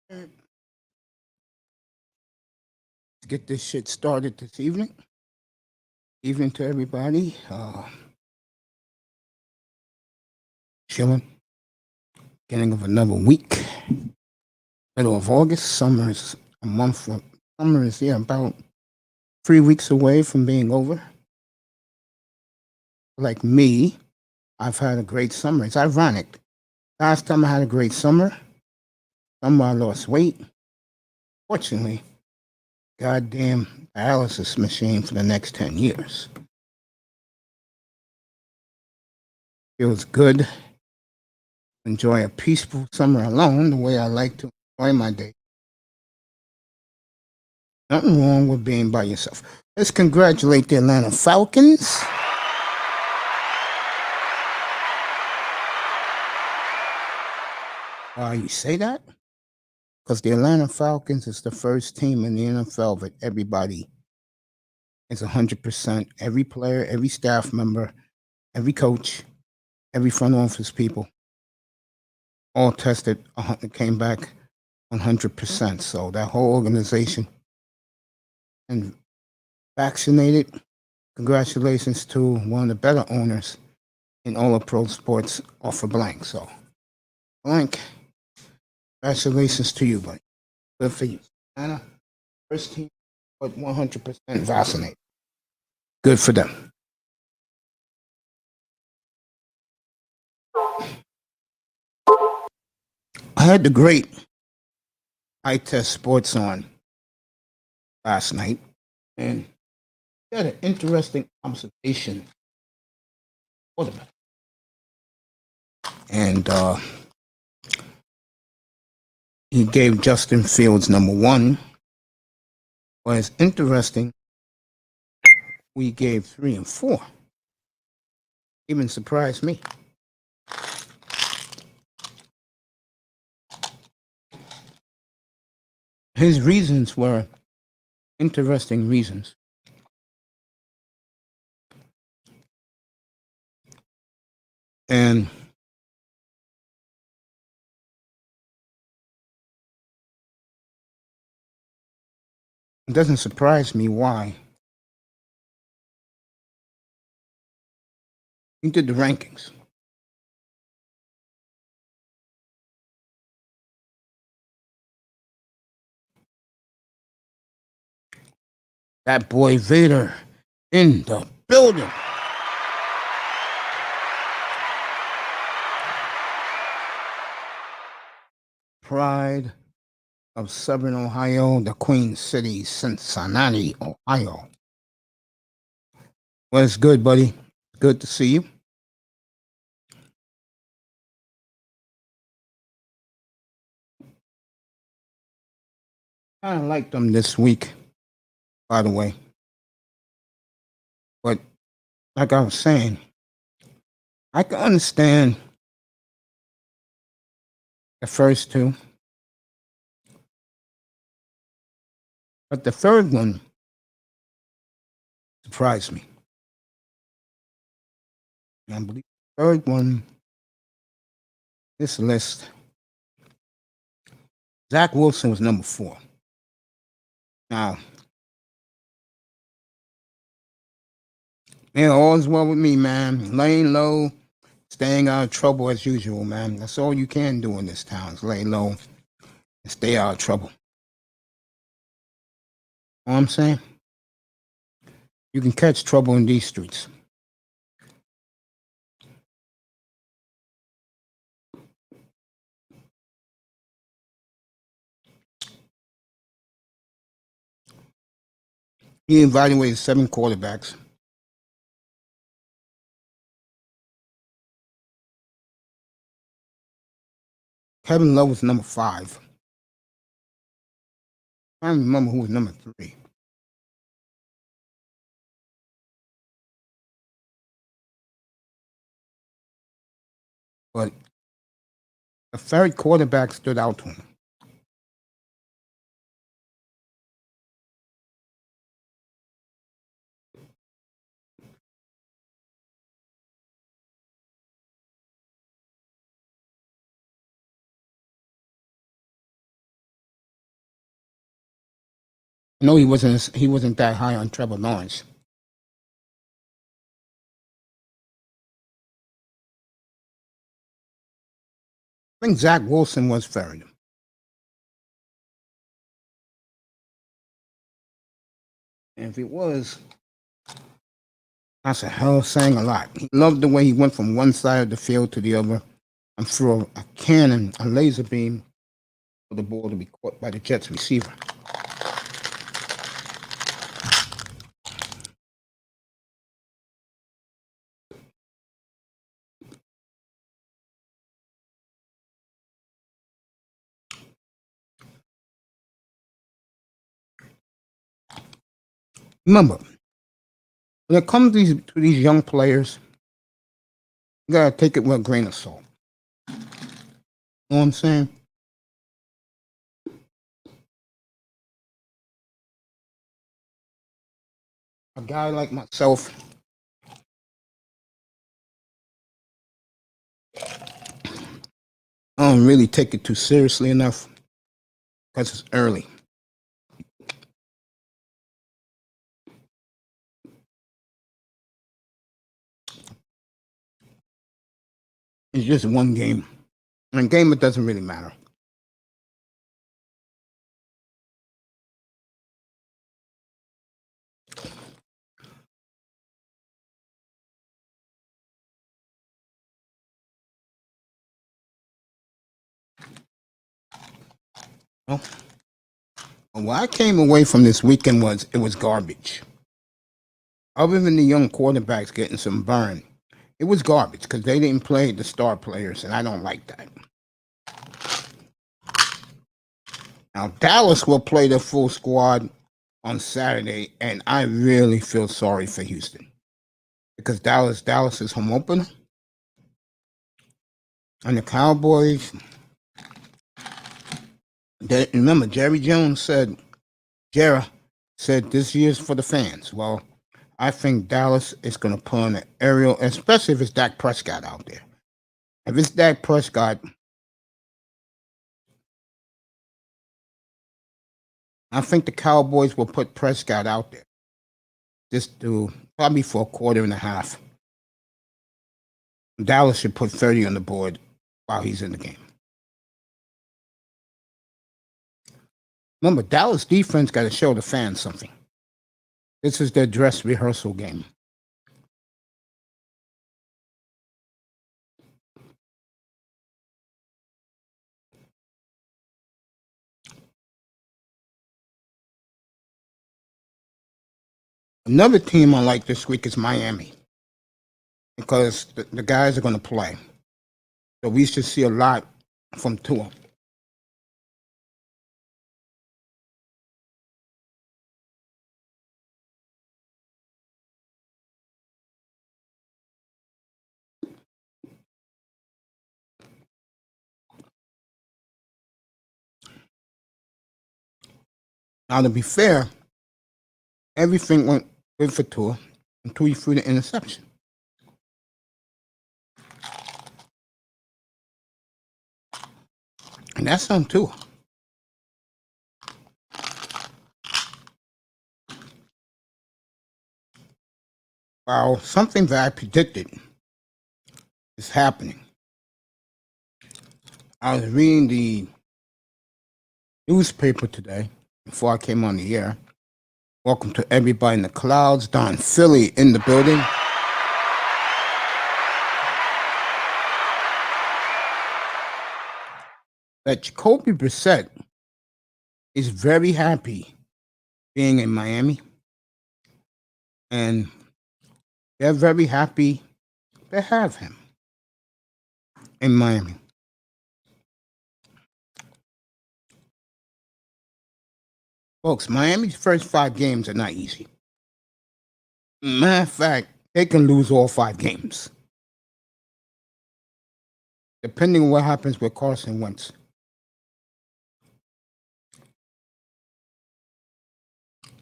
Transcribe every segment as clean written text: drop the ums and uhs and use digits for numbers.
Let's get this shit started this evening. Evening to everybody. Chilling. Beginning of another week. Middle of August. Summer is a month from summer is about 3 weeks away from being over. Like me, I've had a great summer. It's ironic. Last time I had a great summer, I lost weight. Fortunately, goddamn dialysis machine for the next 10 years. Feels good. Enjoy a peaceful summer alone the way I like to enjoy my day. Nothing wrong with being by yourself. Let's congratulate the Atlanta Falcons. Why you say that? Because the Atlanta Falcons is the first team in the NFL that everybody is 100%. Every player, every staff member, every coach, every front office people, all tested, came back 100%. So that whole organization and vaccinated. Congratulations to one of the better owners in all of pro sports, Offer Blank. So, Blank, congratulations to you, buddy. Good for you. Anna, first team, but 100% vaccinated. Good for them. I had the great Eye Test Sports on last night, and he had an interesting observation. And he gave Justin Fields number one. But it's interesting, we gave 3 and 4. Even surprised me. His reasons were interesting reasons. And it doesn't surprise me why. He did the rankings. That boy Vader in the building. Pride of Southern Ohio, the Queen City, Cincinnati, Ohio. Well, it's good, buddy. Good to see you. I liked them this week, by the way. But like I was saying, I can understand the first two. But the third one surprised me. And I believe the third one, this list, Zach Wilson was number 4. Now, all's well with me, man. Laying low, staying out of trouble as usual, man. That's all you can do in this town is lay low and stay out of trouble. You know what I'm saying? You can catch trouble in these streets. He evaluated 7 quarterbacks. Kevin Love was number 5. I don't remember who was number 3. But the third quarterback stood out to him. I know he wasn't that high on Trevor Lawrence. I think Zach Wilson was third. And if it was, that's a hell of saying a lot. He loved the way he went from one side of the field to the other and threw a cannon, a laser beam for the ball to be caught by the Jets receiver. Remember, when it comes to these young players, you gotta take it with a grain of salt. You know what I'm saying? A guy like myself, I don't really take it too seriously enough because it's early. It's just one game. In a game, it doesn't really matter. Well, what I came away from this weekend was it was garbage. Other than the young quarterbacks getting some burn, it was garbage because they didn't play the star players, and I don't like that. Now, Dallas will play the full squad on Saturday, and I really feel sorry for Houston because Dallas is home opener. And the Cowboys, remember, Jerry said this year's for the fans. Well, I think Dallas is going to put on an aerial, especially if it's Dak Prescott out there. If it's Dak Prescott, I think the Cowboys will put Prescott out there just to probably for a quarter and a half. Dallas should put 30 on the board while he's in the game. Remember, Dallas defense got to show the fans something. This is their dress rehearsal game. Another team I like this week is Miami because the guys are going to play. So we should see a lot from Tua. Now, to be fair, everything went good for Tua until he threw the interception. And that's on Tua. Well, something that I predicted is happening. I was reading the newspaper today before I came on the air. Welcome to everybody in the clouds. Don Philly in the building. That Jacoby Brissett is very happy being in Miami. And they're very happy to have him in Miami. Folks, Miami's first 5 games are not easy. Matter of fact, they can lose all 5 games. Depending on what happens with Carson Wentz.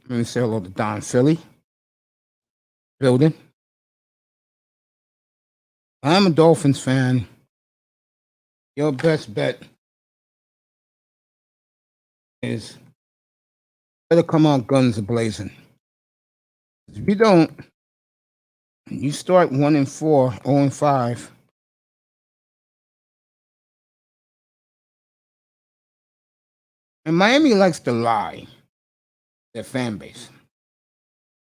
Let me say hello to Don Philly. Building. I'm a Dolphins fan. Your best bet is better come out guns a-blazing. If you don't, you start 1-4, 0-5. And Miami likes to lie, their fan base.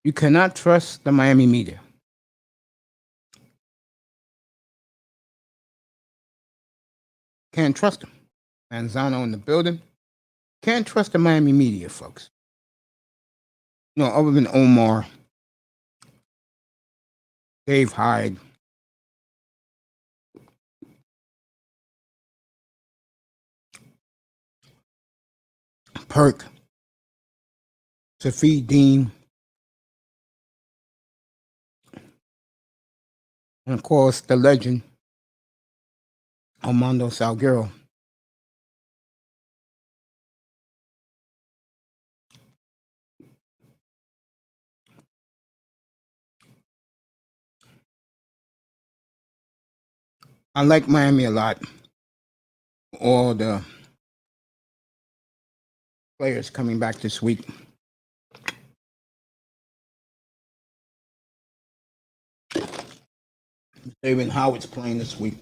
You cannot trust the Miami media. Can't trust them. Manzano in the building. Can't trust the Miami media, folks. You know, other than Omar, Dave Hyde, Perk, Safi Dean, and of course the legend, Armando Salguero. I like Miami a lot. All the players coming back this week. David Howard's playing this week.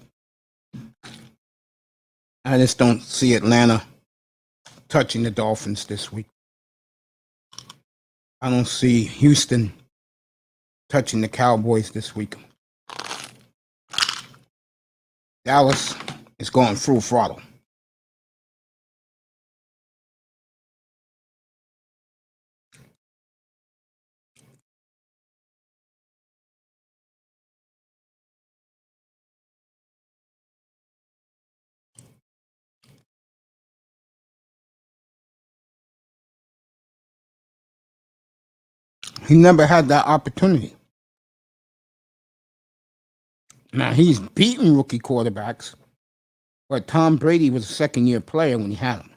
I just don't see Atlanta touching the Dolphins this week. I don't see Houston touching the Cowboys this week. Dallas is going full throttle. He never had that opportunity. Now, he's beaten rookie quarterbacks, but Tom Brady was a second-year player when he had him.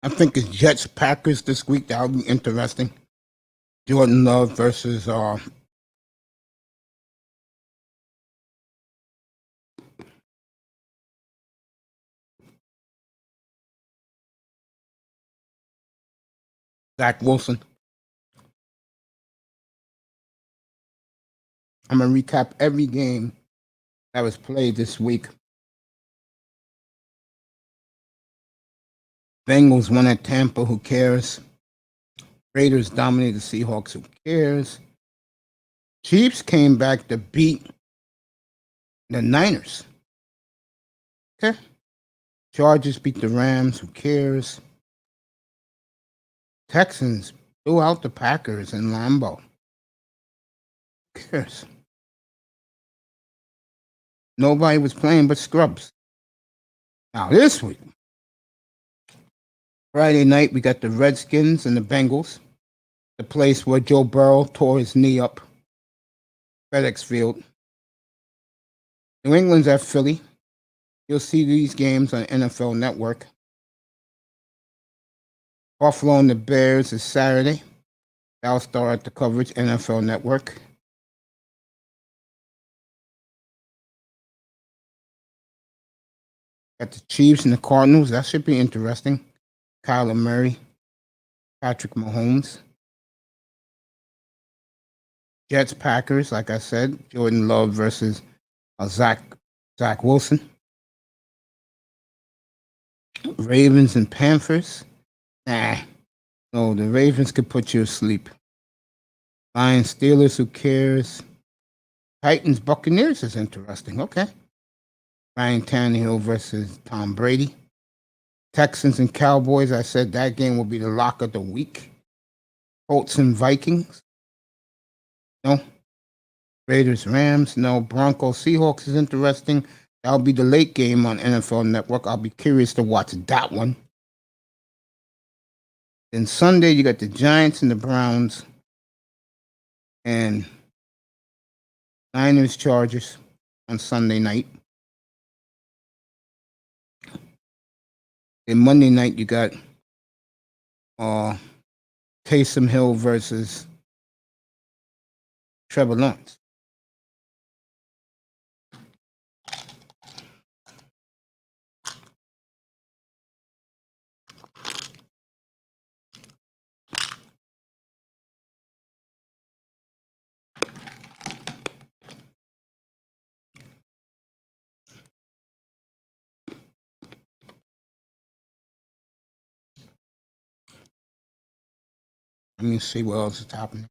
I think it's Jets Packers this week. That'll be interesting. Jordan Love versus Zach Wilson. I'm gonna recap every game that was played this week. Bengals won at Tampa. Who cares? Raiders dominated the Seahawks. Who cares? Chiefs came back to beat the Niners. Okay. Chargers beat the Rams. Who cares? Texans blew out the Packers in Lambeau. Who cares? Nobody was playing but scrubs. Now this week, Friday night, we got the Redskins and the Bengals, the place where Joe Burrow tore his knee up, FedEx Field. New England's at Philly. You'll see these games on NFL Network. Buffalo and the Bears is Saturday. I'll start the coverage, NFL Network. Got the Chiefs and the Cardinals. That should be interesting. Kyler Murray, Patrick Mahomes. Jets Packers, like I said, Jordan Love versus Zach Wilson. Ravens and Panthers. No, the Ravens could put you asleep. Lions Steelers, who cares? Titans Buccaneers is interesting. Okay. Ryan Tannehill versus Tom Brady. Texans and Cowboys, I said that game will be the lock of the week. Colts and Vikings. No. Raiders, Rams. No. Broncos, Seahawks is interesting. That'll be the late game on NFL Network. I'll be curious to watch that one. Then Sunday, you got the Giants and the Browns and Niners Chargers on Sunday night. Then Monday night, you got Taysom Hill versus Trevor Lawrence. Let me see what else is happening.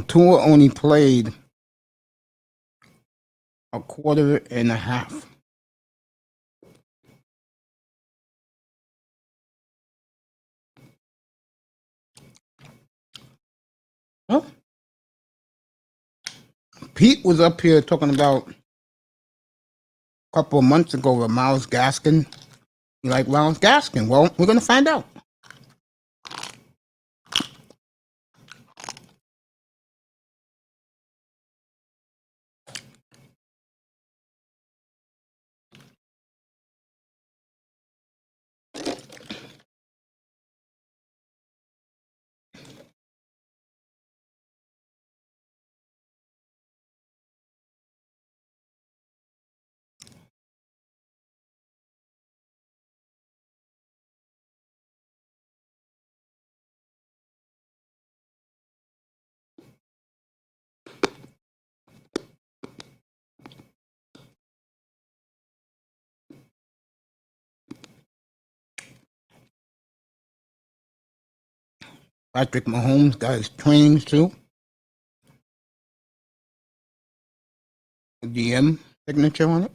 Tua only played a quarter and a half. Well, Pete was up here talking about a couple of months ago with Myles Gaskin. You like Myles Gaskin? Well, we're going to find out. Patrick Mahomes got his trainings too. The DM signature on it.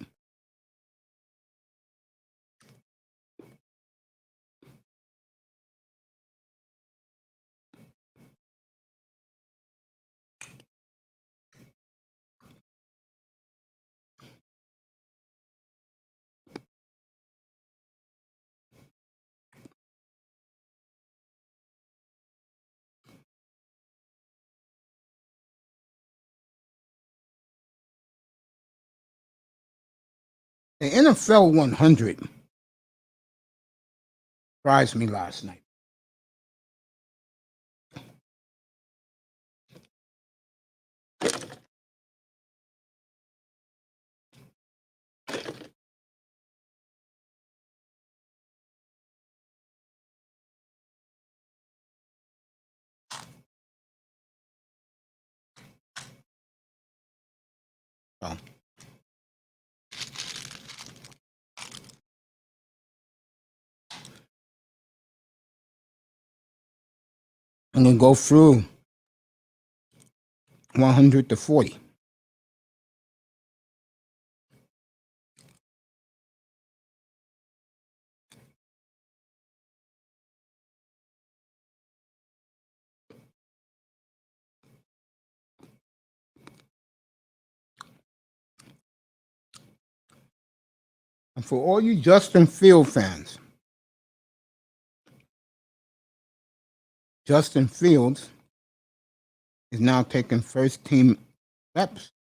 The NFL 100 surprised me last night. So, I'm going to go through 100 to 40. And for all you Justin Field fans, Justin Fields is now taking first team reps.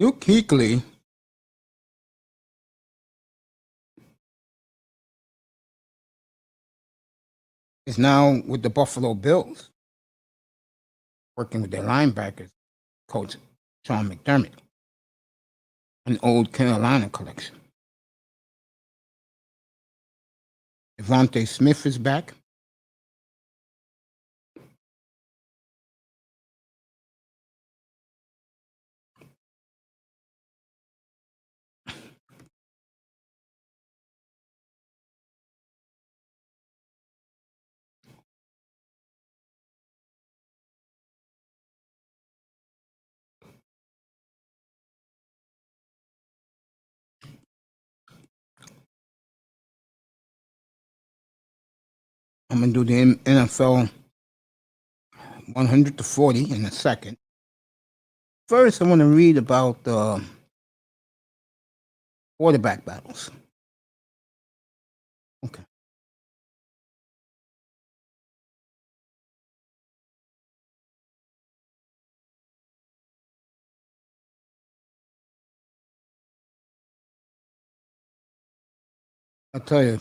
Luke Kuechly is now with the Buffalo Bills, working with their linebackers coach Sean McDermott, an old Carolina collection. Devontae Smith is back. I'm going to do the NFL 100 to 40 in a second. First, I want to read about quarterback battles. Okay. I'll tell you.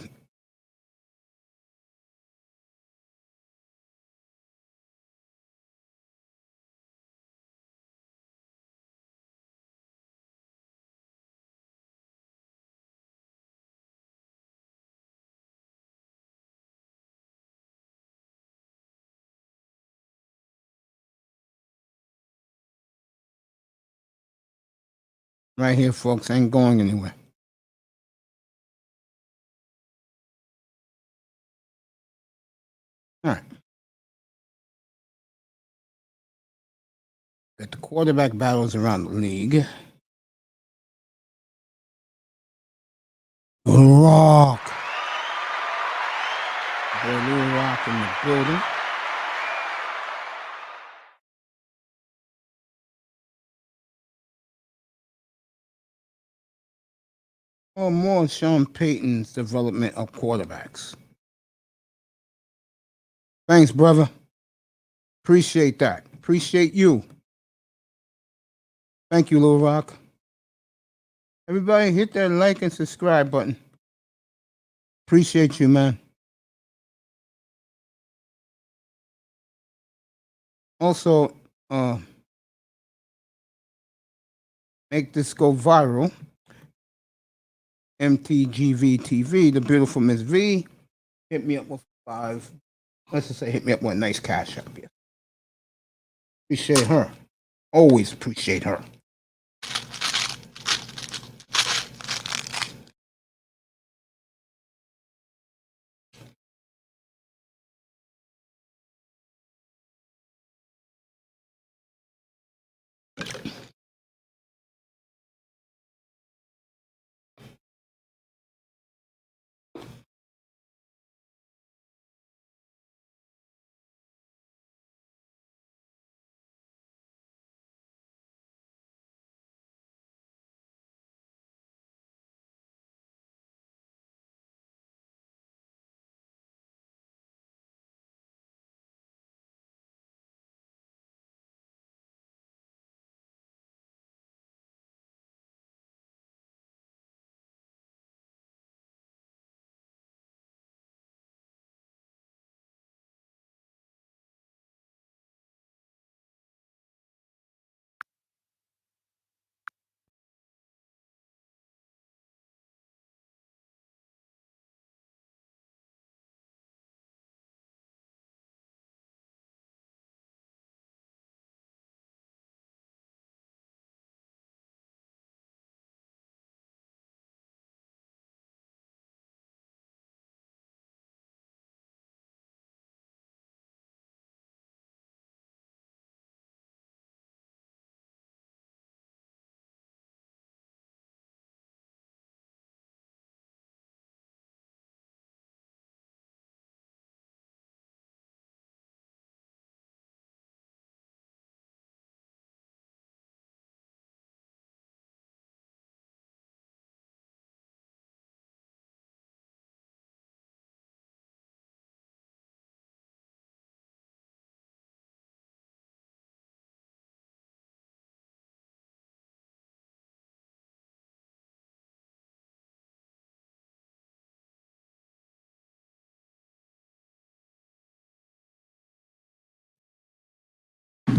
Right here, folks. Ain't going anywhere. All right. Got the quarterback battles around the league. Little Rock. Little Rock in the building. Or more Sean Payton's development of quarterbacks. Thanks, brother. Appreciate that. Appreciate you. Thank you, Lil Rock. Everybody hit that like and subscribe button. Appreciate you, man. Also, make this go viral. MTGV TV, the beautiful Miss V. Hit me up with 5. Let's just say hit me up with a nice cash up here. Appreciate her. Always appreciate her.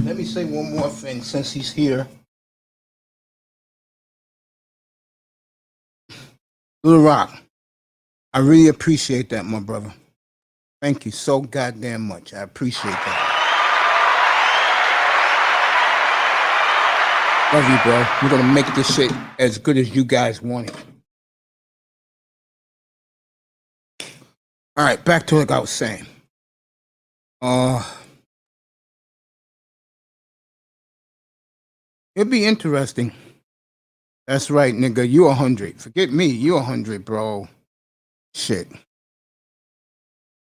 Let me say one more thing since he's here. Little Rock, I really appreciate that, my brother. Thank you so goddamn much. I appreciate that. Love you, bro. We're gonna make this shit as good as you guys want it. All right, back to what I was saying. It'd be interesting. That's right, nigga. You 100. Forget me. You 100, bro. Shit.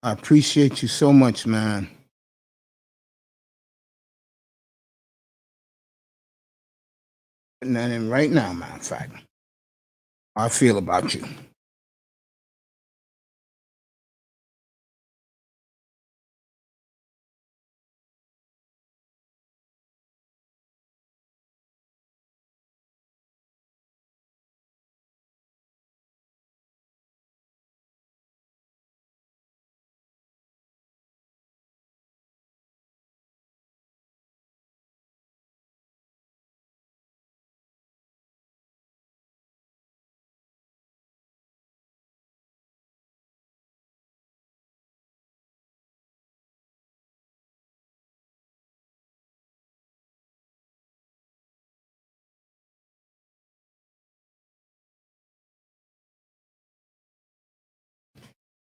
I appreciate you so much, man. And then right now, matter of fact, how I feel about you.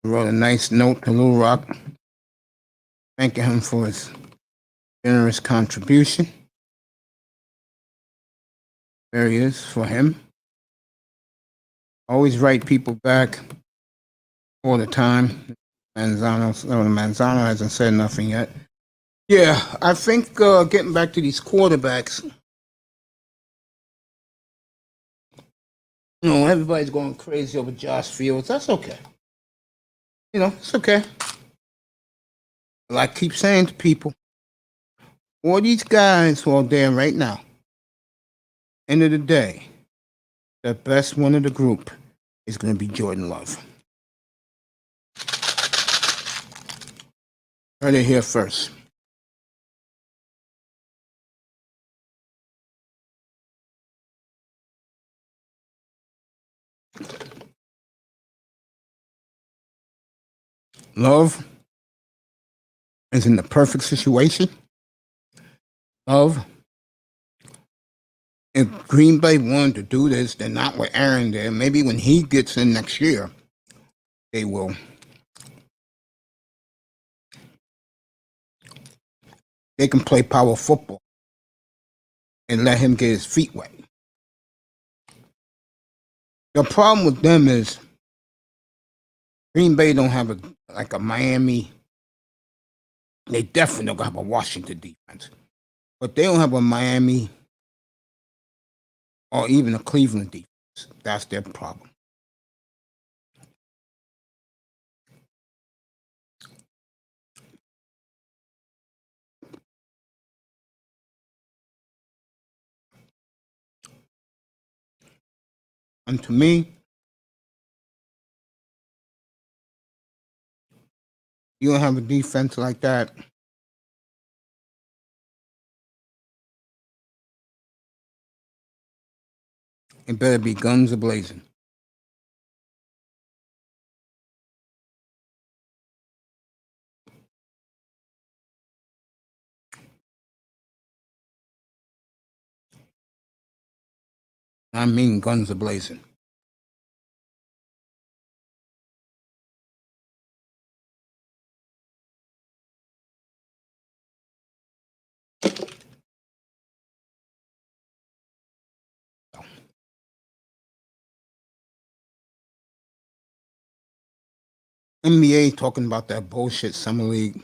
I wrote a nice note to Lil Rock, thanking him for his generous contribution. There he is for him. Always write people back all the time. Manzano hasn't said nothing yet. Yeah, I think getting back to these quarterbacks, everybody's going crazy over Josh Fields. That's okay. It's okay. Like I keep saying to people, all these guys who are there right now, end of the day, the best one of the group is going to be Jordan Love. Heard it here first. Love is in the perfect situation. Love, if Green Bay wanted to do this, they're not with Aaron there. Maybe when he gets in next year, they will. They can play power football and let him get his feet wet. The problem with them is Green Bay don't have a Miami. They definitely don't have a Washington defense, but they don't have a Miami or even a Cleveland defense. That's their problem. And to me, you don't have a defense like that. It better be guns a-blazing. I mean guns a-blazing. NBA talking about that bullshit summer league.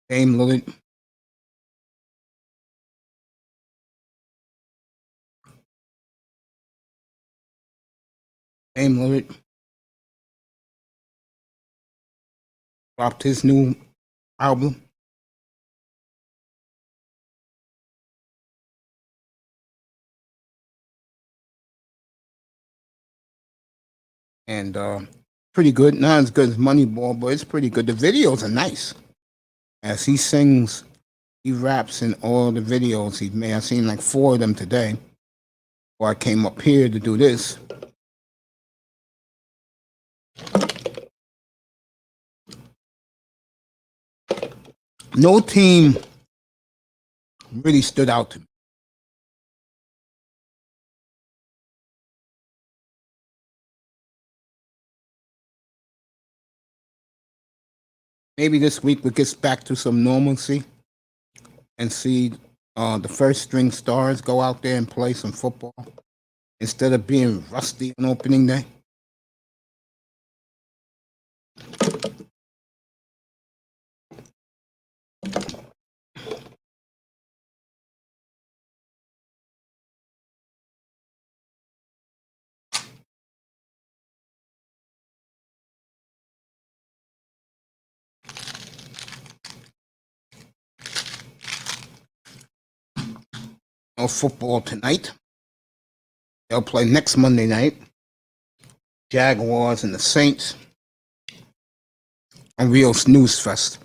Dame Lillard. Dame Lillard dropped his new album. And pretty good. Not as good as Moneyball, but it's pretty good. The videos are nice. As he sings, he raps in all the videos he's made. I've seen like 4 of them today. Before I came up here to do this. No team really stood out to me. maybe this week we get back to some normalcy and see the first string stars go out there and play some football instead of being rusty on opening day. No football tonight. They'll play next Monday night. Jaguars and the Saints. A real snooze fest.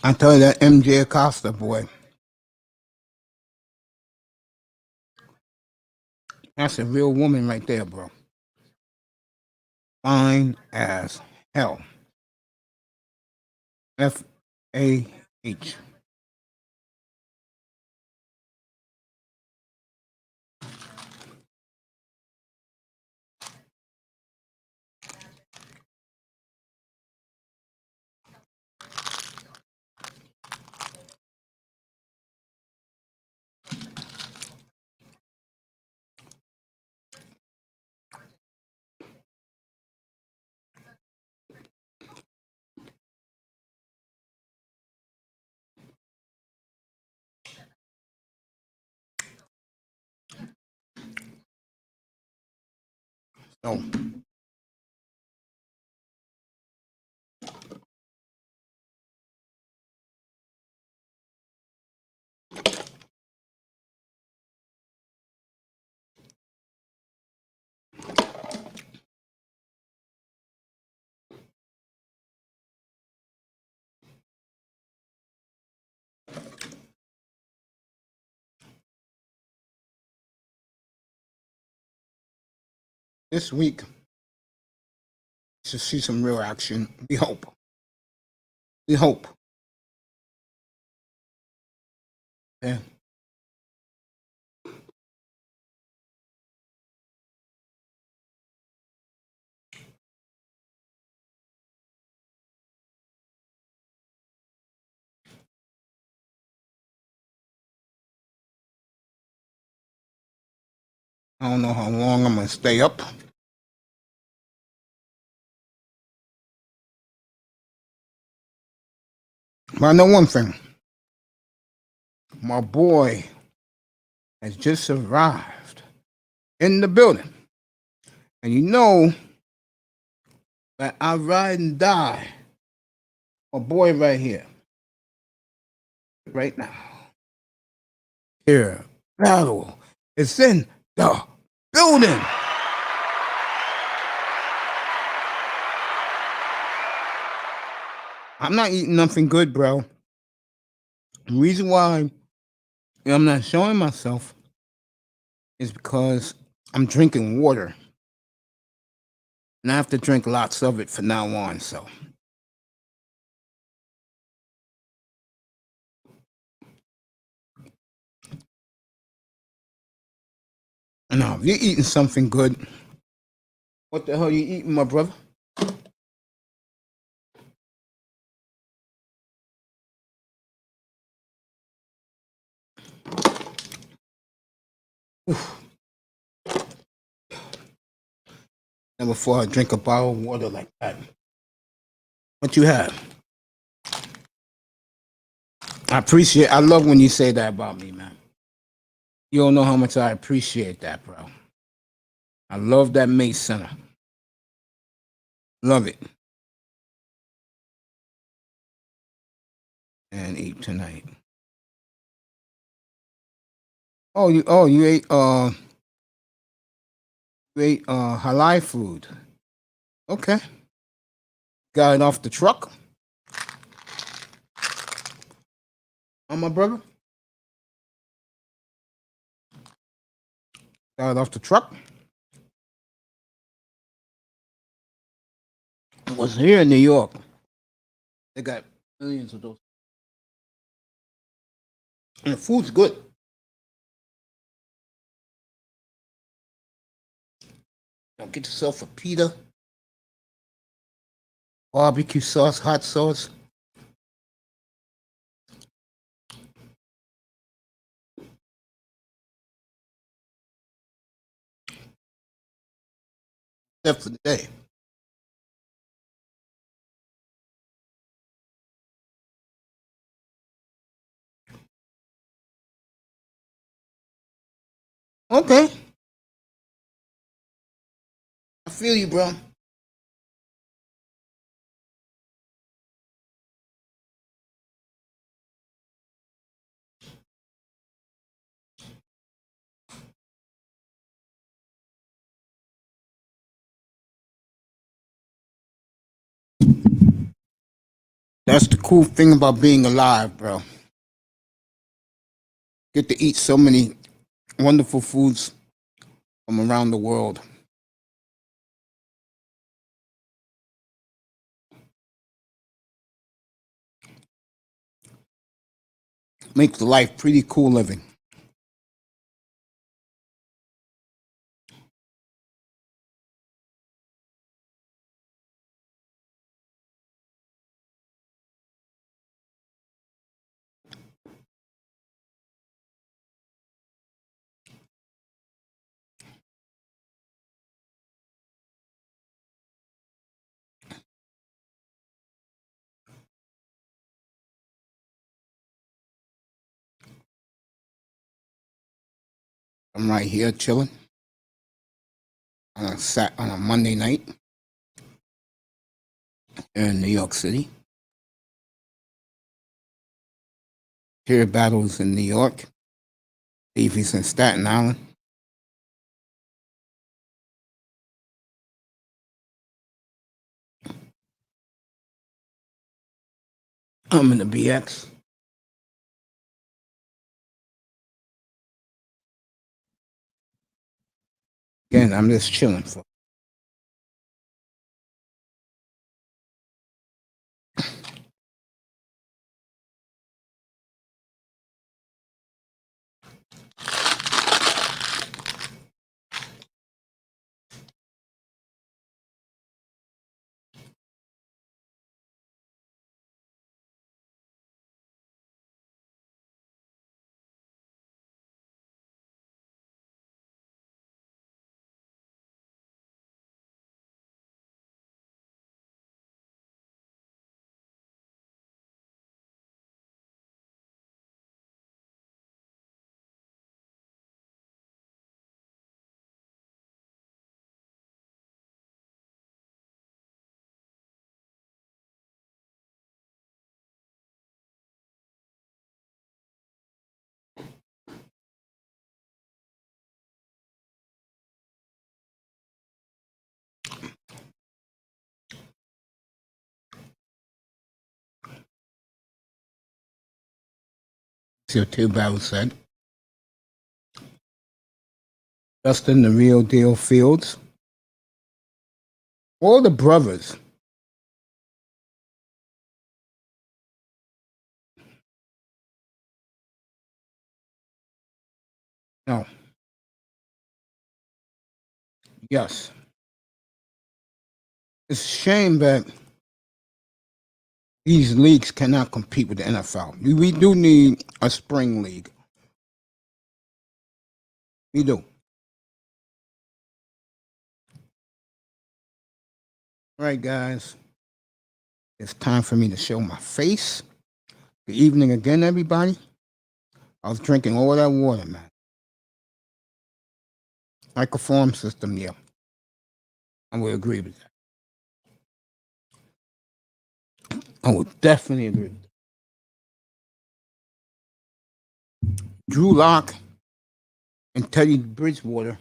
I tell you, that MJ Acosta boy, that's a real woman right there, bro. Fine as hell. F-A-H. So, this week, to see some real action. We hope. We hope. Yeah. I don't know how long I'm going to stay up. But I know one thing. My boy has just arrived in the building. And you know that I ride and die. My boy right here. Right now. Here. Battle is in the building. I'm not eating nothing good, bro. The reason why I'm not showing myself is because I'm drinking water. And I have to drink lots of it from now on, so. Now, if you're eating something good, what the hell are you eating, my brother? Oof. Never thought I'd drink a bottle of water like that. What you have? I love when you say that about me, man. You don't know how much I appreciate that, bro. I love that Mace Center. Love it. And eat tonight. You ate halal food. Okay. Got it off the truck. My brother. Got it off the truck. It was here in New York. They got millions of those. And the food's good. Now get yourself a pita, barbecue sauce, hot sauce. Except for the day. Okay. I feel you, bro. That's the cool thing about being alive, bro. Get to eat so many wonderful foods from around the world. Makes the life pretty cool living. I'm right here chilling on a Monday night here in New York City. Here battles in New York. Davey's in Staten Island. I'm in the BX. Again, I'm just chilling. Your two battles said. Justin, the real deal Fields. All the brothers. No. Yes. It's a shame that these leagues cannot compete with the NFL. We do need a spring league. We do. All right, guys. It's time for me to show my face. Good evening again, everybody. I was drinking all that water, man. Microform system, yeah. I would agree with that. I would definitely agree with that. Drew Lock and Teddy Bridgewater.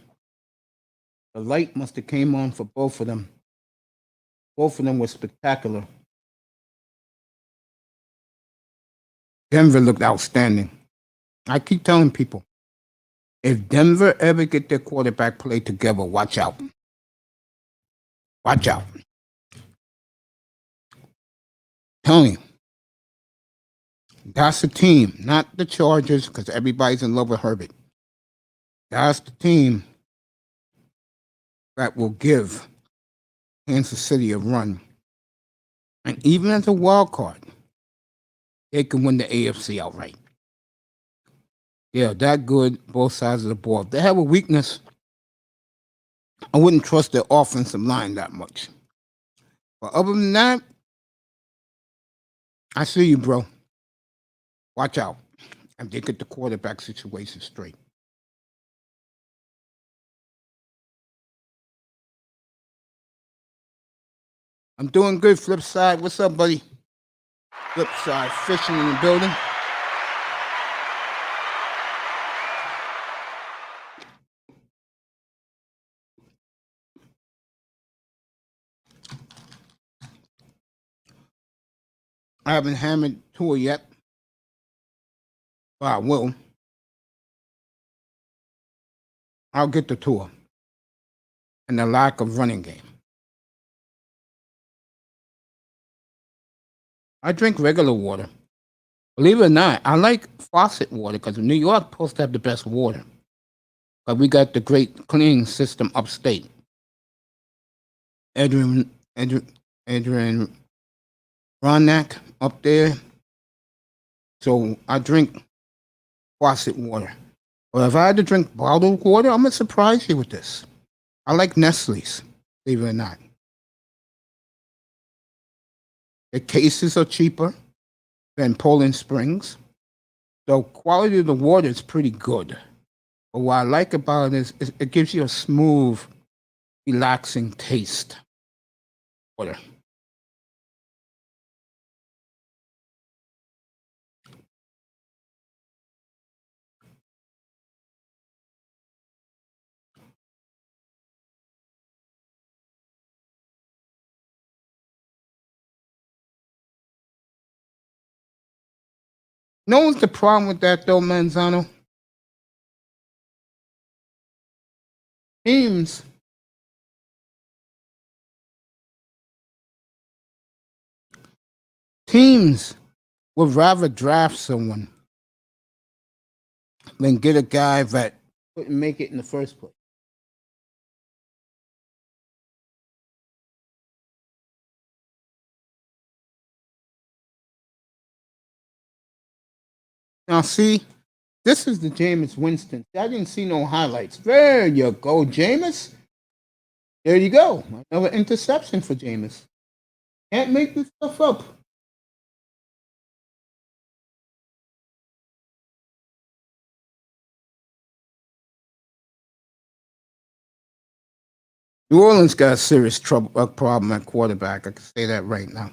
The light must have came on for both of them. Both of them were spectacular. Denver looked outstanding. I keep telling people, if Denver ever get their quarterback play together, watch out. Watch out. Telling you. That's the team, not the Chargers, because everybody's in love with Herbert. That's the team that will give Kansas City a run. And even as a wild card, they can win the AFC outright. Yeah, that good, both sides of the ball. If they have a weakness, I wouldn't trust their offensive line that much. But other than that, I see you, bro. Watch out. And they get the quarterback situation straight. I'm doing good, Flipside. What's up, buddy? Flipside fishing in the building. I haven't hammered Tua yet, but I will. I'll get the Tua and the lack of running game. I drink regular water. Believe it or not, I like faucet water because New York supposed to have the best water. But we got the great cleaning system upstate. Adrian Ronak up there. So I drink faucet water. But if I had to drink bottled water, I'm going to surprise you with this. I like Nestle's, believe it or not. The cases are cheaper than Poland Springs. So quality of the water is pretty good. But what I like about it is it gives you a smooth, relaxing taste. Water. No one's the problem with that though, Manzano. Teams would rather draft someone than get a guy that couldn't make it in the first place. Now, see, this is the Jameis Winston. I didn't see no highlights. There you go, Jameis. There you go. Another interception for Jameis. Can't make this stuff up. New Orleans got a serious problem at quarterback. I can say that right now.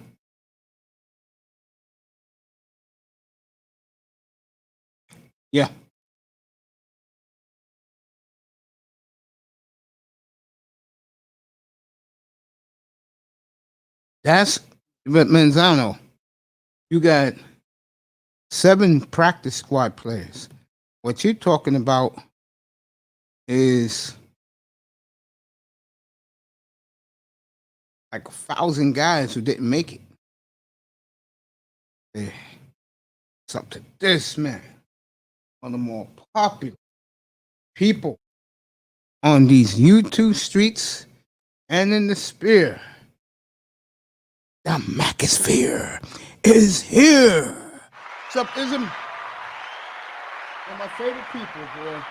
Yeah. That's but Manzano. You got 7 practice squad players. What you're talking about is like 1,000 guys who didn't make it. It's up to this man, one of the more popular people on these YouTube streets and in the Spear. The Macosphere is here. What's up, Ism? One of my favorite people, boy.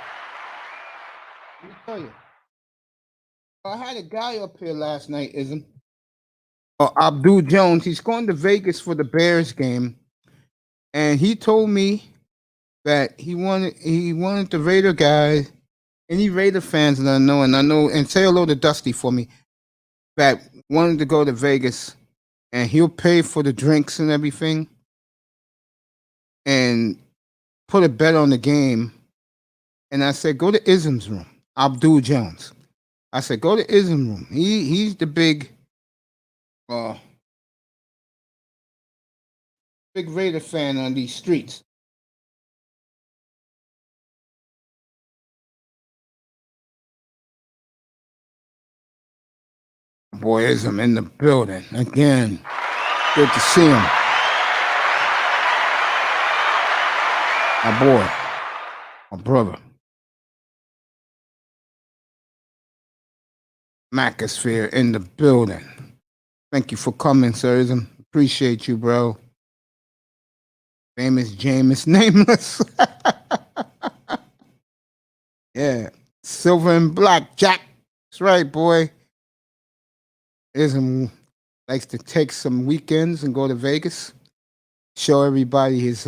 Let me tell you. I had a guy up here last night, Ism. Abdul Jones. He's going to Vegas for the Bears game, and he told me that he wanted the Raider guys, any Raider fans that I know, and say hello to Dusty for me, that wanted to go to Vegas, and he'll pay for the drinks and everything, and put a bet on the game. And I said, go to Ism's room, Abdul Jones. I said, go to Ism's room. He's the big Raider fan on these streets. Boy, Ism in the building again. Good to see him. My boy, my brother. Macosphere in the building. Thank you for coming, sir. Ism. Appreciate you, bro. Famous Jameis Nameless. Yeah. Silver and black, Jack. That's right, boy. Ism likes to take some weekends and go to Vegas. Show everybody his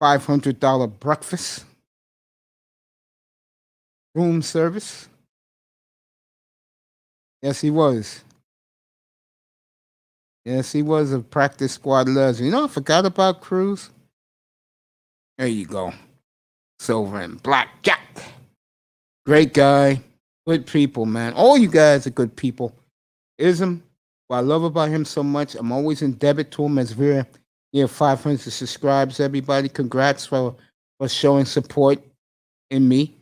$500 breakfast. Room service. Yes, he was. Yes, he was a practice squad legend. You know, I forgot about Cruz. There you go. Silver and black Jack. Great guy. Good people, man. All you guys are good people. Ism, what I love about him so much, I'm always in debit to him as we're near 500 subscribers. Everybody, congrats for showing support in me.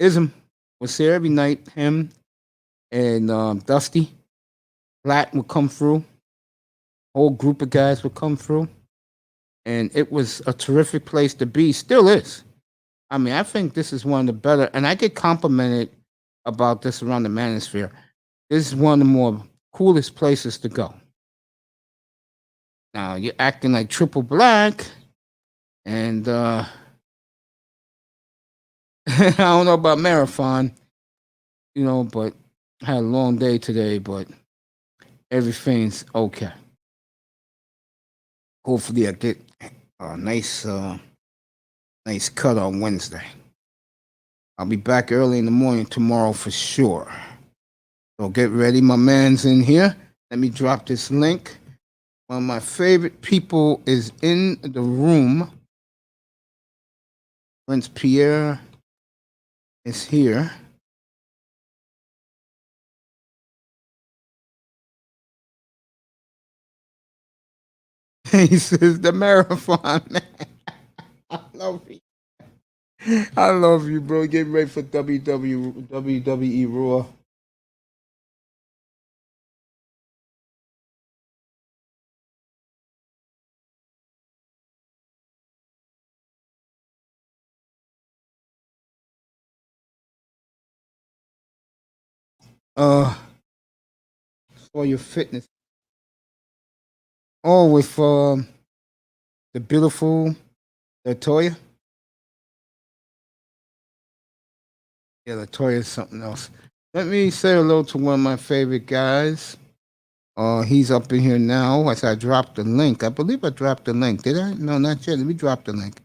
Ism was here every night. Him and Dusty. Flat would come through. Whole group of guys would come through. And it was a terrific place to be. Still is. I mean, I think this is one of the better, and I get complimented about this around the manosphere. This is one of the more coolest places to go. Now, you're acting like triple black, and I don't know about marathon, you know, but I had a long day today, but everything's okay. Hopefully I get a nice cut on Wednesday. I'll be back early in the morning tomorrow for sure. So get ready. My man's in here. Let me drop this link. One of my favorite people is in the room. Prince Pierre is here. He says the marathon, man. I love you. I love you, bro. Get ready for WWE Raw. For your fitness. Oh, with the beautiful Latoya. Yeah, Latoya is something else. Let me say hello to one of my favorite guys. He's up in here now. As I dropped the link. I believe I dropped the link. Did I? No, not yet. Let me drop the link.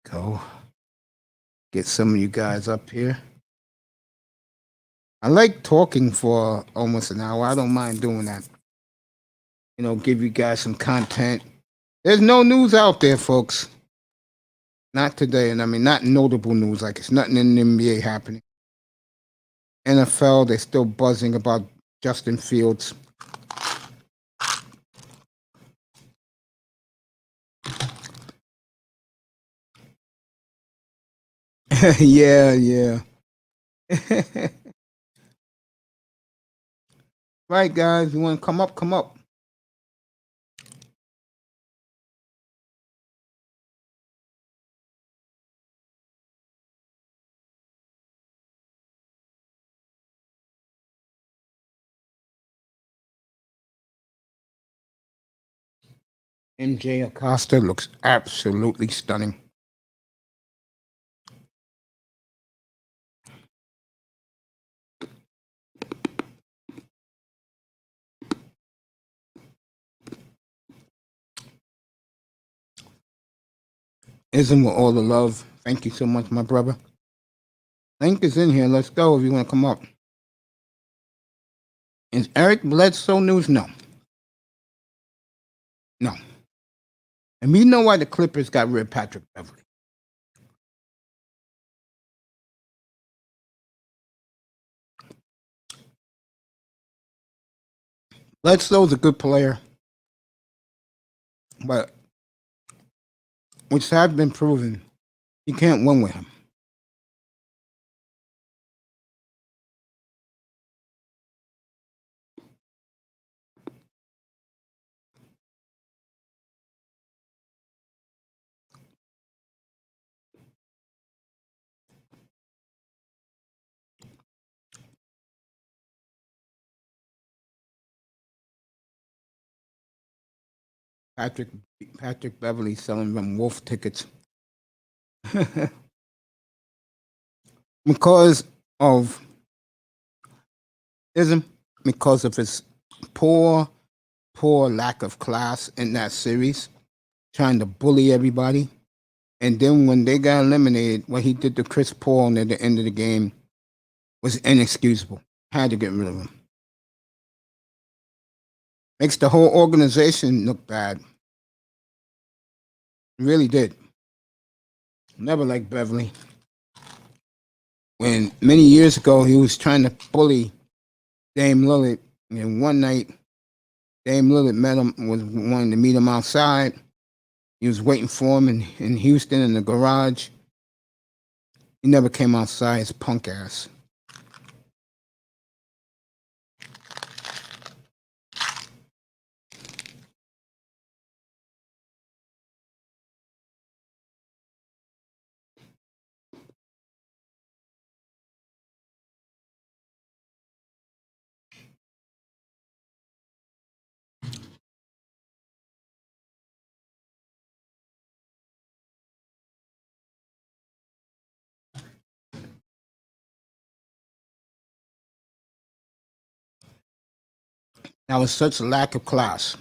Go. Get some of you guys up here. I like talking for almost an hour. I don't mind doing that. You know, give you guys some content. There's no news out there, folks. Not today. And I mean, not notable news. Like it's nothing in the NBA happening. NFL, they're still buzzing about Justin Fields. Yeah. Right, guys. You want to come up? Come up. MJ Acosta looks absolutely stunning. Ism with all the love. Thank you so much, my brother. Link is in here. Let's go if you want to come up. Is Eric Bledsoe news? No. No. And we know why the Clippers got rid of Patrick Beverley. Bledsoe's a good player, but which have been proven, you can't win with him. Patrick Beverley selling them wolf tickets because of ism, because of his poor lack of class in that series, trying to bully everybody. And then when they got eliminated, what he did to Chris Paul near the end of the game was inexcusable. Had to get rid of him. Makes the whole organization look bad. Really did. Never liked Beverly. When many years ago he was trying to bully Dame Lillard, and one night Dame Lillard was wanting to meet him outside. He was waiting for him in Houston in the garage. He never came outside, his punk ass. That was such a lack of class.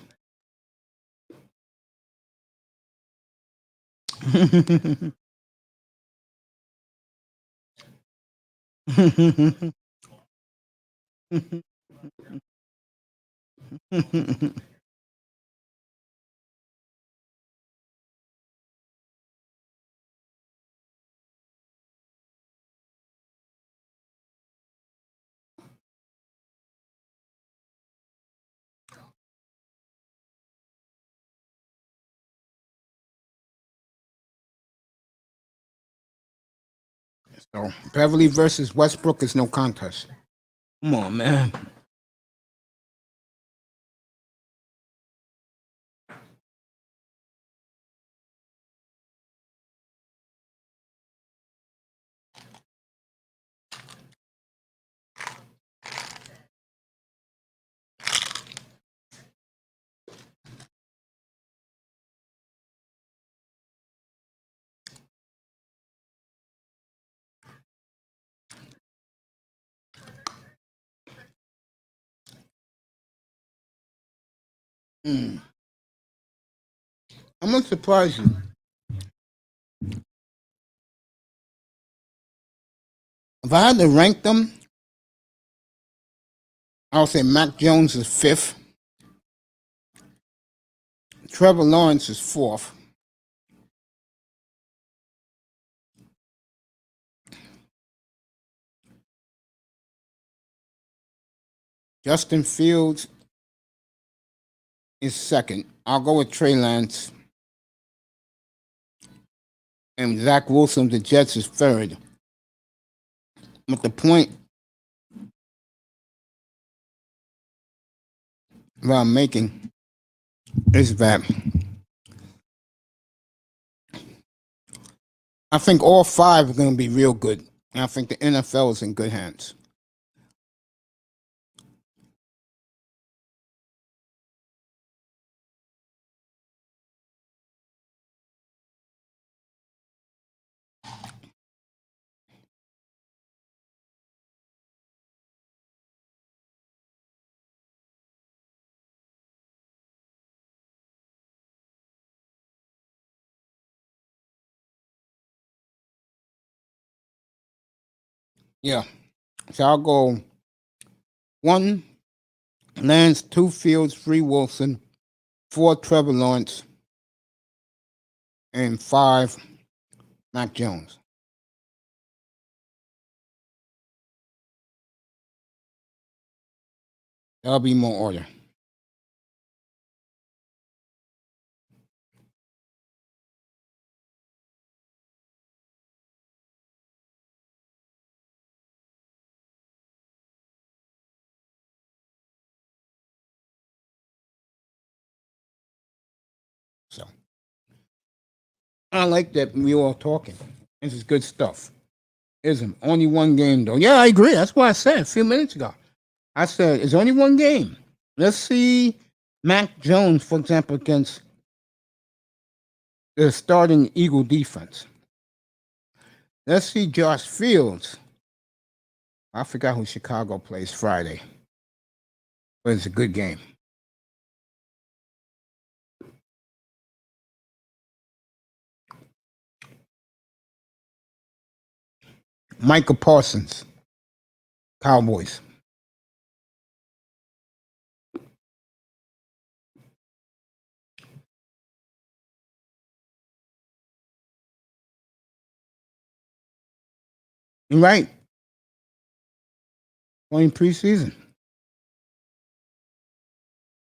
So Beverly versus Westbrook is no contest. Come on, man. I'm gonna surprise you. If I had to rank them, I would say Mac Jones is 5th. Trevor Lawrence is 4th. Justin Fields is 2nd. I'll go with Trey Lance. And Zach Wilson, the Jets, is 3rd. But the point that I'm making is that I think all 5 are going to be real good. And I think the NFL is in good hands. Yeah. So I'll go 1 Lance, 2 Fields, 3 Wilson, 4 Trevor Lawrence, and 5 Mac Jones. That'll be more order. So I like that we all talking. This is good stuff. Isn't only one game though. Yeah, I agree. That's what I said a few minutes ago. I said it's only one game. Let's see Mac Jones, for example, against the starting Eagle defense. Let's see Josh Fields. I forgot who Chicago plays Friday, but it's a good game. Micah Parsons, Cowboys. You're right. Only preseason.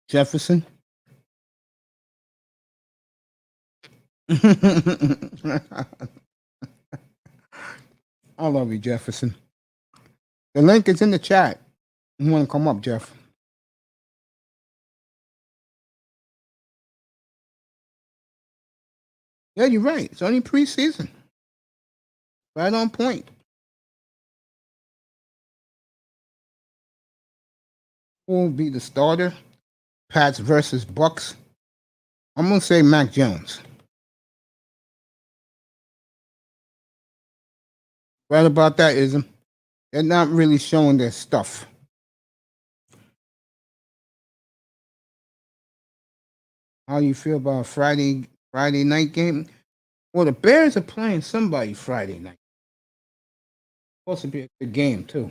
Jefferson. I love you, Jefferson. The link is in the chat. You want to come up, Jeff? Yeah, you're right. It's only preseason. Right on point. Who will be the starter? Pats versus Bucks. I'm gonna say Mac Jones. Right about that, Ism. They're not really showing their stuff. How you feel about Friday night game? Well, the Bears are playing somebody Friday night. Supposed to be a good game too.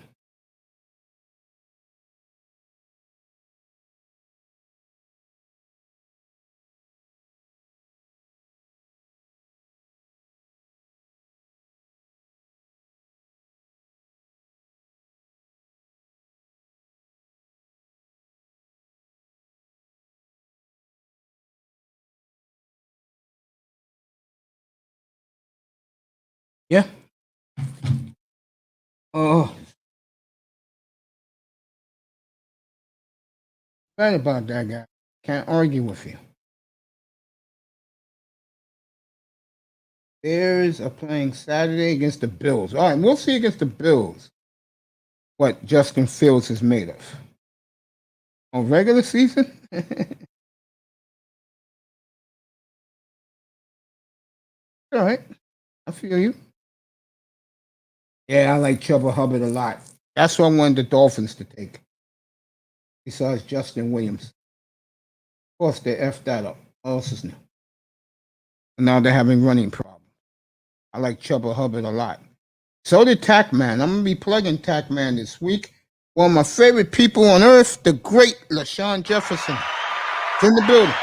Yeah. Oh, right about that guy. Can't argue with you. Bears are playing Saturday against the Bills. All right, we'll see against the Bills what Justin Fields is made of. On regular season? All right. I feel you. Yeah, I like Chuba Hubbard a lot. That's what I wanted the Dolphins to take. Besides Justin Williams. Of course, they effed that up. What else is new? And now they're having running problems. I like Chuba Hubbard a lot. So did Tackman. I'm going to be plugging Tackman this week. One of my favorite people on earth, the great LaShawn Jefferson. It's in the building.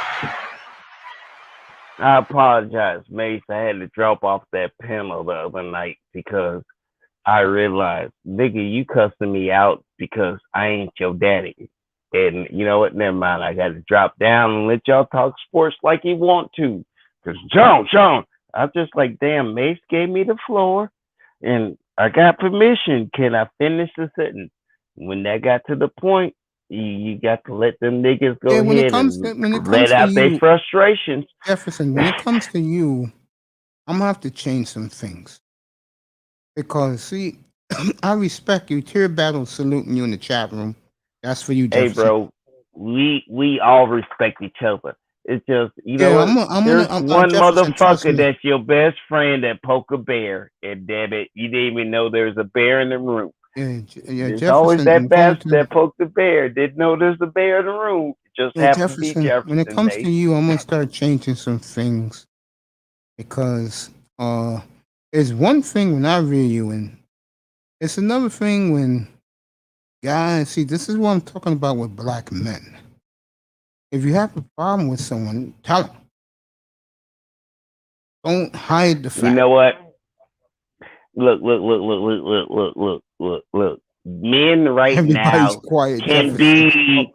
I apologize, Mace. I had to drop off that panel the other night because I realized, nigga, you cussing me out because I ain't your daddy. And you know what? Never mind. I got to drop down and let y'all talk sports like you want to. Because John, I'm just like, damn, Mace gave me the floor and I got permission. Can I finish the sentence? When that got to the point, you got to let them niggas go ahead and let out their frustrations. Jefferson, when it comes to you, I'm going to have to change some things. Because, see, I respect you. Tear Battle saluting you in the chat room. That's for you, Jefferson. Hey, bro, we all respect each other. It's just, you know, there's one motherfucker that's your best friend that poke a bear, and damn it, you didn't even know there's a bear in the room. There's always that bastard that poked the bear, didn't know there's a bear in the room. It just happened to be Jefferson. When it comes to you, I'm going to start changing some things. Because there's one thing when I read you, and It's another thing when guys see. This is what I'm talking about with black men. If you have a problem with someone, tell them. Don't hide the You know fact. what? Look. Men right Everybody's now quiet, can Jefferson.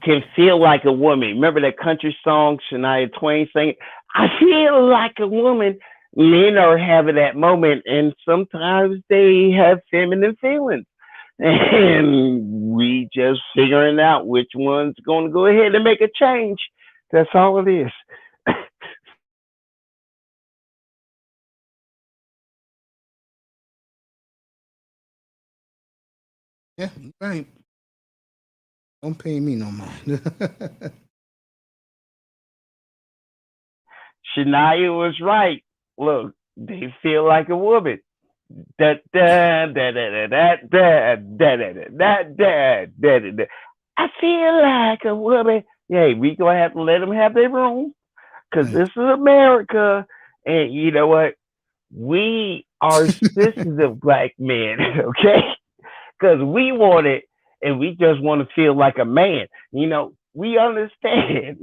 can feel like a woman. Remember that country song Shania Twain sang? I feel like a woman. Men are having that moment, and sometimes they have feminine feelings, and we just figuring out which one's going to go ahead and make a change. That's all it is. Yeah, right. Don't pay me no mind. Shania was right. Look, they feel like a woman. Da da da da da da da da da da da da. I feel like a woman. Yeah, we gonna have to let them have their room because Right. this is America, and you know what? We are sensitive black men, okay? Because we want it, and we just want to feel like a man. You know, we understand.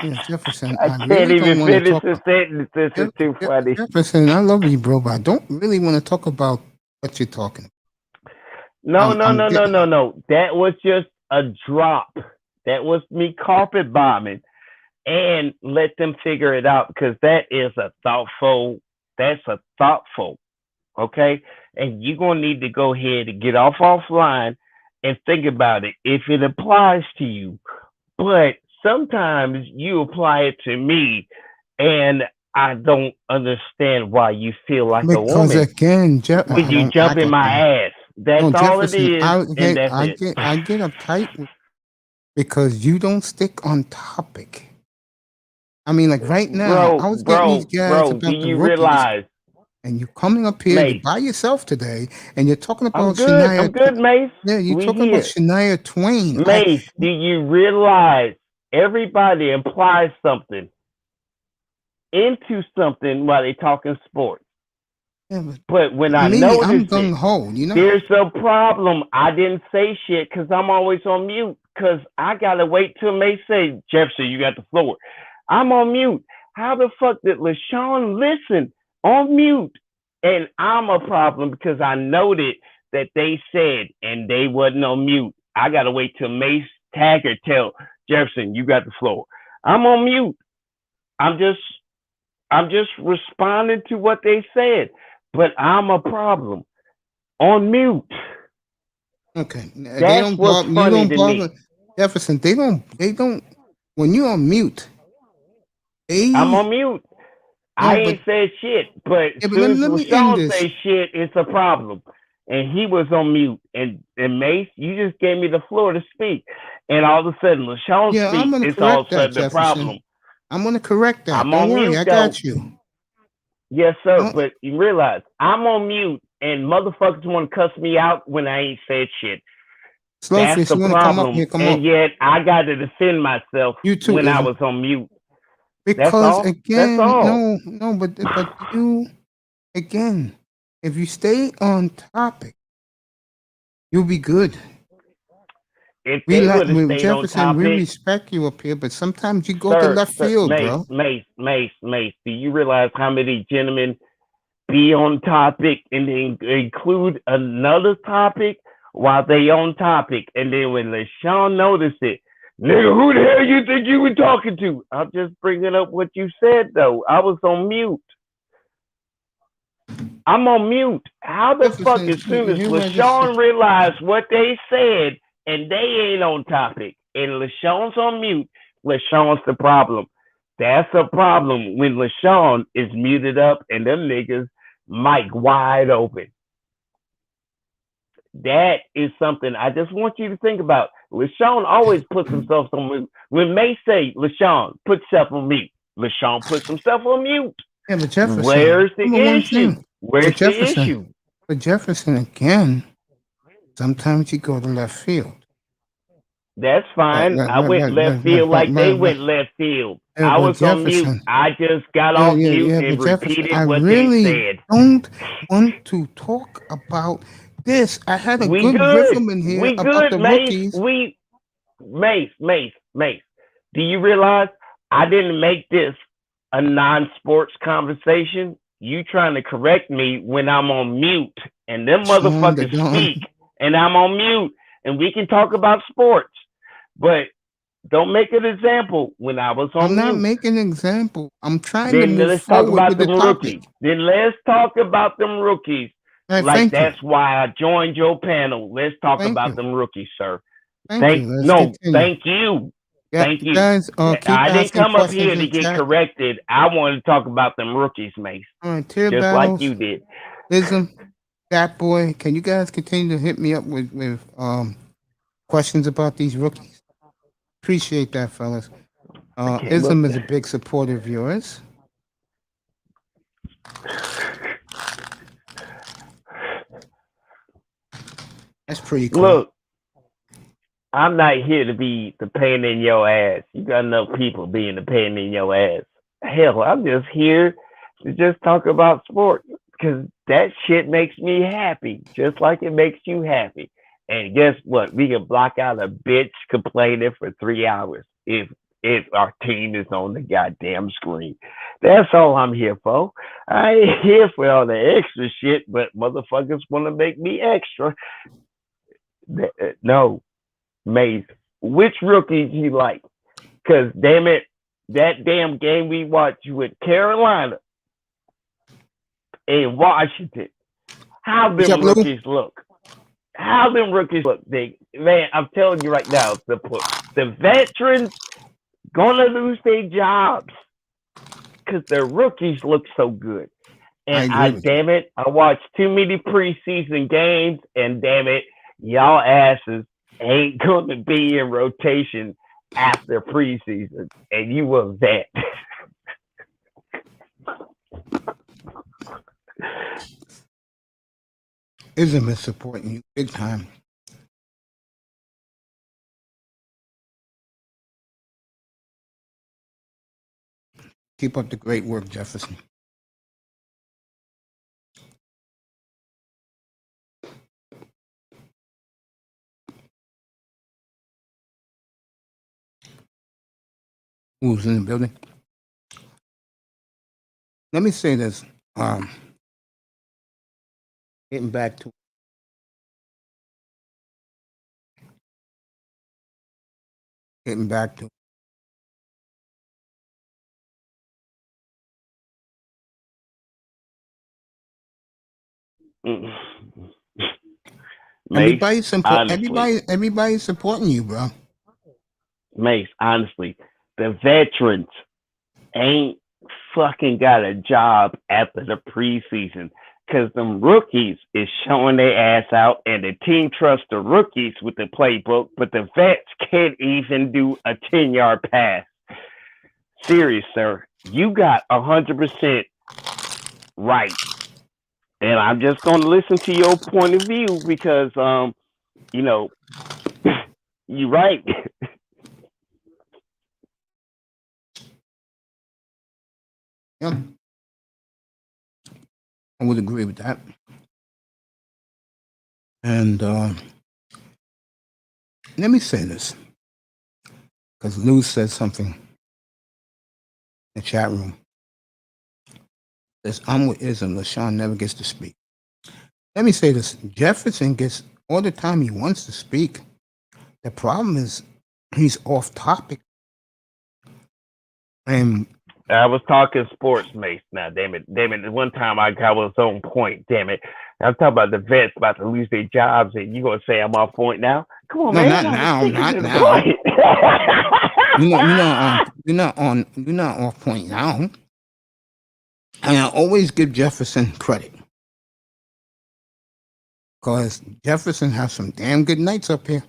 Yeah, Jefferson, I I can't really even don't want to finish talk. the sentence. This is too funny. Jefferson, I love you, bro, but I don't really want to talk about what you're talking No, about. no, I'm no, no, getting. no, no. That was just a drop. That was me carpet bombing and let them figure it out because that is a thoughtful. That's a thoughtful. Okay, and you're gonna need to go ahead and get off offline and think about it if it applies to you. But sometimes you apply it to me, and I don't understand why you feel like a Because woman again, when I you don't jump act in like my one. ass. That's No, all it Jefferson, is, and that's it. I get uptight because you don't stick on topic. I mean, like right now, I was getting these guys Do about the you rookies, realize, and you're coming up here, you're Mace? by yourself today, and you're talking I'm about good. I'm Shania. good, Mace. Yeah, you're We talking about here. Shania Twain. Mace, do you realize everybody implies something into something while they talking sports? Yeah, But when I me, I'm notice it, gung ho, you know. there's a problem. I didn't say shit because I'm always on mute because I got to wait till Mace say, Jefferson, you got the floor. I'm on mute. How the fuck did LaShawn listen on mute? And I'm a problem because I noted that they said and they wasn't on mute. I got to wait till Mace Taggart tell Jefferson, you got the floor. I'm on mute. I'm just I'm just responding to what they said, but I'm a problem on mute. Okay, they That's don't what's bother. You funny don't to bother me. Jefferson. They don't. When you're on mute, I'm they on mute. I no, but ain't said shit, but as yeah, but soon as let me end LaShawn this. say shit, it's a problem. And he was on mute. And Mace, you just gave me the floor to speak. And all of a sudden, LaShawn Yeah, I'm speak, gonna it's all of correct a that, sudden a Jefferson. problem. I'm gonna correct that. I'm Don't on worry, mute I though. got you. Yes, sir. Don't, But you realize I'm on mute and motherfuckers want to cuss me out when I ain't said shit. That's Slowfish, the you want to come up problem. here? Come And up. yet I got to defend myself You too, when I Ism. was on mute. That's Because all. That's again, all. no, but you again, if you stay on topic, you'll be good. If We they like would have stayed on Jefferson. We topic, respect you up here, but sometimes you go to left field, bro. Mace, do you realize how many gentlemen be on topic and then include another topic while they on topic? And then when LaShawn noticed it, nigga, who the hell you think you were talking to? I'm just bringing up what you said, though. I was on mute. I'm on mute. How the fuck, Jefferson, as soon as here's what I just said. LaShawn realized what they said and they ain't on topic and LaShawn's on mute, LaShawn's the problem. That's a problem when LaShawn is muted up and them niggas mic wide open. That is something I just want you to think about. LaShawn always puts himself on mute. When May say, LaShawn, put yourself on mute, LaShawn puts himself on mute. Yeah, but Jefferson, Where's the remember one issue? thing. But Where's the Jefferson, issue? but Jefferson again. Sometimes you go to left field. That's fine. I went left field like they went left field. I was on mute. I just got off mute and repeated what they said. Don't want to talk about this. I had a good rhythm in here about the rookies. Mace. Do you realize I didn't make this a non-sports conversation? You trying to correct me when I'm on mute and them motherfuckers speak and I'm on mute and we can talk about sports. But don't make an example when I was on mute. I'm not making an example. I'm trying to move forward with the topic. Then let's talk about them rookies. Right, that's why I joined your panel. Let's talk about them rookies, sir. Thank you. Thank you. Yeah, thank you. Guys, I didn't come up here to get corrected. I wanted to talk about them rookies, Mace. All right, just battles, like you did. Ism, Fat Boy, can you guys continue to hit me up with questions about these rookies? Appreciate that, fellas. Ism is a big supporter of yours. That's pretty cool. Look, I'm not here to be the pain in your ass. You got enough people being the pain in your ass. Hell, I'm just here to just talk about sports because that shit makes me happy, just like it makes you happy. And guess what? We can block out a bitch complaining for 3 hours if our team is on the goddamn screen. That's all I'm here for. I ain't here for all the extra shit, but motherfuckers want to make me extra. No. Mace, which rookies you like? Because damn it, that damn game we watched with Carolina and Washington, how them rookies look? How them rookies look? Man, I'm telling you right now, the veterans gonna lose their jobs because their rookies look so good. And damn it, I watched too many preseason games, and damn it, y'all asses ain't going to be in rotation after preseason, and you a vet. Ism is supporting you big time. Keep up the great work, Jefferson. Who's in the building? Let me say this. Getting back to Mace, everybody's supporting you, bro. Mace, honestly, the veterans ain't fucking got a job after the preseason because them rookies is showing their ass out, and the team trusts the rookies with the playbook, but the vets can't even do a 10-yard pass. Serious, sir. You got 100% right. And I'm just going to listen to your point of view because, you're right. Yeah. I would agree with that. And let me say this, because Lou said something in the chat room. Says, I'm with Ism. LaShawn never gets to speak. Let me say this. Jefferson gets all the time he wants to speak. The problem is he's off topic. And I was talking sports, Mace. Now, damn it. One time I was on point. Damn it. I'm talking about the vets about to lose their jobs, and you gonna say I'm off point now? Come on, man. Not now. You're not off point now. And I always give Jefferson credit because Jefferson has some damn good nights up here.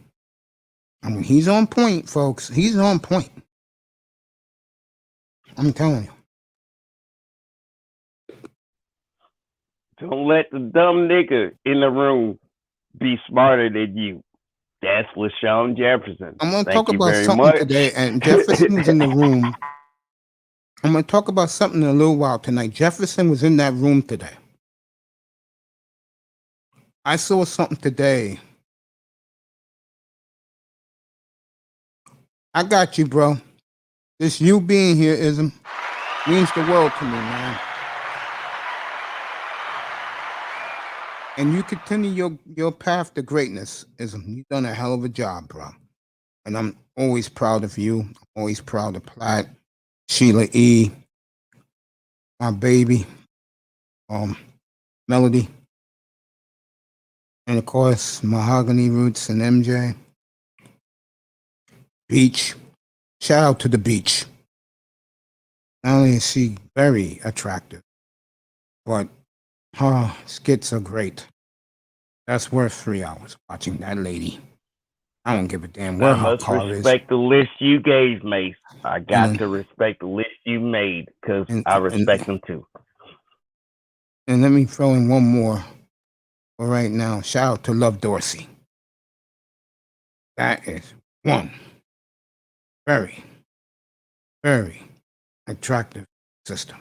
I mean, he's on point, folks. He's on point. I'm telling you. Don't let the dumb nigga in the room be smarter than you. That's LaShawn Jefferson. I'm going to Thank talk you about very something much. today, and Jefferson was in the room. I'm going to talk about something in a little while tonight. Jefferson was in that room today. I saw something today. I got you, bro. This you being here means the world to me, man. And you continue your path to greatness, Ism. You've done a hell of a job, bro. And I'm always proud of you. I'm always proud of Platt, Sheila E., my baby, Melody, and of course, Mahogany Roots and MJ. Beach. Shout out to the Beach. Not only is she very attractive, but her skits are great. That's worth 3 hours watching that lady. I don't give a damn where her car is. I must respect the list you gave, Mace. I got to respect the list you made because I respect them too. And let me throw in one more for right now. Shout out to Love Dorsey. That is one very, very attractive sister.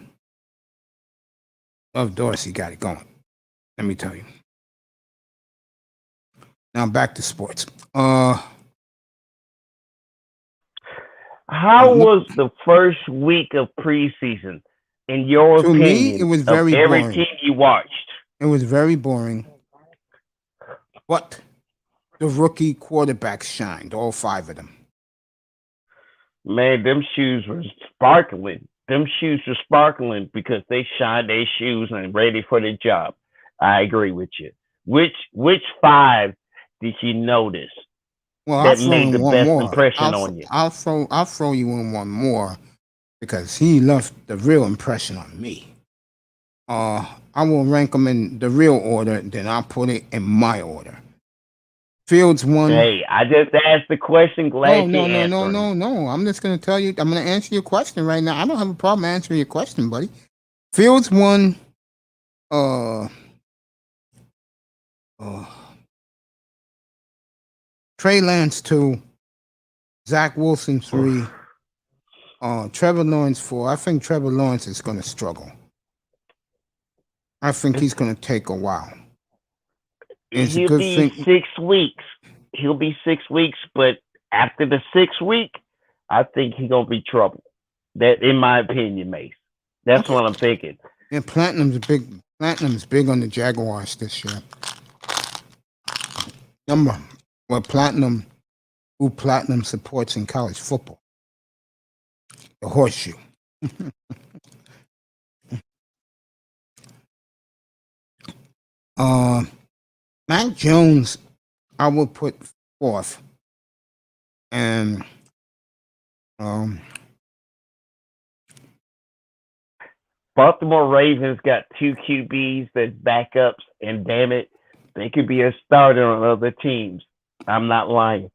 Love Dorsey got it going. Let me tell you. Now back to sports. How was the first week of preseason, in your opinion? To me, it was very of every boring. team you watched. It was very boring. But the rookie quarterbacks shined, all 5 of them. Man, them shoes were sparkling. Them shoes were sparkling because they shined their shoes and ready for the job. I agree with you. Which 5 did you notice that made the best impression on you? I'll throw you in one more because he left the real impression on me. I will rank them in the real order, then I'll put it in my order. Fields 1. Hey, I just asked the question. Glad you answered. No. I'm just going to tell you. I'm going to answer your question right now. I don't have a problem answering your question, buddy. Fields 1. Trey Lance 2. Zach Wilson 3. Trevor Lawrence 4. I think Trevor Lawrence is going to struggle. I think he's going to take a while. He'll be 6 weeks. He'll be 6 weeks, but after the 6th week, I think he's gonna be trouble. That, in my opinion, Mace. That's what I'm thinking. Yeah, Platinum's big on the Jaguars this year. Number what Platinum supports in college football. The horseshoe. Mac Jones, I will put 4th. And Baltimore Ravens got 2 QBs that's backups, and damn it, they could be a starter on other teams. I'm not lying.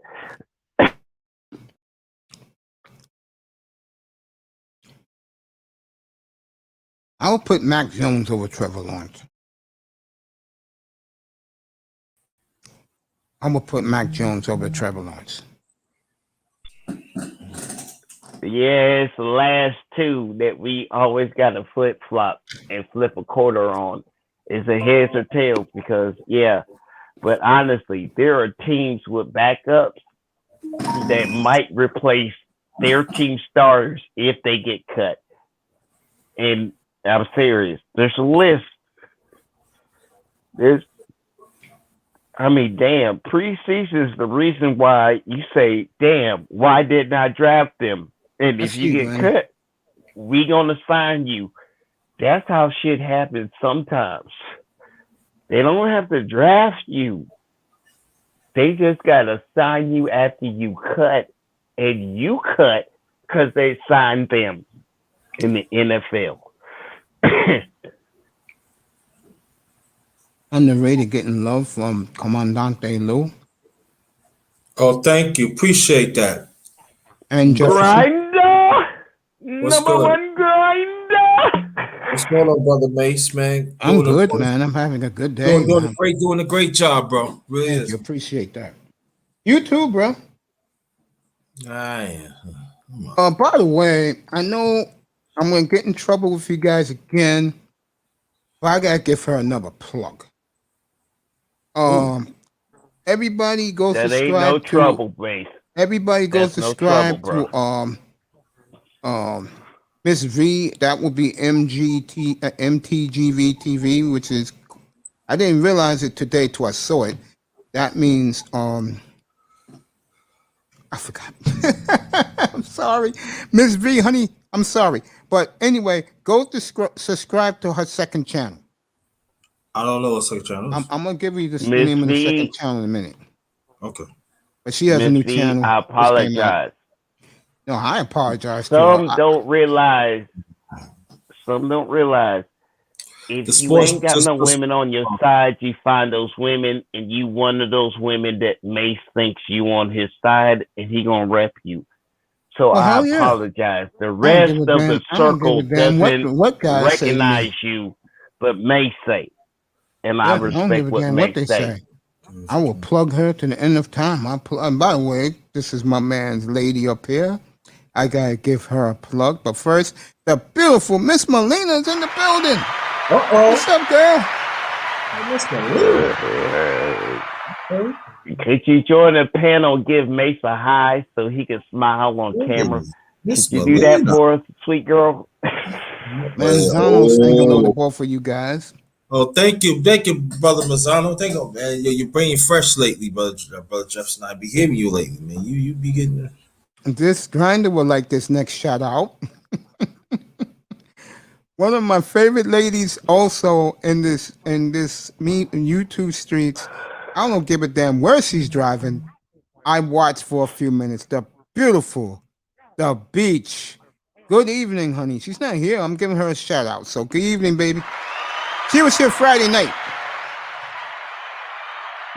I'll put Mac Jones over Trevor Lawrence. I'm going to put Mac Jones over Trevor Lawrence. Yeah, it's the last 2 that we always got to flip-flop and flip a quarter on. It's a heads or tails because, yeah. But honestly, there are teams with backups that might replace their team starters if they get cut. And I'm serious. There's a list. Damn, preseason is the reason why you say, damn, why didn't I draft them? And if you get cut, we gonna sign you. That's how shit happens sometimes. They don't have to draft you. They just gotta sign you after you cut, and you cut because they signed them in the NFL. Underrated, getting love from Comandante Lou. Oh, thank you. Appreciate that. And Grinder! What's Number good? 1 grinder! What's going on, Brother Mace, man? I'm good, man. I'm having a good day. Doing a great job, bro. Really Thank is. you. Appreciate that. You too, bro. By the way, I know I'm gonna get in trouble with you guys again, but I gotta give her another plug. Everybody go That subscribe ain't no to. trouble, Mace. Everybody go That's no trouble, subscribe bro. to Miss V. That will be MTGV TV, which is, I didn't realize it today till I saw it. That means I forgot. I'm sorry, Miss V, honey. I'm sorry, but anyway, go to subscribe to her second channel. I don't know what second channel is. I'm gonna give you the Miss name of the V. second channel in a minute. Okay. But she has a Miss new V, channel. I apologize. No, I apologize to Some her. don't realize. Some don't realize. If you ain't got no women on your side, you find those women, and you one of those women that Mace thinks you on his side, and he gonna rep you. So I apologize. The rest of the circle doesn't recognize you, but Mace say, and I respect what Mace say. I will plug her to the end of time. And by the way, this is my man's lady up here. I gotta give her a plug, but first, the beautiful Miss Melina's in the building. What's up, girl? Could you join the panel, give Mace a hi so he can smile on camera? Could you do that for us, sweet girl? Manzano saying hello to both of you guys. Oh, thank you, brother Mazzano. Thank you, man. You're bringing fresh lately, brother Jefferson. I be hearing you lately, man. You be getting. This Grinder will like this next shout out. One of my favorite ladies also in this YouTube streets. I don't give a damn where she's driving. I watched for a few minutes. The beautiful, the beach. Good evening, honey. She's not here. I'm giving her a shout out. So good evening, baby. She was here Friday night.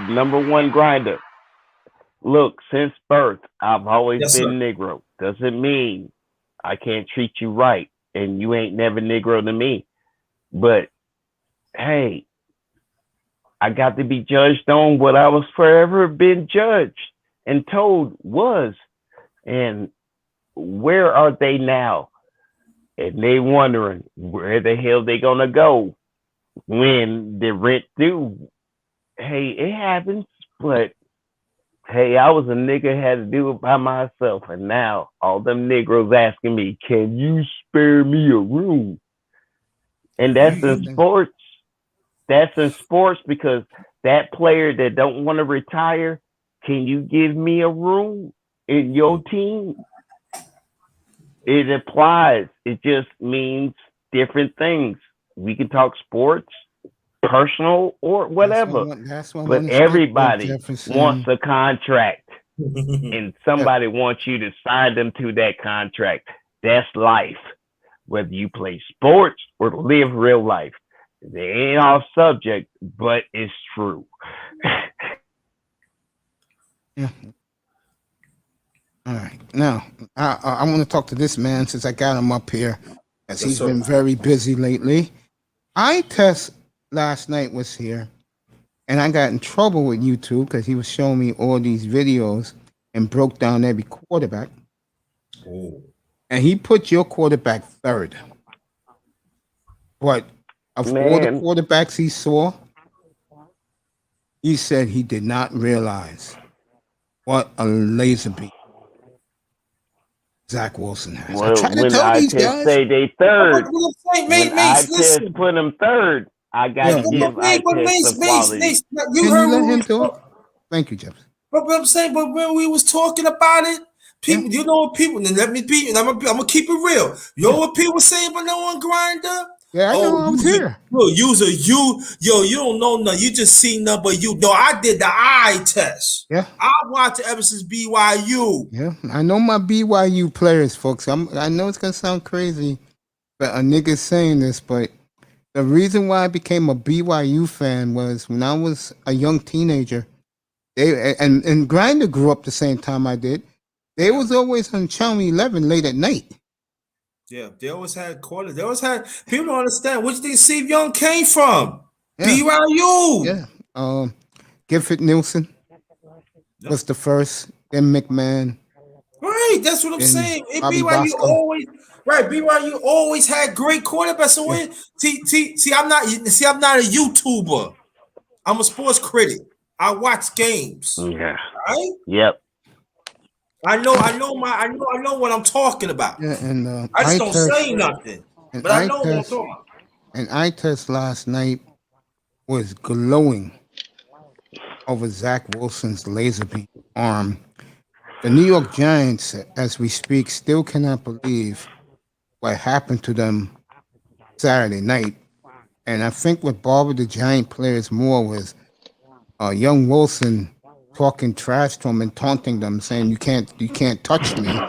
Number one Grinder. Look, since birth, I've always been Negro. Doesn't mean I can't treat you right, and you ain't never Negro to me. But, hey, I got to be judged on what I was forever been judged and told was. And where are they now? And they wondering where the hell they gonna go when the rent due. Hey, it happens, but hey, I was a nigga, had to do it by myself, and now all them Negroes asking me, can you spare me a room? And that's in sports. That's in sports because that player that don't want to retire, can you give me a room in your team? It applies. It just means different things. We can talk sports, personal, or whatever. But everybody wants a contract. And somebody wants you to sign them to that contract. That's life. Whether you play sports or live real life. They ain't off subject, but it's true. Yeah. All right. Now, I want to talk to this man since I got him up here, as he's been very busy lately. I Test last night was here, and I got in trouble with YouTube because he was showing me all these videos and broke down every quarterback. Oh. And he put your quarterback third. But of all the quarterbacks he saw, he said he did not realize what a laser beam Zach Wilson has. Well, when I just say they third, when I just put him third, I got to give I test the quality. You heard let him talk? Thank you, Jeff. But I'm saying, but when we was talking about it, people, you know what people, and let me be, and I'm gonna keep it real. You know what people say about no one Grinder? Yeah, I know. I was here. You don't know nothing. You just see nothing, but you know, I did the eye test. Yeah. I watched ever since BYU. Yeah, I know my BYU players, folks. I know it's gonna sound crazy, but a nigga saying this, but the reason why I became a BYU fan was when I was a young teenager. They and Grinder grew up the same time I did. They was always on Channel 11 late at night. Yeah, they always had quarters. They always had people don't understand. Where do you think Steve Young came from? Yeah. BYU. Yeah. Gifford Nielsen. was the first. Then McMahon. Right, that's what I'm And saying. Bobby BYU Bosco. always right. BYU always had great quarterbacks. So see, I'm not a YouTuber. I'm a sports critic. I watch games. Yeah. Right? Yep. I know what I'm talking about. Yeah, and I just don't say nothing. But I know what I'm talking about. And eye test last night was glowing over Zach Wilson's laser beam arm. The New York Giants, as we speak, still cannot believe what happened to them Saturday night. And I think what bothered the Giant players more was young Wilson talking trash to him and taunting them, saying, you can't touch me.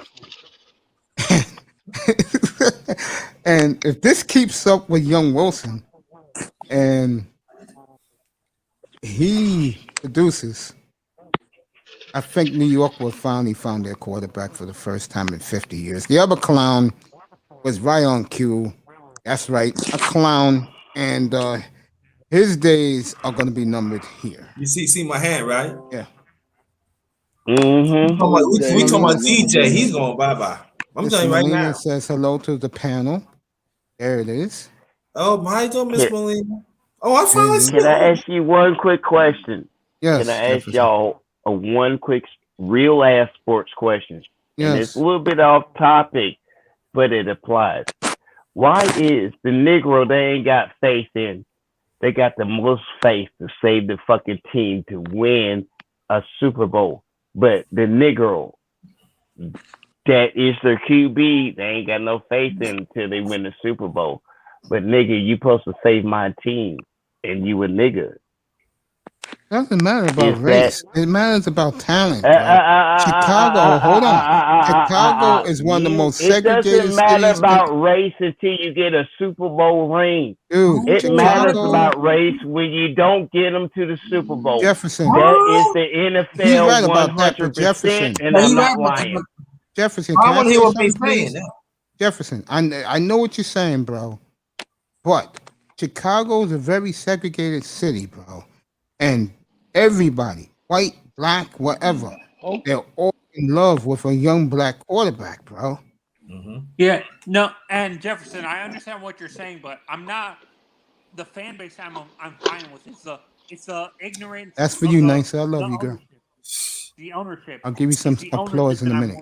And if this keeps up with young Wilson and he produces, I think New York will finally found their quarterback for the first time in 50 years. The other clown was right on cue. That's right, a clown. And his days are going to be numbered here. You see my hand, right? Yeah. Mm-hmm. We talking about DJ. He's going bye-bye. I'm telling you right Molina now. says hello to the panel. There it is. Oh, my God, Miss Molina. Oh, I finally see Can I ask you one quick question? Yes. Can I ask y'all a one quick real ass sports question? Yes. And it's a little bit off topic, but it applies. Why is the Negro they ain't got faith in? They got the most faith to save the fucking team to win a Super Bowl. But the Negro that is their QB, they ain't got no faith in until they win the Super Bowl. But nigga, you supposed to save my team, and you a nigga. Doesn't matter about race. It matters about talent. Chicago, hold on. Chicago is one of the most segregated cities. It doesn't matter about race until you get a Super Bowl ring. Dude, it matters about race when you don't get them to the Super Bowl. Jefferson. That is the NFL. He's right about that, but 100%, Jefferson. And I'm not lying. Jefferson, I want to hear what he's saying. Jefferson, I know what you're saying, bro. But Chicago is a very segregated city, bro. And everybody, white, black, whatever, they're all in love with a young black quarterback, bro. Mm-hmm. Yeah, no, and Jefferson, I understand what you're saying, but I'm not the fan base. I'm fine with it's the ignorance. That's for you, Nice. I love you, girl. The ownership. I'll give you some applause in a minute.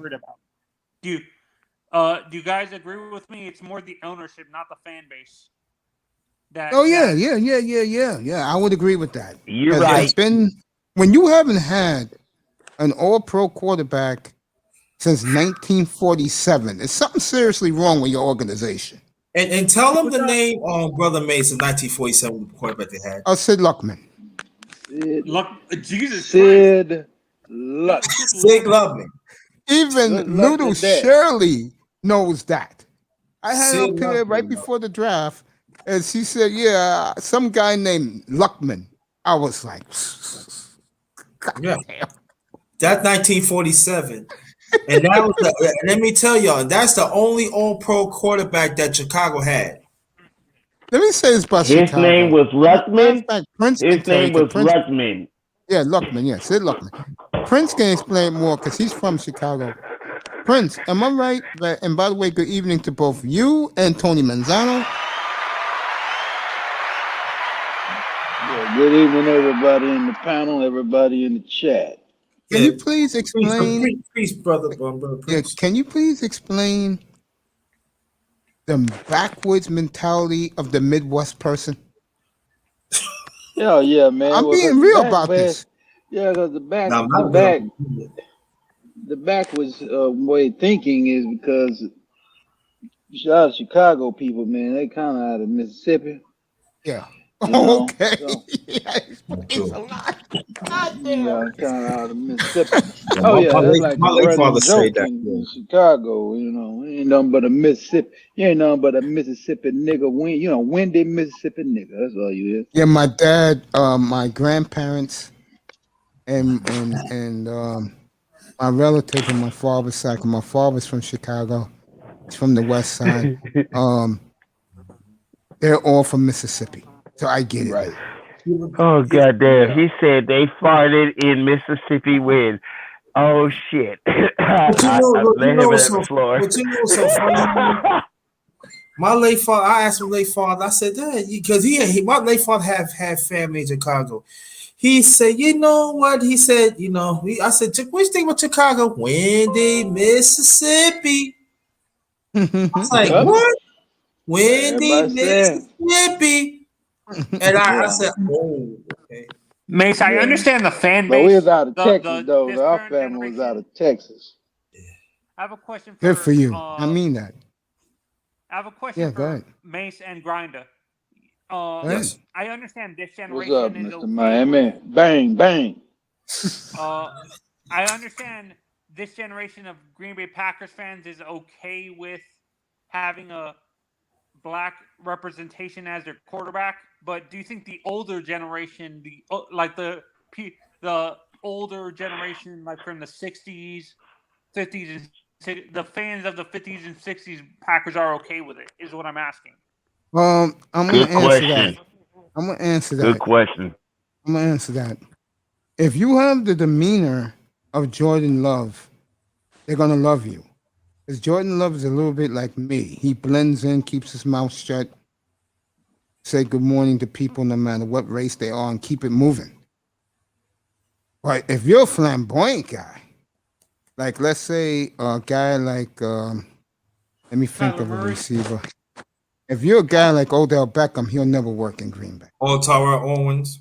Do you guys agree with me? It's more the ownership, not the fan base. Yeah. I would agree with that. You're right. It's been when you haven't had an all-pro quarterback since 1947. There's something seriously wrong with your organization. And tell them the name Brother Mason, 1947 quarterback they had. Sid Luckman. Sid Luckman. Even little Shirley knows that. I had her up here right before the draft, and she said, "Yeah, some guy named Luckman." I was like, "Yeah, that's 1947." And that was let me tell y'all, that's the only all-pro quarterback that Chicago had. Let me say this about His Chicago. name was Luckman. His name was Luckman. Yeah, Luckman. Yeah, Sid Luckman. Prince can explain more because he's from Chicago. Prince, am I right? And by the way, good evening to both you and Tony Manzano. Yeah, good evening, everybody in the panel, everybody in the chat. Can you please explain? Peace, brother. Can you please explain the backwards mentality of the Midwest person? Yeah, man. I'm being real about this. Yeah, because the backwards way of thinking is because a lot of Chicago people, man, they kind of out of Mississippi. Yeah. Oh, okay. So, it's a lot. Yeah, kind of out of Mississippi. Oh yeah, that's like my late father said that in Chicago. You know, ain't nothing but a Mississippi. You ain't nothing but a Mississippi nigga. Windy Mississippi nigga. That's all you is. Yeah, my dad, my grandparents, and my relatives on my father's side. My father's from Chicago. He's from the West Side. They're all from Mississippi. So I get it. Right. Oh goddamn! He said they farted in Mississippi wind. Oh shit! But you know what's so funny? My late father, I asked my late father. I said, "Dad," because my late father had family in Chicago. He said, "You know what?" He said, I said, "What you think about Chicago? Windy, Mississippi." I was like, "What? Windy, Mississippi?" And I said, "Oh, okay." Mace, I understand the fan base. But we was out of Texas, though. Our family was out of Texas. I have a question Good for you. I mean that. I have a question for Mace and Grinder. Yes. I understand this generation What's up, is Mr. okay Miami? Bang, bang. I understand this generation of Green Bay Packers fans is okay with having a black representation as their quarterback, but do you think the older generation, the older generation, like from the 60s, 50s, and the fans of the 50s and 60s Packers are okay with it? Is what I'm asking. I'm Good gonna answer question. that. I'm gonna answer that. Good question. I'm gonna answer that. If you have the demeanor of Jordan Love, they're gonna love you. Because Jordan Love is a little bit like me. He blends in, keeps his mouth shut, say good morning to people no matter what race they are, and keep it moving. But if you're a flamboyant guy, like let's say a guy like let me think of a receiver. If you're a guy like Odell Beckham, he'll never work in Green Bay. Or Tyrell Owens.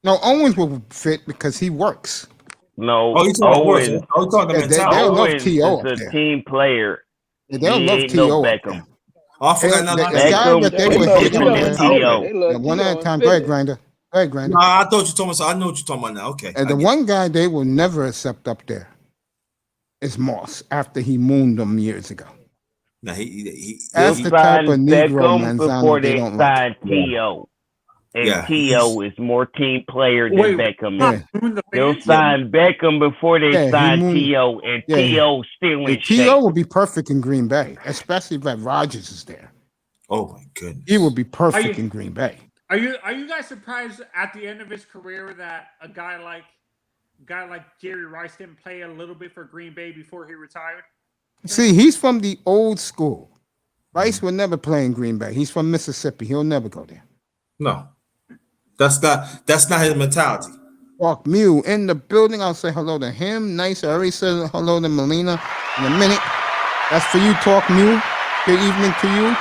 No, Owens will fit because he works. No, Owens. They'll love T.O. is a team player. They'll love T.O. up there. I forgot that they would hit him with T.O. One at a time. Go ahead, Grinder. No, I thought you told me. So I know what you're talking about now. Okay. And the one guy they will never accept up there is Moss after he mooned them years ago. No, that's the type of Negro Beckham before they signed T.O. And T.O. is more team player than Beckham. They'll sign Beckham before they sign T.O. And T.O. still in shape. T.O. will be perfect in Green Bay, especially if Rodgers is there. Oh my goodness. He will be perfect in Green Bay. Are you guys surprised at the end of his career that a guy like Jerry Rice didn't play a little bit for Green Bay before he retired? See, he's from the old school. Rice will never play in Green Bay. He's from Mississippi. He'll never go there. No. That's not his mentality. Walk Mew in the building. I'll say hello to him. Nice. I already said hello to Melina in a minute. That's for you, Talk Mew. Good evening to you.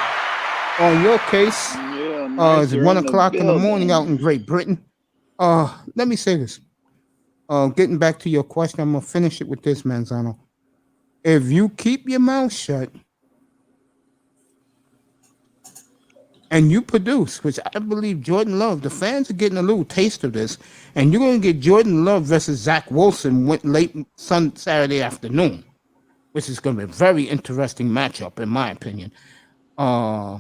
On your case, it's 1 o'clock in the morning out in Great Britain. Let me say this. Getting back to your question, I'm gonna finish it with this, Manzano. If you keep your mouth shut and you produce, which I believe Jordan Love, the fans are getting a little taste of this, and you're going to get Jordan Love versus Zach Wilson late Saturday afternoon, which is going to be a very interesting matchup, in my opinion. I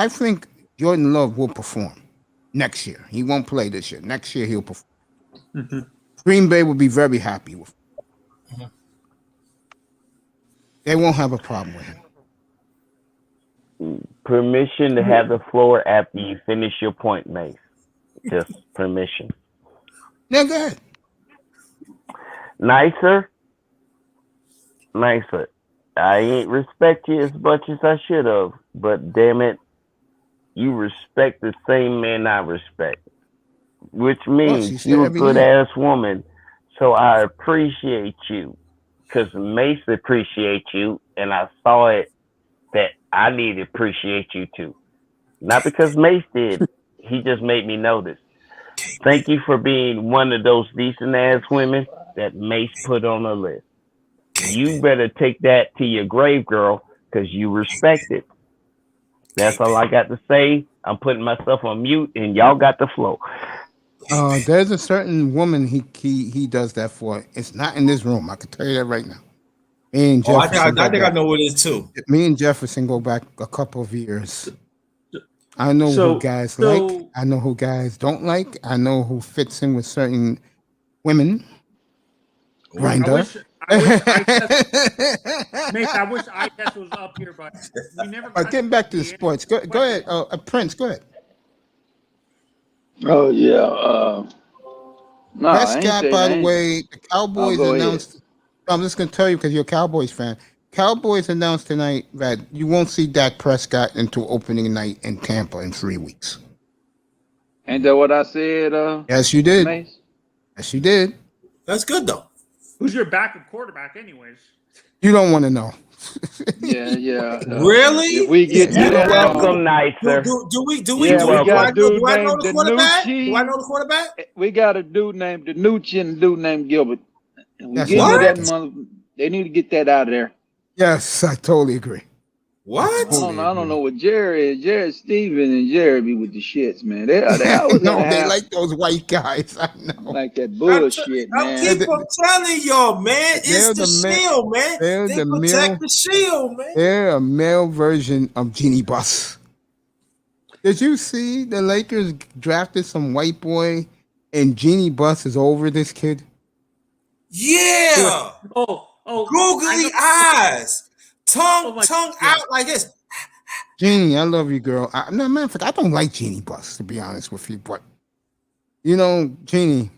think Jordan Love will perform next year. He won't play this year. Next year he'll perform. Mm-hmm. Green Bay will be very happy with him. Mm-hmm. They won't have a problem with him. Permission to have the floor after you finish your point, Mace. Just permission. Yeah, go ahead. Nicer. I ain't respect you as much as I should have, but damn it, you respect the same man I respect, which means you're a good ass woman. So I appreciate you, because Mace appreciates you, and I saw it that I need to appreciate you too. Not because Mace did, he just made me notice. Thank you for being one of those decent ass women that Mace put on the list. You better take that to your grave, girl, because you respect it. That's all I got to say. I'm putting myself on mute, and y'all got the flow. There's a certain woman he does that for. It's not in this room. I can tell you that right now. Me and Jefferson I think I know what it is too. Me and Jefferson go back a couple of years. I know who guys like. I know who guys don't like. I know who fits in with certain women. Grinder. I wish I test was up here, but we never. Getting back to the sports. Go ahead, Prince. Go ahead. Oh yeah. No, Prescott, by the way, the Cowboys announced. I'm just going to tell you because you're a Cowboys fan. Cowboys announced tonight that you won't see Dak Prescott until opening night in Tampa in 3 weeks. Ain't that what I said? Yes, you did. Mace? Yes, you did. That's good though. Who's your backup quarterback, anyways? You don't want to know. Yeah. Really? If we get You're welcome, nicer. Do we do I know the quarterback? Do I know the quarterback? We got a dude named Danucci and a dude named Gilbert. And we That's get what? that they need to get that out of there. Yes, I totally agree. What? I don't know what Jerry is. Jared Steven and Jerry be with the shits, man. They like those white guys. I know. Like that bullshit, man. I keep on telling y'all, man. It's the shield, man. They protect the shield, man. They're a male version of Genie Bus. Did you see the Lakers drafted some white boy and Genie Bus is over this kid? Yeah. Googly eyes. Tongue out like this. Jeannie, I love you, girl. I don't like Genie Bus, to be honest with you. But, Jeannie,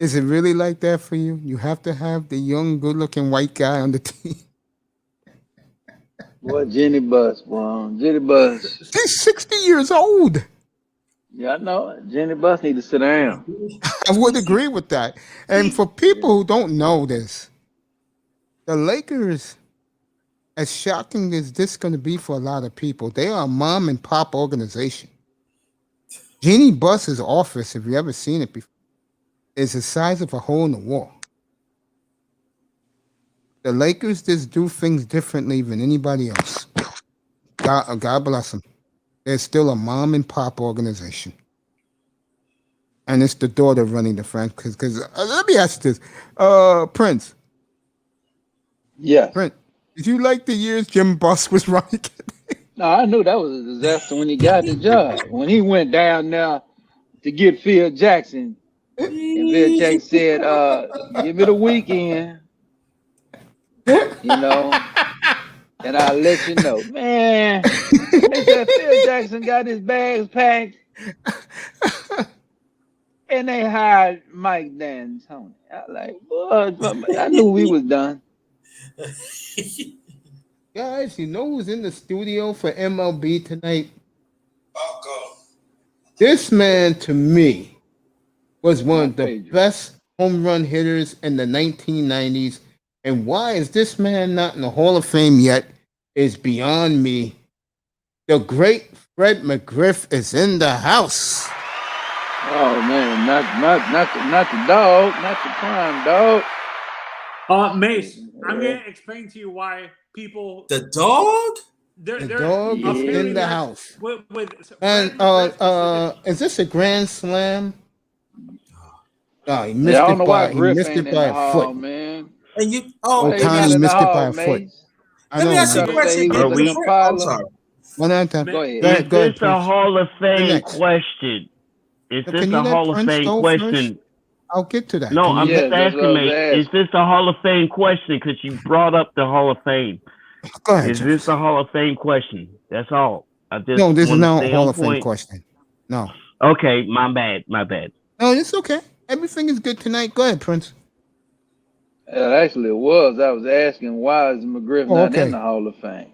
is it really like that for you? You have to have the young, good-looking white guy on the team. What Genie Bus, bro? Genie Bus. He's 60 years old. Yeah, I know. Genie Bus need to sit down. I would agree with that. And for people who don't know this, the Lakers, as shocking as this is going to be for a lot of people, they are a mom and pop organization. Jeannie Bus's office, if you ever seen it before, is the size of a hole in the wall. The Lakers just do things differently than anybody else. God bless them. They're still a mom and pop organization. And it's the daughter running the franchise. Because let me ask you this. Prince. Yeah. Prince, did you like the years Jim Buss was running? No, I knew that was a disaster when he got the job. When he went down there to get Phil Jackson, and Phil Jackson said, give it a weekend, and I'll let you know. Man, they said Phil Jackson got his bags packed, and they hired Mike D'Antoni. I like, what? I knew we was done. Guys, you know who's in the studio for MLB tonight? This man, to me, was one of the best home run hitters in the 1990s. And why is this man not in the Hall of Fame yet is beyond me. The great Fred McGriff is in the house. Oh, man, not the dog, not the prime dog. Mace, I'm going to explain to you why people... The dog? The dog is in the house. And is this a grand slam? No, he missed it by a foot. Man. And you, Ohtani missed it by a foot. Let me ask you a question. I'm sorry. One at a time. Go ahead. Is this a Hall of Fame question? Is this a Hall of Fame question? I'll get to that. No, I'm just asking, mate. Is this a Hall of Fame question? Because you brought up the Hall of Fame. Go ahead. Is this a Hall of Fame question? That's all. No, this is not a Hall of Fame question. No. Okay, my bad. No, it's okay. Everything is good tonight. Go ahead, Prince. Actually, it was. I was asking why is McGriff not in the Hall of Fame?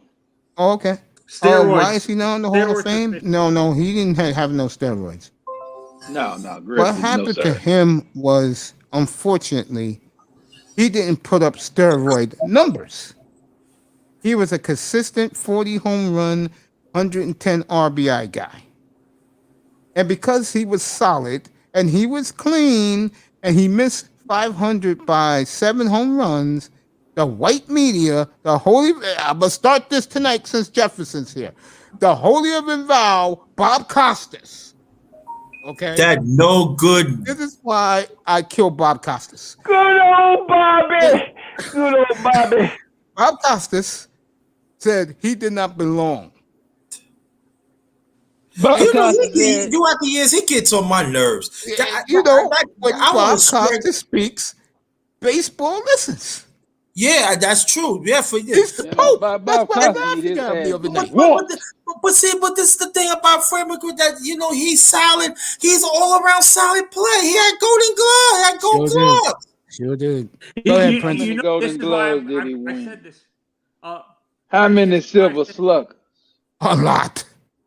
Oh, okay. Why is he not in the Hall of Fame? No, he didn't have no steroids. No, Griff. What happened to him was, unfortunately, he didn't put up steroid numbers. He was a consistent 40 home run, 110 RBI guy. And because he was solid and he was clean and he missed 500 by 7 home runs, the white media, I'm going to start this tonight since Jefferson's here. The holier than thou, Bob Costas. Okay. That no good. This is why I killed Bob Costas. Good old Bobby. Bob Costas said he did not belong. But throughout the years, he gets on my nerves. When Bob Costas speaks, baseball listens. Yeah, that's true. Yeah, for He's the Pope. That's what I laughed at the other night. But see, this is the thing about Fred McGriff that he's solid. He's all around solid play. He had Golden Glove. He had Gold Glove. Sure did. Go ahead, Prince. How many Golden Gloves did he win? I said this. How many Silver Slug? A lot.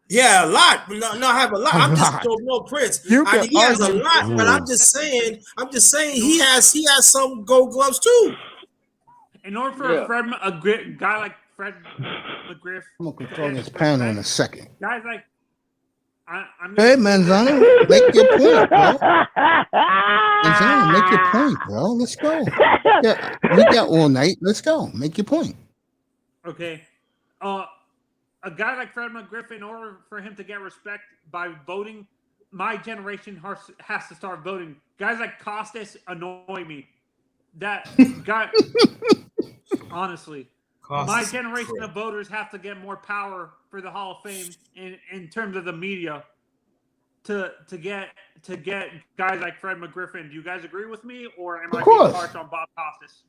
Yeah, a lot. No, I have a lot. I'm just don't know Prince. He has a lot, but I'm just saying he has some Gold Gloves too. In order for a guy like Fred McGriff, I'm gonna control this panel in a second. Guys like, hey, Manzano, make your point, bro. Manzano, make your point, bro. Let's go. Yeah, we got all night. Let's go. Make your point. Okay. A guy like Fred McGriff, in order for him to get respect by voting, my generation has to start voting. Guys like Costas annoy me. That guy, honestly, my generation of voters have to get more power for the Hall of Fame in terms of the media to get guys like Fred McGriff. Do you guys agree with me, or am I being harsh on Bob Costas?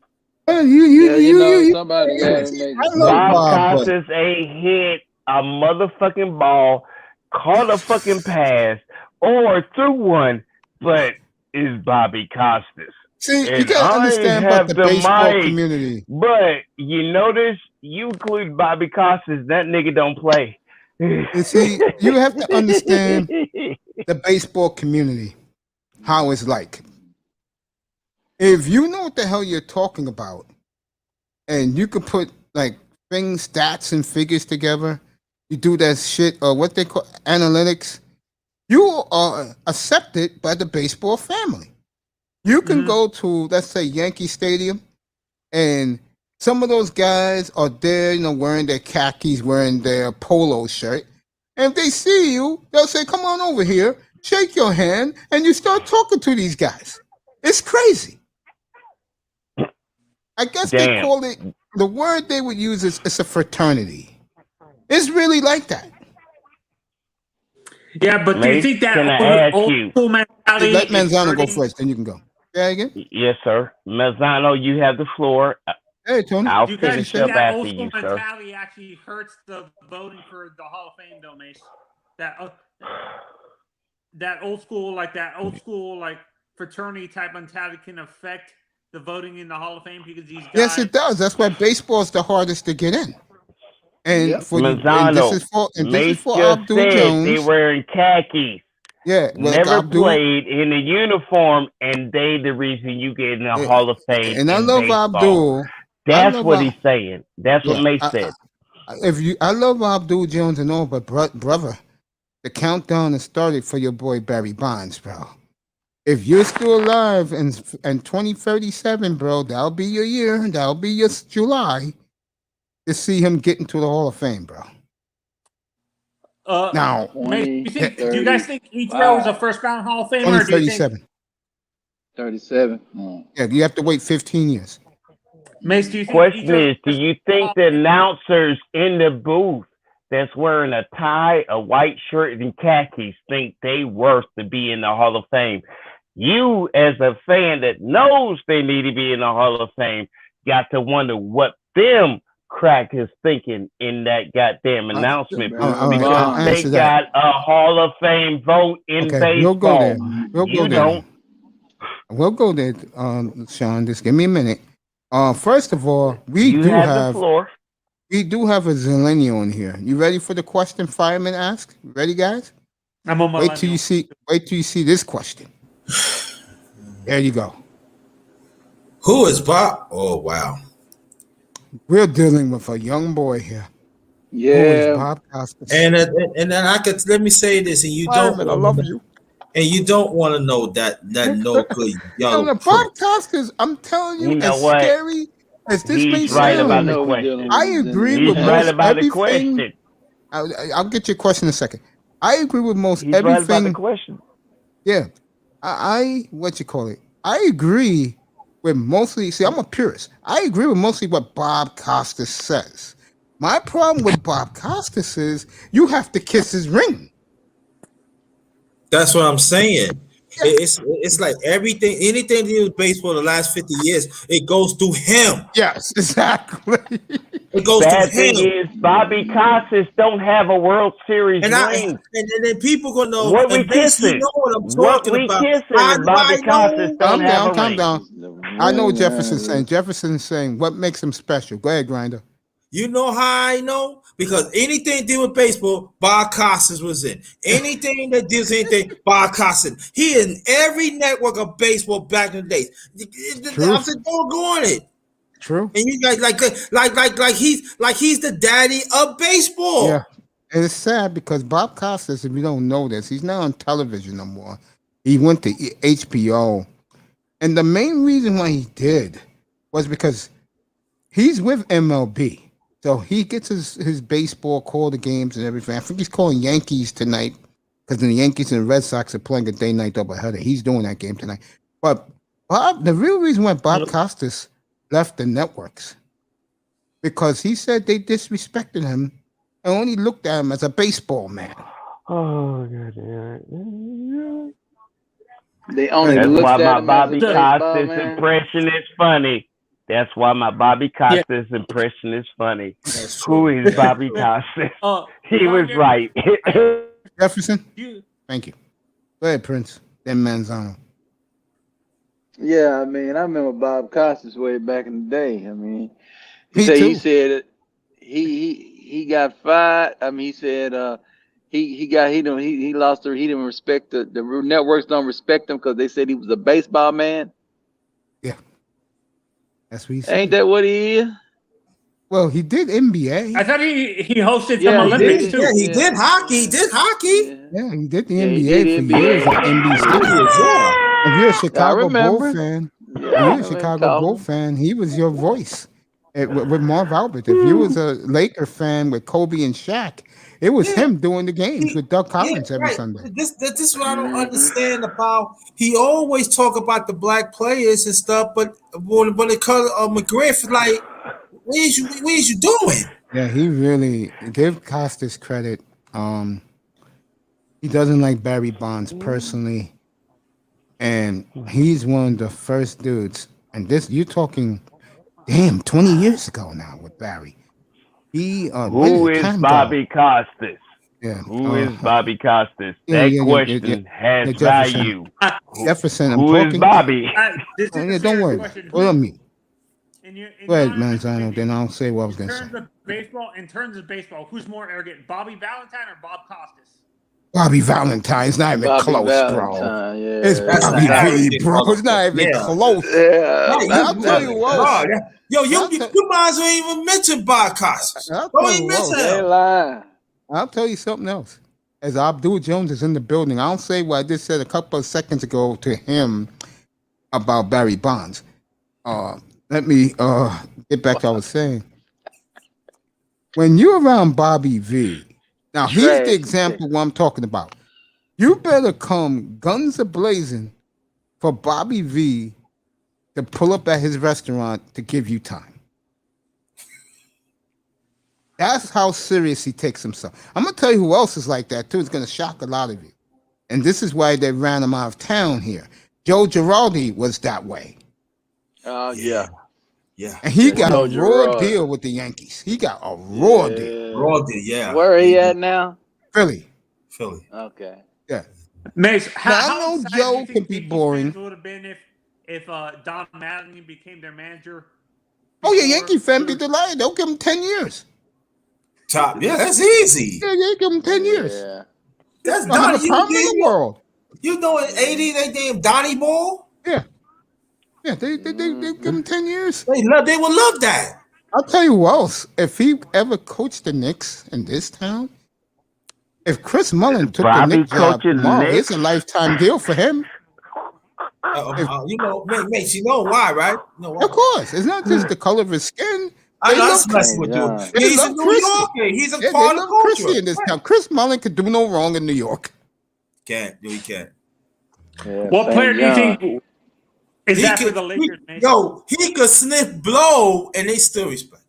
Somebody gotta make Bob Costas ain't hit a motherfucking ball, caught a fucking pass, or threw one, but is Bobby Costas. See, you gotta understand about the baseball community. But you notice, you include Bobby Costas, that nigga don't play. You see, you have to understand the baseball community, how it's like. If you know what the hell you're talking about, and you could put like things, stats, and figures together, you do that shit, or what they call analytics, you are accepted by the baseball family. You can go to, let's say, Yankee Stadium, and some of those guys are there, wearing their khakis, wearing their polo shirt. And if they see you, they'll say, come on over here, shake your hand, and you start talking to these guys. It's crazy. I guess they call it, the word they would use is it's a fraternity. It's really like that. Yeah, but do you think that old school mentality? Let Manzano go first, then you can go. Yeah, again? Yes, sir. Manzano, you have the floor. Hey, Tony. I'll finish up after you, sir. That mentality actually hurts the voting for the Hall of Fame, though, Mace. That old school fraternity type mentality can affect the voting in the Hall of Fame because these guys. Yes, it does. That's why baseball is the hardest to get in. And for Manzano, this is for Abdul Jones. They wearing khakis. Yeah, never played in a uniform, and they the reason you get in the Hall of Fame. And I love baseball. Abdul. That's what he's saying. That's what Mace said. I love Abdul Jones and all, but brother, the countdown has started for your boy Barry Bonds, bro. If you're still alive in 2037, bro, that'll be your year. That'll be your July to see him get into the Hall of Fame, bro. Now, do you guys think Ichiro is a first-round Hall of Famer? 37. 37. Yeah, you have to wait 15 years. Mace, do you think Question is, do you think the announcers in the booth that's wearing a tie, a white shirt, and khakis think they worth to be in the Hall of Fame? You, as a fan that knows they need to be in the Hall of Fame, got to wonder what them crack is thinking in that goddamn announcement booth because they got a Hall of Fame vote in baseball. We'll go there, Sean. Just give me a minute. First of all, we do have a Zillennial in here. You ready for the question Fireman asked? Ready, guys? I'm on my Wait till you see this question. There you go. Who is Bob? Oh wow. We're dealing with a young boy here. Yeah. Bob Costas. And then I could let me say this, and you Fireman, I love you. And you don't want to know that no good young. Bob Costas, I'm telling you, as scary as this may sound, I agree with most everything. I'll get your question in a second. I agree with most everything. Right about the question. Yeah, I agree with mostly. See, I'm a purist. I agree with mostly what Bob Costas says. My problem with Bob Costas is you have to kiss his ring. That's what I'm saying. It's like anything to do with baseball the last 50 years, it goes through him. Yes, exactly. It goes Bad through him. thing is Bobby Costas don't have a World Series ring. And then people gonna know what we Mace, you kissing. know what I'm What talking we about. kissing How and do I Bobby Costas know? don't have a Calm ring. down. I know what Jefferson's saying. Jefferson's saying what makes him special. Go ahead, Grinder. You know how I know? Because anything to do with baseball, Bob Costas was in. Anything that deals with anything, Bob Costas. He in every network of baseball back in the days. I'm saying, don't go on it. True. And you guys like he's the daddy of baseball. Yeah. And it's sad because Bob Costas, if you don't know this, he's not on television no more. He went to HBO. And the main reason why he did was because he's with MLB. So he gets his baseball, call the games and everything. I think he's calling Yankees tonight because the Yankees and the Red Sox are playing a day-night doubleheader. He's doing that game tonight. But the real reason why Bob Costas left the networks because he said they disrespected him and only looked at him as a baseball man. Oh, God. They only That's looked why at my him Bobby as a Costas man. impression is funny. That's why my Bobby Costas impression is funny. Who is Bobby Costas? He was right. Jefferson? Thank you. Go ahead, Prince. Then Manzano. Yeah, I mean, I remember Bob Costas way back in the day. I mean, Me he too. said that he got fired. I mean, he said he lost he didn't respect the networks don't respect him because they said he was a baseball man. Yeah. That's what he said. Ain't that what he is? Well, he did NBA. I thought he hosted some Olympics too. Yeah, he did hockey. He did hockey. Yeah, he did the Yeah, he NBA did for years NBA. on NBC. Yeah. If you're a Chicago Bull remember. fan, Yeah, if I you're a remember Chicago calling Bull him. fan, he was your voice with Marv Albert. If you was a Laker fan with Kobe and Shaq, it was him doing the games with Doug Collins every Sunday. This is what I don't understand about. He always talk about the black players and stuff, but when it comes to McGriff, like, what is you doing? Yeah, he really give Costas credit. He doesn't like Barry Bonds personally, and he's one of the first dudes. And this you're talking, 20 years ago now with Barry. Who is Bobby Costas? Yeah. Who is Bobby Costas? Yeah, That question has value. Jefferson, Who is Bobby? Don't worry. Hold on me. Go ahead, Manzano. Then I'll say what I was going to say. In terms of baseball, who's more arrogant, Bobby Valentine or Bob Costas? Bobby Valentine's not even close, bro. Yeah, it's Bobby V, bro. It's not even close. Yeah, I'll tell you what. Yo, you might as well even mention Bob Costas. Don't even mention him. I'll tell you something else. As Abdul Jones is in the building, I'll say what I just said a couple of seconds ago to him about Barry Bonds. Let me get back to what I was saying. When you're around Bobby V, now he's the example what I'm talking about. You better come guns a-blazing for Bobby V to pull up at his restaurant to give you time. That's how serious he takes himself. I'm going to tell you who else is like that, too. It's going to shock a lot of you. And this is why they ran him out of town here. Joe Girardi was that way. Yeah. And he got a raw deal with the Yankees. He got a raw deal. Raw deal, yeah. Where are he at now? Philly. Okay. Yeah. Mace, I know Joe can be boring. Would have been if Don Mattingly became their manager. Oh yeah, Yankee fan be delighted. They'll give him 10 years. Yeah, that's easy. Yeah, they give him 10 years. Yeah. That's not a problem in the world. You know, in 80 they named Donnie Ball. Yeah. Yeah, they give him 10 years. They would love that. I'll tell you who else. If he ever coached the Knicks in this town, if Chris Mullin took the Knicks job tomorrow, it's a lifetime deal for him. You know, Mace, you know why, right? No, why? Of course. It's not just the color of his skin. I'm not messing with you. He's a New Yorker. He's a part of the culture. In this town. Chris Mullin could do no wrong in New York. He can't. Yeah, what player do you think is that for the Lakers? He could sniff blow and they still respect.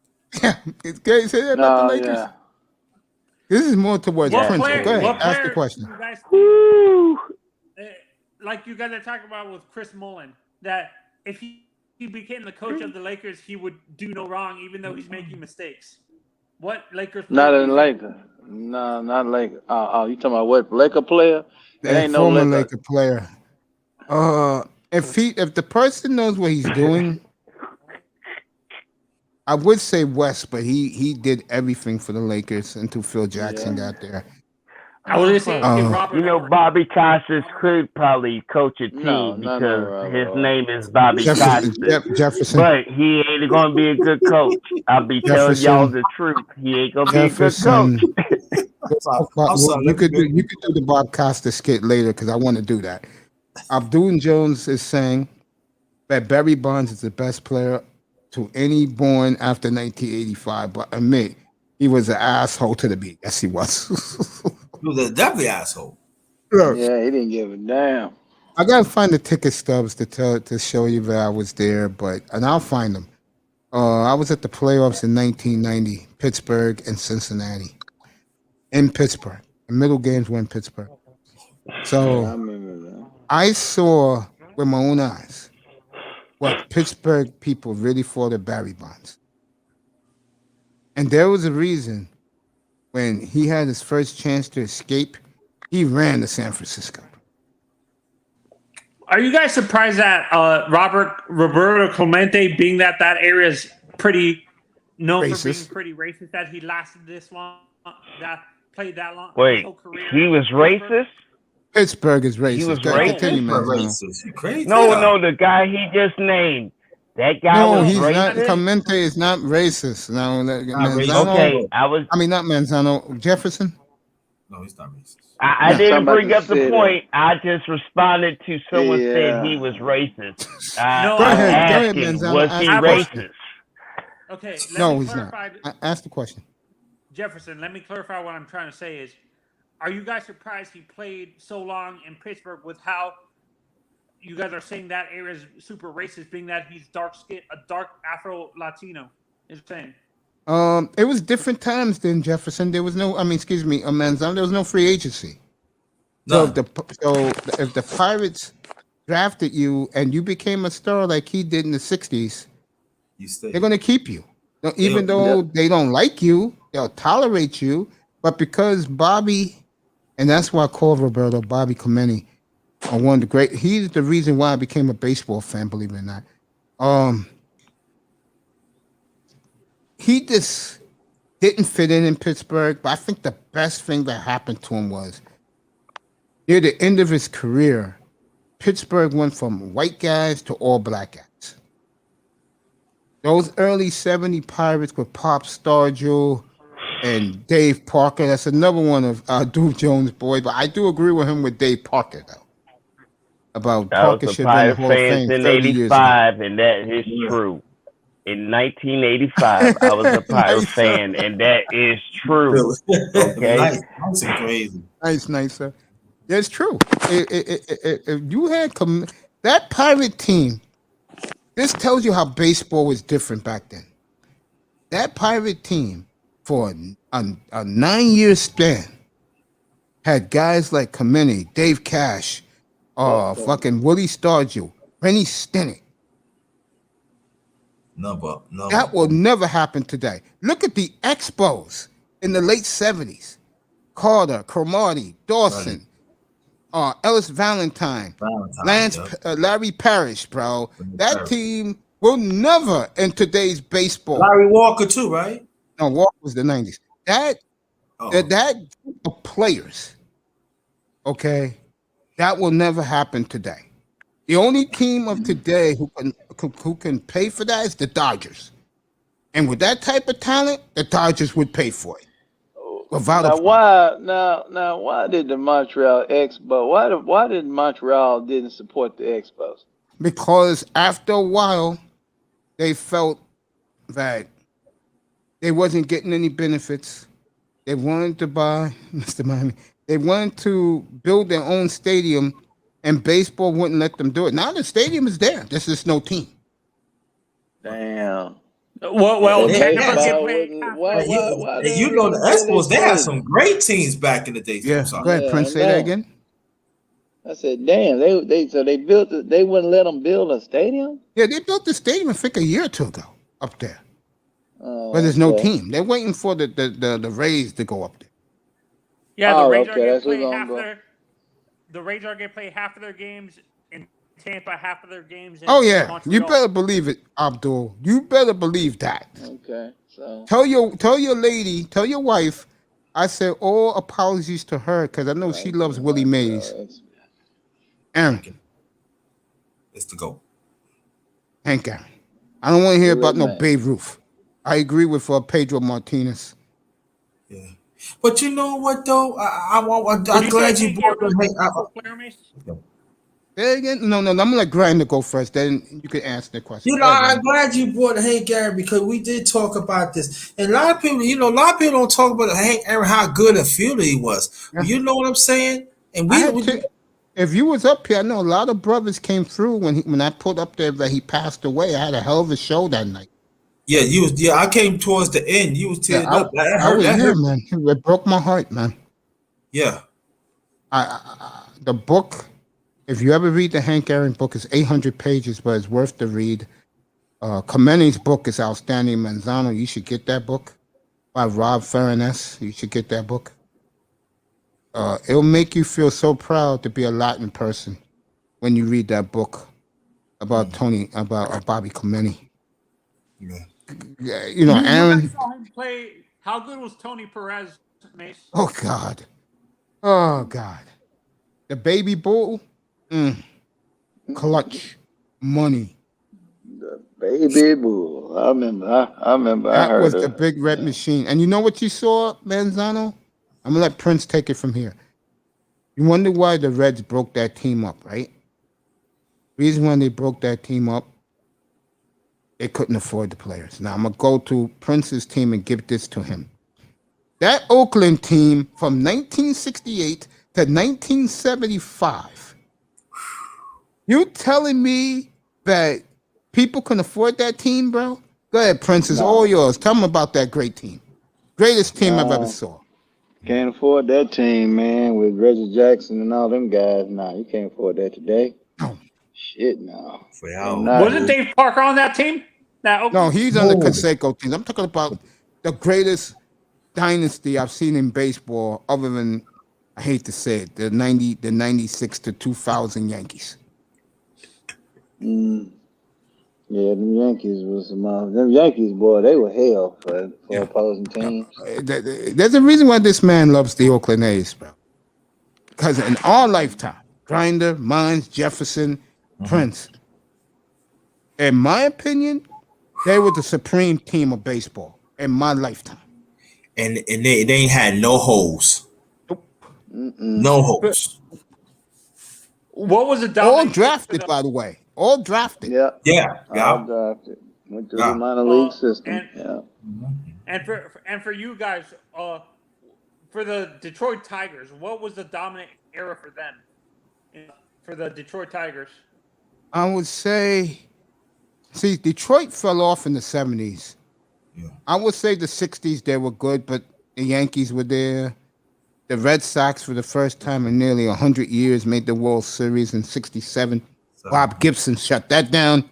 Yeah, it's good. Say that about the Lakers. Yeah. This is more towards Prince. Go ahead, ask the question. like you guys are talking about with Chris Mullin, that if he became the coach of the Lakers, he would do no wrong, even though he's making mistakes. What Lakers? Not in Lakers. No, not Lakers. Oh, you talking about what Laker player? It ain't no former Laker player. If the person knows what he's doing, I would say West, but he did everything for the Lakers until Phil Jackson got there. I was saying, Bobby Costas could probably coach a team because his name is Bobby Costas. Jefferson. But he ain't going to be a good coach. I'll be telling y'all the truth. He ain't going to be a good coach. You could do the Bob Costas skit later because I want to do that. Abdul Jones is saying that Barry Bonds is the best player to any born after 1985, but admit he was an asshole to the beat. Yes, he was. He was definitely an asshole. Yeah, he didn't give a damn. I gotta find the ticket stubs to show you that I was there, and I'll find them. I was at the playoffs in 1990, Pittsburgh and Cincinnati. In Pittsburgh, the middle games were in Pittsburgh. So I remember that. I saw with my own eyes what Pittsburgh people really thought of Barry Bonds. And there was a reason when he had his first chance to escape, he ran to San Francisco. Are you guys surprised that Roberto Clemente, being that area is pretty known for being pretty racist, that he lasted this long, that played that long? Wait, his whole career he was racist? Pittsburgh is racist. He was racist. You crazy? No, the guy he just named. That guy was he's racist? not. Clemente is not racist. No, Manzano, okay, not Manzano. Jefferson. No, he's not racist. I didn't bring up the point. I just responded to someone said he was racist. Go ahead, Manzano. Was he racist? Okay. No, he's not. Ask the question. Jefferson, let me clarify what I'm trying to say is, are you guys surprised he played so long in Pittsburgh with how you guys are saying that area is super racist, being that he's dark skin, a dark Afro Latino? Is saying. It was different times then, Jefferson. There was no, Manzano. There was no free agency. No. So if the Pirates drafted you and you became a star like he did in the '60s, they're going to keep you. Even though they don't like you, they'll tolerate you. But because Bobby, and that's why I call Roberto Bobby Clemente, one of the great. He's the reason why I became a baseball fan. Believe it or not, he just didn't fit in Pittsburgh. But I think the best thing that happened to him was near the end of his career, Pittsburgh went from white guys to all black guys. Those early '70s Pirates with Pop Stargell and Dave Parker. That's another one of Duke Jones' boy. But I do agree with him with Dave Parker, though. About Parker should have been the Hall of Fame in '85, and that is true. In 1985, I was a Pirates fan, and that is true. Okay, Nice and crazy. Nice, sir. Yeah, it's true. If you had that Pirate team, this tells you how baseball was different back then. That Pirate team, for a 9-year span, had guys like Clemente, Dave Cash, fucking Willie Stargell, Rennie Stenick. No. That will never happen today. Look at the Expos in the late '70s. Carter, Cromartie, Dawson, Ellis Valentine, Larry Parrish, bro. That team will never in today's baseball. Larry Walker too, right? No, Walker was the '90s. That group of players, okay, that will never happen today. The only team of today who can pay for that is the Dodgers, and with that type of talent, the Dodgers would pay for it. Why did the Montreal Expos? Why did Montreal didn't support the Expos? Because after a while, they felt that they wasn't getting any benefits. They wanted to buy Mr. Miami. They wanted to build their own stadium. And baseball wouldn't let them do it. Now the stadium is there. There's just no team. Damn. Well, the Expos, they had some great teams back in the day. Yeah, go ahead, Prince, say that again. I said, damn, they built it. They wouldn't let them build a stadium. Yeah, they built the stadium, I think, a year or two ago up there. Oh, But there's no team. They're waiting for the Rays to go up there. Yeah, the Rays are okay, going to that's play who's half gonna go. their. The Rays are going to play half of their games in Tampa, half of their games in Oh yeah, Montreal. you better believe it, Abdul. You better believe that. Okay, so Tell your lady, tell your wife, I said all apologies to her because I know she loves Willie Mays. Aaron, it's the GOAT. Hank Aaron. I don't want to hear about no man. Babe Ruth. I agree with Pedro Martinez. Yeah, but you know what though? I'm glad you brought the Again, no. I'm gonna let Grinder go first. Then you can answer the question. You know, I'm glad you brought Hank Aaron because we did talk about this, and a lot of people, a lot of people don't talk about Hank Aaron how good a fielder he was. Yeah. You know what I'm saying? And if you was up here, I know a lot of brothers came through when I put up there that he passed away. I had a hell of a show that night. Yeah, you was. Yeah, I came towards the end. You was tearing up. I was here, man. It broke my heart, man. Yeah. The book. If you ever read the Hank Aaron book, it's 800 pages, but it's worth the read. Kameni's book is outstanding. Manzano, you should get that book. By Rob Ferranes, you should get that book. It'll make you feel so proud to be a Latin person when you read that book about Bobby Kameni. Yeah, Aaron. Saw him play. How good was Tony Perez, Mace? Oh God. The baby bull. Clutch money. The baby bull. I remember. That was the big red machine. And you know what you saw, Manzano? I'm gonna let Prince take it from here. You wonder why the Reds broke that team up, right? Reason why they broke that team up, they couldn't afford the players. Now I'm gonna go to Prince's team and give this to him. That Oakland team from 1968 to 1975. You telling me that people can afford that team, bro? Go ahead, Prince. It's all yours. Tell them about that great team. Greatest team I've ever saw. Can't afford that team, man, with Reggie Jackson and all them guys. Nah, you can't afford that today. No. Shit, no. Wasn't Dave Parker on that team? No, he's on the Canseco team. I'm talking about the greatest dynasty I've seen in baseball, other than, I hate to say it, the 96 to 2000 Yankees. Yeah, them Yankees was them Yankees, boy, they were hell for opposing teams. There's a reason why this man loves the Oakland A's, bro. Because in our lifetime, Grinder, Mines, Jefferson, Prince, in my opinion, they were the supreme team of baseball in my lifetime. And they ain't had no holes. No holes. What was the all drafted, by the way? All drafted. Yeah. All drafted. Went through the minor league system. And for you guys, for the Detroit Tigers, what was the dominant era for them? For the Detroit Tigers, I would say, Detroit fell off in the 70s. Yeah. I would say the 60s they were good, but the Yankees were there. The Red Sox, for the first time in nearly 100 years, made the World Series in 67. Bob Gibson shut that down.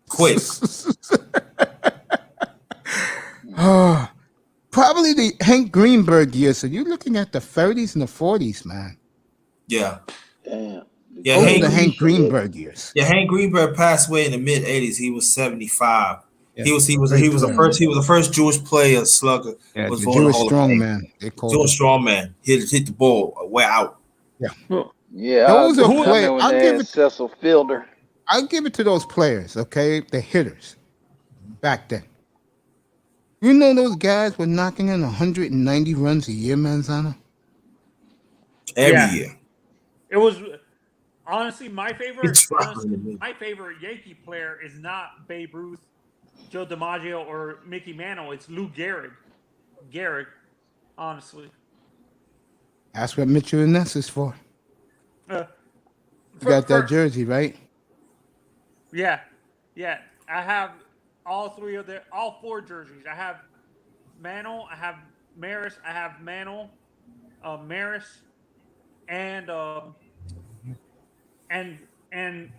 Quick. Probably the Hank Greenberg years. So you're looking at the 30s and the 40s, man. Yeah. Damn. Yeah, Hank Greenberg years. Yeah, Hank Greenberg passed away in the mid 80s. He was 75. Yeah. He was the first Jewish player slugger. Yeah, was the Jewish strongman. Jewish strongman. Hit the ball way out. Yeah. Yeah. Those are players. I'll give it Cecil Fielder. I'll give it to those players, okay? The hitters back then. You know those guys were knocking in 190 runs a year, Manzano? Every year. It was honestly my favorite Yankee player is not Babe Ruth, Joe DiMaggio, or Mickey Mantle. It's Lou Gehrig. Gehrig, honestly. That's what Mitchell and Ness is for. You got that jersey, right? Yeah. I have all four jerseys. I have Mantle, I have Maris, I have Mantle, Maris, and and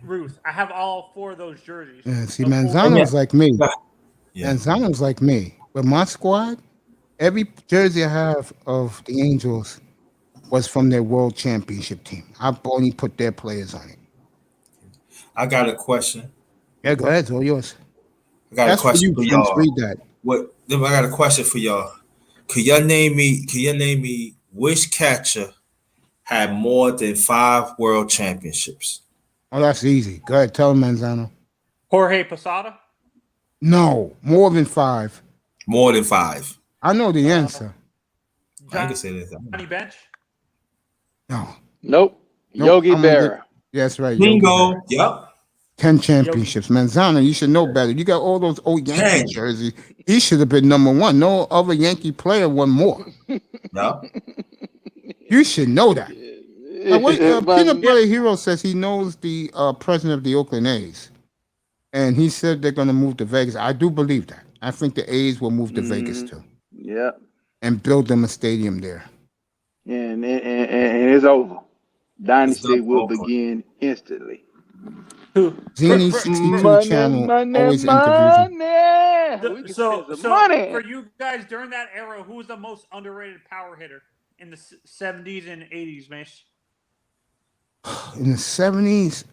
Ruth. I have all 4 of those jerseys. Yeah, see, Those 4 Manzano's like me. Yeah. Manzano's like me. With my squad, every jersey I have of the Angels was from their World Championship team. I've only put their players on it. I got a question. Yeah, go ahead. It's all yours. I got That's a question for Prince. y'all. Read that. What? I got a question for y'all. Could y'all name me which catcher had more than 5 world championships? Oh, that's easy. Go ahead. Tell him, Manzano. Jorge Posada? No, more than 5. More than 5. I know the answer. I can say that. Johnny Bench? No. Nope. Yogi Berra. Yes, right. Bingo. Yep. 10 championships. Manzano, you should know better. You got all those old Yankee jerseys. He should have been number 1. No other Yankee player won more. Yep. You should know that. Peanut Butter Hero says he knows the president of the Oakland A's. And he said they're going to move to Vegas. I do believe that. I think the A's will move to Vegas too. Yeah. And build them a stadium there. And it's over. Dynasty will begin instantly. Zany 62 channel always interviews him. So for you guys during that era, who was the most underrated power hitter in the 70s and 80s, Mish? In the 70s,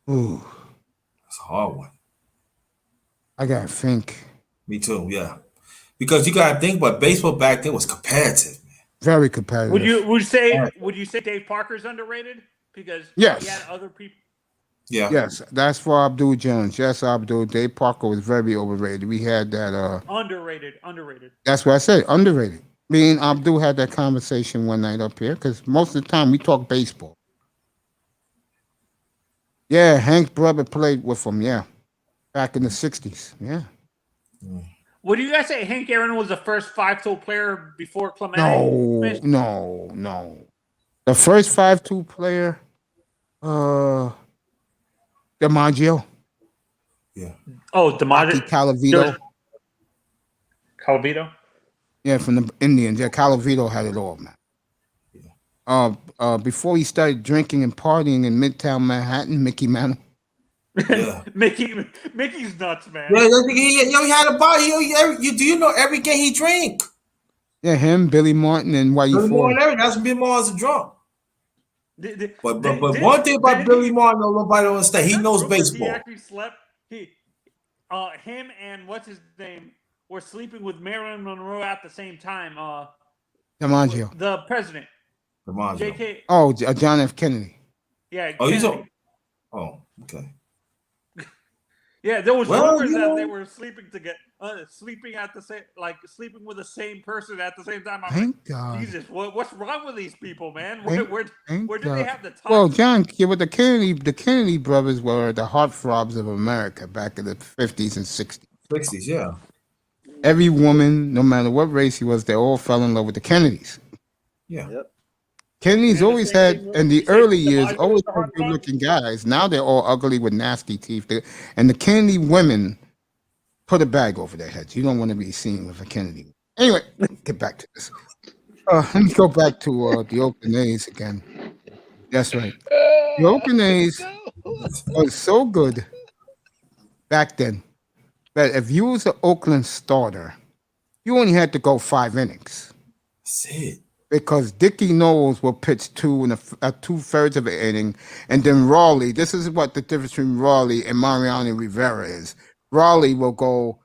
That's a hard one. I gotta think. Me too, yeah. Because you gotta think about baseball back then was competitive, man. Very competitive. Would you say Dave Parker's underrated? Because yes. he had other people. Yeah. Yes, that's for Abdul Jones. Yes, Abdul. Dave Parker was very overrated. We had that underrated. That's what I said, underrated. Me and Abdul had that conversation one night up here because most of the time we talk baseball. Yeah, Hank's brother played with him, yeah. Back in the 60s. Yeah. What do you guys say? Hank Aaron was the first 5-tool player before Clemente? No. The first 5-tool player, DiMaggio. Yeah. Oh, DiMaggio. Calavito. Yeah, from the Indians. Yeah, Calavito had it all, man. Before he started drinking and partying in Midtown Manhattan, Mickey Mantle. Yeah. Mickey's nuts, man. Yeah, he had a body. Do you know every game he drank? Yeah, him, Billy Martin, and Whitey Ford. That's when Billy Martin's a drunk. But one thing about Billy Martin, nobody don't understand. He knows baseball. He actually slept. Him and what's his name were sleeping with Marilyn Monroe at the same time. DiMaggio. The president. DiMaggio. JK. Oh, John F. Kennedy. Yeah. Oh, Kennedy. Okay. Yeah, there was rumors that they were sleeping together, sleeping at the same, sleeping with the same person at the same time. Thank God. Jesus, what's wrong with these people, man? Where did they have the time? Well, John, with the Kennedy brothers were the heartthrobs of America back in the 50s and 60s. 60s, yeah. Every woman, no matter what race he was, they all fell in love with the Kennedys. Yeah. Yep. Kennedy's always had, in the early years, always had good-looking guys. Now they're all ugly with nasty teeth. And the Kennedy women put a bag over their heads. You don't want to be seen with a Kennedy. Anyway, get back to this. Let me go back to the Oakland A's again. That's right. The Oakland A's was so good back then that if you was an Oakland starter, you only had to go 5 innings. That's it. Because Dickie Knowles will pitch 2/3 of an inning, and then Raleigh. This is what the difference between Raleigh and Mariano Rivera is. Raleigh will go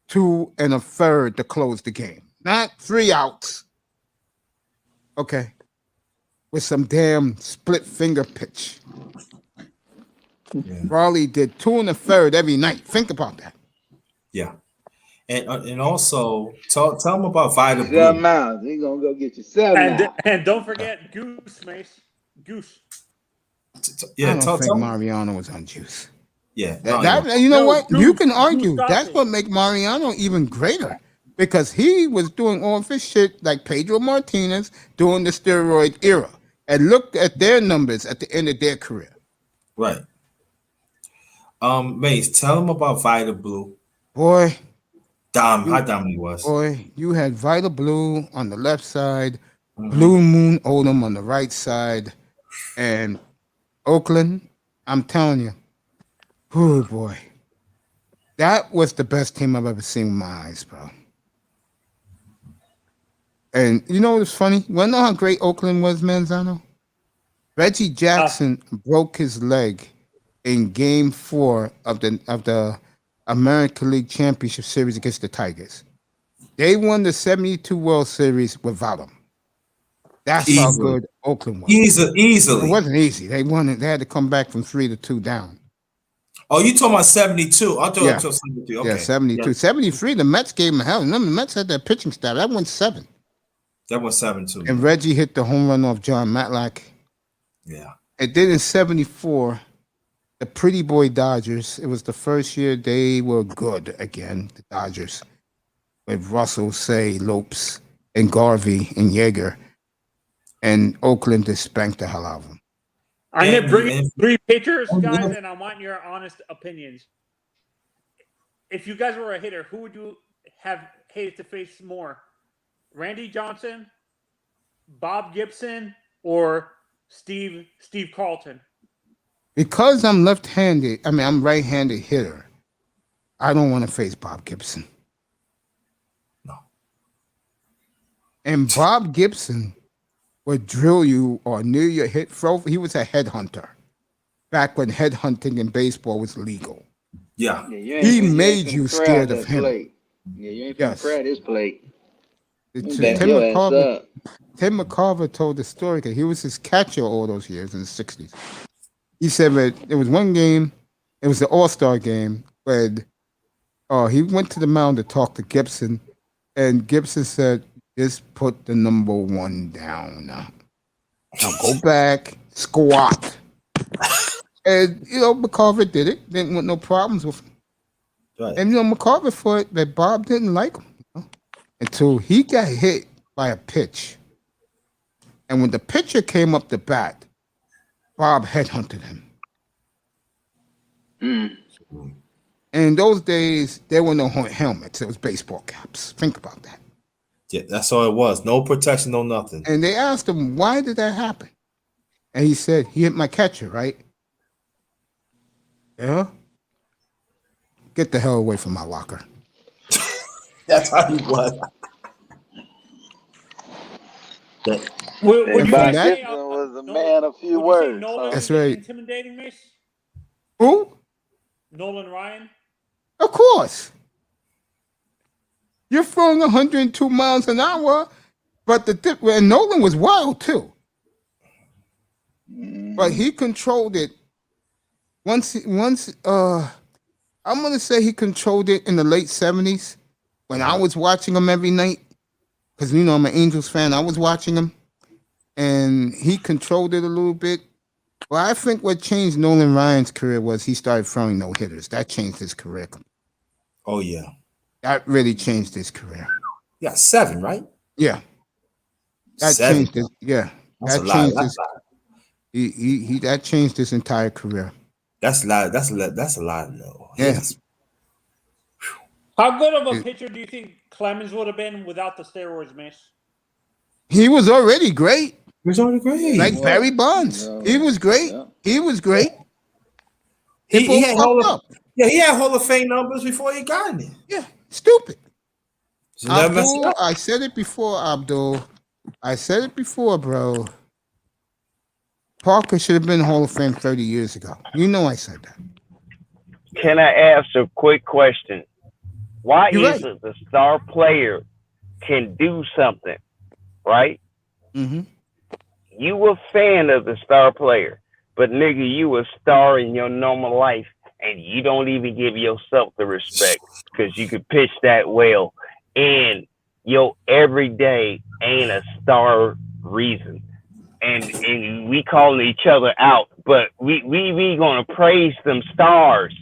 2 1/3 to close the game, not 3 outs. Okay, with some damn split finger pitch. Yeah. Raleigh did 2 1/3 every night. Think about that. Yeah. And also tell them about Vita Blue. He gonna go get you 7. And don't forget Goose, Mace. Goose. I don't think Mariano was on juice. Yeah. You know what? Goose, you can argue. That's what makes Mariano even greater. Because he was doing all of his shit like Pedro Martinez during the steroid era. And look at their numbers at the end of their career. Right. Mace, tell them about Vita Blue. Boy. How dumb he was. Boy, you had Vita Blue on the left side, Blue Moon Odom on the right side. And Oakland, I'm telling you, oh boy, that was the best team I've ever seen with my eyes, bro. And you know what's funny? You wanna know how great Oakland was, Manzano? Reggie Jackson broke his leg in Game 4 of the American League Championship Series against the Tigers. They won the 72 World Series without him. That's how good Oakland was. Easily. It wasn't easy. They won it. They had to come back from 3-2 down. Oh, you talking about 72? I thought you were 72. Okay. Yeah, 72. 73, the Mets gave him hell. Remember, the Mets had that pitching staff. That went 7. That was 7 too. And Reggie hit the home run off John Matlack. Yeah. And then in 74, the Pretty Boy Dodgers, it was the first year they were good again, the Dodgers, with Russell, Say, Lopes, and Garvey and Yeager. And Oakland just spanked the hell out of them. I'm going to bring in 3 pitchers, guys, and I want your honest opinions. If you guys were a hitter, who would you have hated to face more? Randy Johnson, Bob Gibson, or Steve Carlton? Because I'm left-handed, I'm right-handed hitter, I don't want to face Bob Gibson. No. And Bob Gibson would drill you or near your hit throw. He was a headhunter back when headhunting in baseball was legal. Yeah. He made you scared of him. Yeah, you ain't gonna cry this plate. Tim McCarver told the story because he was his catcher all those years in the 60s. He said that there was one game, it was the All-Star game, when he went to the mound to talk to Gibson, and Gibson said, just put the number 1 down. Now go back, squat. And, McCarver did it. Didn't want no problems with him. Right. And, McCarver thought that Bob didn't like him until he got hit by a pitch. And when the pitcher came up to bat, Bob headhunted him. And in those days, there were no helmets. It was baseball caps. Think about that. Yeah, that's all it was. No protection, no nothing. And they asked him, why did that happen? And he said, he hit my catcher, right? Yeah? Get the hell away from my locker. That's how he was. Would you say was a man of few words. That's right. Intimidating, Miss? Who? Nolan Ryan? Of course. You're throwing 102 miles an hour, but and Nolan was wild too. But he controlled it. Once I'm gonna say he controlled it in the late 70s when I was watching him every night. Because I'm an Angels fan. I was watching him. And he controlled it a little bit. Well, I think what changed Nolan Ryan's career was he started throwing no-hitters. That changed his career. Oh, yeah. That really changed his career. Yeah, 7, right? Yeah. That 7. changed his, yeah. That's that a changed lot. his, he that changed his entire career. That's a lot. That's a lot, though. Yes. How good of a pitcher do you think Clemens would have been without the steroids, Miss? He was already great. He was already great. Like Barry Bonds. He was great. Yeah. He was great. He had he had Hall of Fame numbers before he got in it. Yeah, stupid. Abdul, I said it before, Abdul. I said it before, bro. Parker should have been Hall of Fame 30 years ago. I said that. Can I ask a quick question? Why is it the star player can do something, right? Mm-hmm. You a fan of the star player, but nigga, you a star in your normal life, and you don't even give yourself the respect because you could pitch that well, and your everyday ain't a star reason, and we calling each other out, but we gonna praise them stars.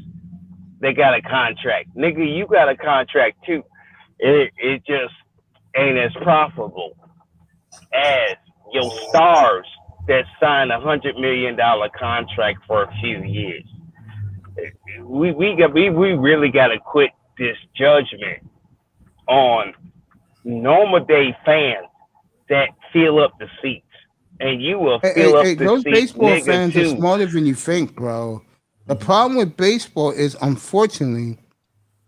They got a contract. Nigga, you got a contract too. It just ain't as profitable as your stars that signed $100 million contract for a few years. We really got to quit this judgment on normal day fans that fill up the seats. and you will fill up the those seat, baseball nigga, fans too. are smarter than you think, bro. The problem with baseball is, unfortunately,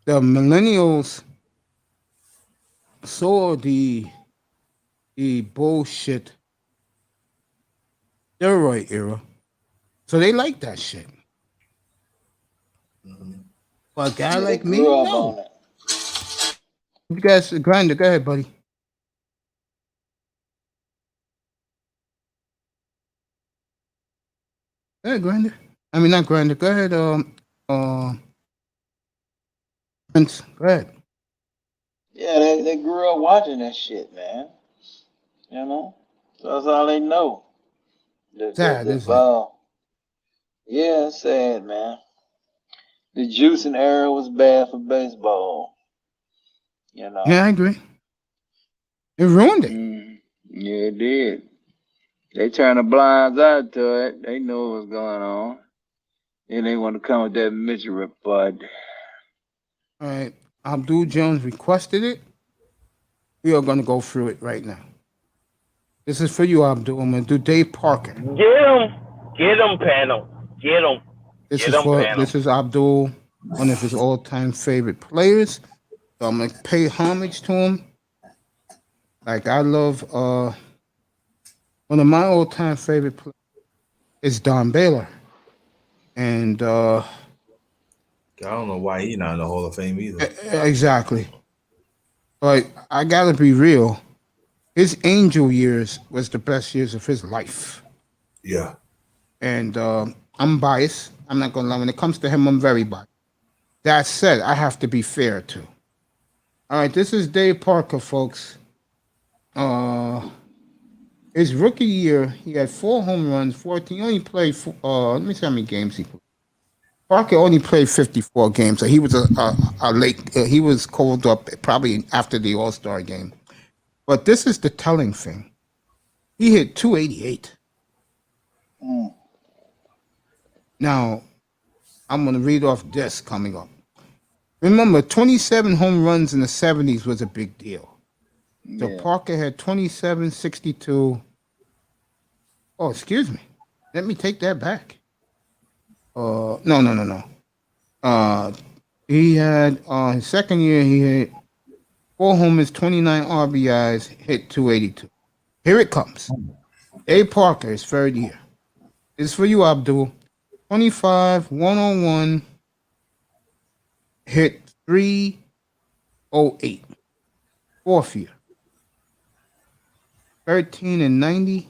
the millennials saw the bullshit steroid era, so they like that shit. But a guy like me, no. You guys, Grinder, go ahead, buddy. Go ahead, Grinder. I mean, not Grinder. Go ahead, Prince. Go ahead. Yeah, they grew up watching that shit, man. You know, so that's all they know. Sad, isn't it? Yeah, it's sad, man. The juicing era was bad for baseball. You know. Yeah, I agree. It ruined it. Yeah, it did. They turned the blinds eye to it. They knew what was going on. And they want to come with that misery, bud. All right. Abdul Jones requested it. We are going to go through it right now. This is for you, Abdul. I'm going to do Dave Parker. Get him, panel. Get him. This is Abdul, one of his all-time favorite players. So I'm going to pay homage to him. Like, I love one of my all-time favorite players is Don Baylor. And I don't know why he's not in the Hall of Fame either. Exactly. But I got to be real. His Angel years was the best years of his life. Yeah. And I'm biased. I'm not going to lie. When it comes to him, I'm very biased. That said, I have to be fair, too. All right, this is Dave Parker, folks. His rookie year, he had 4 home runs, 14. He only played, let me see how many games he played. Parker only played 54 games, so he was a late. He was called up probably after the All-Star game. But this is the telling thing. He hit 288. Now, I'm going to read off this coming up. Remember, 27 home runs in the 70s was a big deal. So Parker had 27, 62. Oh, excuse me. Let me take that back. No. He had his second year, he hit 4 homers, 29 RBIs, hit 282. Here it comes. Dave Parker, his third year. This is for you, Abdul. 25, 101, hit 308. Fourth year. 13 and 90.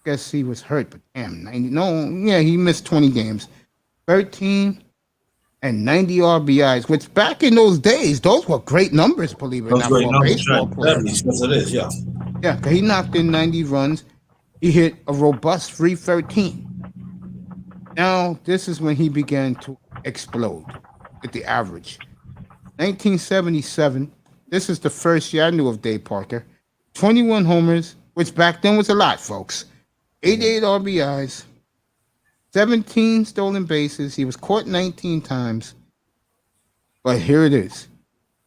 Guess he was hurt, but damn, 90. No, yeah, he missed 20 games. 13 and 90 RBIs, which back in those days, those were great numbers, believe it or not, for a baseball player. Yes, it is, yeah. Yeah, because he knocked in 90 runs. He hit a robust 313. Now, this is when he began to explode at the average. 1977, this is the first year I knew of Dave Parker. 21 homers, which back then was a lot, folks. 88 RBIs, 17 stolen bases. He was caught 19 times. But here it is,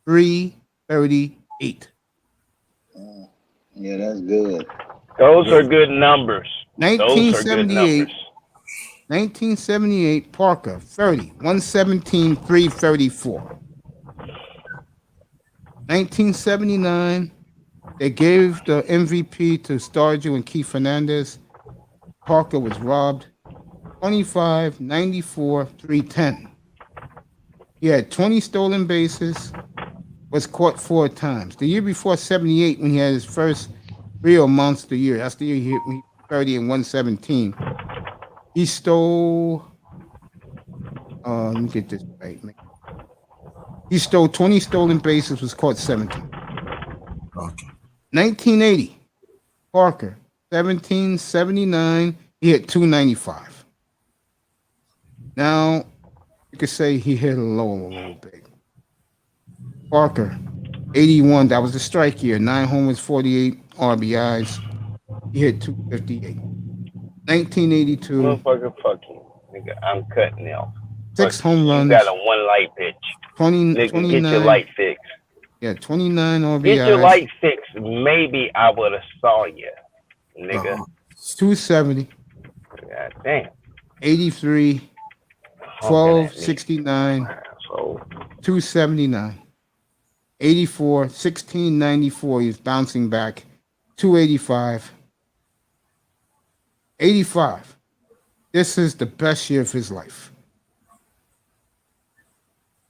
338. Yeah, that's good. Those are good numbers. 1978. 1978, Parker, 30, 117, 334. 1979, they gave the MVP to Stardew and Keith Fernandez. Parker was robbed. 25, 94, 310. He had 20 stolen bases, was caught 4 times. The year before, 78, when he had his first real monster year, that's the year he hit 30 and 117. He stole, let me get this right, man. He stole 20 stolen bases, was caught 17. Okay. 1980, Parker, 17, 79, he hit 295. Now, you could say he hit a little bit. Parker, 81, that was the strike year, 9 homers, 48 RBIs. He hit 258. 1982. Motherfucker, fuck you. Nigga, I'm cutting now. 6 home runs. You got a 1 light pitch. 20, nigga, 29. Get your light fixed. Yeah, 29 RBIs. Get your light fixed. Maybe I would have saw you, nigga. 270, God damn. 83, 1269, So 279, 84, 1694. He's bouncing back, 285, 85. This is the best year of his life.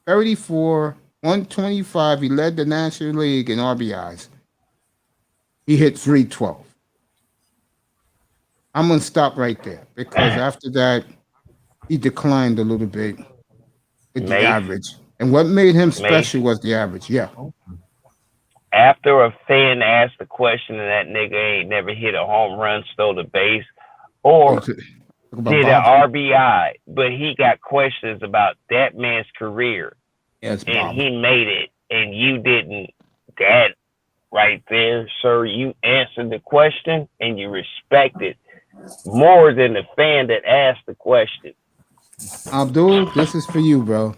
34, 125. He led the National League in RBIs. He hit 312. I'm going to stop right there because after that, he declined a little bit with the average. And what made him special was the average. Yeah. After a fan asked the question and that nigga ain't never hit a home run, stole the base, or did an RBI, but he got questions about that man's career. Yes, and he made it, and you didn't. That right there, sir, you answered the question and you respected more than the fan that asked the question. Abdul, this is for you, bro.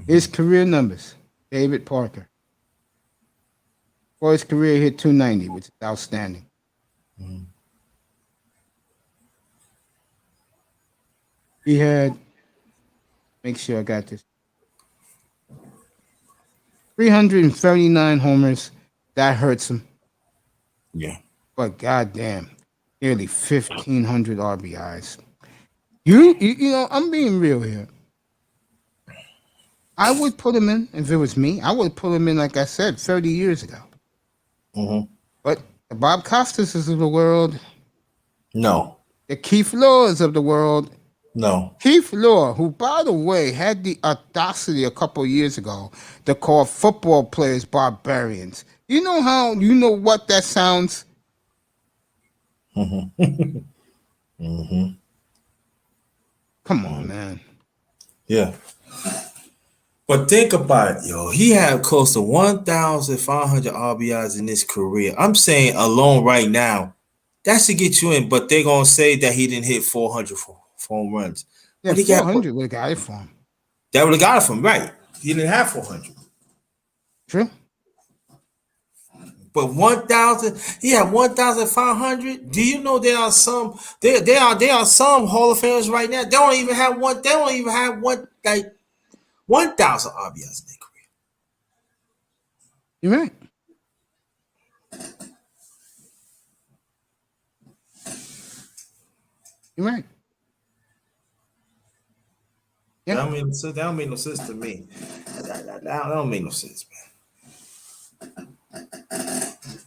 His career numbers. David Parker. For his career, he hit 290, which is outstanding. He had, make sure I got this, 339 homers. That hurts him. Yeah. But goddamn, nearly 1,500 RBIs. You know, I'm being real here. I would put him in, if it was me, I would put him in, like I said, 30 years ago. But the Bob Costas of the world. No. The Keith Laws of the world. No. Keith Law, who, by the way, had the audacity a couple of years ago to call football players barbarians. You know what that sounds? Come on, man. Yeah. But think about it, yo. He had close to 1,500 RBIs in his career. I'm saying alone right now, that should get you in. But they're going to say that he didn't hit 400 home runs. Yeah, 400 would have got it for him. That would have got it from him, right. He didn't have 400. True. But 1,000, he had 1,500. Do you know there are some some Hall of Famers right now? They don't even have one like 1,000 RBIs in their career. You're right. You're right. Yeah. That don't make no sense to me. That don't make no sense, man.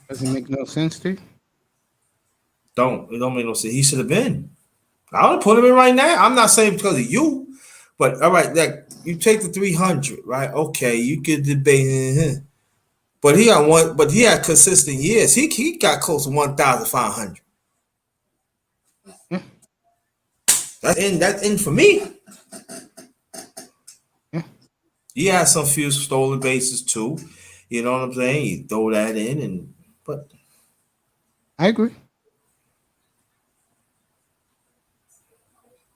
Doesn't make no sense to you? It don't make no sense. He should have been. I would put him in right now. I'm not saying because of you, but all right, like you take the 300, right? Okay, you could debate, but he got one. But he had consistent years. He got close to 1,500. Yeah. That's in for me. Yeah. He had some few stolen bases too. You know what I'm saying? You throw that in, but I agree.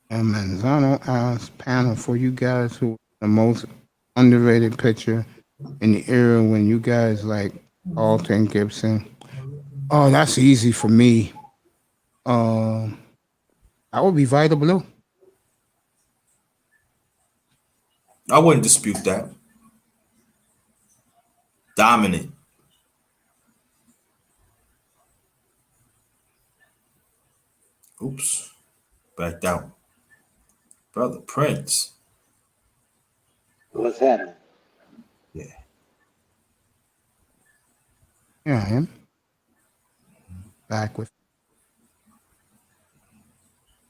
And Manzano panel for you guys who are the most underrated pitcher in the era when you guys like Alton Gibson. Oh, that's easy for me. I would be Vita Blue. I wouldn't dispute that. Dominant. Oops. Backed out. Brother Prince. What's happening? Yeah. Here I am. Back with.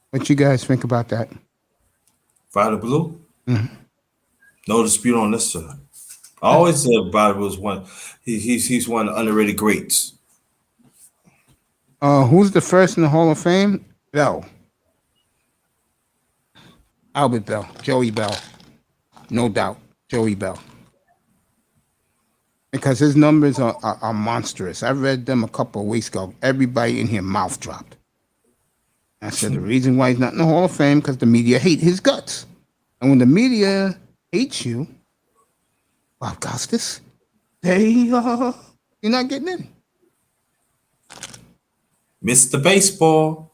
What you guys think about that? Vita Blue? Mm-hmm. No dispute on this, sir. I always said Vita Blue's one. He's one of the underrated greats. Who's the first in the Hall of Fame? Bell. Albert Bell. Joey Bell. No doubt. Joey Bell. Because his numbers are monstrous. I read them a couple of weeks ago. Everybody in here mouth dropped. I said the reason why he's not in the Hall of Fame because the media hate his guts. And when the media hates you, Bob Costas, you're not getting in. Mr. Baseball.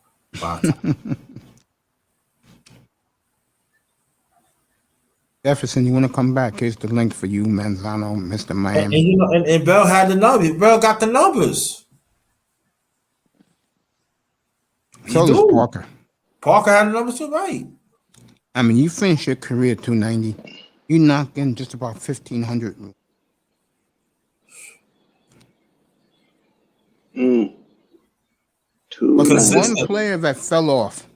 Jefferson, you want to come back? Here's the link for you, Manzano, Mr. Miami. And you know, and Bell had the numbers. Bell got the numbers. So does Parker. Parker had the numbers too, right? I mean, you finish your career 290, you knock in just about 1,500. But there's one player that fell off,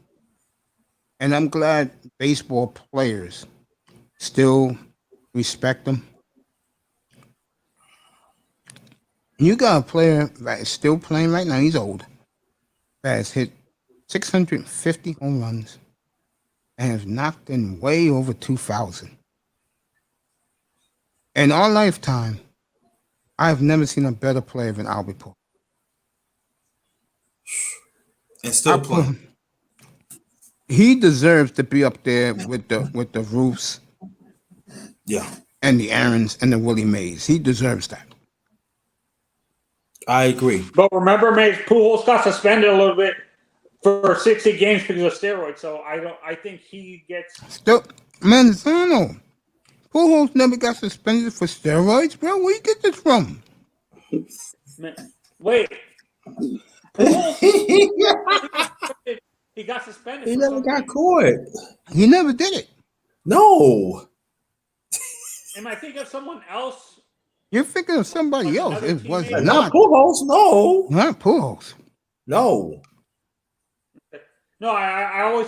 and I'm glad baseball players still respect him. You got a player that is still playing right now. He's old. That has hit 650 home runs and has knocked in way over 2,000. In our lifetime, I have never seen a better player than Albert Pujols. And still playing. He deserves to be up there with the Roofs, and the Aarons and the Willie Mays. He deserves that. I agree. But remember, Mays, Pujols got suspended a little bit for 60 games because of steroids. So I think he gets still Manzano. Pujols never got suspended for steroids, bro. Where you get this from? Wait. He got suspended. He never got caught. He never did it. No. Am I thinking of someone else? You're thinking of somebody else. It was not Pujols. No. Not Pujols. No. No, I always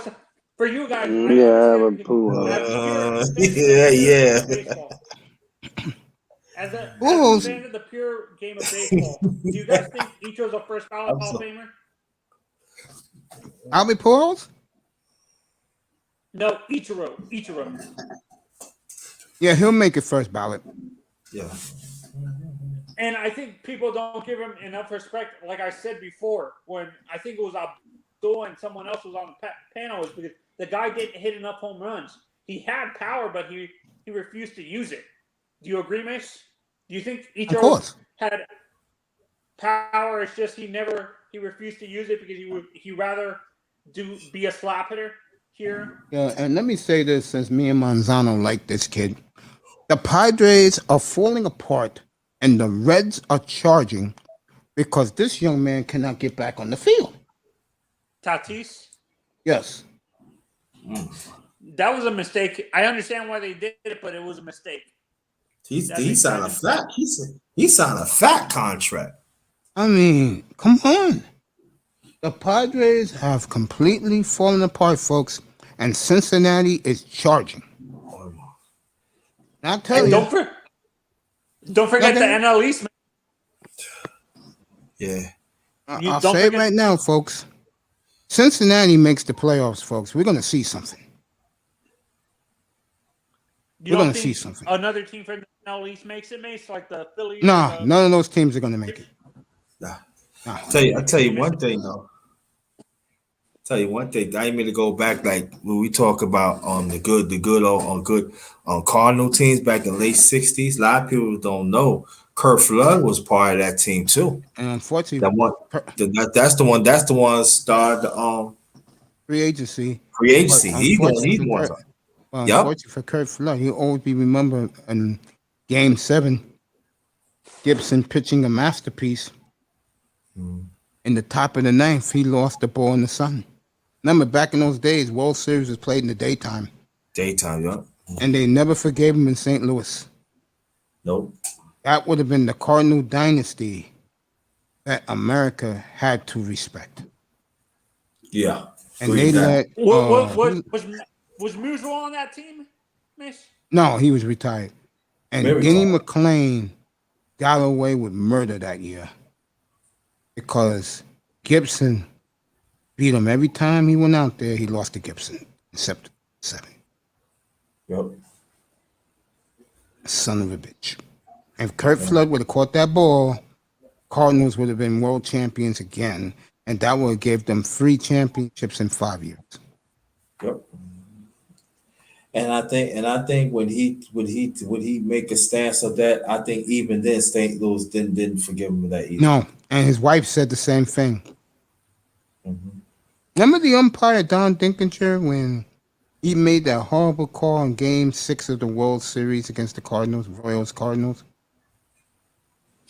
for you guys. But Pujols. As a fan of the pure game of baseball, do you guys think Ichiro's a first ballot Hall of Famer? Albert Pujols? No, Ichiro. Yeah, he'll make it first ballot. Yeah. And I think people don't give him enough respect. Like I said before, when I think it was Abdul and someone else was on the panel, is because the guy didn't hit enough home runs. He had power, but he refused to use it. Do you agree, Miss? Do you think Ichiro had power? It's just he refused to use it because he rather be a slap hitter here. Yeah, and let me say this, since me and Manzano like this kid. The Padres are falling apart and the Reds are charging because this young man cannot get back on the field. Tatis? Yes. That was a mistake. I understand why they did it, but it was a mistake. He signed a fat. He signed a fat contract. I mean, come on. The Padres have completely fallen apart, folks, and Cincinnati is charging. I'll tell you. Don't forget the NL East. Yeah. I'll say it right now, folks. Cincinnati makes the playoffs, folks. We're going to see something. We're going to see something. Another team from the NL East makes it, Mace, like the Phillies? No, none of those teams are going to make it. Nah. I'll tell you one thing, though. I didn't mean to go back, like when we talk about the good Cardinal teams back in the late 60s. A lot of people don't know Kurt Flood was part of that team too. And unfortunately, that's the one started the free agency. He won. Unfortunately for Kurt Flood, he'll always be remembered in Game 7. Gibson pitching a masterpiece. In the top of the ninth, he lost the ball in the sun. Remember, back in those days, World Series was played in the daytime. And they never forgave him in St. Louis. Nope. That would have been the Cardinal dynasty that America had to respect. Yeah. And they let... Was Musial on that team, Miss? No, he was retired. And Denny McClain got away with murder that year because Gibson beat him every time he went out there. He lost to Gibson, except 7. Yep. Son of a bitch. If Kurt Flood would have caught that ball, Cardinals would have been world champions again, and that would have gave them 3 championships in 5 years. Yep. And I think when he make a stance of that, I think even then St. Louis didn't forgive him that either. No, and his wife said the same thing. Remember the umpire Don Dinkinger when he made that horrible call in Game 6 of the World Series against the Cardinals, Royals Cardinals?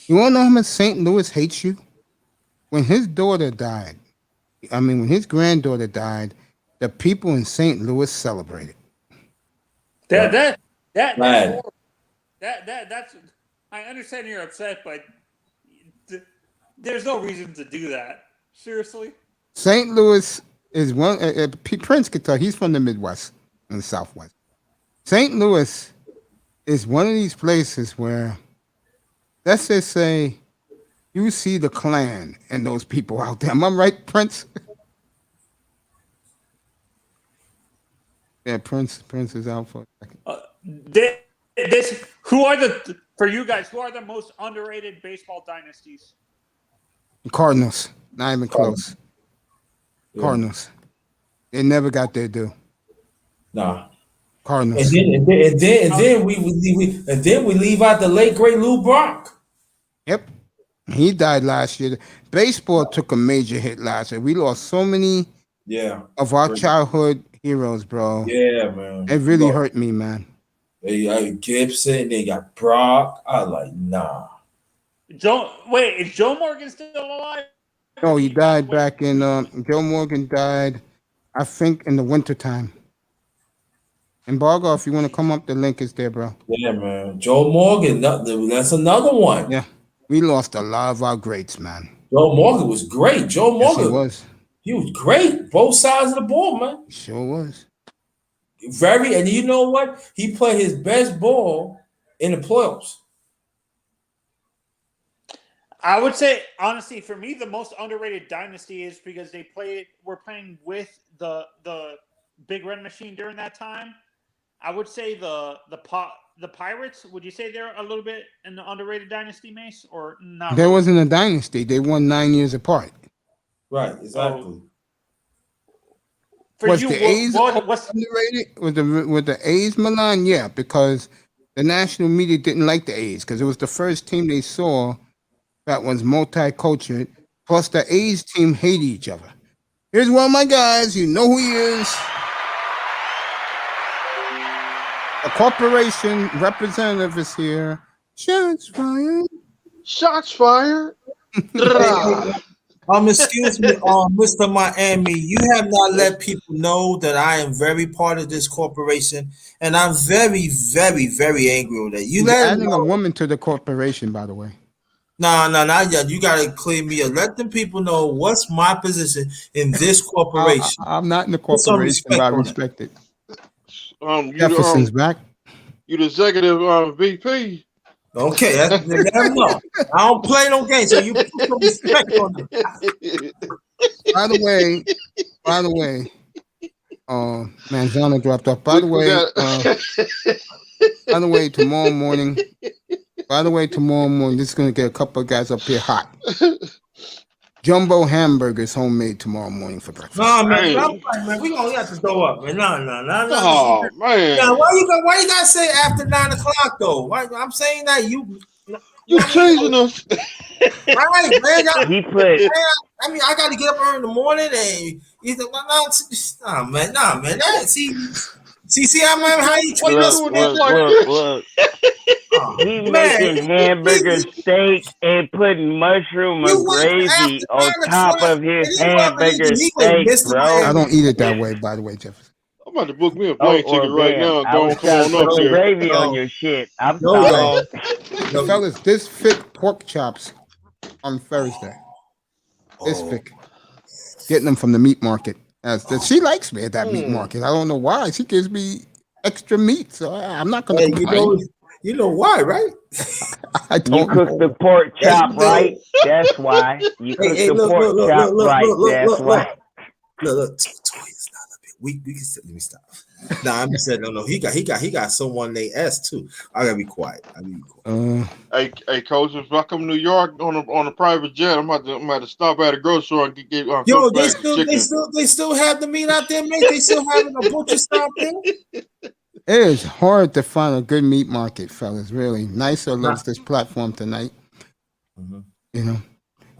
You want to know how much St. Louis hates you? When his daughter died, when his granddaughter died, the people in St. Louis celebrated. That's horrible. That's. I understand you're upset, but there's no reason to do that. Seriously. St. Louis is one. Prince could tell he's from the Midwest and the Southwest. St. Louis is one of these places where, let's just say, you see the Klan and those people out there. Am I right, Prince? Yeah, Prince is out for a second. For you guys, who are the most underrated baseball dynasties? Cardinals. Not even close. Yeah. Cardinals. They never got their due. Nah. Cardinals. And then we leave out the late great Lou Brock. Yep. He died last year. Baseball took a major hit last year. We lost so many of our childhood heroes, bro. Yeah, man. It really hurt me, man. They got Gibson, they got Brock. I like, nah. Is Joe Morgan still alive? No, he died back in Joe Morgan died, I think, in the wintertime. And Bargo, if you want to come up, the link is there, bro. Yeah, man. Joe Morgan, that's another one. Yeah. We lost a lot of our greats, man. Joe Morgan was great. Joe Morgan. Yes, he was. He was great. Both sides of the ball, man. He sure was. And you know what? He played his best ball in the playoffs. I would say, honestly, for me, the most underrated dynasty is because we're playing with the Big Red Machine during that time. I would say the Pirates. Would you say they're a little bit in the underrated dynasty, Mace, or not? There wasn't a dynasty. They won 9 years apart. Right, exactly. Was the A's underrated? Was the A's Milan? Yeah, because the national media didn't like the A's because it was the first team they saw that was multicultural. Plus, the A's team hated each other. Here's one of my guys. You know who he is. A corporation representative is here. Shots fired. Shots fired. Excuse me, Mr. Miami, you have not let people know that I am very part of this corporation, and I'm very, very, very angry with that. You're adding a woman to the corporation, by the way. No, not yet. You gotta clear me up. Let them people know what's my position in this corporation. I'm not in the corporation, but I respect it. Jefferson's back. You the executive VP. Okay, let them know. I don't play no games, so you put some respect on them. By the way, Manzano dropped off. By the way, tomorrow morning, this is gonna get a couple of guys up here hot. Jumbo hamburgers homemade tomorrow morning for breakfast. No, man, we gonna have to throw up, man. No. Oh, man. Now, why you gotta say after 9 o'clock though? I'm saying that you changing us. Right, man. I gotta get up early in the morning and nah, man. See, how you treat us with that? Look. He making hamburger steak and putting mushroom and gravy on top of his hamburger steak, bro. I don't eat it that way, by the way, Jefferson. I'm about to book me a plane ticket right now. Don't come on up here. Gravy on your shit. I'm sorry. Fellas, this thick pork chops on Thursday. This thick. Getting them from the meat market. She likes me at that meat market. I don't know why. She gives me extra meat, so I'm not going to complain. You know why, right? I don't You cook the pork chop right. That's why. You cook the pork chop right. That's why. Look. Toya's not up here. We can let me stop. Nah, I'm just saying no. He got someone named S too. I gotta be quiet. Hey, coach, if I come to New York on a private jet, I'm about to stop at a grocery store and get Yo, they still have the meat out there, mate. They still having a butcher stop there. It is hard to find a good meat market, fellas. Really, Nicer loves this platform tonight. Mm-hmm. You know,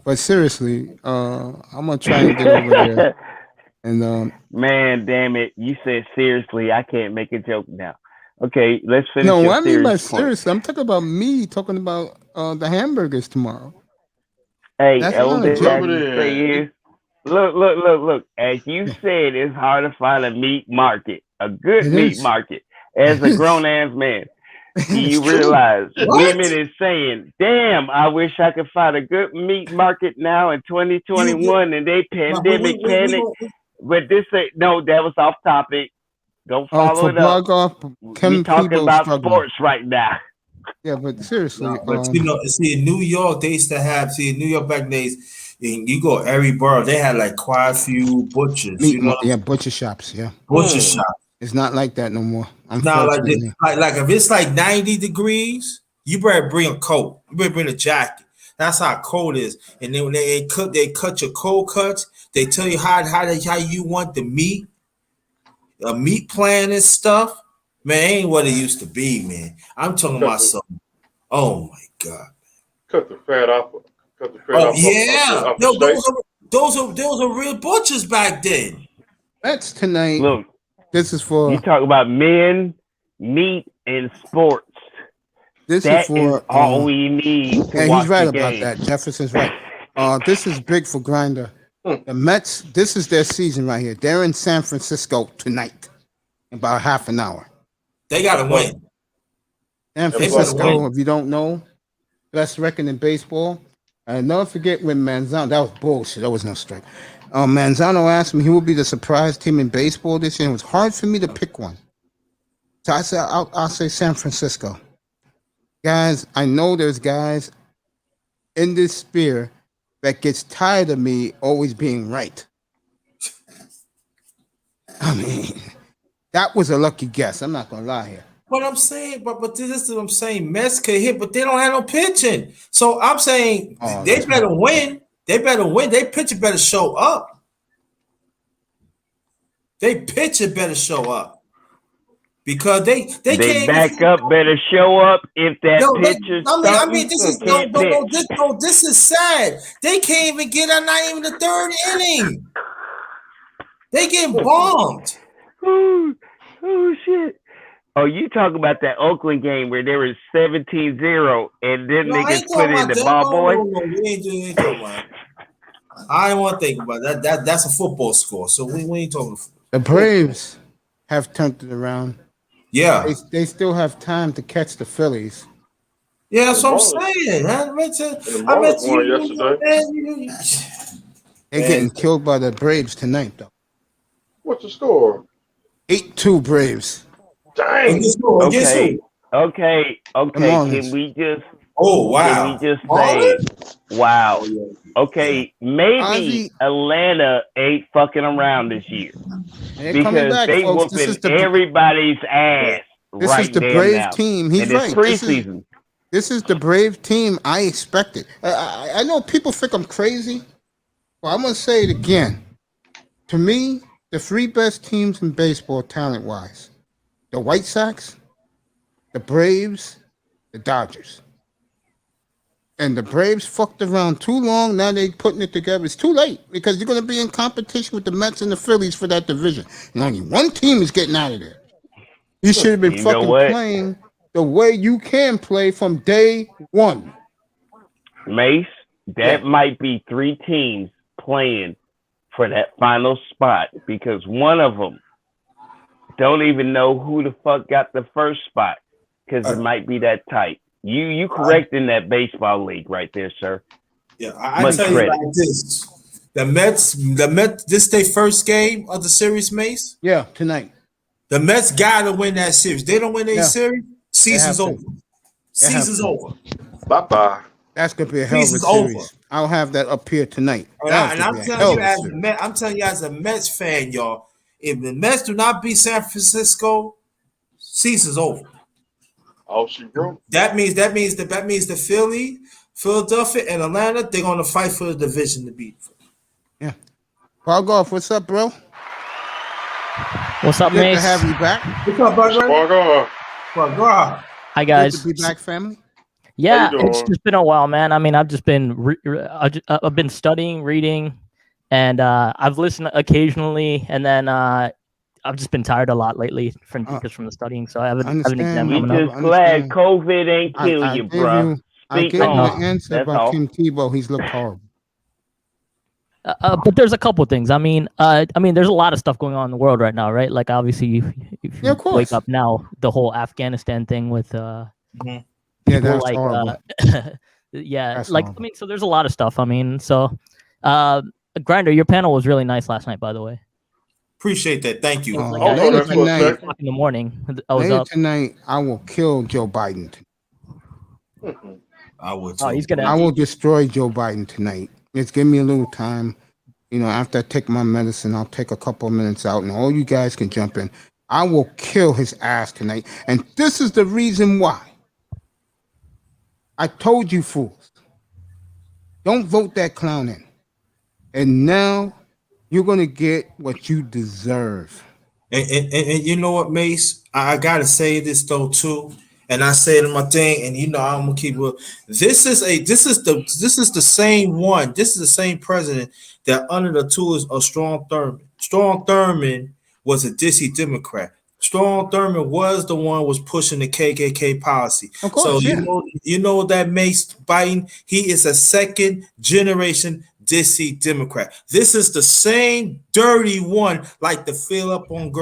but seriously, I'm gonna try and get over there. And man, damn it! You said seriously. I can't make a joke now. Okay, let's finish. No, your what I mean by serious point. seriously, I'm talking about me talking about the hamburgers tomorrow. Hey, That's Elder, not a what joke. I say is, look. As you said, it's hard to find a meat market, a good It meat is. market. As a grown ass man, you It's true. realize What? women is saying, "Damn, I wish I could find a good meat market now in 2021." And they pandemic panic. But this ain't no. That was off topic. Don't follow for it up. blog off, We Kim talking people about struggling. sports right now. Yeah, but seriously, No, but you know, see in New York, they used to have in New York back in the days. You go every borough, they had like quite a few butchers. meat, You know, yeah, butcher shops. Yeah, butcher shop. it's not like that no more. Now, like Unfortunately, like if it's like 90 degrees, you better bring a coat. You better bring a jacket. That's how cold it is. And then when they cut your cold cuts. They tell you how you want the meat, a meat plan and stuff. Man, ain't what it used to be, man. I'm talking about something. Oh my God. Cut the fat off. Cut the fat Oh off. yeah. Off No, the those are real butchers back then. that's tonight. Look, this is for you talk about men, meat, and sports. this That is for all we need to yeah, watch he's right the about game. that. Jefferson's right. This is big for Grinder. The Mets. This is their season right here. They're in San Francisco tonight, in about half an hour. They gotta win. San Francisco, if you don't know, best record in baseball. And never forget when Manzano, that was bullshit. That was no strike. Manzano asked me who would be the surprise team in baseball this year. It was hard for me to pick one. So I said, I'll say San Francisco. Guys, I know there's guys in this sphere that gets tired of me always being right. I mean, that was a lucky guess. I'm not going to lie here. But I'm saying, but this is what I'm saying. Mets could hit, but they don't have no pitching. So I'm saying they better win. They better win. They pitcher better show up. They pitcher better show up because they can't back up. Better show up if that pitcher. This is sad. They can't even get out. Not even the third inning. They getting bombed. Oh shit. Oh, you talk about that Oakland game where there was 17-0 and then niggas put in the ball boy? No, we ain't talking about it. I don't want to think about that. That's a football score, so we ain't talking. The Braves have turned it around. Yeah. They still have time to catch the Phillies. Yeah, that's what I'm saying. I bet you They're getting killed by the Braves tonight, though. What's the score? 8-2 Braves. Dang. Okay. Can we just? Oh wow. Can we just say, wow? Okay, maybe Atlanta ain't fucking around this year because they whooping everybody's ass. This is the Brave team. He's right. Preseason. This is the Brave team I expected. I know people think I'm crazy, but I'm gonna say it again. To me, the three best teams in baseball, talent-wise: the White Sox, the Braves, the Dodgers. And the Braves fucked around too long. Now they're putting it together. It's too late because you're going to be in competition with the Mets and the Phillies for that division. And only one team is getting out of there. You should have been playing the way you can play from day one. Mace, that might be three teams playing for that final spot because one of them don't even know who the fuck got the first spot because it might be that tight. You correct in that baseball league right there, sir. Yeah, I tell you like this: the Mets. This is their first game of the series, Mace. Yeah, tonight. The Mets gotta win that series. They don't win their series, season's over. Season's over. Bye. That's gonna be a hell of a series. I'll have that up here tonight. And I'm telling you as a Mets fan, y'all, if the Mets do not beat San Francisco, season's over. Oh, she broke. That means the Philadelphia, and Atlanta, they're gonna fight for the division to beat. Yeah. Bargoff, what's up, bro? What's up, Good Mace? to have you back. What's up, Bargoff? Hi, guys. Good to be back, family. Yeah, it's just been a while, man. I mean, I've just been I've been studying, reading, and I've listened occasionally, and then I've just been tired a lot lately from the studying, so I have an exam We coming just up. glad COVID ain't kill you, bro. I gave you the answer That's about all. Tim Tebow. He's looked horrible. But there's a couple things. I mean, there's a lot of stuff going on in the world right now, right? Like obviously, if you wake up now, the whole Afghanistan thing with Yeah, people that's horrible. yeah, That's like horrible. I mean, so there's a lot of stuff. I mean, so Grinder, your panel was really nice last night, by the way. Appreciate that. Thank you. Later tonight, in the morning, I was later up. tonight, I will kill Joe Biden. I would. Oh, he's gonna. I will destroy Joe Biden tonight. Just give me a little time. You know, after I take my medicine, I'll take a couple of minutes out, and all you guys can jump in. I will kill his ass tonight, and this is the reason why. I told you fools, don't vote that clown in, and now you're gonna get what you deserve. And you know what, Mace? I gotta say this though too, and I say it in my thing, and you know I'm gonna keep it. This is the same one. This is the same president that under the tools of Strom Thurmond. Strom Thurmond was a dissy Democrat. Strom Thurmond was the one was pushing the KKK policy. Of course, so yeah. you know that Mace Biden, he is a second generation dissy Democrat. This is the same dirty one, like to fill up on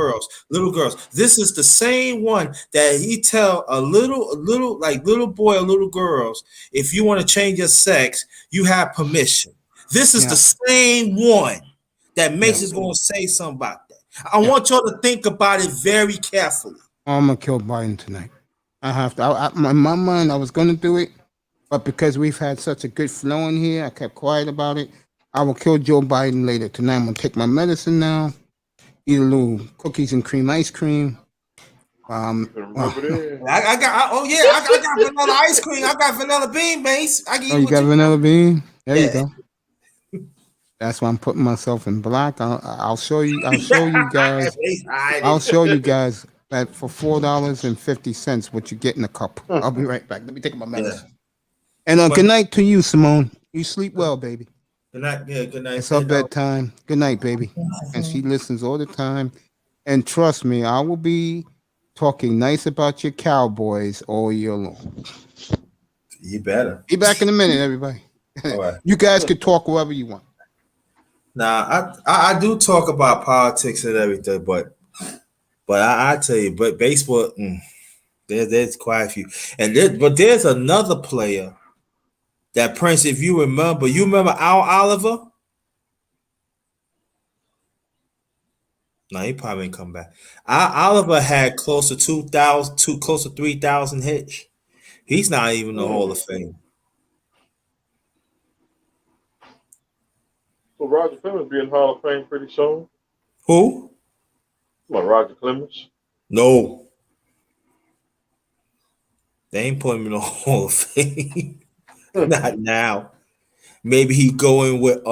little girls. This is the same one that he tell a little boy or little girls, if you want to change your sex, you have permission. This is the same one that Mace is going to say something about that. I want y'all to think about it very carefully. I'm gonna kill Biden tonight. I have to. In my mind, I was gonna do it, but because we've had such a good flow in here, I kept quiet about it. I will kill Joe Biden later tonight. I'm gonna take my medicine now. Eat a little cookies and cream ice cream. I got vanilla ice cream. I got vanilla bean, Mace. You got vanilla bean? There you go. That's why I'm putting myself in black. I'll show you. I'll show you guys. I'll show you guys that for $4.50 what you get in a cup. I'll be right back. Let me take my medicine. And good night to you, Simone. You sleep well, baby. Good night. Yeah, good night. It's her bedtime. Good night, baby. And she listens all the time. And trust me, I will be talking nice about your Cowboys all year long. You better. Be back in a minute, everybody. All right. You guys can talk wherever you want. Now, I do talk about politics and everything, but I tell you, but baseball, there's quite a few, but there's another player that Prince, if you remember Al Oliver? No, he probably ain't come back. Al Oliver had close to 3,000 hits. He's not even in the Hall of Fame. So Roger Clemens be in Hall of Fame pretty soon. Who? Come on, Roger Clemens. No. They ain't putting him in the Hall of Fame. Not now. Maybe he going with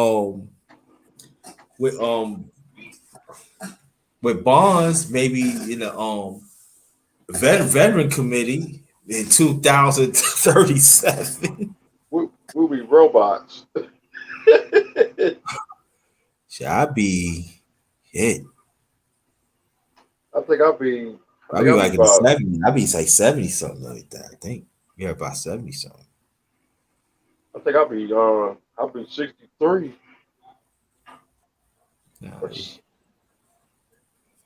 Bonds, maybe in the veteran committee in 2037. We'll be robots. Should I be hit? I think I'll be. I'll be like in the 70s. I'll be like 70 something like that. I think. Yeah, about 70 something. I think I'll be 63. No,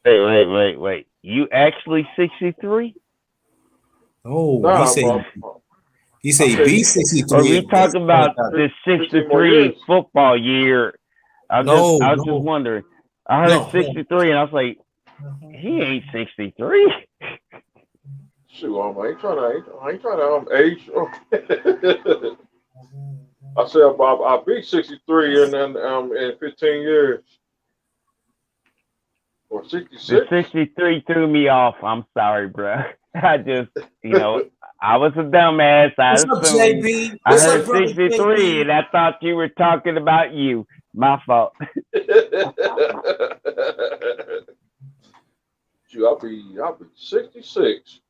Wait. You actually 63? Oh, Nah, he say be 63. Are we talking about the 63 football year? I was just wondering. I heard 63 and I was like, he ain't 63. Shoot, I ain't trying to age. I said I'll be 63 and then in 15 years. Or 66. The 63 threw me off. I'm sorry, bro. I just, I was a dumbass. I heard 63 and I thought you were talking about you. My fault. Shoot, I'll be 66.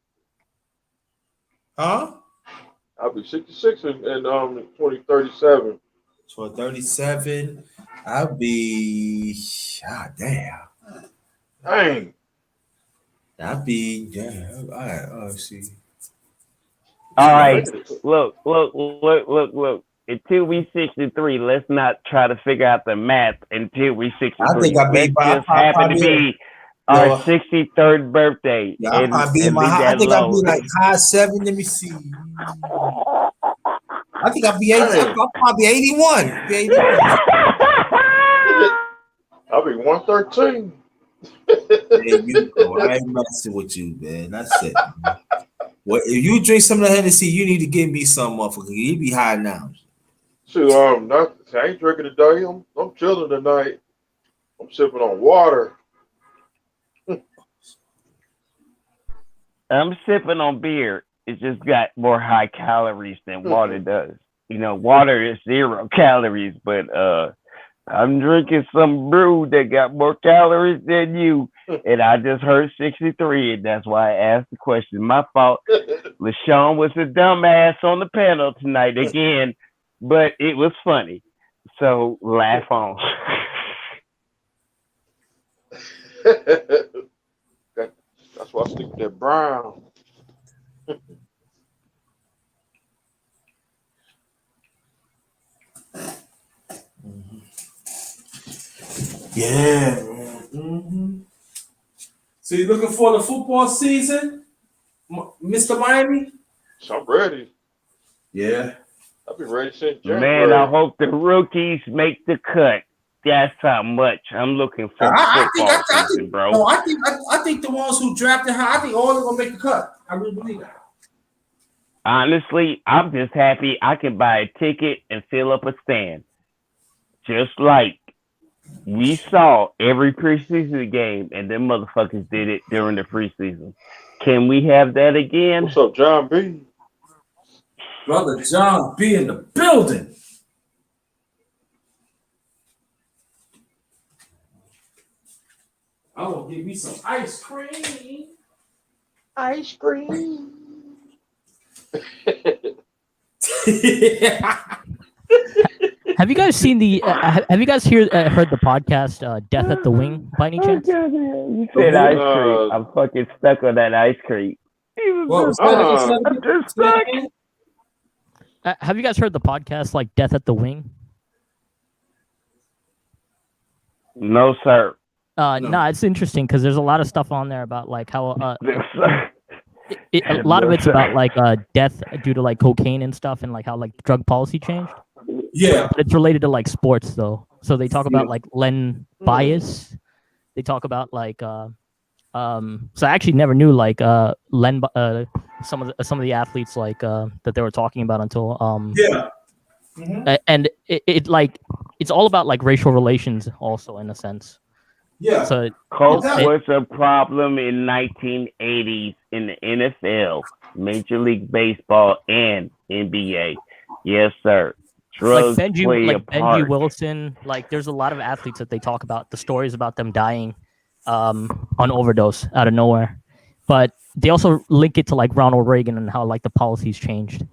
Huh? I'll be 66 in 2037. 2037. I'll be. Ah, damn. Dang. I'll be. Damn. All right. Oh, see. All right. Look. Until we 63, let's not try to figure out the math until we 63. I think I'll be. Let's just happen to be our 63rd birthday. Yeah, I'll be in my. I think I'll be like high 7. Let me see. I think I'll be 80. I'll probably be 81. I'll be 113. There you go. I ain't messing with you, man. That's it. Man. Well, if you drink some of the Hennessy, you need to give me some, motherfucker. You be high now. Shoot, I ain't drinking today. I'm chilling tonight. I'm sipping on water. I'm sipping on beer. It just got more high calories than water does. You know, water is 0 calories, but I'm drinking some brew that got more calories than you. And I just heard 63, and that's why I asked the question. My fault. LaShawn was a dumbass on the panel tonight again, but it was funny. So laugh on. That's why I stick with that brown. Yeah. Mm-hmm. So you looking for the football season, Mr. Miami? I'm ready. Yeah. I've been ready since January. Man, I hope the rookies make the cut. That's how much I'm looking for football season, bro. No, I think the ones who drafted high, I think all of them gonna make the cut. I really believe that. Honestly, I'm just happy I can buy a ticket and fill up a stand. Just like we saw every preseason game, and them motherfuckers did it during the preseason. Can we have that again? What's up, John B? Brother John B in the building. I will give me some ice cream. Ice cream. Have you guys seen the? Have you guys heard the podcast "Death at the Wing" by any chance? You said ice cream. I'm fucking stuck on that ice cream. I'm just stuck. Have you guys heard the podcast like "Death at the Wing"? No, sir. No, it's interesting because there's a lot of stuff on there about like how a lot of it's about like death due to like cocaine and stuff, and like how like drug policy changed. Yeah, but it's related to like sports though. So they talk about like Len Bias. They talk about like so I actually never knew like Len some of the athletes like that they were talking about until and it like it's all about like racial relations also in a sense. Yeah. So coke was a problem in 1980s in the NFL, Major League Baseball, and NBA. Yes, sir. Drugs like Benji Wilson, like there's a lot of athletes that they talk about the stories about them dying on overdose out of nowhere, but they also link it to like Ronald Reagan and how like the policies changed.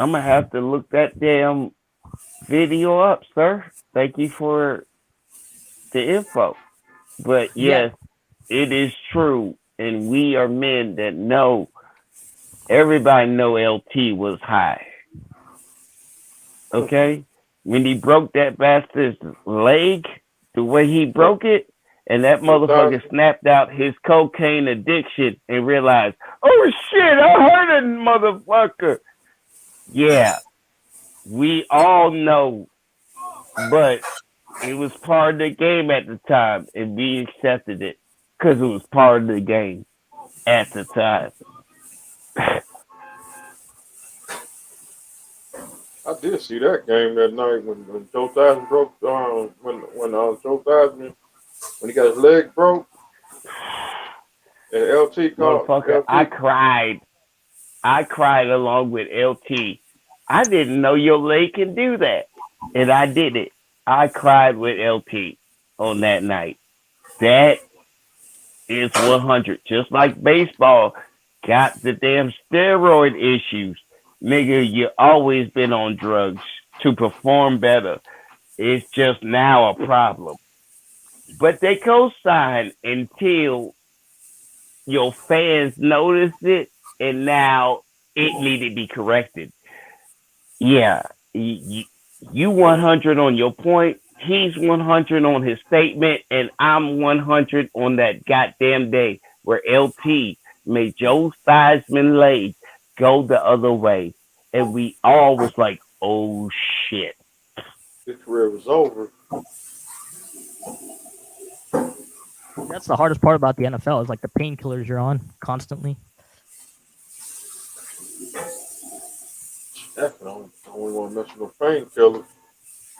I'm gonna have to look that damn video up, sir. Thank you for the info. But yes, it is true, and we are men that know. Everybody know LT was high. Okay? When he broke that bastard's leg, the way he broke it, and that motherfucker snapped out his cocaine addiction and realized, oh shit, I hurt a motherfucker. Yeah. We all know, but it was part of the game at the time, and we accepted it because it was part of the game at the time. I did see that game that night when Joe Theismann broke when Joe Theismann when he got his leg broke and LT called. Motherfucker, LT. I cried along with LT. I didn't know your leg can do that, and I did it. I cried with LT on that night. That is 100. Just like baseball got the damn steroid issues. nigga, you always been on drugs to perform better. It's just now a problem. But they co-sign until your fans noticed it, and now it needed to be corrected. Yeah, you 100 on your point. He's 100 on his statement, and I'm 100 on that goddamn day where LT made Joe Theismann leg go the other way, and we all was like, "Oh shit!" His career was over. That's the hardest part about the NFL is like the painkillers you're on constantly. Definitely. I don't want to mess with no painkiller.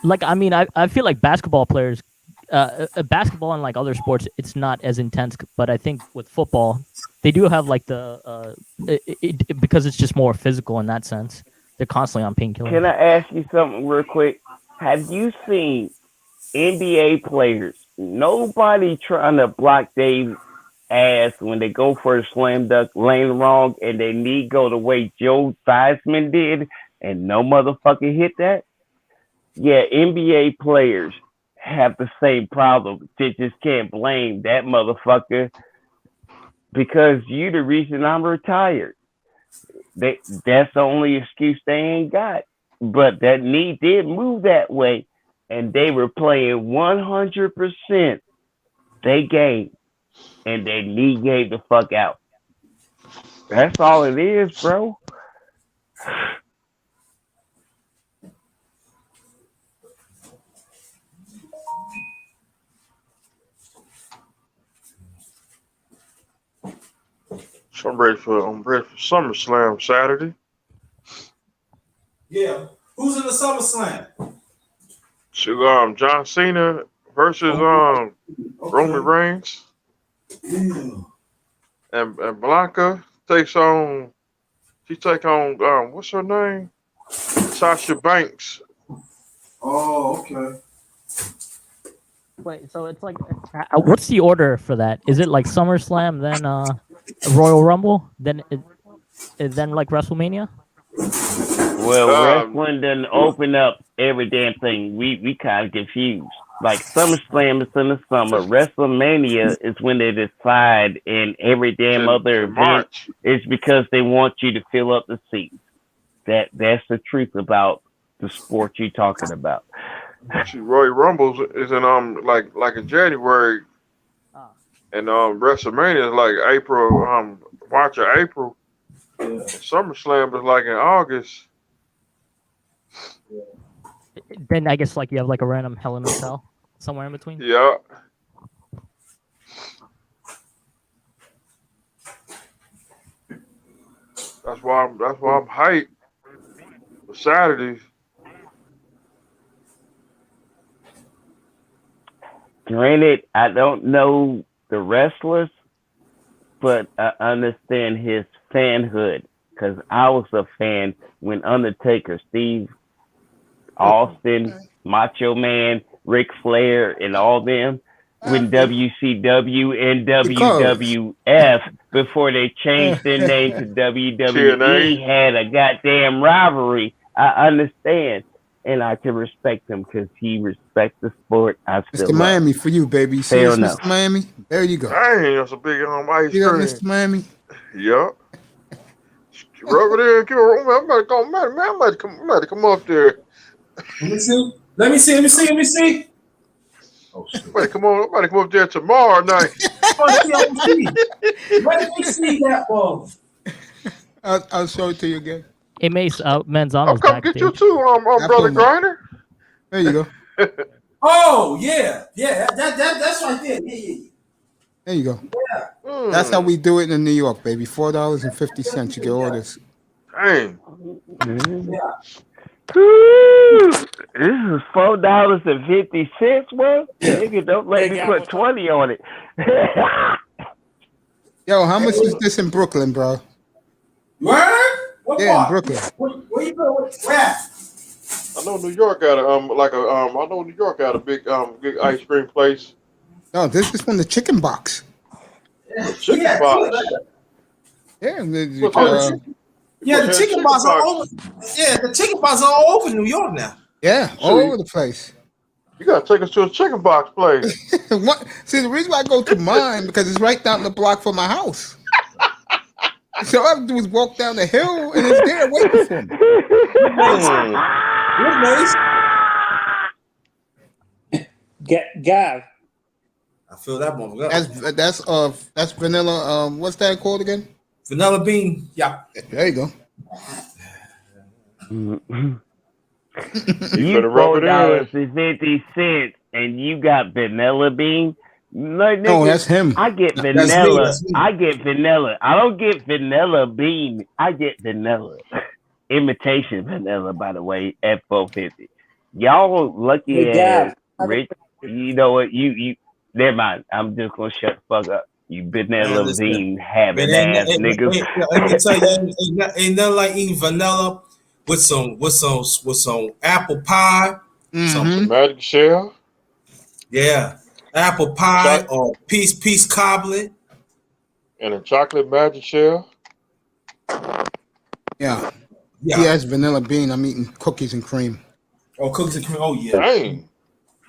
Like, I mean, I feel like basketball players, basketball and like other sports, it's not as intense. But I think with football, they do have like because it's just more physical in that sense. They're constantly on painkillers. Can I ask you something real quick? Have you seen NBA players? Nobody trying to block their ass when they go for a slam dunk lane wrong and they need go the way Joe Theismann did, and no motherfucker hit that. Yeah, NBA players have the same problem. They just can't blame that motherfucker because you the reason I'm retired. That's the only excuse they ain't got. But that knee did move that way, and they were playing 100% they game, and their knee gave the fuck out. That's all it is, bro. So I'm ready for SummerSlam Saturday. Yeah. Who's in the SummerSlam? So, John Cena versus Roman Reigns. Yeah. And Blanca takes on what's her name? Sasha Banks. Oh, okay. Wait, so it's like, what's the order for that? Is it like SummerSlam, then Royal Rumble, then like WrestleMania? Well, wrestling doesn't open up every damn thing. We kind of confused. Like SummerSlam is in the summer. WrestleMania is when they decide, and every damn other event is because they want you to fill up the seats. That's the truth about the sport you're talking about. See, Royal Rumble is in like in January, and WrestleMania is like April. March or April. Yeah. SummerSlam is like in August. Yeah. Then I guess like you have like a random Hell in a Cell somewhere in between. Yeah. That's why I'm hyped for Saturdays. Granted, I don't know the wrestlers, but I understand his fanhood because I was a fan when Undertaker, Steve Austin, Macho Man, Ric Flair, and all them, when WCW and WWF, before they changed their name to WWE, had a goddamn rivalry. I understand. And I can respect him because he respects the sport. I still Mr. Miami for you, baby. You see this, Mr. Miami? There you go. Dang, that's a big ice cream. Mr. Miami? Yeah. Rub it in. I'm about to come up there. Let me see. Oh, shit. I'm about to come up there tomorrow night. Let me see that one. I'll show it to you again. Hey, Mace, Manzano's I'll come get you too, Brother Griner. There you go. Oh, yeah. That's right there. Yeah. There you go. Yeah. That's how we do it in New York, baby. $4.50. You get all this. Dang. Yeah. This is $4.50, bro. Nigga, don't let me put 20 on it. Yo, how much is this in Brooklyn, bro? Where? What yeah, part? in Brooklyn. Where you going? Where? I know New York got a big ice cream place. No, this is from the Chicken Box. Yeah. Chicken Box. Yeah, Yeah, the chicken box are all over. Yeah, the chicken box are all over New York now. Yeah, all over the place. You gotta take us to a chicken box place. See, the reason why I go to mine because it's right down the block from my house. So all I have to do is walk down the hill and it's there waiting for me. Gav. I feel that one. That's vanilla. What's that called again? Vanilla bean. Yeah. There you go. You $4.50 and you got vanilla bean. No, that's him. I get vanilla. That's me. I get vanilla. I don't get vanilla bean. I get vanilla. Imitation vanilla, by the way, at $4.50. Y'all lucky ass rich. You know what? You never mind. I'm just gonna shut the fuck up. You vanilla bean having ass niggas. Let me tell you, ain't nothing like eating vanilla with some apple pie, some magic shell. Yeah, apple pie or peace cobbler, and a chocolate magic shell. Yeah. He has vanilla bean. I'm eating cookies and cream. Oh, cookies and cream. Oh yeah. Dang.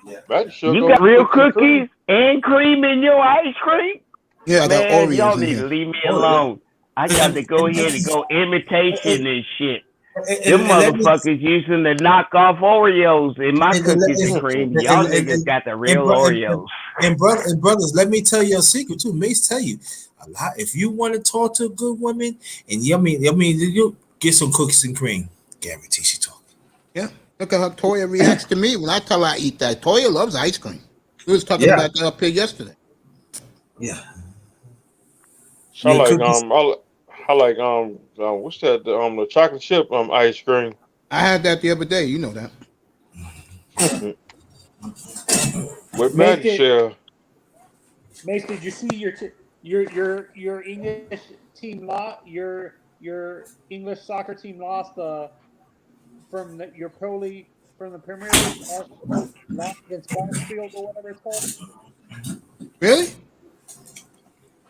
Yeah. You got real cookies and cream in your ice cream? Yeah, I got Man, Oreos. Y'all need to leave me alone. I got to go ahead and go imitation and shit. Them motherfuckers using the knockoff Oreos in my cookies and cream. Y'all niggas got the real Oreos. And brothers, let me tell you a secret too. Mace tell you a lot. If you want to talk to a good woman, and you get some cookies and cream. Guarantee she talking. Yeah. Look at how Toya reacts to me when I tell her I eat that. Toya loves ice cream. We was talking about that up here yesterday. Yeah. So I like what's that? The chocolate chip ice cream. I had that the other day. You know that. With magic shell. Mace, did you see your English team your English soccer team lost from your pro league from the Premier League lost against Barnesfield or whatever it's called? Really?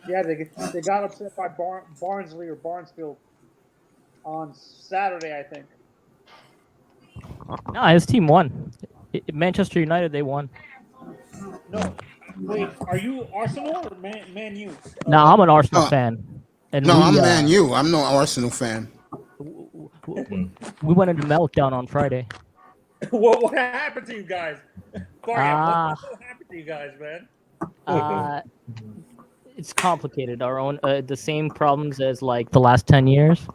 Yeah, they got upset by Barnsley or Barnesfield on Saturday, I think. No, his team won. Manchester United, they won. No, wait, are you Arsenal or Man U? No, I'm an Arsenal fan. And I'm Man U. I'm no Arsenal fan. We went into meltdown on Friday. What happened to you guys? What happened to you guys, man? It's complicated. Our own the same problems as like the last 10 years.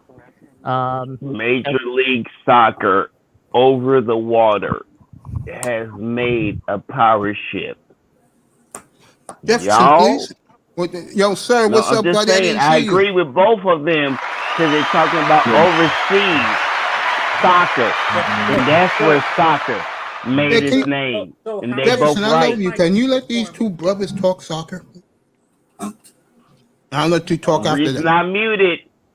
Major League Soccer over the water has made a power ship. Jefferson, please. Yo, sir, what's up, buddy? Saying, I agree with both of them because they're talking about overseas soccer. And that's where soccer made its name. And they Jefferson, both I right. love you. Can you let these two brothers talk soccer? I'll let you talk after that.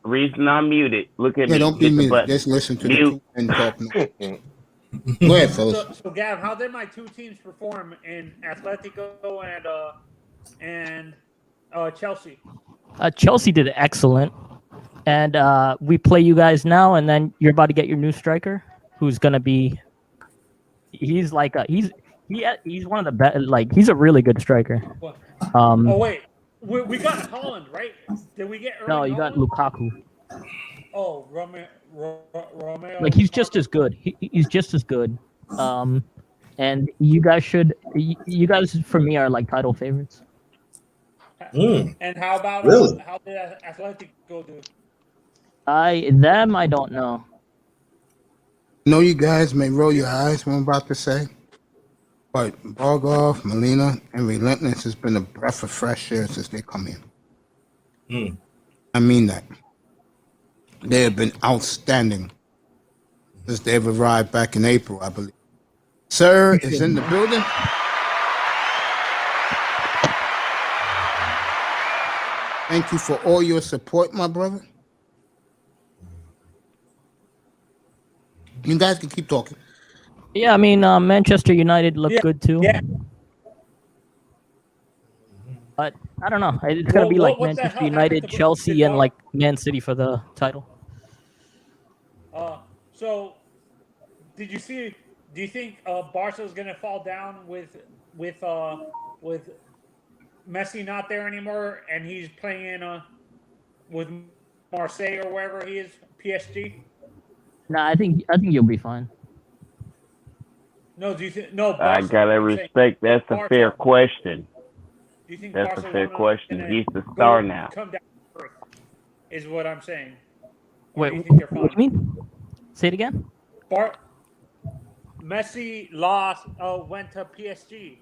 Reason I'm muted. Look at me. Don't be muted. Just listen to the two and talk. Go ahead, fellas. So, Gav, how did my two teams perform in Atletico and Chelsea? Chelsea did excellent, and we play you guys now, and then you're about to get your new striker, who's gonna be. He's like he's one of the best. Like he's a really good striker. Oh wait, we got Holland, right? Did we get? No, you got Lukaku. Oh, Romeo. Like he's just as good. He's just as good. And you guys for me are like title favorites. And how about how did Atletico do? I don't know. know you guys may roll your eyes what I'm about to say, but Bargov, Molina, and Relentless has been a breath of fresh air since they come in. I mean that. They have been outstanding since they've arrived back in April, I believe. Sir is in the building. Thank you for all your support, my brother. You guys can keep talking. Yeah, I mean, Manchester United looked good too. Yeah. But I don't know. It's gonna be like Manchester United, Chelsea, and like Man City for the title. So, did you see? Do you think Barca's going to fall down with Messi not there anymore, and he's playing with Marseille or wherever he is, PSG? No, I think you'll be fine. No, do you think? No, I gotta respect. That's a fair question. Do you think that's Barcelona a fair question? He's the star now. Come down to earth, is what I'm saying. Wait, what do you mean? Say it again. Messi lost. Went to PSG.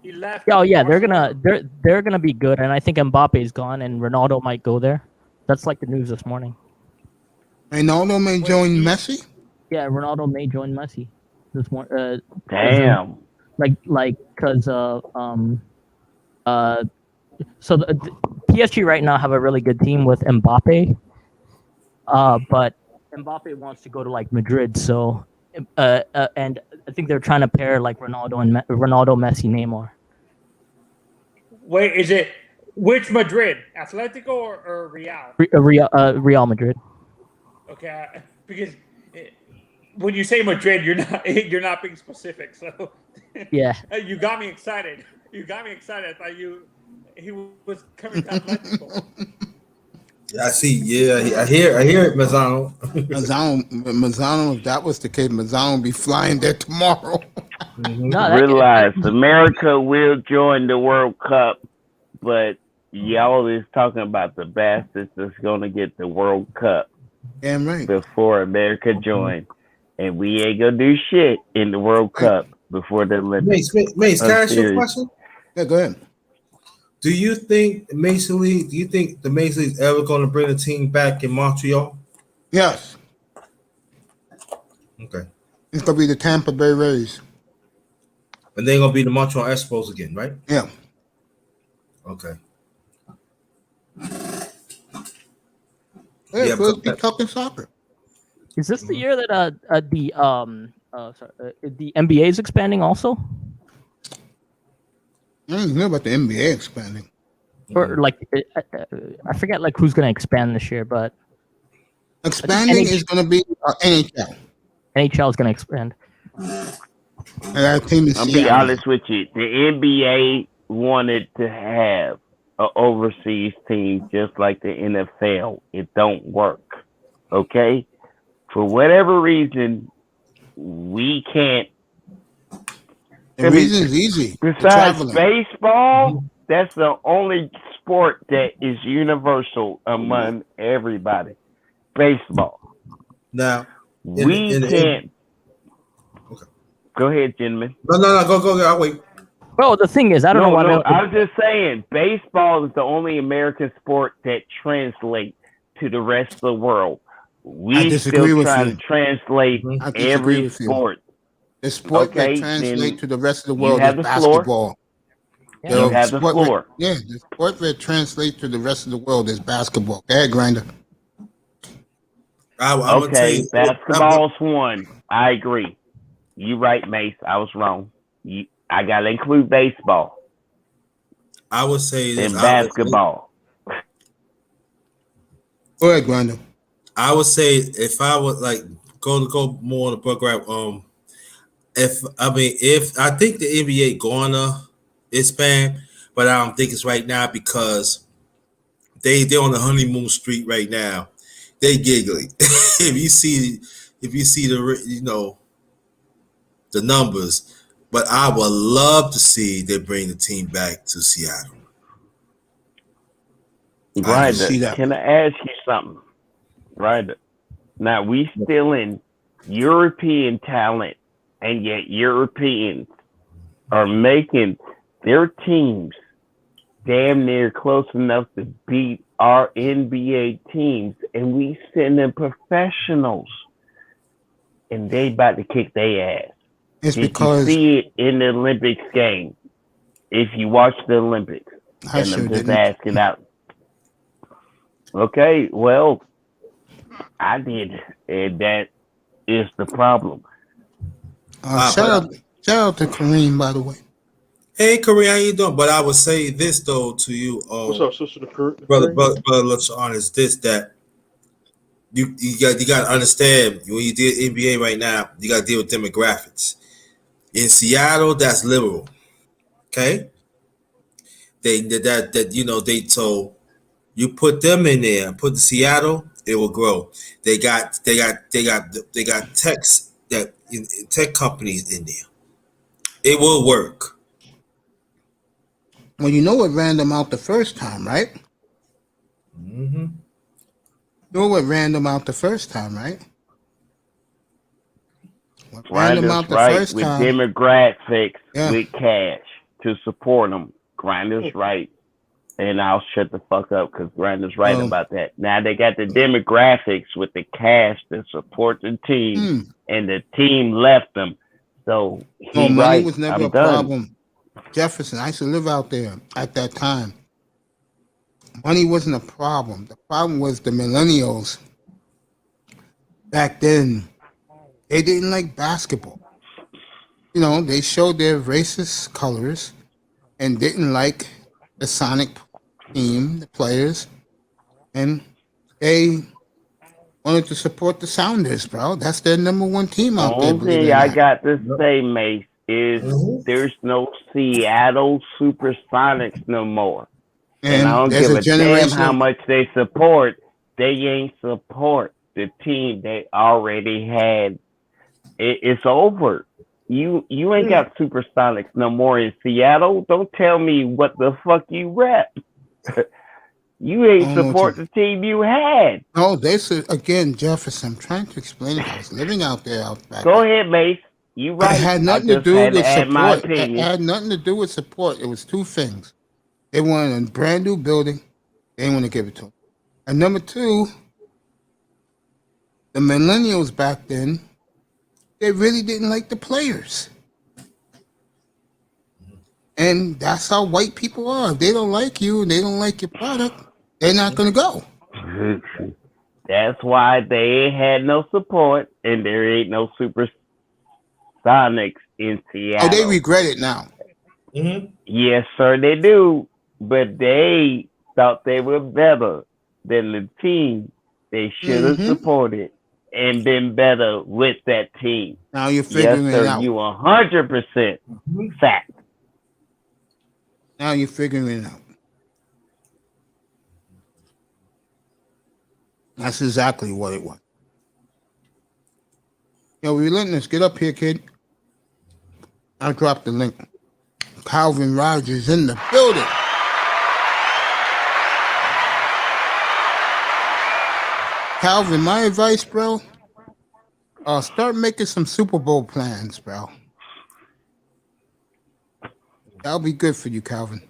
He left. Oh yeah, Barcelona. they're gonna be good, and I think Mbappe's gone, and Ronaldo might go there. That's like the news this morning. Ronaldo may join Messi. Yeah, Ronaldo may join Messi this morning. Damn. Because so the PSG right now have a really good team with Mbappe, but Mbappe wants to go to like Madrid, so and I think they're trying to pair like Ronaldo, Messi, Neymar. Wait, is it which Madrid? Atletico or Real? Real Madrid. Okay, because when you say Madrid, you're not being specific. So yeah, you got me excited. I thought he was coming to Atletico. I see. Yeah, I hear it, Mazzano. Mazzano, if that was the case, Mazzano would be flying there tomorrow. Realize America will join the World Cup, but y'all is talking about the bastards that's going to get the World Cup. Damn right. Before America joined, and we ain't gonna do shit in the World Cup before the Olympics. Mace, can I ask you a question? Yeah, go ahead. Do you think the Mason League is ever going to bring the team back in Montreal? Yes. Okay. It's gonna be the Tampa Bay Rays. And they're gonna be the Montreal Expos again, right? Yeah. Okay. Yeah, let's be talking soccer. Is this the year that the NBA is expanding also? I don't know about the NBA expanding. Or like I forget like who's going to expand this year, but expanding is going to be NHL. NHL is going to expand. And our team is I'll be honest with you. The NBA wanted to have an overseas team just like the NFL. It don't work. Okay? For whatever reason, we can't. The reason is easy. Besides baseball, that's the only sport that is universal among everybody. Baseball. Now, we can't. Okay. Go ahead, gentlemen. No. Go. I'll wait. Well, the thing is, I don't know why. I was just saying, baseball is the only American sport that translates to the rest of the world. We still try to translate every sport. The sport that translates to the rest of the world is basketball. You have the floor. The sport that translates to the rest of the world is basketball. Go ahead, Grinder. Okay, basketball's one. I agree. You right, Mace. I was wrong. I gotta include baseball. I would say this. And basketball. Go ahead, Grinder. I would say if I would like go more on the program, if I think the NBA gonna expand, but I don't think it's right now because they're on the honeymoon street right now. They giggling. if you see the the numbers, but I would love to see they bring the team back to Seattle. Right. Can I ask you something? Right. Now we still in European talent, and yet Europeans are making their teams damn near close enough to beat our NBA teams, and we send them professionals, and they about to kick their ass. It's Did because you see it in the Olympics game? If you watch the Olympics, I'm just asking out. Okay, well, I did, and that is the problem. Shout out to Kareem, by the way. Hey, Kareem, how you doing? But I would say this though to you, what's up, sister? Brother LaShawn, is this that you got to understand when you deal NBA right now, you got to deal with demographics. In Seattle, that's liberal. Okay, they told you put them in there, put the Seattle, it will grow. They got techs tech companies in there. It will work. Well, you know it ran them out the first time, right? Mm-hmm. You know what ran them out the first time, right? What ran them Grinders out the right first with time? demographics Yeah. with cash to support them. Grinders right. And I'll shut the fuck up because Grinders right about that. Now they got the demographics with the cash to support the team, and the team left them. So money right. was never I'm a problem. Jefferson, I used to live out there at that time. Money wasn't a problem. The problem was the millennials back then. They didn't like basketball. You know, they showed their racist colors and didn't like the Sonic team, the players, and they wanted to support the Sounders, bro. That's their number one team out there. Only thing I got to say, Mace, is there's no Seattle Supersonics no more. And I don't give a damn how much they support. They ain't support the team they already had. It's over. You ain't got Supersonics no more in Seattle. Don't tell me what the fuck you rep. You ain't support the team you had. No, they said again, Jefferson. I'm trying to explain it. I was living out there. Go ahead, Mace. You right. It had nothing to do with support. It had nothing to do with support. It was two things. They wanted a brand new building. They didn't want to give it to them. And number two, the millennials back then, they really didn't like the players. And that's how white people are. If they don't like you and they don't like your product, they're not going to go. That's why they ain't had no support and there ain't no Supersonics in Seattle. Oh, they regret it now. Mm-hmm. Yes, sir, they do. But they thought they were better than the team they should have supported and been better with that team. Now you're figuring it out. You 100% fact. Now you're figuring it out. That's exactly what it was. Yo, Relentless, get up here, kid. I dropped the link. Calvin Rogers in the building. Calvin, my advice, bro, start making some Super Bowl plans, bro. That'll be good for you, Calvin.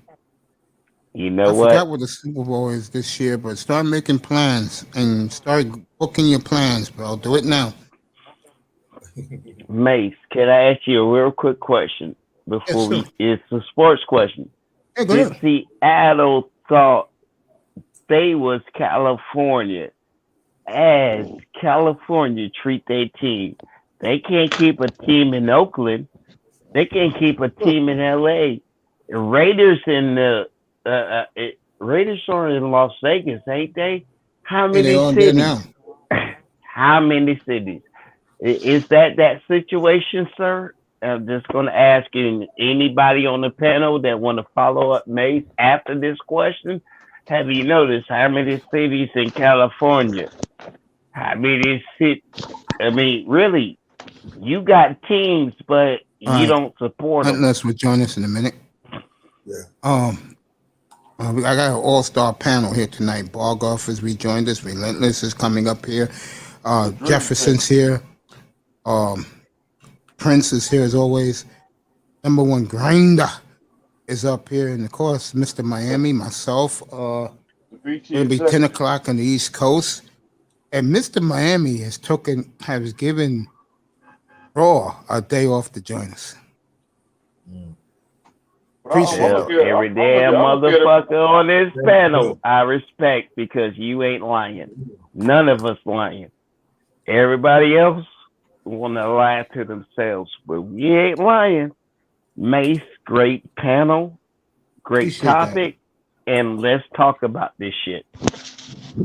You know what? I forgot what the Super Bowl is this year, but start making plans and start booking your plans, bro. Do it now. Mace, can I ask you a real quick question before it's a sports question. Hey, go ahead. Seattle thought they was California as California treat their team. They can't keep a team in Oakland. They can't keep a team in LA. Raiders in the Raiders are in Las Vegas, ain't they? How many cities? How many cities? Is that situation, sir? I'm just going to ask anybody on the panel that want to follow up Mace after this question. Have you noticed how many cities in California? How many cities? I mean, really, you got teams, but you don't support them. Huntless will join us in a minute. Yeah. I got an all-star panel here tonight. Bargoff has rejoined us. Relentless is coming up here. Jefferson's here. Prince is here as always. Number one grinder is up here, and of course, Mr. Miami, myself. It'll be 10 o'clock on the East Coast, and Mr. Miami has given Raw a day off to join us. Appreciate it. Every damn motherfucker on this panel, I respect because you ain't lying. None of us lying. Everybody else want to lie to themselves, but we ain't lying. Mace, great panel, great topic. and let's talk about this shit.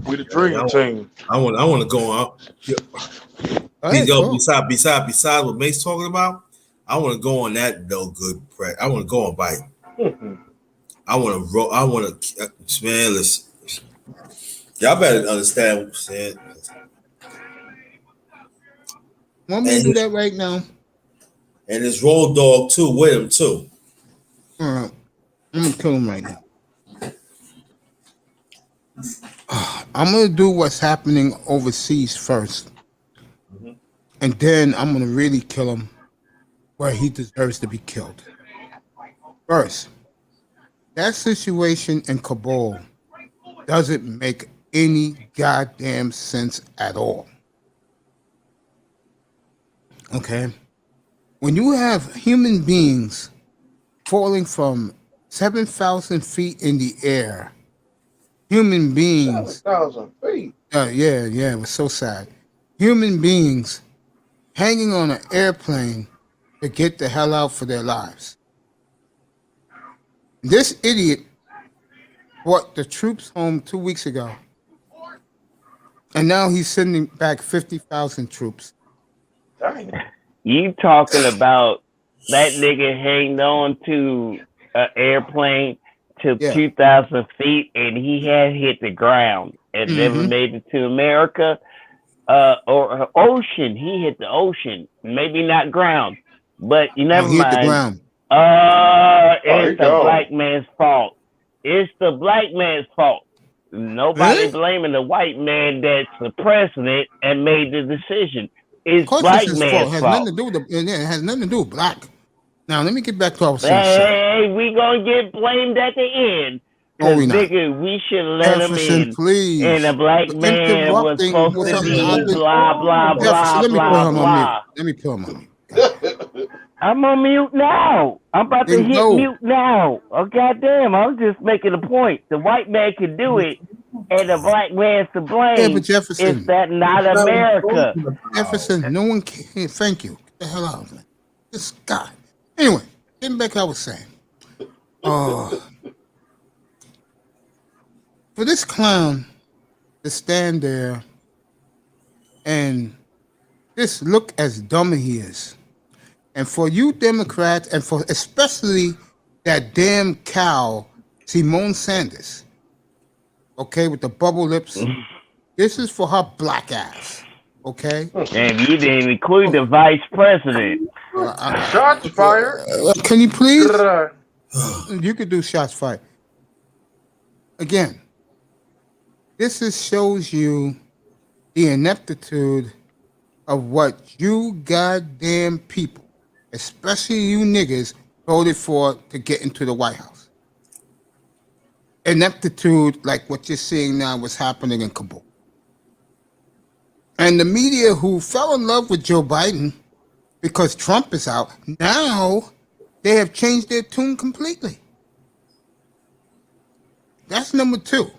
We the dream team. I want to go on. Besides what Mace talking about, I want to go on that though. Good, I want to go on bite. I want to roll. I want to, man. Listen, y'all better understand what I'm saying. Want me to do that right now? And his road dog too with him too. All right, I'm gonna kill him right now. I'm gonna do what's happening overseas first, and then I'm gonna really kill him where he deserves to be killed. First, that situation in Kabul doesn't make any goddamn sense at all. Okay? When you have human beings falling from 7,000 feet in the air, human beings. 7,000 feet. Yeah, it was so sad. Human beings hanging on an airplane to get the hell out for their lives. This idiot brought the troops home 2 weeks ago, and now he's sending back 50,000 troops. Dang. You talking about that nigga hanged on to an airplane to 2,000 feet and he had hit the ground and never made it to America or ocean. He hit the ocean, maybe not ground, but you never mind. Hit the ground. It's the black man's fault. It's the black man's fault. Nobody blaming the white man that's the president and made the decision. It's black man's fault. Nothing to do with it has nothing to do with black. Now let me get back to our Hey, we gonna get blamed at the end. Cause nigga, we should let him in. Please. And the black man was supposed to be blah blah blah blah blah. Let me put him on mute. I'm on mute now. I'm about to hit mute now. Oh goddamn! I was just making a point. The white man can do it, and the black man's to blame. Yeah, but Jefferson, is that not America? Jefferson, no one can. Thank you. Get the hell out of it. This guy. Anyway, getting back to what I was saying. For this clown to stand there and just look as dumb as he is, and for you Democrats, and for especially that damn cow, Simone Sanders, okay, with the bubble lips, this is for her black ass, okay? And you didn't include the vice president. Shots fired. Can you please? You could do shots fired. Again, this shows you the ineptitude of what you goddamn people, especially you niggas, voted for to get into the White House. Ineptitude like what you're seeing now, what's happening in Kabul. And the media who fell in love with Joe Biden because Trump is out, now they have changed their tune completely. That's number two.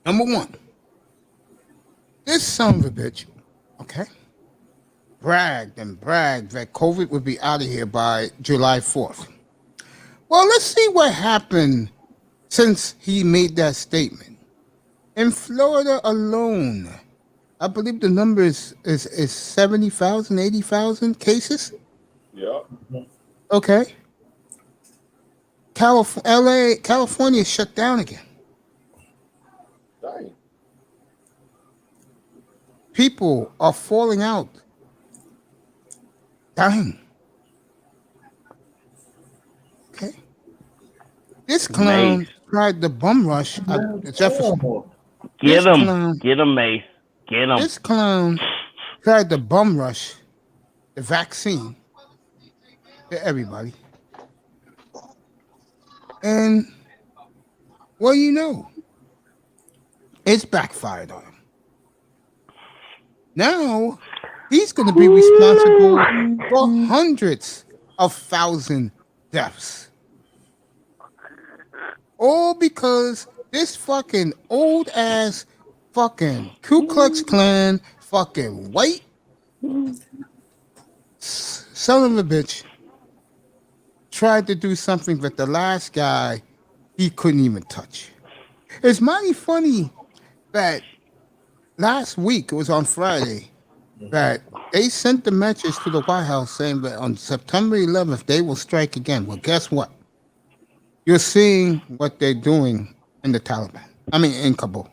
Number one, this son of a bitch, okay, bragged and bragged that COVID would be out of here by July 4th. Well, let's see what happened since he made that statement. In Florida alone, I believe the number is 70,000, 80,000 cases. Yeah. Okay. California is shut down again. Dang. People are falling out. Dying. Okay. This clown tried the bum rush at Jefferson. Get him, Mace. Get him. This clown tried the bum rush, the vaccine, to everybody. And, well, you know, it's backfired on him. Now, he's going to be responsible for hundreds of thousand deaths. All because this fucking old ass fucking Ku Klux Klan fucking white son of a bitch tried to do something that the last guy he couldn't even touch. It's mighty funny that last week, it was on Friday, that they sent the message to the White House saying that on September 11th, they will strike again. Well, guess what? You're seeing what they're doing in the Taliban. I mean, in Kabul.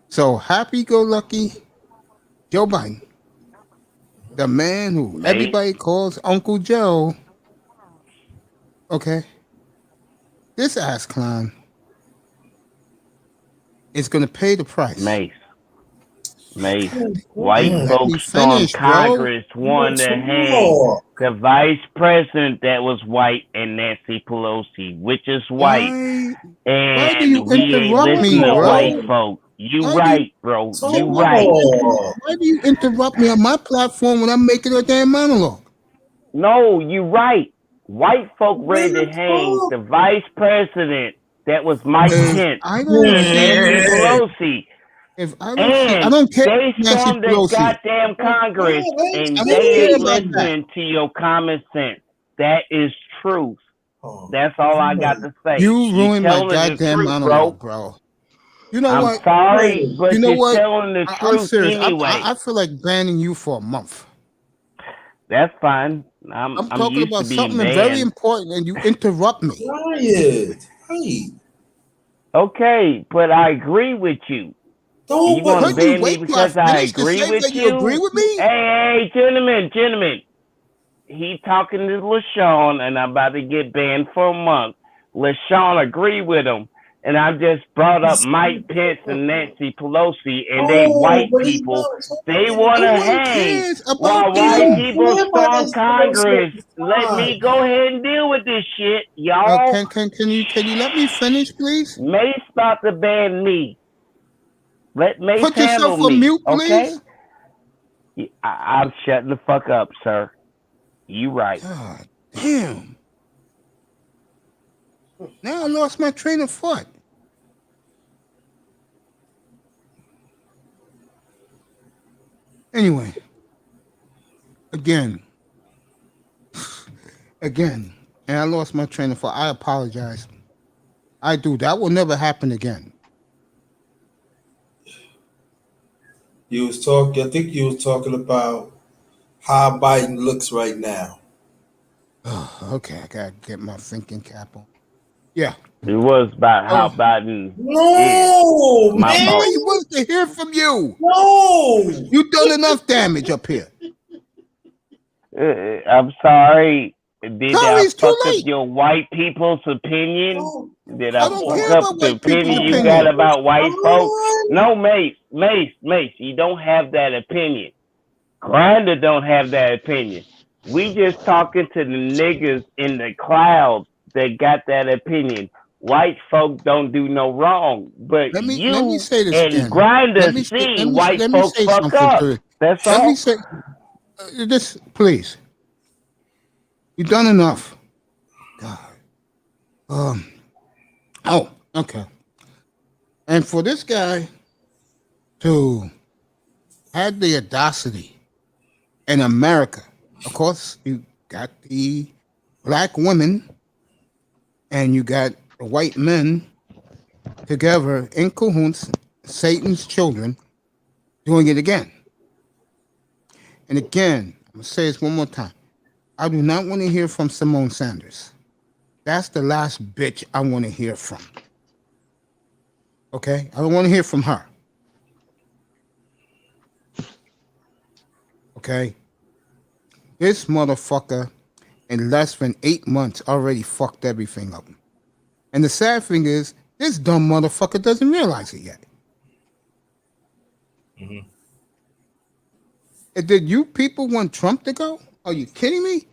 So happy-go-lucky Joe Biden, the man who everybody calls Uncle Joe, okay, this ass clown is going to pay the price. Mace. White folks on Congress wanted to hang the vice president that was white and Nancy Pelosi, which is white. Why do you interrupt me, bro? White folks. You right, bro. You right. Why do you interrupt me on my platform when I'm making a damn monologue? No, you right. White folk ready to hang the vice president that was Mike Pence and Nancy Pelosi. If I don't care. They stormed the goddamn Congress and they ain't listening to your common sense. That is truth. That's all I got to say. You ruined my goddamn monologue, bro. You know what? I'm sorry, but you know what? Telling the truth I'm serious. anyway. I feel like banning you for a month. That's fine. I'm talking about something very important, and you interrupt me. Okay, but I agree with you. You want to ban me because I agree with you? Agree with me? Hey, gentlemen. He talking to LaShawn, and I'm about to get banned for a month. LaShawn agree with him. And I just brought up Mike Pence and Nancy Pelosi, and they white people. They want to hang while white people storm Congress. Let me go ahead and deal with this shit, y'all. Can you let me finish, please? Mace about to ban me. Let Mace put yourself on mute, please. Okay? I'm shutting the fuck up, sir. You right. God damn. Now I lost my train of thought. Anyway, again, and I lost my train of thought. I apologize. I do. That will never happen again. I think you was talking about how Biden looks right now. Okay, I gotta get my thinking cap on. Yeah. It was about how Biden. No, man. He wants to hear from you. No. You've done enough damage up here. I'm sorry. Did I fuck up late. your white people's opinion? No. Did I fuck up the opinion you got about white folks? No, Mace. You don't have that opinion. Grindr don't have that opinion. We just talking to the niggas in the clouds that got that opinion. White folk don't do no wrong, but let me say this and again. Grindr see white folk fuck up. That's all. Let me say this, please. You've done enough. God. Oh, okay. And for this guy to have the audacity in America, of course, you got the black women and you got the white men together in cahoots, Satan's children, doing it again. And again, I'm going to say this one more time. I do not want to hear from Simone Sanders. That's the last bitch I want to hear from. Okay? I don't want to hear from her. Okay? This motherfucker in less than 8 months already fucked everything up. And the sad thing is, this dumb motherfucker doesn't realize it yet. Mm-hmm. Did you people want Trump to go? Are you kidding me?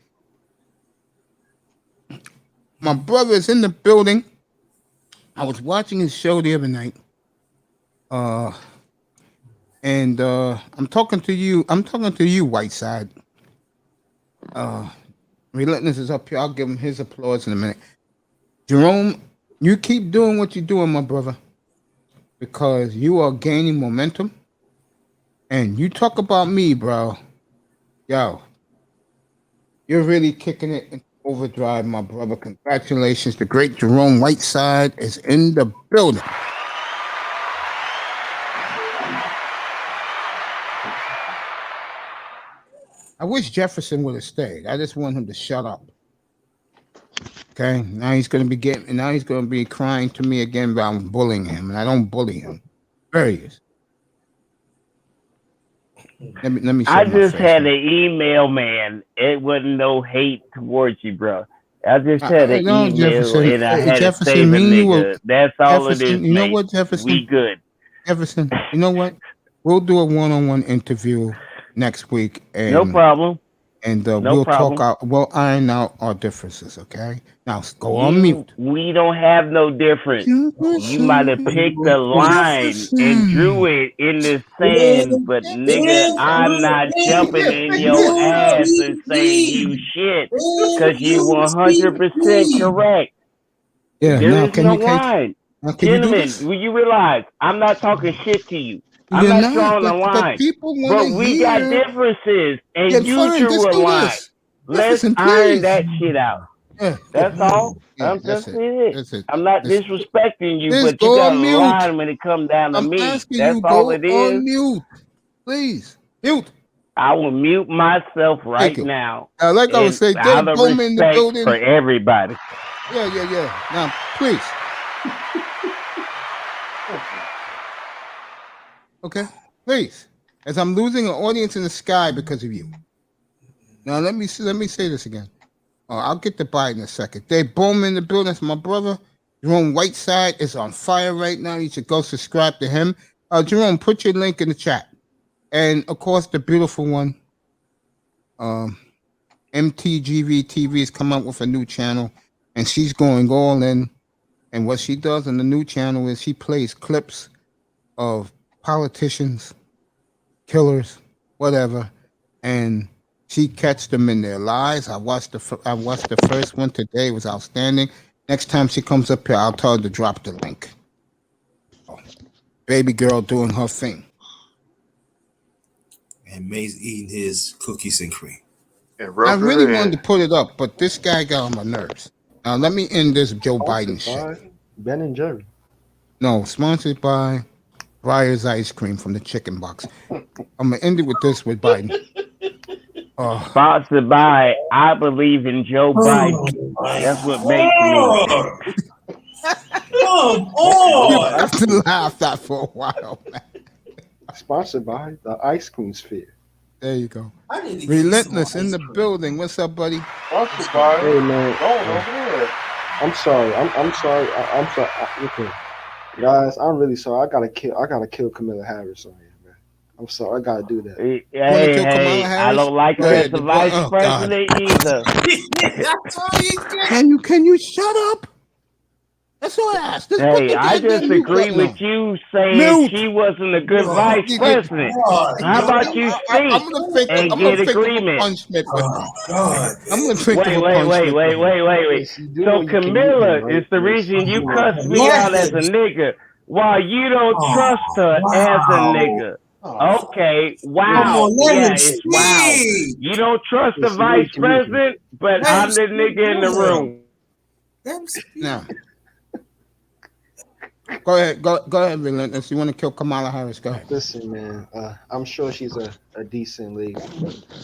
My brother is in the building. I was watching his show the other night. And I'm talking to you. Whiteside. Relentless is up here. I'll give him his applause in a minute. Jerome, you keep doing what you're doing, my brother, because you are gaining momentum. And you talk about me, bro. Yo, you're really kicking it into Overdrive, my brother. Congratulations. The great Jerome Whiteside is in the building. I wish Jefferson would have stayed. I just want him to shut up. Okay, now he's going to be crying to me again about bullying him, and I don't bully him. There he is. Let me. I just had an email, man. It wasn't no hate towards you, bro. I just had an email, Jefferson, and I had Jefferson, to save a nigga. That's all Jefferson, it is, you know mate. what, Jefferson? We good. Jefferson, you know what? We'll do a one-on-one interview next week. And, no problem. And no we'll problem. talk out. We'll iron out our differences. Okay. Now go on mute. We don't have no difference. You might have picked a line and drew it in the sand, but nigga, I'm not jumping in your ass and saying you shit because you 100% correct. Yeah. There now is can no you line. Gentlemen, will you realize I'm not talking shit to you? I'm not drawing a line. But we got differences, and you drew a line. Let's iron that shit out. Yeah, that's all. That's it. I'm not disrespecting you, Please but you go got on a mute. line when it comes down to I'm me. asking That's you, all go it is. on mute. Please. Mute. I will mute myself right now. Like I was saying, out of Bowman in the respect building. for everybody. Yeah. Now, please. Okay, please. As I'm losing an audience in the sky because of you. Now let me say this again. I'll get to Biden in a second. Dave Bowman in the building. That's my brother. Jerome Whiteside is on fire right now. You should go subscribe to him. Jerome, put your link in the chat. And of course, the beautiful one, MTGV TV has come up with a new channel, and she's going all in. And what she does on the new channel is she plays clips of politicians, killers, whatever, and she catch them in their lies. I watched the first one today. It was outstanding. Next time she comes up here, I'll tell her to drop the link. Baby girl doing her thing. And May's eating his cookies and cream. I really wanted to put it up, but this guy got on my nerves. Now let me end this Joe Biden shit. Ben and Jerry. No, sponsored by Breyer's Ice Cream from the Chicken Box. I'm gonna end it with this with Biden. Sponsored by I Believe in Joe Biden. That's what makes me. Come on! You have to laugh that for a while, man. Sponsored by the Ice Cream Sphere. There you go. Relentless in the building. What's up, buddy? Hey man. I'm sorry. I'm sorry. I'm sorry. Okay. Guys, I'm really sorry. I gotta kill Kamala Harris on here, man. I'm sorry. I gotta do that. Hey, I don't like her as the vice president either. Can you shut up? That's all I asked. Hey, I just agree with you saying she wasn't a good vice president. How about you speak and get agreement? I'm gonna think Wait. So Camilla is the reason you cussed me out as a nigga, while you don't trust her as a nigga. Okay, wow. Yeah, it's wow. You don't trust the vice president, but I'm the nigga in the room. Now. Go ahead, Relentless. You want to kill Kamala Harris? Go ahead. Listen, man. I'm sure she's a decent lady.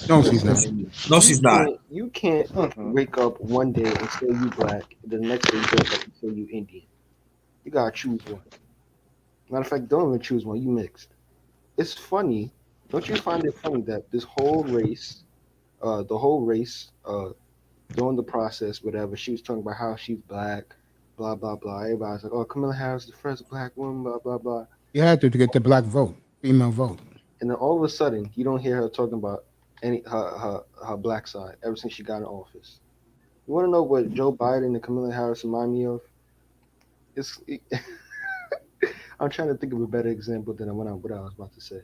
No, she's not. No, she's not. You can't wake up one day and say you black, the next day you wake up and say you Indian. You gotta choose one. Matter of fact, don't even choose one. You mixed. It's funny. Don't you find it funny that this whole race, during the process, whatever, she was talking about how she's black. Blah blah blah. Everybody's like, "Oh, Kamala Harris, the first black woman." Blah blah blah. You had to get the black vote, female vote. And then all of a sudden, you don't hear her talking about her black side ever since she got in office. You want to know what Joe Biden and Kamala Harris remind me of? I'm trying to think of a better example than what I was about to say.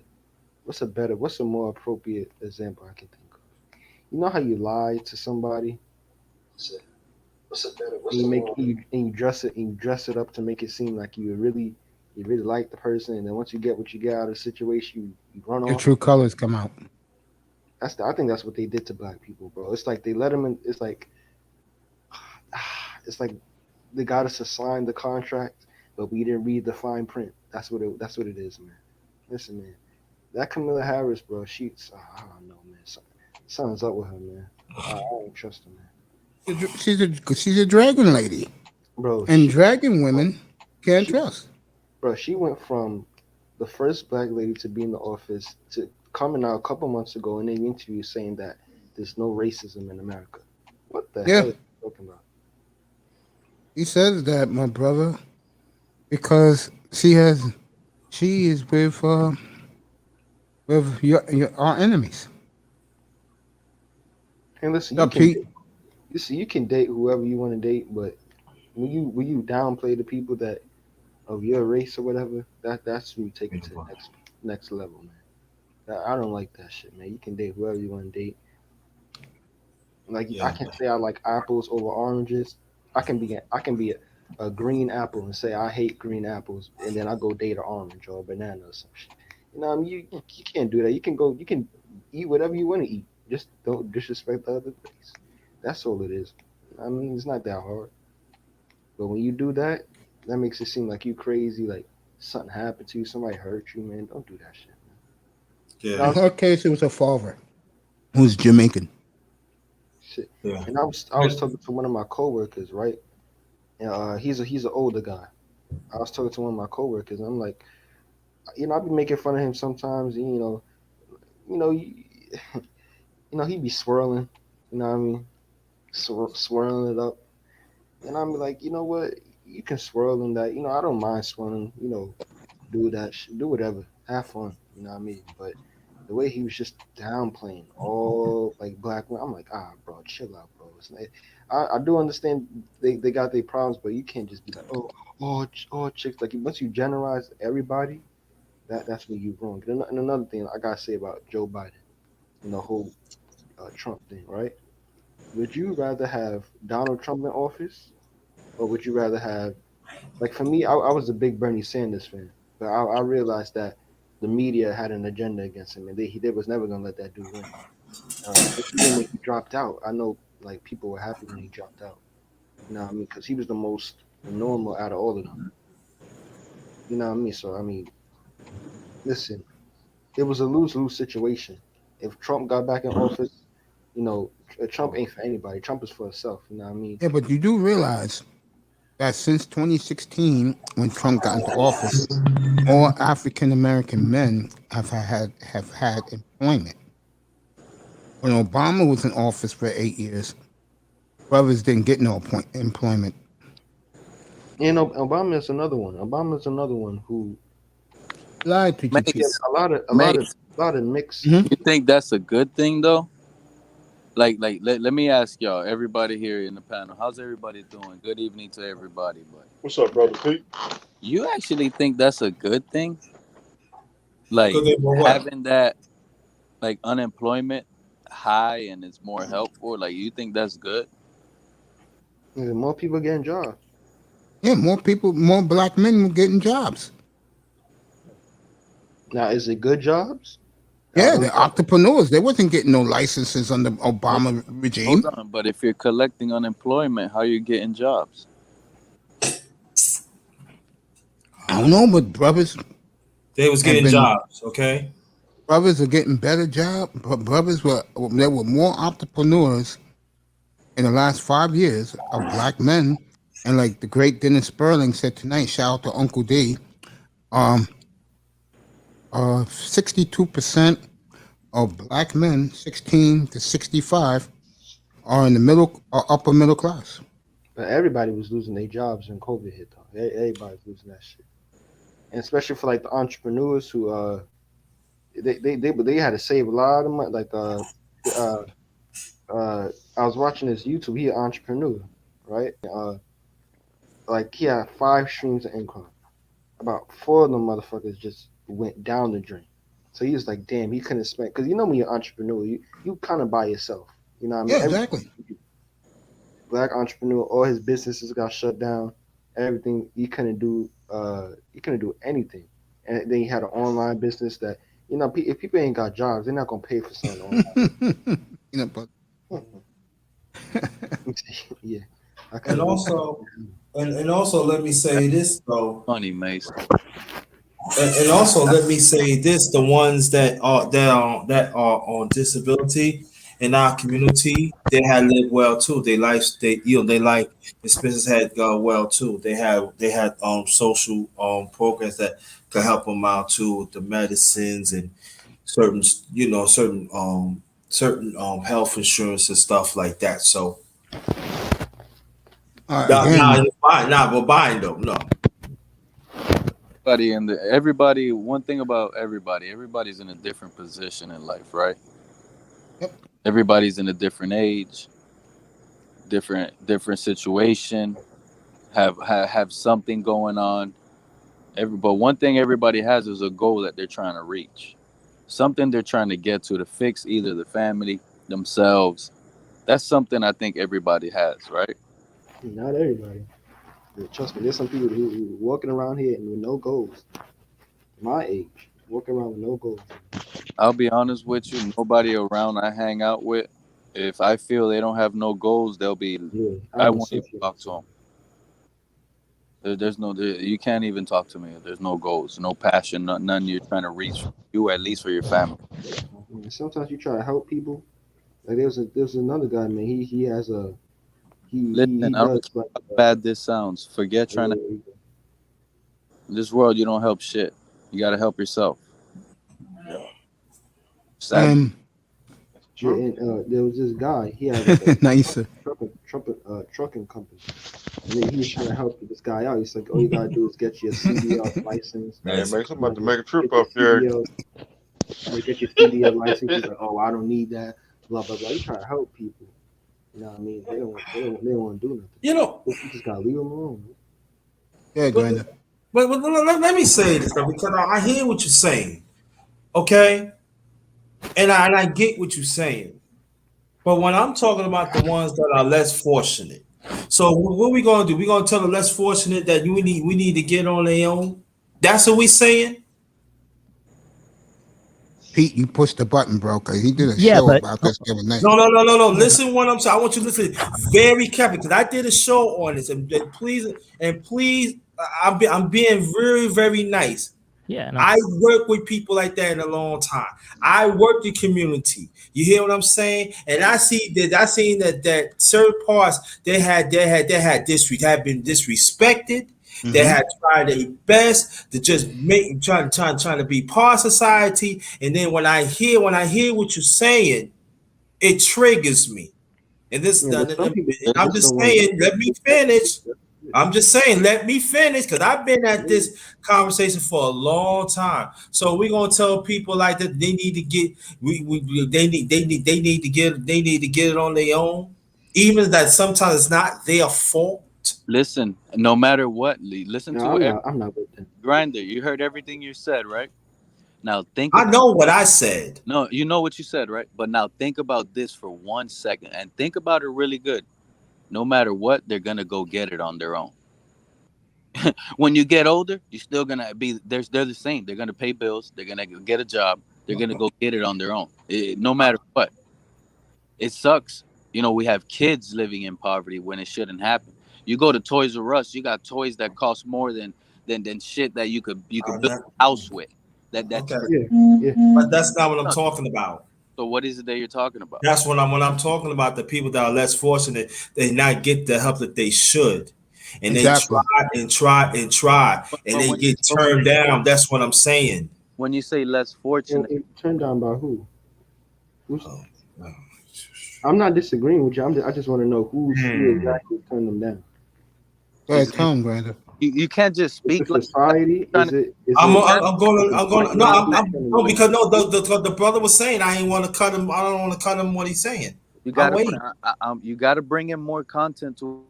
What's a more appropriate example I can think of? You know how you lie to somebody? You dress it up to make it seem like you really like the person, and then once you get what you get out of the situation, you run off. Your true colors come out. I think that's what they did to black people, bro. It's like they let them in. It's like it's like they got us to sign the contract, but we didn't read the fine print. That's what it is, man. Listen, man, that Camilla Harris, bro, she's I don't know, man. Something's up with her, man. I don't trust her, man. She's a dragon lady, bro. And dragon women can't trust. Bro, she went from the first black lady to be in the office to coming out a couple months ago in an interview saying that there's no racism in America. What the hell are you talking about? He says that, my brother, because she is with our enemies. And listen, you can date whoever you want to date, but when you downplay the people that of your race or whatever, that's when you take it to the next level, man. I don't like that shit, man. You can date whoever you want to date. Like I can say I like apples over oranges. I can be a green apple and say I hate green apples, and then I go date an orange or a banana or some shit. You know what I mean? You can't do that. You can eat whatever you want to eat. Just don't disrespect the other race. That's all it is. I mean, it's not that hard. But when you do that, that makes it seem like you crazy, like something happened to you, somebody hurt you, man. Don't do that shit, man. Yeah. In her case, it was her father, who's Jamaican. Shit. Yeah. And I was talking to one of my coworkers, right? And he's an older guy. I was talking to one of my coworkers, and I'm like, I be making fun of him sometimes. And, he'd be swirling. You know what I mean? Swirling it up. And I'm like, you know what? You can swirl in that. I don't mind swirling. Do that. Do whatever. Have fun. You know what I mean? But the way he was just downplaying all like black men, I'm like, bro, chill out, bro. It's like, I do understand they got their problems, but you can't just be like, oh, chicks. Like once you generalize everybody, that's when you wrong. And another thing I gotta say about Joe Biden and the whole Trump thing, right? Would you rather have Donald Trump in office, or would you rather have, like for me, I was a big Bernie Sanders fan, but I realized that the media had an agenda against him, and they was never gonna let that dude win. Even when he dropped out, I know like people were happy when he dropped out. You know what I mean? Because he was the most normal out of all of them. You know what I mean? So I mean, listen, it was a lose-lose situation. If Trump got back in office, Trump ain't for anybody. Trump is for himself. You know what I mean? Yeah, but you do realize that since 2016, when Trump got into office, all African American men have had employment. When Obama was in office for 8 years, brothers didn't get no employment. And Obama is another one. Obama's another one who lied to you. A lot of mixed. You think that's a good thing though? Like let me ask y'all, everybody here in the panel, how's everybody doing? Good evening to everybody. But what's up, brother Pete? You actually think that's a good thing? Like having that like unemployment high and it's more helpful? Like you think that's good? Yeah, more people getting jobs. Yeah, more black men getting jobs. Now, is it good jobs? Yeah, the entrepreneurs. They wasn't getting no licenses under Obama regime. Hold on, but if you're collecting unemployment, how are you getting jobs? I don't know, but brothers, they was getting jobs. Okay, brothers are getting better jobs. But there were more entrepreneurs in the last 5 years of black men, and like the great Dennis Sperling said tonight. Shout out to Uncle D. 62% of black men, 16 to 65, are in the upper middle class. But everybody was losing their jobs when COVID hit, though. Everybody's losing that shit, and especially for like the entrepreneurs who they had to save a lot of money. Like I was watching this YouTube. He an entrepreneur, right? Like he had 5 streams of income. About 4 of them motherfuckers just went down the drain. So he was like, damn, he couldn't spend, because when you're an entrepreneur, you kind of by yourself. You know what I mean? Yeah, exactly. Black entrepreneur, all his businesses got shut down. Everything he couldn't do anything. And then he had an online business that, if people ain't got jobs, they're not gonna pay for something online. But Yeah. And also, and also, let me say this though. Funny, Mason. And also, let me say this: the ones that are on disability in our community, they had lived well too. They like expenses had gone well too. They had social programs that could help them out too, the medicines and certain health insurance and stuff like that. So, but buying them, no. Everybody. One thing about everybody's in a different position in life, right? Yep. Everybody's in a different age, different situation, have something going on. But one thing everybody has is a goal that they're trying to reach, something they're trying to get to fix either the family, themselves. That's something I think everybody has, right? Not everybody. Trust me, there's some people who walking around here with no goals. My age, walking around with no goals. I'll be honest with you. Nobody around I hang out with, if I feel they don't have no goals, they'll be. Yeah, I won't even talk to them. There's no. You can't even talk to me. There's no goals, no passion, none you're trying to reach. You at least for your family. Sometimes you try to help people. Like there's another guy, man. He has a. Listen, I don't care how bad this sounds. Forget trying to. In this world, you don't help shit. You got to help yourself. Yeah, and there was this guy. He had a nice trucking company. And he was trying to help this guy out. He's like, all you gotta do is get your CDL license. Man, I'm about to make a trip up there. Get your CDL license. He's like, oh, I don't need that. Blah blah blah. You trying to help people. You know what I mean? They don't want to do nothing. You know, you just gotta leave them alone. Yeah, Granda. But let me say this because I hear what you're saying, okay, and I get what you're saying. But when I'm talking about the ones that are less fortunate, so what we gonna do? We gonna tell the less fortunate that we need to get on their own. That's what we saying. Pete, you pushed the button, bro, because he did a show about this the other night. No. Listen what I'm saying. I want you to listen very carefully because I did a show on this. And please, I'm being very, very nice. Yeah. No. I work with people like that in a long time. I work the community. You hear what I'm saying? And I seen that certain parts they had been disrespected. Mm-hmm. They had tried their best to just trying to be part of society. And then when I hear what you're saying, it triggers me. And this, I'm just saying, let me finish. I'm just saying, let me finish because I've been at this conversation for a long time. So we're gonna tell people like that they need to get they need to get it on their own, even that sometimes it's not their fault. Listen, no matter what, listen to it. I'm not with that. Grinder, you heard everything you said, right? Now think. I know what I said. No, you know what you said, right? But now think about this for 1 second and think about it really good. No matter what, they're gonna go get it on their own. When you get older, you're still gonna be. They're the same. They're gonna pay bills. They're gonna get a job. They're gonna go get it on their own. No matter what. It sucks. You know, we have kids living in poverty when it shouldn't happen. You go to Toys R Us, you got toys that cost more than shit that you could build a house with. That's okay. But that's not what I'm talking about. So what is it that you're talking about? That's when I'm talking about the people that are less fortunate, they not get the help that they should. And exactly. They try and they get turned down. That's what I'm saying. When you say less fortunate, turned down by who? I'm not disagreeing with you. I just want to know who exactly turned them down. Go ahead, Tom, Granda. You can't just speak like society. The brother was saying I ain't want to cut him. I don't want to cut him what he's saying. You gotta bring in more content to.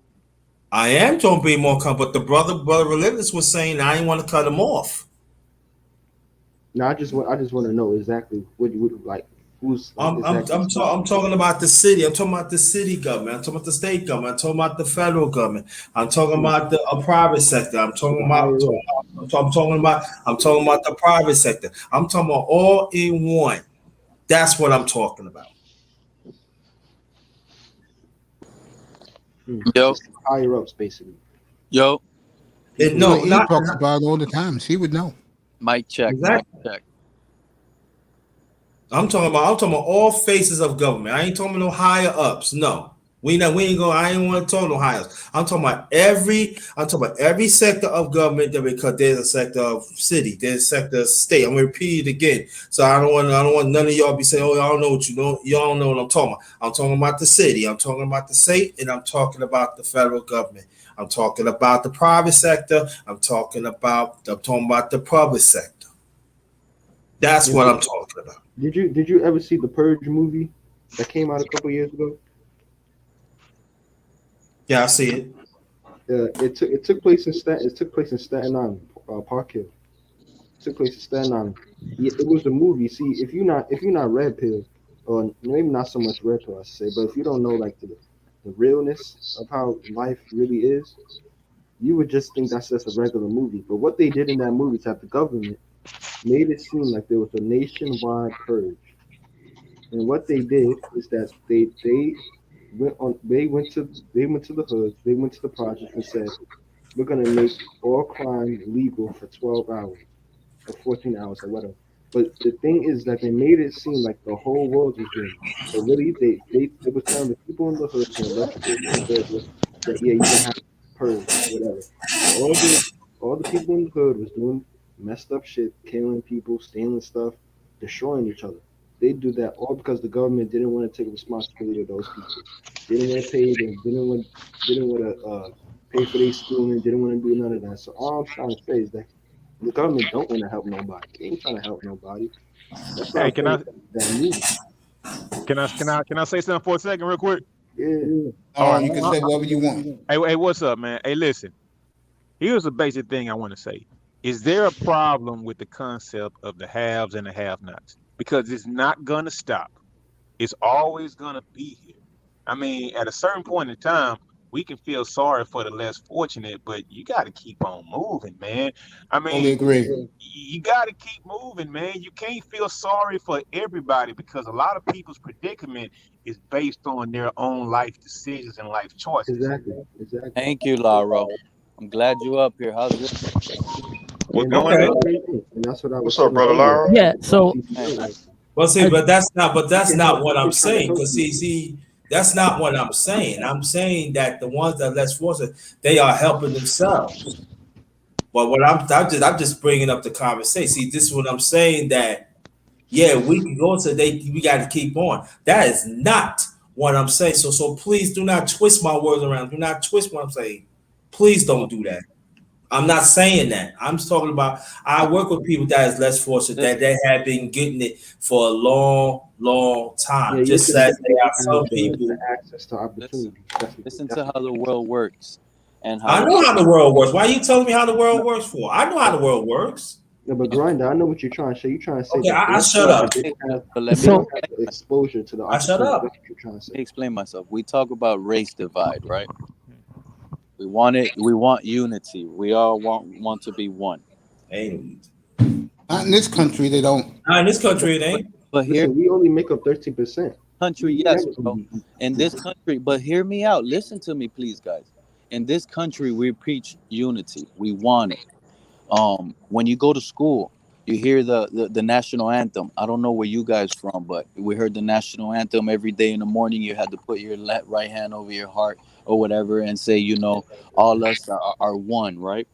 I am trying to bring more content, but the brother Relentless was saying I ain't want to cut him off. No, I just want to know exactly what you would like. I'm talking about the city. I'm talking about the city government. I'm talking about the state government. I'm talking about the federal government. I'm talking about the private sector. I'm talking about the private sector. I'm talking about all in one. That's what I'm talking about. Yo, higher ups, basically. Yo. No, he talks about it all the time. She would know. Mic check. Exactly. Mic check. I'm talking about all faces of government. I ain't talking about no higher ups. No. We ain't going. I ain't want to talk no higher ups. I'm talking about every sector of government because there's a sector of city, there's a sector of state. I'm gonna repeat it again. So I don't want none of y'all be saying, oh, y'all know what you know. Y'all don't know what I'm talking about. I'm talking about the city, I'm talking about the state, and I'm talking about the federal government. I'm talking about the private sector. I'm talking about the public sector. That's what I'm talking about. Did you ever see the Purge movie that came out a couple years ago? Yeah, I see it. It took place in Staten Island, Park Hill. It took place in Staten Island. Yeah, it was the movie. See, if you're not red pill, or maybe not so much red pill, I should say, but if you don't know like the realness of how life really is, you would just think that's just a regular movie. But what they did in that movie is that the government made it seem like there was a nationwide purge. And what they did is that they went to the hoods, they went to the projects and said, we're gonna make all crime legal for 12 hours or 14 hours or whatever. But the thing is that they made it seem like the whole world was doing it. So really they were telling the people in the hood that yeah, you can have purge, whatever. All the people in the hood was doing messed up shit, killing people, stealing stuff, destroying each other. They do that all because the government didn't want to take responsibility of those people. Didn't want to pay them. Didn't want to pay for their schooling. Didn't want to do none of that. So all I'm trying to say is that the government don't want to help nobody. They ain't trying to help nobody. That's Hey, can I say something for a second, real quick? Yeah. All right, you can say whatever you want. Hey, what's up, man? Hey, listen. Here's a basic thing I want to say. Is there a problem with the concept of the haves and the have-nots? Because it's not going to stop. It's always going to be here. I mean, at a certain point in time, we can feel sorry for the less fortunate, but you got to keep on moving, man. I mean, Totally agree. You got to keep moving, man. You can't feel sorry for everybody because a lot of people's predicament is based on their own life decisions and life choices. Exactly. Thank you, Lauro. I'm glad you're up here. How's it? What's going on? And that's what I was What's up, brother Lauro? Yeah. So. But that's not what I'm saying. Because see, that's not what I'm saying. I'm saying that the ones that are less fortunate, they are helping themselves. But what I'm just bringing up the conversation. See, this is what I'm saying, that yeah, we can go to we got to keep on. That is not what I'm saying. So please do not twist my words around. Do not twist what I'm saying. Please don't do that. I'm not saying that. I'm just talking about I work with people that is less fortunate, that they have been getting it for a long time. Yeah, just as they are some people. Access to opportunity. Listen to how the world works. And how I know how the world works. Why are you telling me how the world works for? I know how the world works. No, but Grinder, I know what you're trying to say. You're trying to say. Okay, I shut up. But let me exposure to the. I shut up. You're trying to say. Explain myself. We talk about race divide, right? We want it. We want unity. We all want to be one. Ain't. Not in this country, they don't. Not in this country, it ain't. But here we only make up 13%. Country, yes, bro. In this country, but hear me out. Listen to me, please, guys. In this country, we preach unity. We want it. When you go to school, you hear the national anthem. I don't know where you guys from, but we heard the national anthem every day in the morning. You had to put your right hand over your heart or whatever and say, you know, all us are one, right?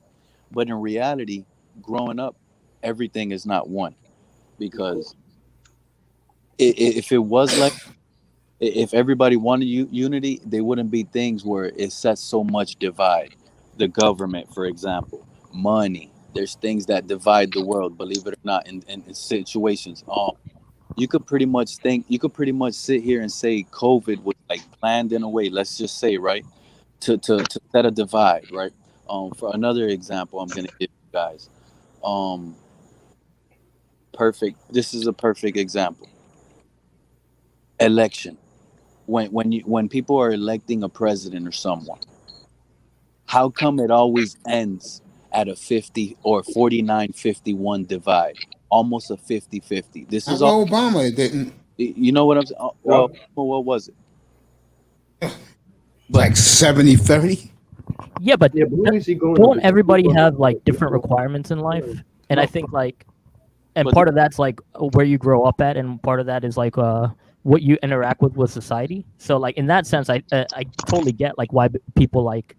But in reality, growing up, everything is not one, because if it was like, if everybody wanted unity, there wouldn't be things where it sets so much divide. The government, for example, money. There's things that divide the world, believe it or not, in situations. You could pretty much sit here and say COVID was like planned in a way, let's just say, right, to set a divide, right? For another example, I'm gonna give you guys. This is a perfect example. Election. When people are electing a president or someone, how come it always ends at a 50 or 49-51 divide, almost a 50-50? This is all Obama. It didn't. You know what I'm saying? Well, what was it? like 70-30. Yeah, but who is he going don't to? everybody have like different requirements in life? And I think like, and part of that's like where you grow up at, and part of that is like what you interact with society. So like in that sense, I totally get like why people like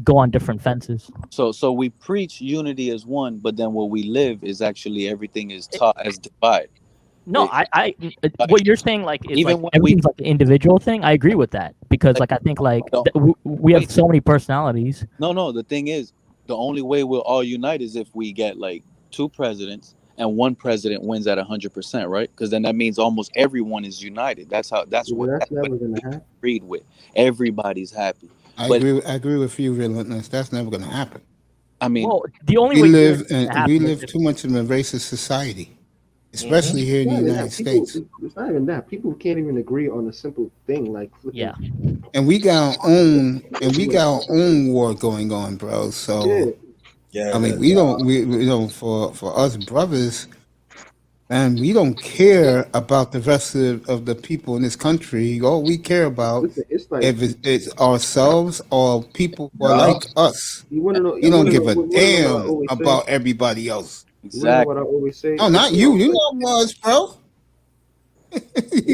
go on different fences. So we preach unity as one, but then what we live is actually everything is taught as divide. No, what you're saying like is Even like everything's like an individual thing. I agree with that because like I think like we have so many personalities. No. The thing is, the only way we'll all unite is if we get like 2 presidents and one president wins at 100%, right? Because then that means almost everyone is united. That's what never gonna happen. Agreed with. Everybody's happy. I agree with you, Relentless. That's never going to happen. I mean, well, the only we way live too much in a racist society, especially here in the United States. It's not even that. People can't even agree on a simple thing like And we got our own war going on, bro. So I mean, we don't for us brothers, man, we don't care about the rest of the people in this country. All we care about is if it's ourselves or people who are like us. You don't give a damn about everybody else. Exactly. What I always say. No, not you. You know us, bro.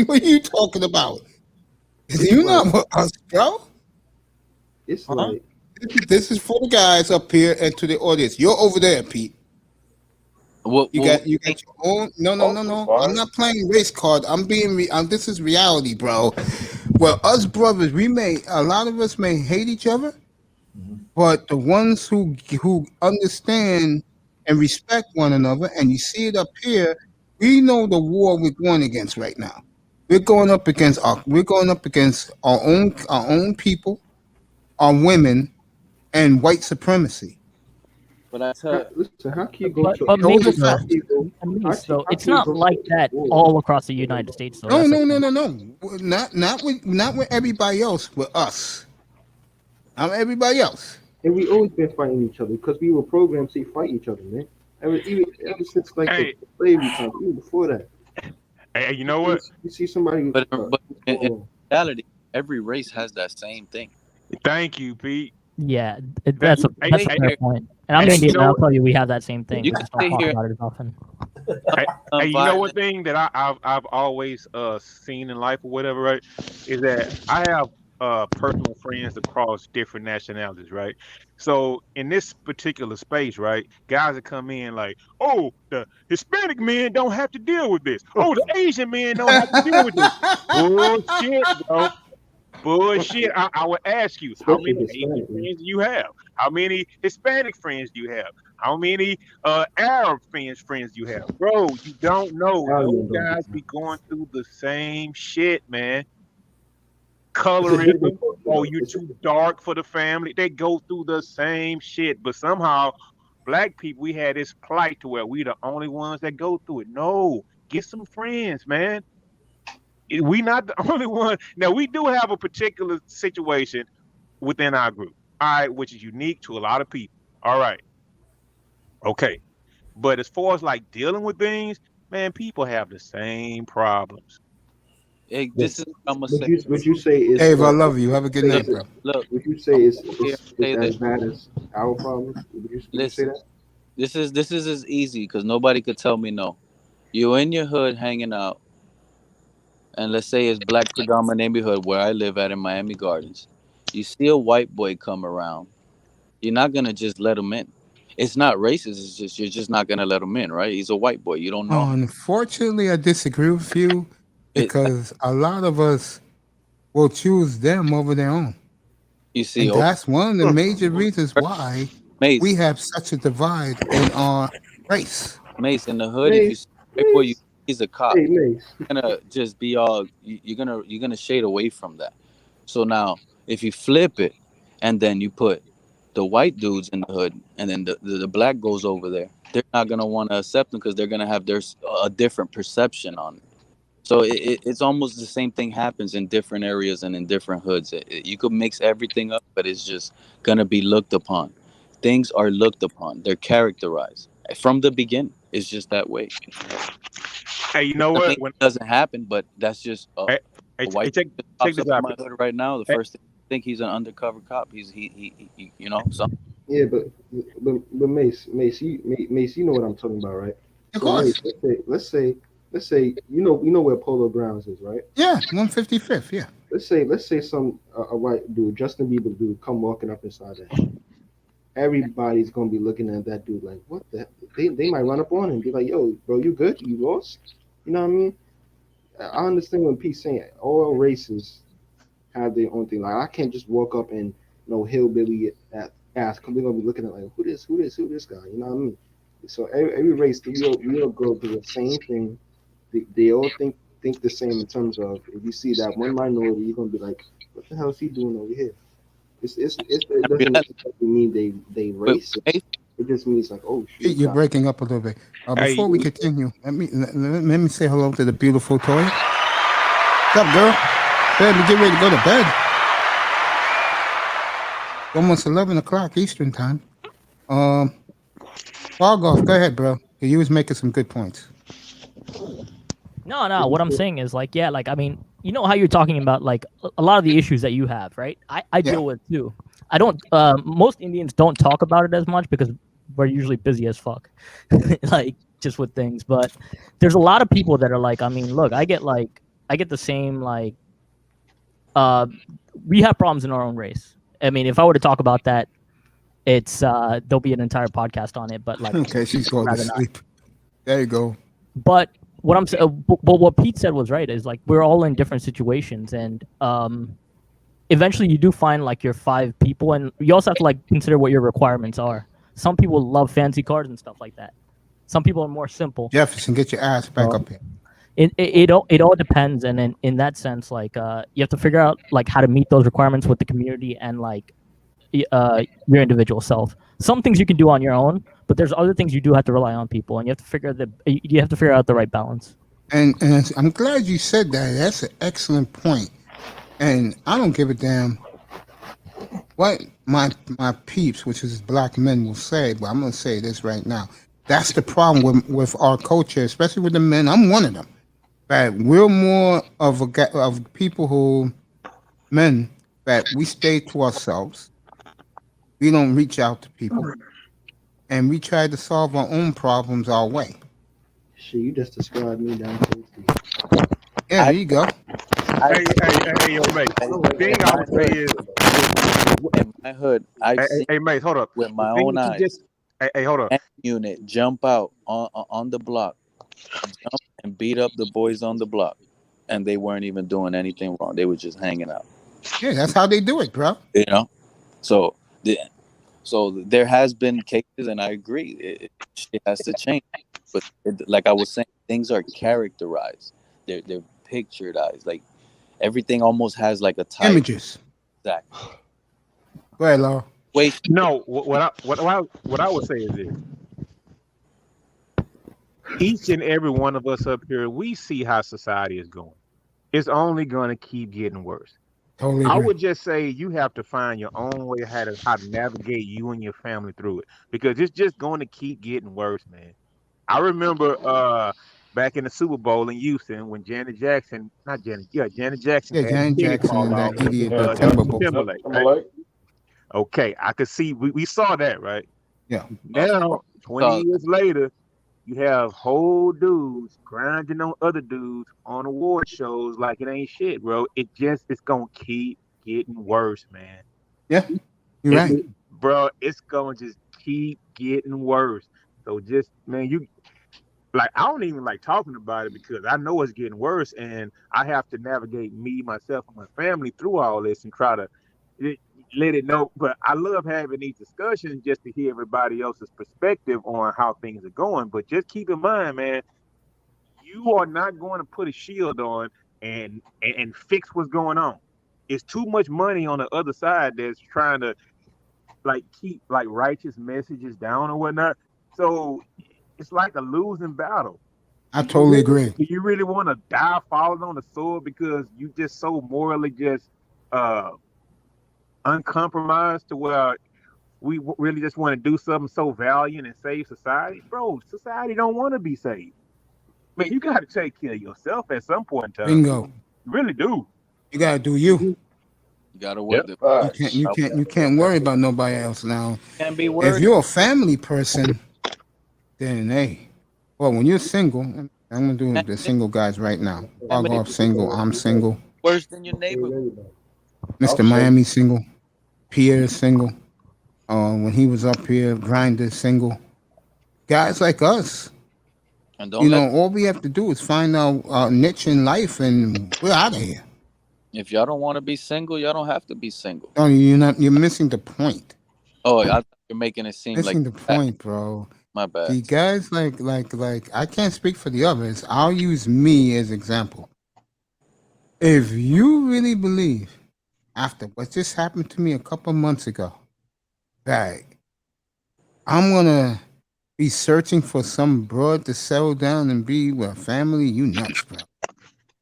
What are you talking about? You not us, bro. It's like this is for the guys up here and to the audience. You're over there, Pete. You got your own. No. I'm not playing race card. I'm being. This is reality, bro. Well, us brothers, a lot of us may hate each other, but the ones who understand and respect one another, and you see it up here, we know the war we're going against right now. We're going up against our own people, our women, and white supremacy. But I tell listen, how can you go to so it's not like that all across the United States. No. Not with everybody else. With us. Not everybody else. And we always been fighting each other because we were programmed to fight each other, man. Ever since like the slavery time, even before that. Hey, you know what? You see somebody, but in reality, every race has that same thing. Thank you, Pete. Yeah, that's a fair point. And I'm Indian, and I'll tell you, we have that same thing. You we just don't talk about it as often. Hey, you know one thing that I've always seen in life or whatever, right? Is that I have personal friends across different nationalities, right? So in this particular space, right, guys that come in like, oh, the Hispanic men don't have to deal with this. Oh, the Asian men don't have to deal with this. Bullshit, bro. Bullshit. I would ask you, how many Asian friends do you have? How many Hispanic friends do you have? How many Arab friends do you have? Bro, you don't know. Those guys be going through the same shit, man. Colorism, oh, you're too dark for the family. They go through the same shit. But somehow, black people, we had this plight to where we the only ones that go through it. No, get some friends, man. We not the only one. Now, we do have a particular situation within our group, all right, which is unique to a lot of people. All right. Okay. But as far as like dealing with things, man, people have the same problems. Hey, this is what I'm gonna say. Would you say is Dave, I love you. Have a good night, bro. Look, would you say it's as bad as our problems? Would you say that? This is as easy because nobody could tell me no. You're in your hood hanging out, and let's say it's black predominant neighborhood where I live at in Miami Gardens. You see a white boy come around, you're not gonna just let him in. It's not racist. It's just you're just not gonna let him in, right? He's a white boy. You don't know. Unfortunately, I disagree with you because a lot of us will choose them over their own. You see, and that's one of the major reasons why we have such a divide in our race. Mace, in the hood, if you see a white boy, he's a cop. You're gonna just be all. You're gonna shade away from that. So now, if you flip it, and then you put the white dudes in the hood, and then the black goes over there, they're not gonna want to accept them because they're gonna have a different perception on it. So it's almost the same thing happens in different areas and in different hoods. You could mix everything up, but it's just gonna be looked upon. Things are looked upon. They're characterized from the beginning. It's just that way. Hey, you know what? When it doesn't happen, but that's just check this out my hood right now. The first thing think he's an undercover cop. He you know, so Yeah, but Mace, you know what I'm talking about, right? Of So course. Mace, let's say you know where Polo Grounds is, right? Yeah, 155th. Yeah. Let's say some a white dude, Justin Bieber dude, come walking up inside that. Everybody's gonna be looking at that dude like, what the? They might run up on him and be like, yo, bro, you good? You lost? You know what I mean? I understand when Pete's saying all races have their own thing. Like I can't just walk up and hillbilly ask, because they're gonna be looking at like who this guy? You know what I mean? So every race, we all go through the same thing. They all think the same in terms of if you see that one minority, you're gonna be like, what the hell is he doing over here? It doesn't necessarily mean they racist. It just means like, oh shit. You're breaking up a little bit. Before we continue, let me say hello to the beautiful Toya. What's up, girl? Baby, get ready to go to bed. Almost 11 o'clock Eastern time. Fargoff, go ahead, bro. You was making some good points. No. What I'm saying is like, yeah, like I mean, you know how you're talking about like a lot of the issues that you have, right? I deal with too. I don't. Most Indians don't talk about it as much because we're usually busy as fuck, like just with things. But there's a lot of people that are like, I mean, look, I get the same like. We have problems in our own race. I mean, if I were to talk about that, it's there'll be an entire podcast on it. But like, okay, she's going to sleep. There you go. But what I'm saying, but what Pete said was right. Is like we're all in different situations, and eventually you do find like your 5 people, and you also have to like consider what your requirements are. Some people love fancy cars and stuff like that. Some people are more simple. Jefferson, get your ass back up here. It all depends, and in that sense, like you have to figure out like how to meet those requirements with the community and like your individual self. Some things you can do on your own, but there's other things you do have to rely on people, and you have to figure out the right balance. And I'm glad you said that. That's an excellent point. And I don't give a damn what my peeps, which is black men, will say, but I'm gonna say this right now. That's the problem with our culture, especially with the men. I'm one of them. That we're more of people men, that we stay to ourselves. We don't reach out to people, and we try to solve our own problems our way. Shit, you just described me down to yeah, there you go. Hey, yo, mate. The thing I would say is, in my hood, hey, mate, hold up. With my own eyes. Hey, hold up. Unit jump out on the block, jump and beat up the boys on the block, and they weren't even doing anything wrong. They were just hanging out. Yeah, that's how they do it, bro. You know, so there has been cases, and I agree, it has to change. But like I was saying, things are characterized. They're picturedized. Like everything almost has like a type. Images. Exactly. Go ahead, Laura. Wait. No, what I would say is this. Each and every one of us up here, we see how society is going. It's only going to keep getting worse. Totally I agree. would just say you have to find your own way how to navigate you and your family through it, because it's just going to keep getting worse, man. I remember back in the Super Bowl in Houston when Janet Jackson and that idiot Timberlake, right? Okay, I could see we saw that, right? Yeah. Now, 20 years later, you have whole dudes grinding on other dudes on award shows like it ain't shit, bro. It's gonna keep getting worse, man. Yeah, you're right, bro. It's gonna just keep getting worse. So just, man, I don't even like talking about it because I know it's getting worse, and I have to navigate me, myself, and my family through all this and try to let it know. But I love having these discussions just to hear everybody else's perspective on how things are going. But just keep in mind, man, you are not going to put a shield on and fix what's going on. It's too much money on the other side that's trying to like keep like righteous messages down or whatnot. So it's like a losing battle. I totally agree. Do you really want to die falling on the sword because you just so morally just uncompromised to where we really just want to do something so valiant and save society? Bro, society don't want to be saved. Man, you got to take care of yourself at some point in time. Bingo. You really do. You got to do you. You gotta work. You can't worry about nobody else now. Can't be If worried. you're a family person, then hey, well, when you're single, I'm gonna do the single guys right now. I'll go off single. I'm single. Worse than your neighbor. Mr. Miami single. Pierre single. When he was up here, Grinder single. Guys like us. And don't all we have to do is find our niche in life, and we're out of here. If y'all don't want to be single, y'all don't have to be single. No, you're not. You're missing the point. Oh, I thought you're making it seem Missing like the point, bro. My bad. The guys like I can't speak for the others. I'll use me as example. If you really believe, after what just happened to me a couple months ago, that I'm gonna be searching for some broad to settle down and be with a family, you nuts, bro.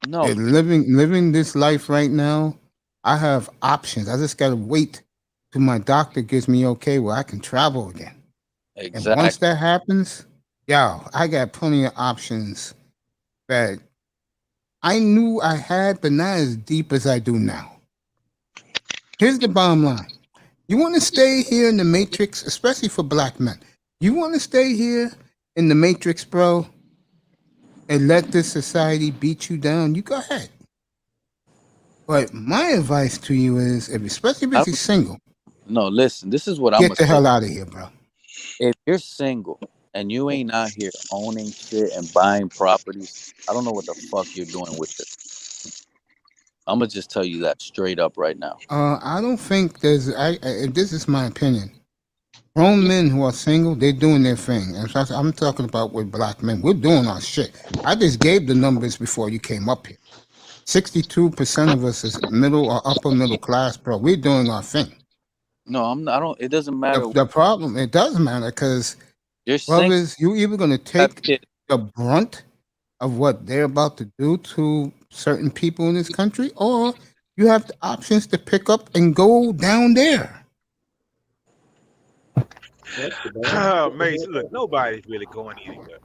No. And living this life right now, I have options. I just gotta wait till my doctor gives me okay where I can travel again. Exactly. And once that happens, I got plenty of options that I knew I had, but not as deep as I do now. Here's the bottom line. You want to stay here in the Matrix, especially for black men. You want to stay here in the Matrix, bro, and let this society beat you down, you go ahead. But my advice to you is, especially if you're single. No, listen, this is what I'm Get the hell out of here, bro. If you're single and you ain't out here owning shit and buying properties, I don't know what the fuck you're doing with it. I'm gonna just tell you that straight up right now. I don't think there's. This is my opinion. Grown men who are single, they're doing their thing. And so I'm talking about with black men. We're doing our shit. I just gave the numbers before you came up here. 62% of us is middle or upper middle class, bro. We're doing our thing. No, I don't. It doesn't matter. The problem, it does matter because brothers, you either gonna take the brunt of what they're about to do to certain people in this country, or you have the options to pick up and go down there. Oh, man, look, nobody's really going anywhere.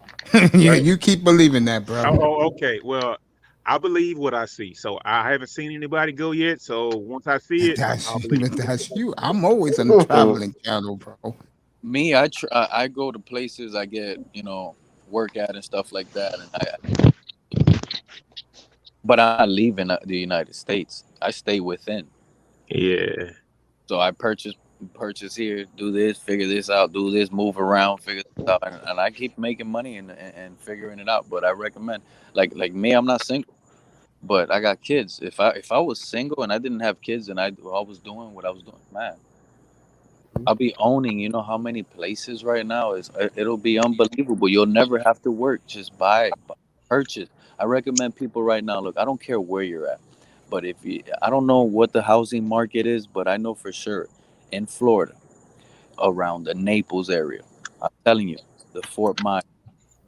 Yeah, you keep believing that, bro. Oh, okay. Well, I believe what I see. So I haven't seen anybody go yet. So once I see it, I'll believe it. That's you. I'm always on the traveling channel, bro. Me, I go to places I get, work at and stuff like that, but I leave in the United States. I stay within. Yeah. So I purchase here, do this, figure this out, do this, move around, figure this out, and I keep making money and figuring it out. But I recommend, like me, I'm not single, but I got kids. If I was single and I didn't have kids and I was doing what I was doing, man, I'll be owning. You know how many places right now it'll be unbelievable. You'll never have to work. Just buy, purchase. I recommend people right now. Look, I don't care where you're at, but I don't know what the housing market is, but I know for sure in Florida, around the Naples area, I'm telling you, the Fort Myers,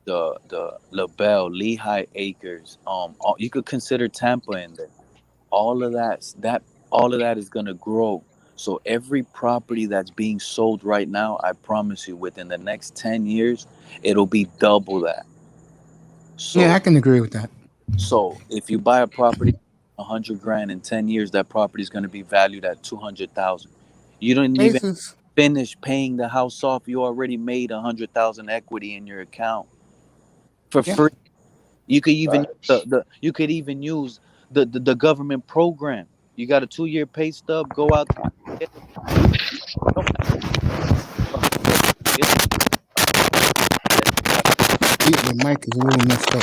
the LaBelle, Lehigh Acres, you could consider Tampa in there. All of that is gonna grow. So every property that's being sold right now, I promise you, within the next 10 years, it'll be double that. So, yeah, I can agree with that. So if you buy a property, $100,000 in 10 years, that property is going to be valued at $200,000. You don't even finish paying the house off. You already made $100,000 equity in your account for free. You could even you could even use the government program. You got a 2-year pay stub. Go out. The mic is a little messed up.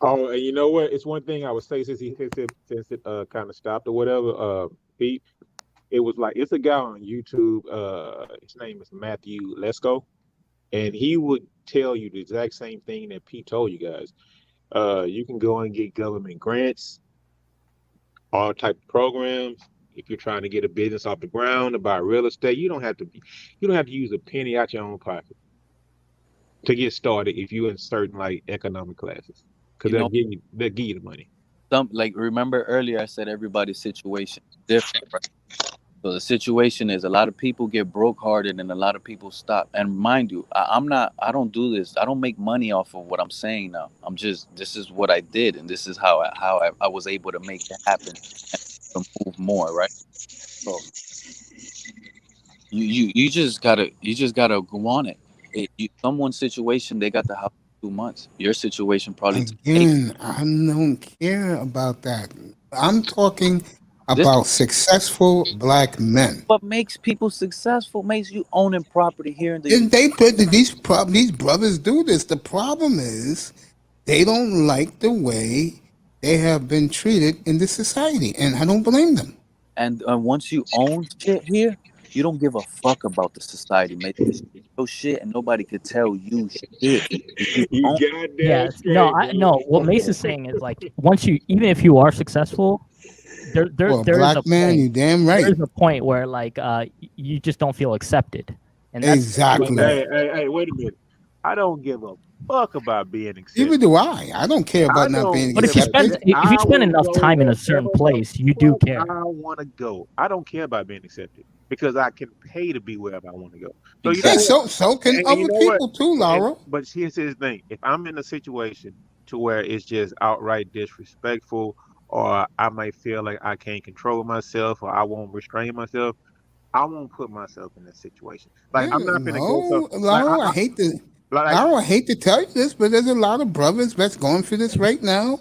Oh, and you know what? It's one thing I would say since it kind of stopped or whatever. Pete, it was like it's a guy on YouTube. His name is Matthew Lesko, and he would tell you the exact same thing that Pete told you guys. You can go and get government grants, all type of programs. If you're trying to get a business off the ground to buy real estate, you don't have to use a penny out your own pocket to get started if you're in certain like economic classes, because they'll give you the money. Remember earlier I said everybody's situation is different, right? So the situation is a lot of people get brokehearted and a lot of people stop. And mind you, I don't do this. I don't make money off of what I'm saying now. This is what I did, and this is how I was able to make it happen and to move more, right? So you just gotta go on it. Someone's situation, they got the house in 2 months. Your situation probably took 8. Again, I don't care about that. I'm talking about successful black men. What makes people successful makes you owning property here in the. And they put these brothers do this. The problem is they don't like the way they have been treated in this society, and I don't blame them. And once you own shit here, you don't give a fuck about the society, mate. It's your shit, and nobody could tell you shit. No. What Mace is saying is like once you, even if you are successful, there is a man, point, you damn right. There's a point where like you just don't feel accepted, and that's exactly. Hey, wait a minute. I don't give a fuck about being accepted. Neither do I. I don't care about not being accepted. But if you spend enough time in a certain place, you do care. I want to go. I don't care about being accepted because I can pay to be wherever I want to go. So so can other people too, Laura. But here's the thing: if I'm in a situation to where it's just outright disrespectful, or I might feel like I can't control myself, or I won't restrain myself, I won't put myself in that situation. Like I'm not gonna go. Laura, I hate to. I hate to tell you this, but there's a lot of brothers that's going through this right now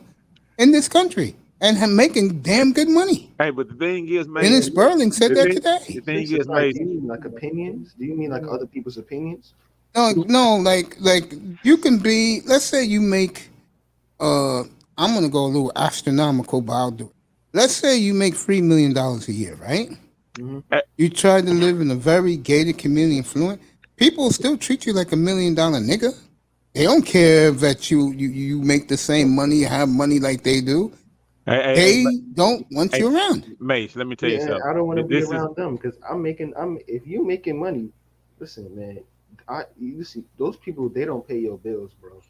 in this country and making damn good money. Hey, but the thing is, man, Dennis Sperling said that today. The thing is, like, do you mean like opinions? Do you mean like other people's opinions? No, like you can be. Let's say you make. I'm gonna go a little astronomical, but I'll do it. Let's say you make $3 million a year, right? Mm-hmm. You try to live in a very gated community, affluent. People still treat you like $1 million nigga. They don't care that you make the same money, have money like they do. They don't want you around. Mace, let me tell you something. I don't want to be around them because if you making money, listen, man. You see, those people, they don't pay your bills, bro.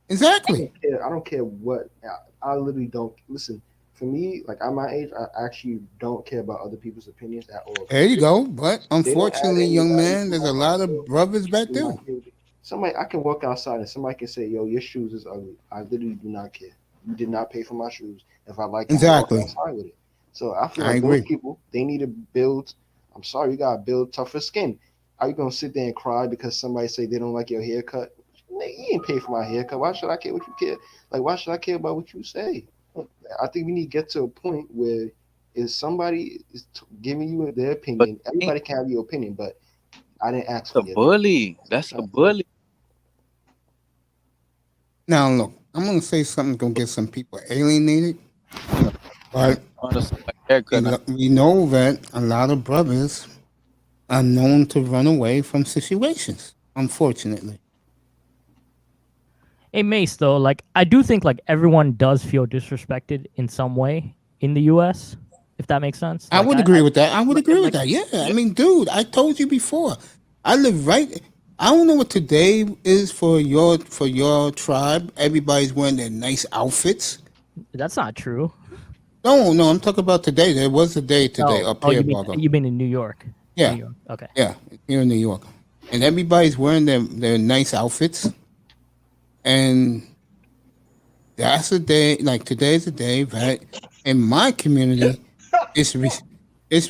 Exactly. I don't care what. I literally don't listen. For me, like at my age, I actually don't care about other people's opinions at all. There you go. But unfortunately, young man, there's a lot of brothers that do. Somebody, I can walk outside and somebody can say, "Yo, your shoes is ugly." I literally do not care. You did not pay for my shoes. If I like it, exactly. I walk outside with it. So I feel like those people, they need to build. I'm sorry, you gotta build tougher skin. Are you gonna sit there and cry because somebody say they don't like your haircut? You ain't pay for my haircut. Why should I care what you care? Like, why should I care about what you say? I think we need to get to a point where if somebody is giving you their opinion, everybody can have your opinion, but I didn't ask for it. Bully. That's a bully. Now, look, I'm going to say something going to get some people alienated, but we know that a lot of brothers are known to run away from situations, unfortunately. Hey Mace, though, like I do think like everyone does feel disrespected in some way in the U.S. If that makes sense. I would agree with that. I would agree with that. Yeah, I mean, dude, I told you before. I live right. I don't know what today is for your tribe. Everybody's wearing their nice outfits. That's not true. No, I'm talking about today. There was a day today up here. You mean in New York? Yeah. New York. Okay. Yeah, here in New York, and everybody's wearing their nice outfits. And that's a day, like today's a day that in my community it's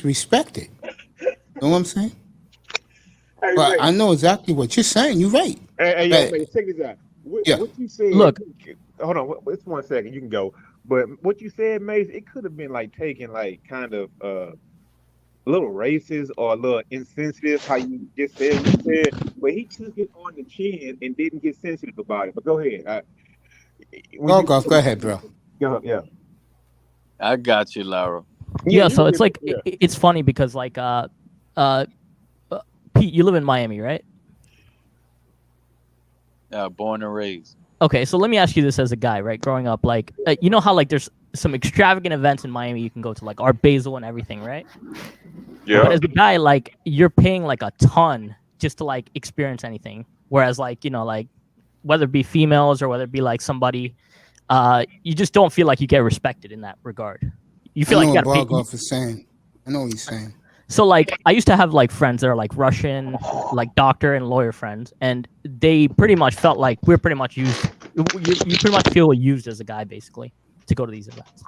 respected. You know what I'm saying? Hey, but I know exactly what you're saying. You're right. Hey, check this out. What you said, look, hold on, just 1 second, you can go. But what you said, Mace, it could have been like taken like kind of a little racist or a little insensitive, how you just said what you said, but he took it on the chin and didn't get sensitive about it. But go ahead. Go ahead, bro. Yeah. I got you, Laura. Yeah, so it's like it's funny because like Pete, you live in Miami, right? Born and raised. Okay, so let me ask you this as a guy, right? Growing up, like you know how like there's some extravagant events in Miami you can go to, like Art Basel and everything, right? Yeah. But as a guy, like you're paying like a ton just to like experience anything. Whereas like, you know, like whether it be females or whether it be like somebody, you just don't feel like you get respected in that regard. You feel like you gotta pay. Is saying. I know what he's saying. So like I used to have like friends that are like Russian, like doctor and lawyer friends, and they pretty much felt like we're pretty much used. You pretty much feel used as a guy basically to go to these events.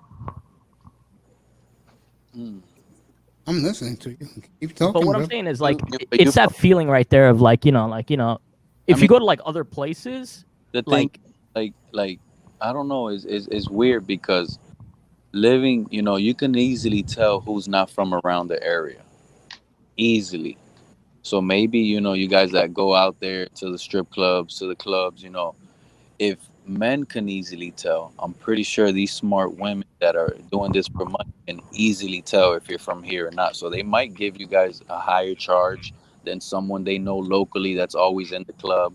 I'm listening to you. Keep talking. But what bro. I'm saying is like it's that feeling right there of like if you go to like other places, the thing like I don't know is weird because living, you can easily tell who's not from around the area. Easily. So maybe, you guys that go out there to the strip clubs, to the clubs, if men can easily tell, I'm pretty sure these smart women that are doing this for money can easily tell if you're from here or not. So they might give you guys a higher charge than someone they know locally that's always in the club.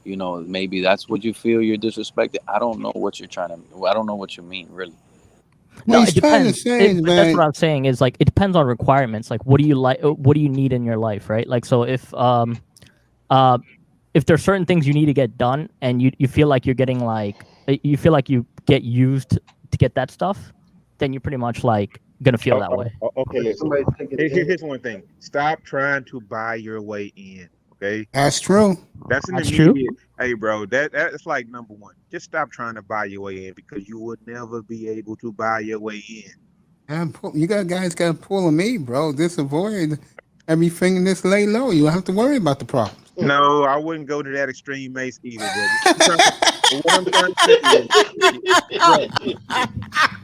Maybe that's what you feel you're disrespected. I don't know what you're I don't know what you mean, really. No, it depends. That's what I'm saying is like it depends on requirements. Like, what do you like? What do you need in your life, right? Like, so if there's certain things you need to get done, and you feel like you're getting like you feel like you get used to get that stuff, then you're pretty much like gonna feel that way. Okay, here's one thing: stop trying to buy your way in. Okay, that's true. That's true. Hey, bro, that's like number one. Just stop trying to buy your way in because you would never be able to buy your way in. You guys got to pull me, bro. Just avoid everything and just lay low. You don't have to worry about the problems. No, I wouldn't go to that extreme, Mace, either. What I'm trying to say is,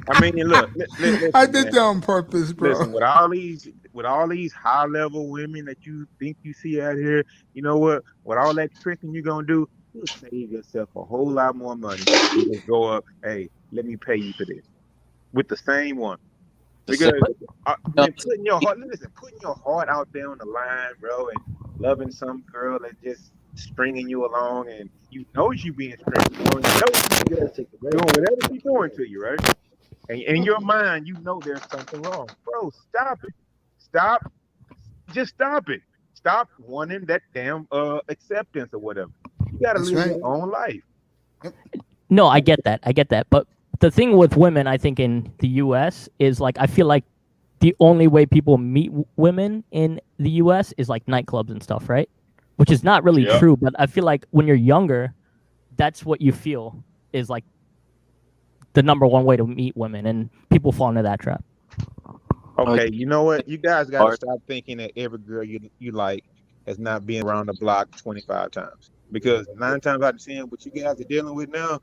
I mean, look, listen, I did that on purpose, bro. Listen, with all these high level women that you think you see out here, you know what? With all that tricking you're gonna do, you'll save yourself a whole lot more money. You just go up, hey, let me pay you for this with the same one. Because putting your heart out there on the line, bro, and loving some girl that just stringing you along, and you know you being stringed along, you know doing whatever she's doing to you, right? And in your mind, you know there's something wrong, bro. Stop it. Just stop it. Stop wanting that damn acceptance or whatever. You gotta live your own life. No, I get that, but the thing with women, I think in the U.S. is like I feel like the only way people meet women in the U.S. is like nightclubs and stuff, right? Which is not really true, but I feel like when you're younger, that's what you feel is like the number one way to meet women, and people fall into that trap. Okay, you know what? You guys got to stop thinking that every girl you like has not been around the block 25 times. Because 9 times out of 10, what you guys are dealing with now,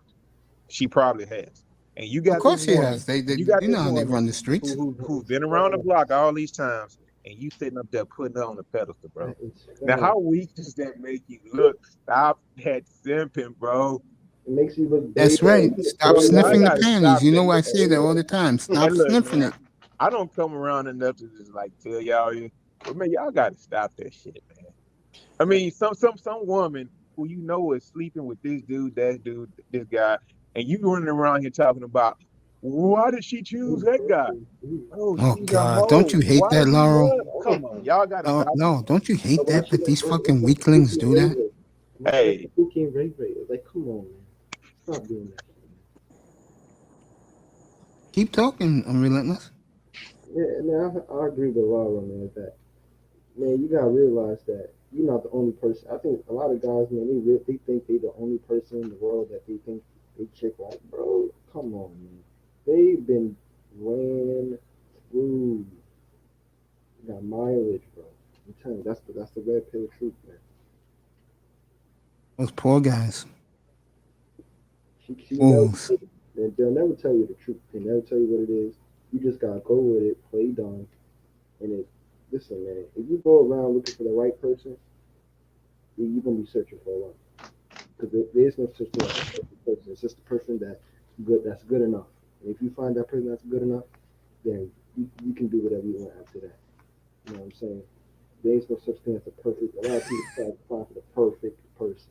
she probably has. And you got, of course, she has. You know how they run the streets. Who's been around the block all these times, and you sitting up there putting her on the pedestal, bro. Now, how weak does that make you look? Stop that simping, bro. It makes you look. That's right. Stop sniffing the panties. You know I say that all the time. Stop sniffing it. I don't come around enough to just like tell y'all, but man, y'all got to stop that shit, man. I mean, some woman who you know is sleeping with this dude, that dude, this guy, and you running around here talking about why did she choose that guy? Oh God, don't you hate that, Laurel? Come on, y'all got to. No, don't you hate that? But these fucking weaklings do that. Hey, like, come on, man, stop doing that. Keep talking, I'm relentless. Yeah, man, I agree with Laura, man. That man, you gotta realize that you're not the only person. I think a lot of guys, man, they think they're the only person in the world that they think they chick like, bro. Come on, man. They've been ran through. You got mileage, bro. I'm telling you, that's the red pill truth, man. Those poor guys. They'll never tell you the truth. They never tell you what it is. You just gotta go with it, play dumb, and listen, man. If you go around looking for the right person, you're gonna be searching for a while. Because there is no such thing as a perfect person. It's just the person that's good enough. And if you find that person that's good enough, then you can do whatever you want after that. You know what I'm saying? There is no such thing as a perfect. A lot of people try to find the perfect person.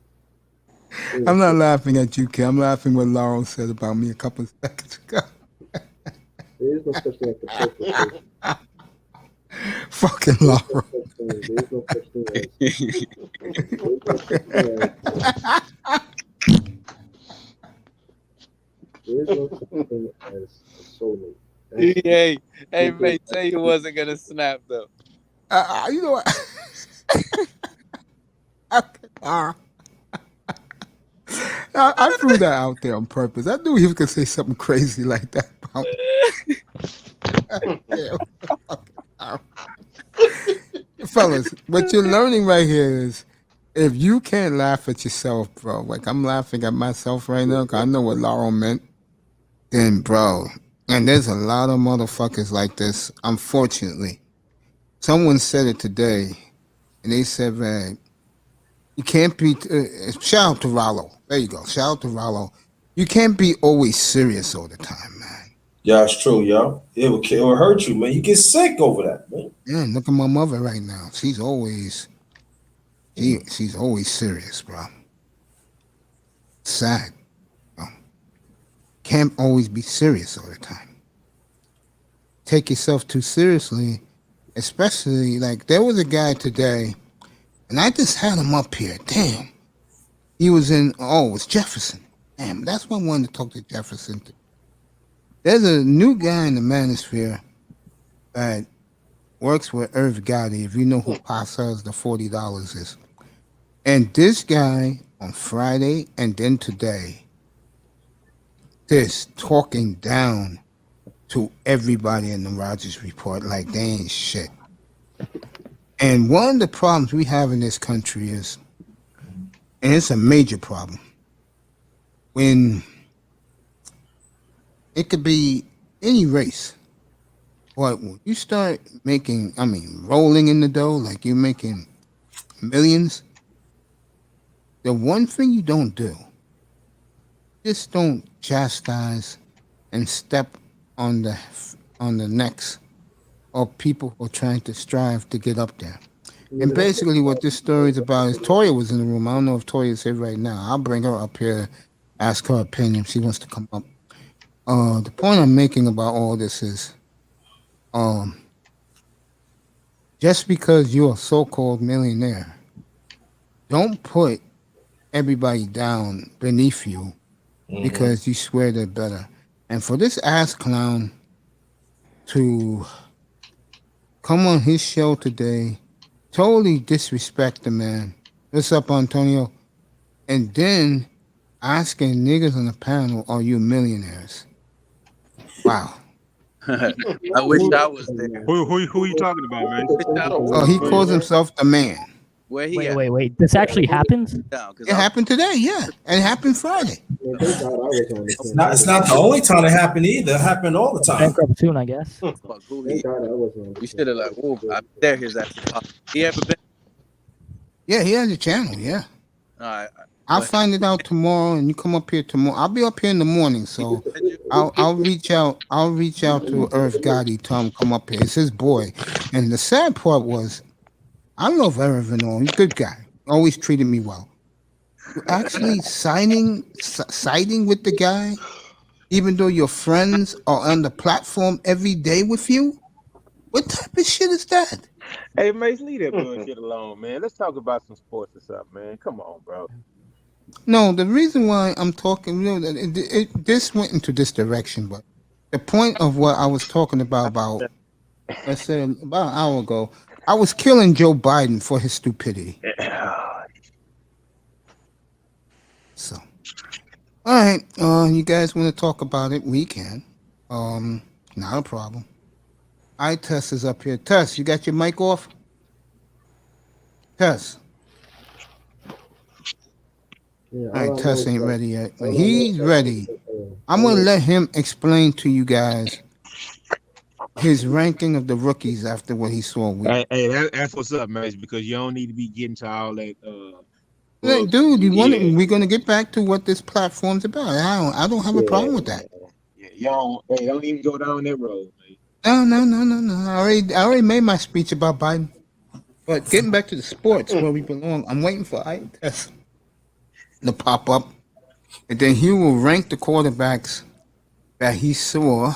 I'm not laughing at you, Kim. I'm laughing what Laurel said about me a couple of seconds ago. There is no such thing as the perfect person. Fucking Laurel. There is no such thing as. There is no such thing as a soulmate. Hey, mate, say you wasn't gonna snap though. You know what? I threw that out there on purpose. I knew he was gonna say something crazy like that about fellas, what you're learning right here is if you can't laugh at yourself, bro, like I'm laughing at myself right now because I know what Laurel meant, then, bro, and there's a lot of motherfuckers like this, unfortunately. Someone said it today, and they said, man, you can't be, shout out to Rollo. There you go, shout out to Rollo. You can't be always serious all the time, man. Yeah, it's true, yo. It will hurt you, man. You get sick over that, man. Yeah, look at my mother right now. She's always serious, bro. Sad. Bro. Can't always be serious all the time. Take yourself too seriously, especially like there was a guy today, and I just had him up here. Damn. He was it was Jefferson. Damn, that's why I wanted to talk to Jefferson. There's a new guy in the manosphere that works with Irv Gotti, if you know who Pasa's the $40 is. And this guy on Friday and then today, just talking down to everybody in the Rogers Report like they ain't shit. And one of the problems we have in this country is, and it's a major problem, when it could be any race, but when you start making, rolling in the dough, like you're making millions, the one thing you don't do, just don't chastise and step on the necks of people who are trying to strive to get up there. And basically what this story is about is Toya was in the room. I don't know if Toya's here right now. I'll bring her up here, ask her opinion if she wants to come up. The point I'm making about all this is just because you're a so-called millionaire, don't put everybody down beneath you because you swear they're better. And for this ass clown to come on his show today, totally disrespect the man. What's up, Antonio? And then asking niggas on the panel, are you millionaires? Wow. I wish I was there. Who are you talking about, man? Oh, he calls himself the man. Where he wait. This actually happened? It happened today, yeah. And it happened Friday. It's not the only time it happened either. It happened all the time. Bankrupt soon, I guess. You should have I dare his ass. He ever been? Yeah, he has a channel, yeah. All right. I'll find it out tomorrow, and you come up here tomorrow. I'll be up here in the morning, so I'll reach out. I'll reach out to Irv Gotti, tell him come up here. It's his boy. And the sad part was, I love Irv and all. He's a good guy. Always treated me well. You're actually siding with the guy, even though your friends are on the platform every day with you. What type of shit is that? Hey, Mace, leave that bullshit alone, man. Let's talk about some sports or something, man. Come on, bro. No, the reason why I'm talking, this went into this direction, but the point of what I was talking about, let's say about an hour ago, I was killing Joe Biden for his stupidity. So, all right, you guys want to talk about it? We can. Not a problem. All right, Tess is up here. Tess, you got your mic off? Tess. All right, Tess ain't ready yet. When he's ready, I'm going to let him explain to you guys his ranking of the rookies after what he saw. Hey, that's what's up, man, because you don't need to be getting to all that. Hey, dude, we're going to get back to what this platform's about. I don't have a problem with that. Yeah, don't even go down that road, man. No. I already made my speech about Biden. But getting back to the sports where we belong, I'm waiting for Tess to pop up, and then he will rank the quarterbacks that he saw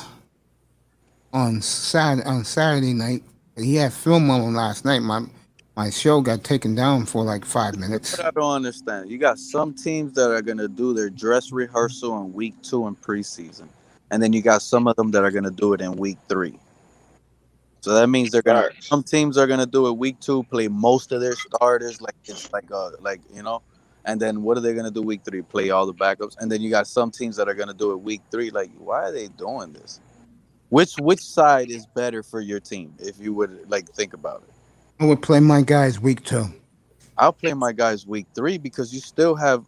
on Saturday night. He had film on last night. My show got taken down for like 5 minutes. But I don't understand. You got some teams that are gonna do their dress rehearsal in week 2 in preseason, and then you got some of them that are gonna do it in week 3. So that means some teams are gonna do it week 2, play most of their starters, like it's like and then what are they gonna do week 3? Play all the backups, and then you got some teams that are gonna do it week 3. Like, why are they doing this? Which side is better for your team, if you would think about it? I would play my guys week 2. I'll play my guys week 3 because you still have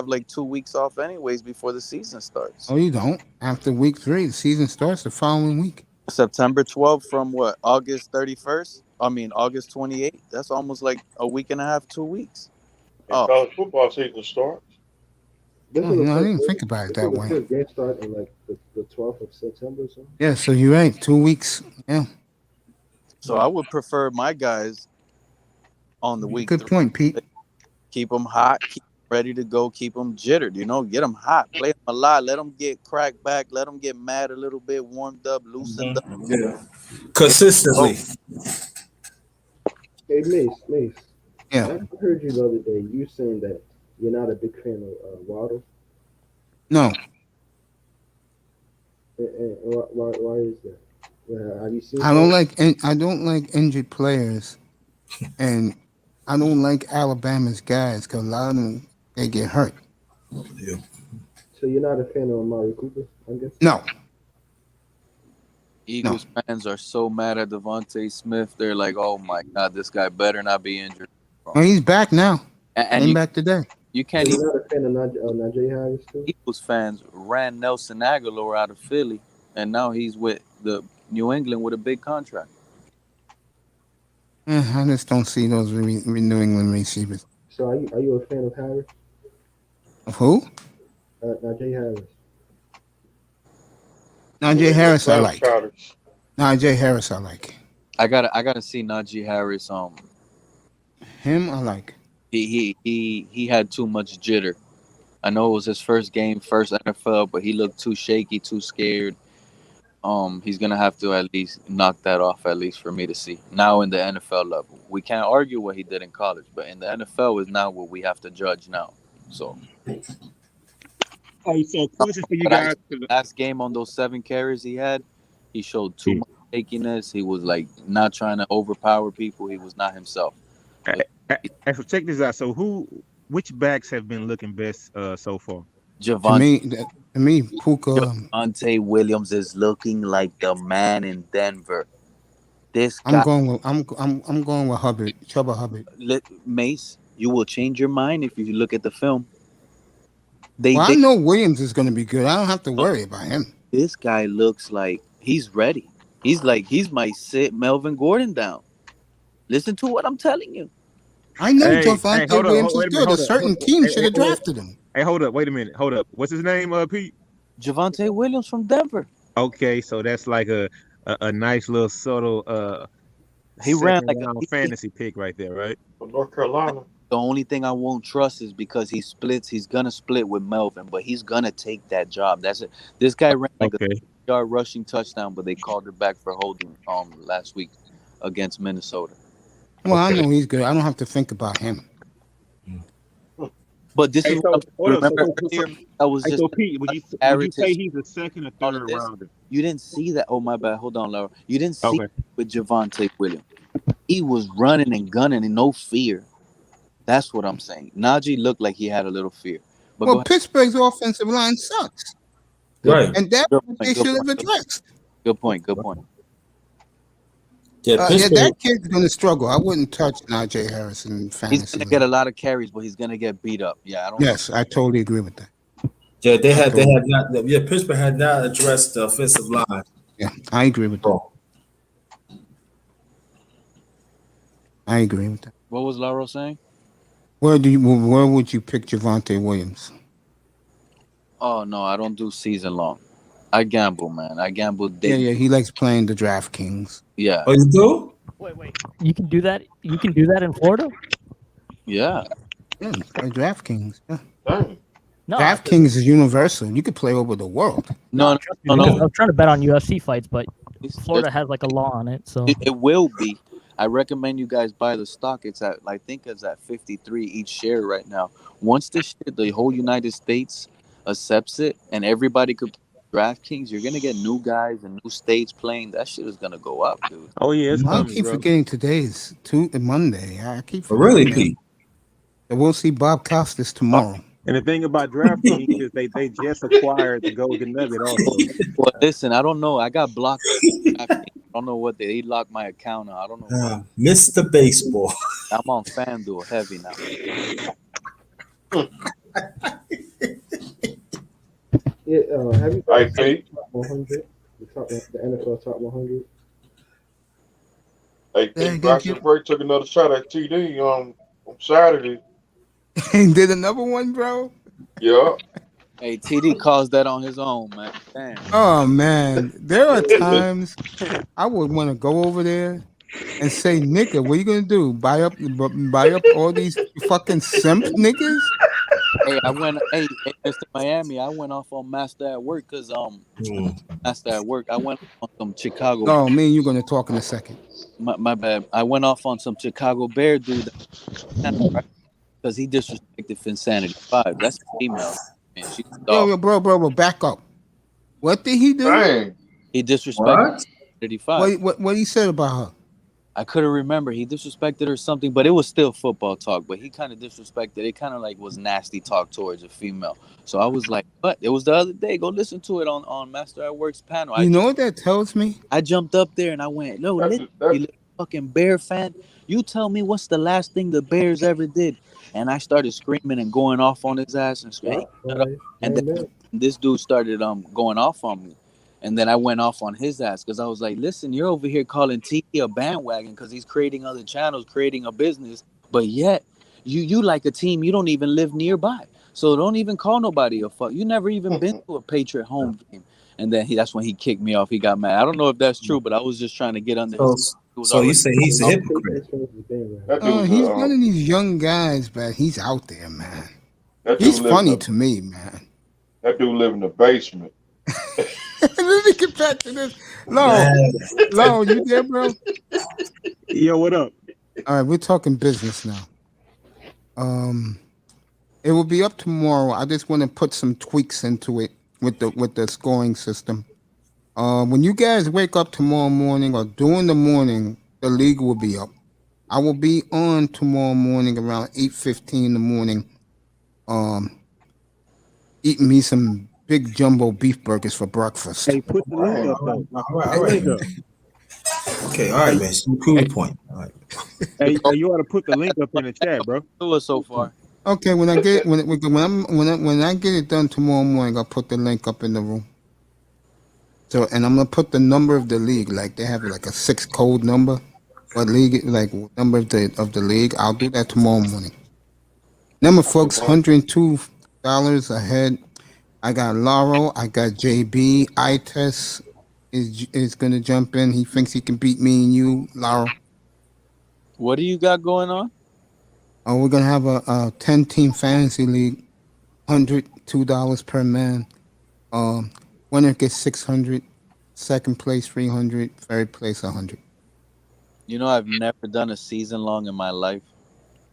like 2 weeks off anyways before the season starts. Oh, you don't? After week 3, the season starts the following week. September 12th from what? August 31st? I mean, August 28th? That's almost like a week and a half, 2 weeks. And college football season starts. I didn't think about it that way. The game start in like the 12th of September or something? Yeah, so you're right. 2 weeks. Yeah. So I would prefer my guys on the week. Good point, Pete. Keep them hot, keep them ready to go, keep them jittered, get them hot, play them a lot, let them get cracked back, let them get mad a little bit, warmed up, loosened up. Yeah. Consistently. Hey, Mace. Yeah. I heard you the other day. You saying that you're not a big fan of Waddle. No. And why is that? Have you seen? I don't like injured players, and I don't like Alabama's guys because a lot of them they get hurt. Yeah. So you're not a fan of Amari Cooper, I guess? No. Eagles fans are so mad at Devontae Smith. They're like, "Oh my God, this guy better not be injured." Well, he's back now. And Came back today. You can't. So you're not a fan of Najee Harris too? Eagles fans ran Nelson Aguilar out of Philly, and now he's with the New England with a big contract. I just don't see those New England receivers. So are you a fan of Harris? Of who? Najee Harris. Najee Harris, I like. Najee Harris, I like. I gotta see Najee Harris. Him, I like. He had too much jitter. I know it was his first game, first NFL, but he looked too shaky, too scared. He's gonna have to at least knock that off, at least for me to see. Now in the NFL level, we can't argue what he did in college, but in the NFL is now what we have to judge now. So. Hey, so question for you guys. Last game on those 7 carries he had, he showed too much shakiness. He was like not trying to overpower people. He was not himself. So check this out. So which backs have been looking best so far? To me, Puka. Javonte Williams is looking like the man in Denver. This guy, I'm going with Hubbard, Chuba Hubbard. Mace, you will change your mind if you look at the film. I know Williams is going to be good. I don't have to worry about him. This guy looks like he's ready. He might sit Melvin Gordon down. Listen to what I'm telling you. I know Javonte Williams is good. A certain team should have drafted him. Hey, hold up. Wait a minute. Hold up. What's his name, Pete? Javonte Williams from Denver. Okay, so that's like a nice little subtle he ran like a fantasy pick right there, right? From North Carolina. The only thing I won't trust is because he splits. He's gonna split with Melvin, but he's gonna take that job. That's it. This guy ran like a yard rushing touchdown, but they called it back for holding last week against Minnesota. Well, I know he's good. I don't have to think about him. But this is what I was just. So Pete, would you say he's a second or third rounder? You didn't see that. Oh my bad. Hold on, Laura. You didn't see it with Javonte Williams. He was running and gunning and no fear. That's what I'm saying. Najee looked like he had a little fear. But Pittsburgh's offensive line sucks. Right. And that's what they should have addressed. Good point. Yeah, that kid's going to struggle. I wouldn't touch Najee Harris in fantasy. He's going to get a lot of carries, but he's going to get beat up. Yeah, I totally agree with that. Yeah, they had not. Yeah, Pittsburgh had not addressed the offensive line. Yeah, I agree with that. I agree with that. What was Lauro saying? Where would you pick Javonte Williams? Oh no, I don't do season long. I gamble, man. I gamble daily. Yeah, he likes playing the DraftKings. Yeah. Oh, you do? Wait. You can do that. You can do that in Florida. Yeah. Yeah, play DraftKings. Yeah. No, DraftKings is universal. You could play over the world. No. I'm trying to bet on UFC fights, but Florida has like a law on it, so it will be. I recommend you guys buy the stock. I think it's at 53 each share right now. Once the whole United States accepts it and everybody could DraftKings, you're gonna get new guys and new states playing. That shit is gonna go up, dude. Oh yeah, I keep forgetting today's Monday. I keep forgetting. Really, Pete? And we'll see Bob Costas tomorrow. And the thing about DraftKings is they just acquired the Golden Nugget also. Well, listen, I don't know. I got blocked don't know what they locked my account. I don't know. Mr. Baseball. I'm on FanDuel heavy now. Yeah, have you Hey, guys Pete. top 100? The NFL top 100. Hey, Pete, Braxton Break took another shot at TD on Saturday. He did another one, bro. Yeah. Hey, TD caused that on his own, man. Damn. Oh man, there are times I would want to go over there and say, "Nigga, what are you gonna do? Buy up all these fucking simp niggas?" Hey, Hey, Mr. Miami, I went off on Master at Work because Master at Work. I went on some Chicago. Oh, me and you're gonna talk in a second. My bad. I went off on some Chicago Bear dude because he disrespected Finsanity 5. That's a female. Man, she's a dog. Yo, bro, back up. What did he do? Dang. He disrespected Finsanity 5. What he said about her? I couldn't remember. He disrespected her something, but it was still football talk. But he kind of disrespected. It kind of like was nasty talk towards a female. So I was like, "What?" It was the other day. Go listen to it on Master at Work's panel. You know what that tells me? I jumped up there and I went, "No, you little fucking Bear fan. You tell me what's the last thing the Bears ever did?" And I started screaming and going off on his ass and screaming. And then this dude started going off on me. And then I went off on his ass because I was like, listen, you're over here calling T a bandwagon because he's creating other channels, creating a business. But yet, you like a team you don't even live nearby. So don't even call nobody a fuck. You never even been to a Patriot home game. And then that's when he kicked me off. He got mad. I don't know if that's true, but I was just trying to get under his... So you say he's a hypocrite? He's one of these young guys, but he's out there, man. He's funny to me, man. That dude live in the basement. Let me get back to this. Lo, you there, bro? Yo, what up? All right, we're talking business now. It will be up tomorrow. I just want to put some tweaks into it with the scoring system. When you guys wake up tomorrow morning or during the morning, the league will be up. I will be on tomorrow morning around 8:15 in the morning, eating me some big jumbo beef burgers for breakfast. Hey, put the link up, though. All right. Okay, all right, man. Cool point. All right. Hey, you ought to put the link up in the chat, bro. Do it so far. Okay, when I get when I get it done tomorrow morning, I'll put the link up in the room. So, and I'm gonna put the number of the league, like they have like a 6 code number, what league, like number of the league. I'll do that tomorrow morning. Number, folks, $102 ahead. I got Lauro, I got JB. Itest is gonna jump in. He thinks he can beat me and you, Lauro. What do you got going on? Oh, we're gonna have a 10-team fantasy league, $102 per man. Winner gets $600, second place $300, third place $100. You know, I've never done a season long in my life.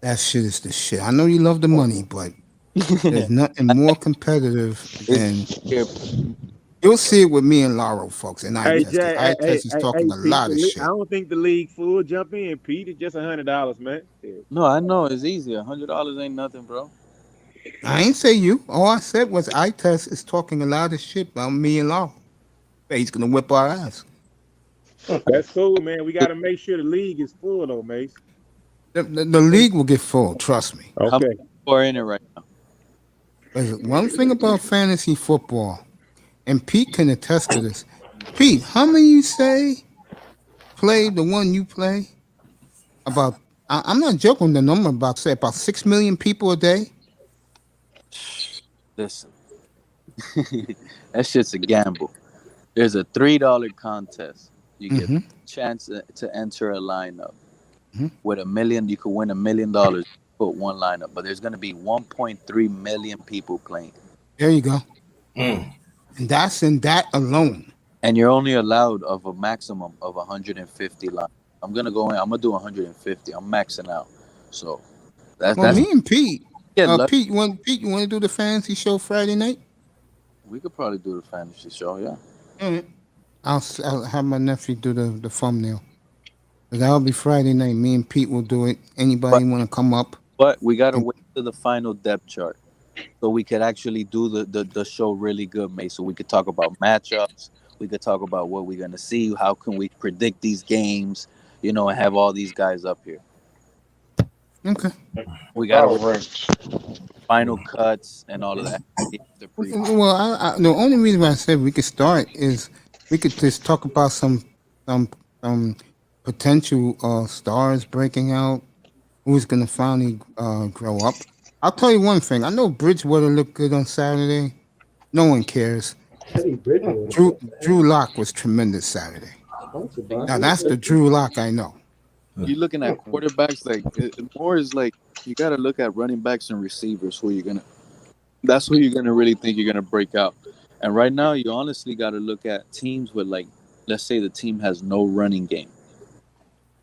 That shit is the shit. I know you love the money, but there's nothing more competitive than. You'll see it with me and Lauro, folks. And Itest is talking a lot of shit. I don't think the league full jump in, Pete. It's just $100, man. Yeah. No, I know it's easy. $100 ain't nothing, bro. I ain't say you. All I said was Itest is talking a lot of shit about me and Lauro. He's gonna whip our ass. That's cool, man. We gotta make sure the league is full, though, Mace. The league will get full. Trust me. Okay. We're in it right now. There's one thing about fantasy football, and Pete can attest to this. Pete, how many you say play the one you play? About, I'm not joking. The number about 6 million people a day. Listen, that shit's a gamble. There's a $3 contest. You get a chance to enter a lineup. With $1 million, you could win $1 million. Put one lineup, but there's going to be 1.3 million people playing. There you go. And that's in that alone. And you're only allowed of a maximum of 150 lineup. I'm gonna go in. I'm gonna do 150. I'm maxing out. So that's me and Pete. Yeah, Pete, you want to do the fantasy show Friday night? We could probably do the fantasy show. Yeah. All right. I'll have my nephew do the thumbnail. That'll be Friday night. Me and Pete will do it. Anybody want to come up? But we gotta wait to the final depth chart, so we could actually do the show really good, mate. So we could talk about matchups. We could talk about what we're gonna see. How can we predict these games? You know, and have all these guys up here. Okay. We got final cuts and all of that. Well, the only reason why I said we could start is we could just talk about some potential stars breaking out. Who's gonna finally grow up? I'll tell you one thing. I know Bridgewater looked good on Saturday. No one cares. Drew Lock was tremendous Saturday. Now that's the Drew Lock I know. You're looking at quarterbacks more is like you got to look at running backs and receivers that's who you're gonna really think you're gonna break out. And right now, you honestly got to look at teams with let's say the team has no running game.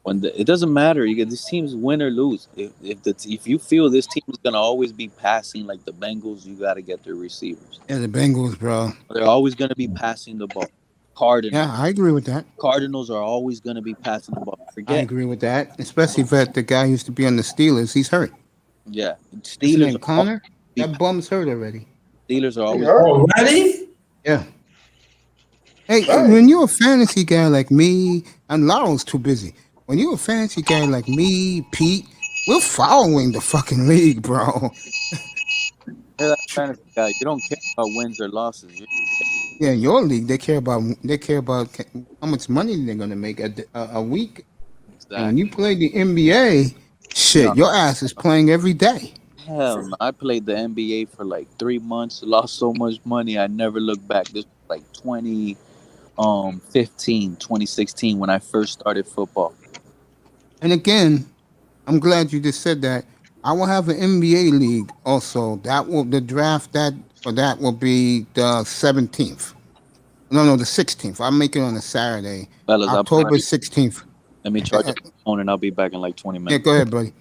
It doesn't matter. You get these teams win or lose. If you feel this team is gonna always be passing like the Bengals, you got to get their receivers. Yeah, the Bengals, bro. They're always gonna be passing the ball. Cardinals. Yeah, I agree with that. Cardinals are always going to be passing the ball. I agree with that, especially if the guy who used to be on the Steelers, he's hurt. Yeah, Steelers. Connor, that bum's hurt already. Steelers are always already. Yeah. Hey, when you're a fantasy guy like me, and Laurel's too busy. When you're a fantasy guy like me, Pete, we're following the fucking league, bro. You're that fantasy guy. You don't care about wins or losses. Yeah, in your league, they care about how much money they're gonna make a week. Exactly. And when you play the NBA, shit, your ass is playing every day. Hell no. I played the NBA for like 3 months, lost so much money, I never looked back. This was like 2015, 2016 when I first started football. And again, I'm glad you just said that. I will have an NBA league also. The draft for that will be the 17th. No, the 16th. I'll make it on a Saturday. Fellas, October 16th. Let me charge the phone and I'll be back in like 20 minutes. Yeah, go ahead, buddy.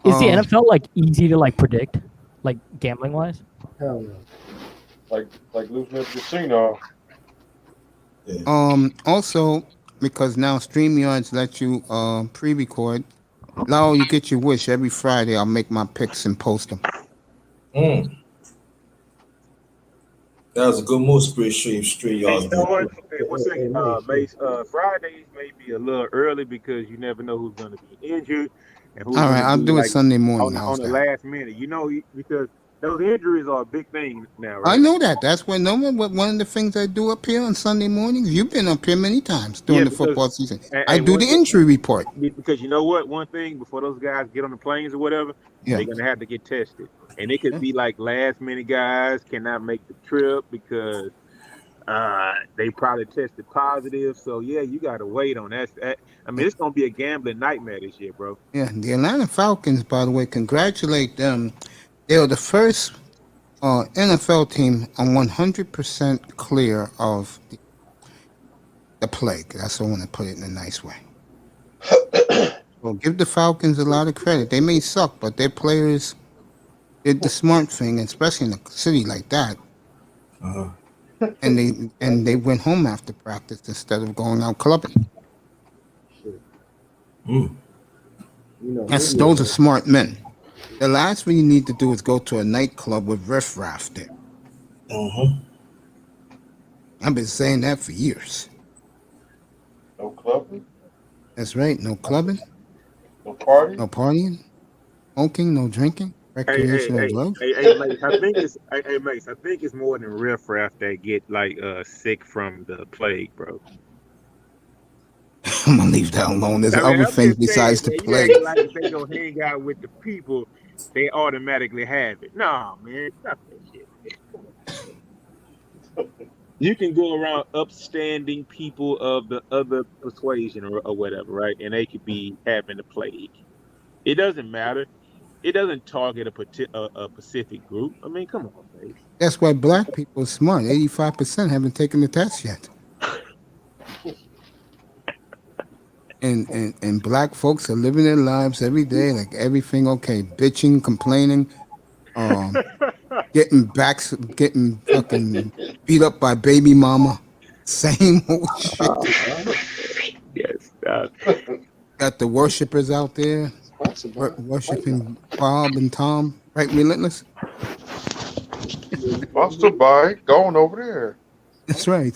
Is the NFL like easy to predict, like gambling wise? Hell no. Like losing at the casino. Also, because now StreamYards let you pre-record. Now you get your wish every Friday. I'll make my picks and post them. That was a good move, StreamYards. You know what? Okay, one second, Mace. Fridays may be a little early because you never know who's going to be injured and who's. All right, I'll do it Sunday morning. On the last minute, because those injuries are a big thing now. Right? I know that. That's one of the things I do up here on Sunday mornings. You've been up here many times during the football season. I do the injury report. Because you know what? One thing, before those guys get on the planes or whatever, they're going to have to get tested. And it could be like last minute guys cannot make the trip because they probably tested positive. So, yeah, you got to wait on that. I mean, it's going to be a gambling nightmare this year, bro. Yeah, the Atlanta Falcons, by the way, congratulate them. They were the first NFL team on 100% clear of the plague. That's how I want to put it in a nice way. Well, give the Falcons a lot of credit. They may suck, but their players did the smart thing, especially in a city like that. And they went home after practice instead of going out clubbing. Those are smart men. The last thing you need to do is go to a nightclub with riffraff there. I've been saying that for years. No clubbing? That's right. No clubbing. No partying? No partying. Smoking, no drinking. Recreational drugs. Hey, Mace, I think it's more than riffraff that get sick from the plague, bro. I'm gonna leave that alone. There's other things besides the plague. Like if they go hang out with the people, they automatically have it. Nah, man, stop that shit. You can go around upstanding people of the other persuasion or whatever, right? And they could be having the plague. It doesn't matter. It doesn't target a specific group. I mean, come on, baby. That's why black people are smart. 85% haven't taken the test yet. And black folks are living their lives every day, like everything okay, bitching, complaining, getting fucking beat up by baby mama, same old shit. Yes. Got the worshipers out there worshiping Bob and Tom, right? Relentless. Buster by going over there. That's right.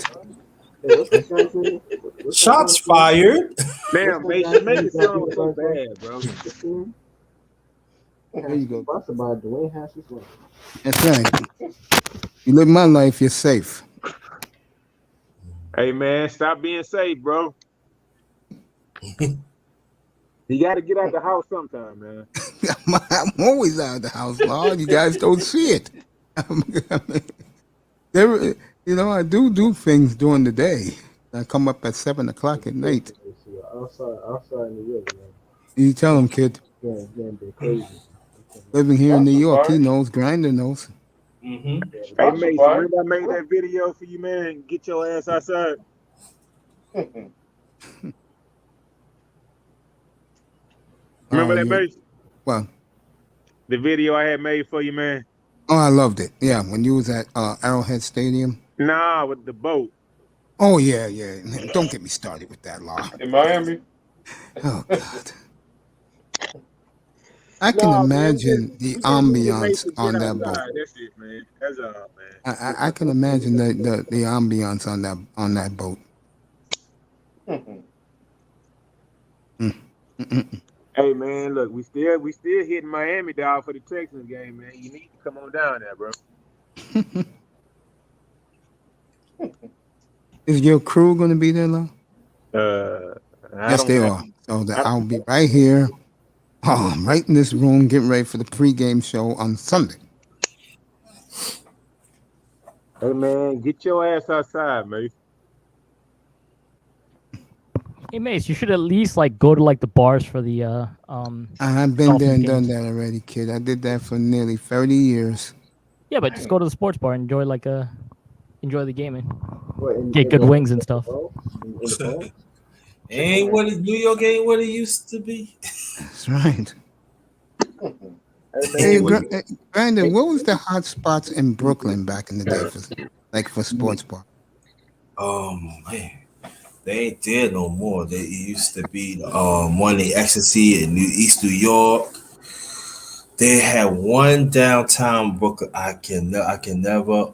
Shots fired. Damn, make it sound so bad, bro. There you go. About Dwayne Haskins' life. That's right. You live my life, you're safe. Hey man, stop being safe, bro. You got to get out the house sometime, man. I'm always out of the house, Lord. You guys don't see it. I do things during the day. I come up at 7 o'clock at night. Outside New York, man. You tell him, kid. Yeah, crazy. Living here in New York, he knows. Grinder knows. Hey, Mason, remember I made that video for you, man? Get your ass outside. Remember that, Mason? Well, the video I had made for you, man. Oh, I loved it. Yeah, when you was at Arrowhead Stadium. Nah, with the boat. Oh, yeah. Don't get me started with that, Law. In Miami? Oh, God. I can imagine the ambiance on that boat. That's it, man. That's all, man. I can imagine the ambiance on that boat. Hey man, look, we still hitting Miami, dog, for the Texans game, man. You need to come on down there, bro. Is your crew going to be there, Law? Yes, they are. So I'll be right here. Oh, I'm right in this room getting ready for the pregame show on Sunday. Hey, man, get your ass outside, man. Hey, Mace, you should at least go to the bars for the I've been there and done that already, kid. I did that for nearly 30 years. Yeah, but just go to the sports bar and enjoy the game and get good wings and stuff. Ain't what New York ain't what it used to be. That's right. Hey, Brandon, what was the hot spots in Brooklyn back in the day for sports bar? Man, they ain't there no more. They used to be one in Ecstasy in East New York. They had one downtown Brooklyn. I can never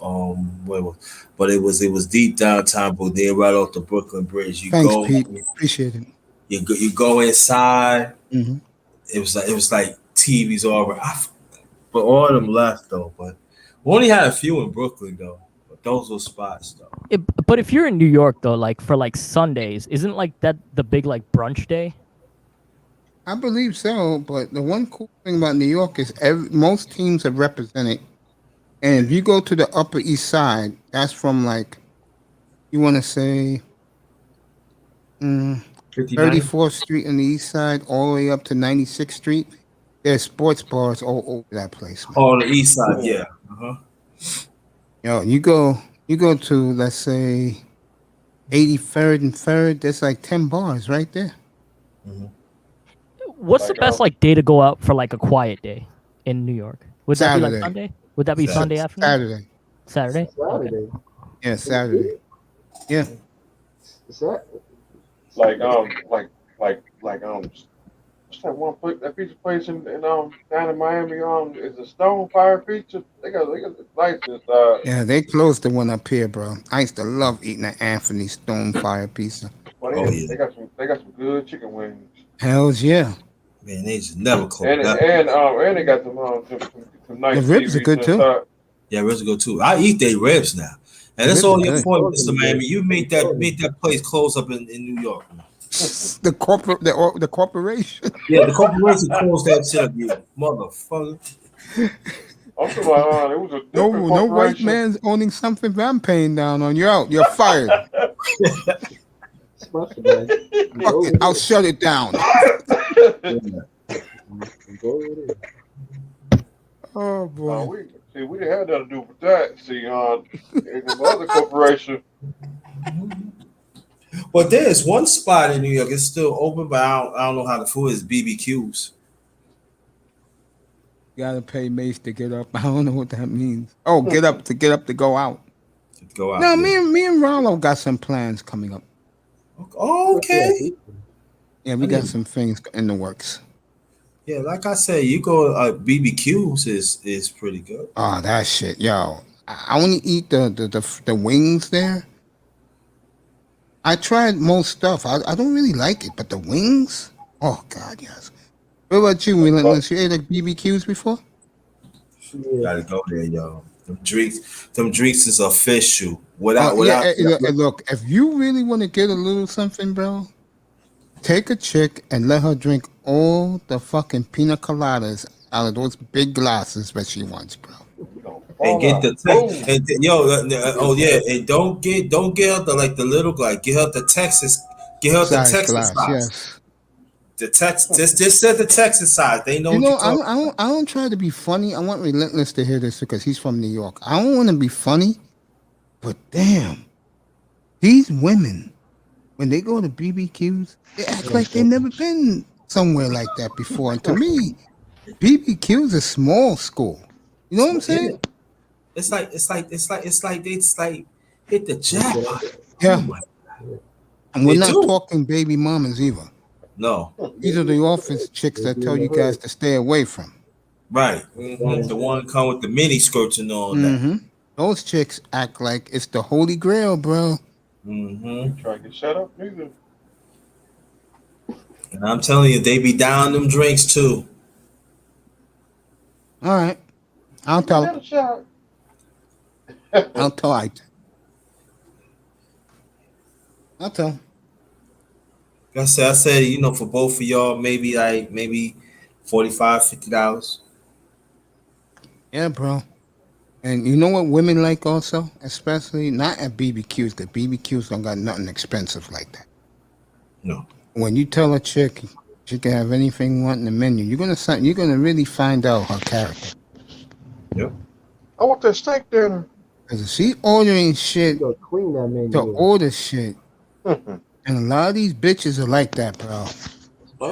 but it was deep downtown, but then right off the Brooklyn Bridge. Thanks, Pete. Appreciate it. You go inside. Mm-hmm. It was like TVs all around. But all of them left though. But we only had a few in Brooklyn though. But those were spots though. But if you're in New York though, for Sundays, isn't that the big brunch day? I believe so, but the one cool thing about New York is most teams are represented. And if you go to the Upper East Side, that's from you want to say 34th Street on the East Side all the way up to 96th Street. There's sports bars all over that place, man. Oh, the East Side, yeah. Yo, you go to, let's say, 83rd and 3rd, there's 10 bars right there. Mm-hmm. What's the best day to go out for a quiet day in New York? Would that be Sunday? Would that be Sunday afternoon? Saturday. Okay. Yeah, Saturday. Yeah. What's that one place? That pizza place in down in Miami? Is a Stone Fire Pizza? They got the license. Yeah, they closed the one up here, bro. I used to love eating at Anthony Stone Fire Pizza. Well, they got some good chicken wings. Hells yeah. Man, they just never close. And they got some nice. The ribs are good too. Yeah, ribs are good too. I eat their ribs now, and that's all your point, Mr. Miami. You made that place close up in New York. The corporation. Yeah, the corporation closed that shit up, you motherfucker. I'm talking about, it was a no white man's owning something that I'm paying down on. You're out. You're fired. Fuck it, I'll shut it down. Oh boy. We didn't have nothing to do with that. See, the other corporation. But there's one spot in New York. It's still open, but I don't know how the food is. BBQs. You gotta pay Mace to get up. I don't know what that means. Oh, get up to go out. To go out. No, me and Rollo got some plans coming up. Okay. Yeah, we got some things in the works. Yeah, like I said, you go BBQs is pretty good. Oh, that shit, yo! I want to eat the wings there. I tried most stuff. I don't really like it, but the wings, oh God, yes. What about you, Relentless? You ate like BBQs before? Gotta go there, yo. Them drinks is official. Look, if you really want to get a little something, bro, take a chick and let her drink all the fucking pina coladas out of those big glasses that she wants, bro. And get the and don't get her the little glass. Get her the Texas. Get her the Texas glass, size. yes. The Texas. Just said the Texas size. They know. I don't try to be funny. I want Relentless to hear this because he's from New York. I don't want to be funny, but damn, these women, when they go to BBQs, they act like they've never been somewhere like that before. And to me, BBQs is small school. You know what I'm saying? It's like they hit the jackpot. Yeah. And we're not talking baby mamas either. No. These are the office chicks that tell you guys to stay away from. Right. Mm-hmm. The one come with the mini skirts and all that. Those chicks act like it's the holy grail, bro. Try to get shut up, nigga. And I'm telling you, they be down them drinks too. All right. I'll tell them. I'll tell them. I said, you know, for both of y'all, maybe $45, $50. Yeah, bro. And you know what women like also? Especially not at BBQs, because BBQs don't got nothing expensive like that. No. When you tell a chick she can have anything you want in the menu, you're gonna really find out her character. Yep. I want that steak dinner. Because if she ordering shit clean that menu. to order shit, and a lot of these bitches are like that, bro.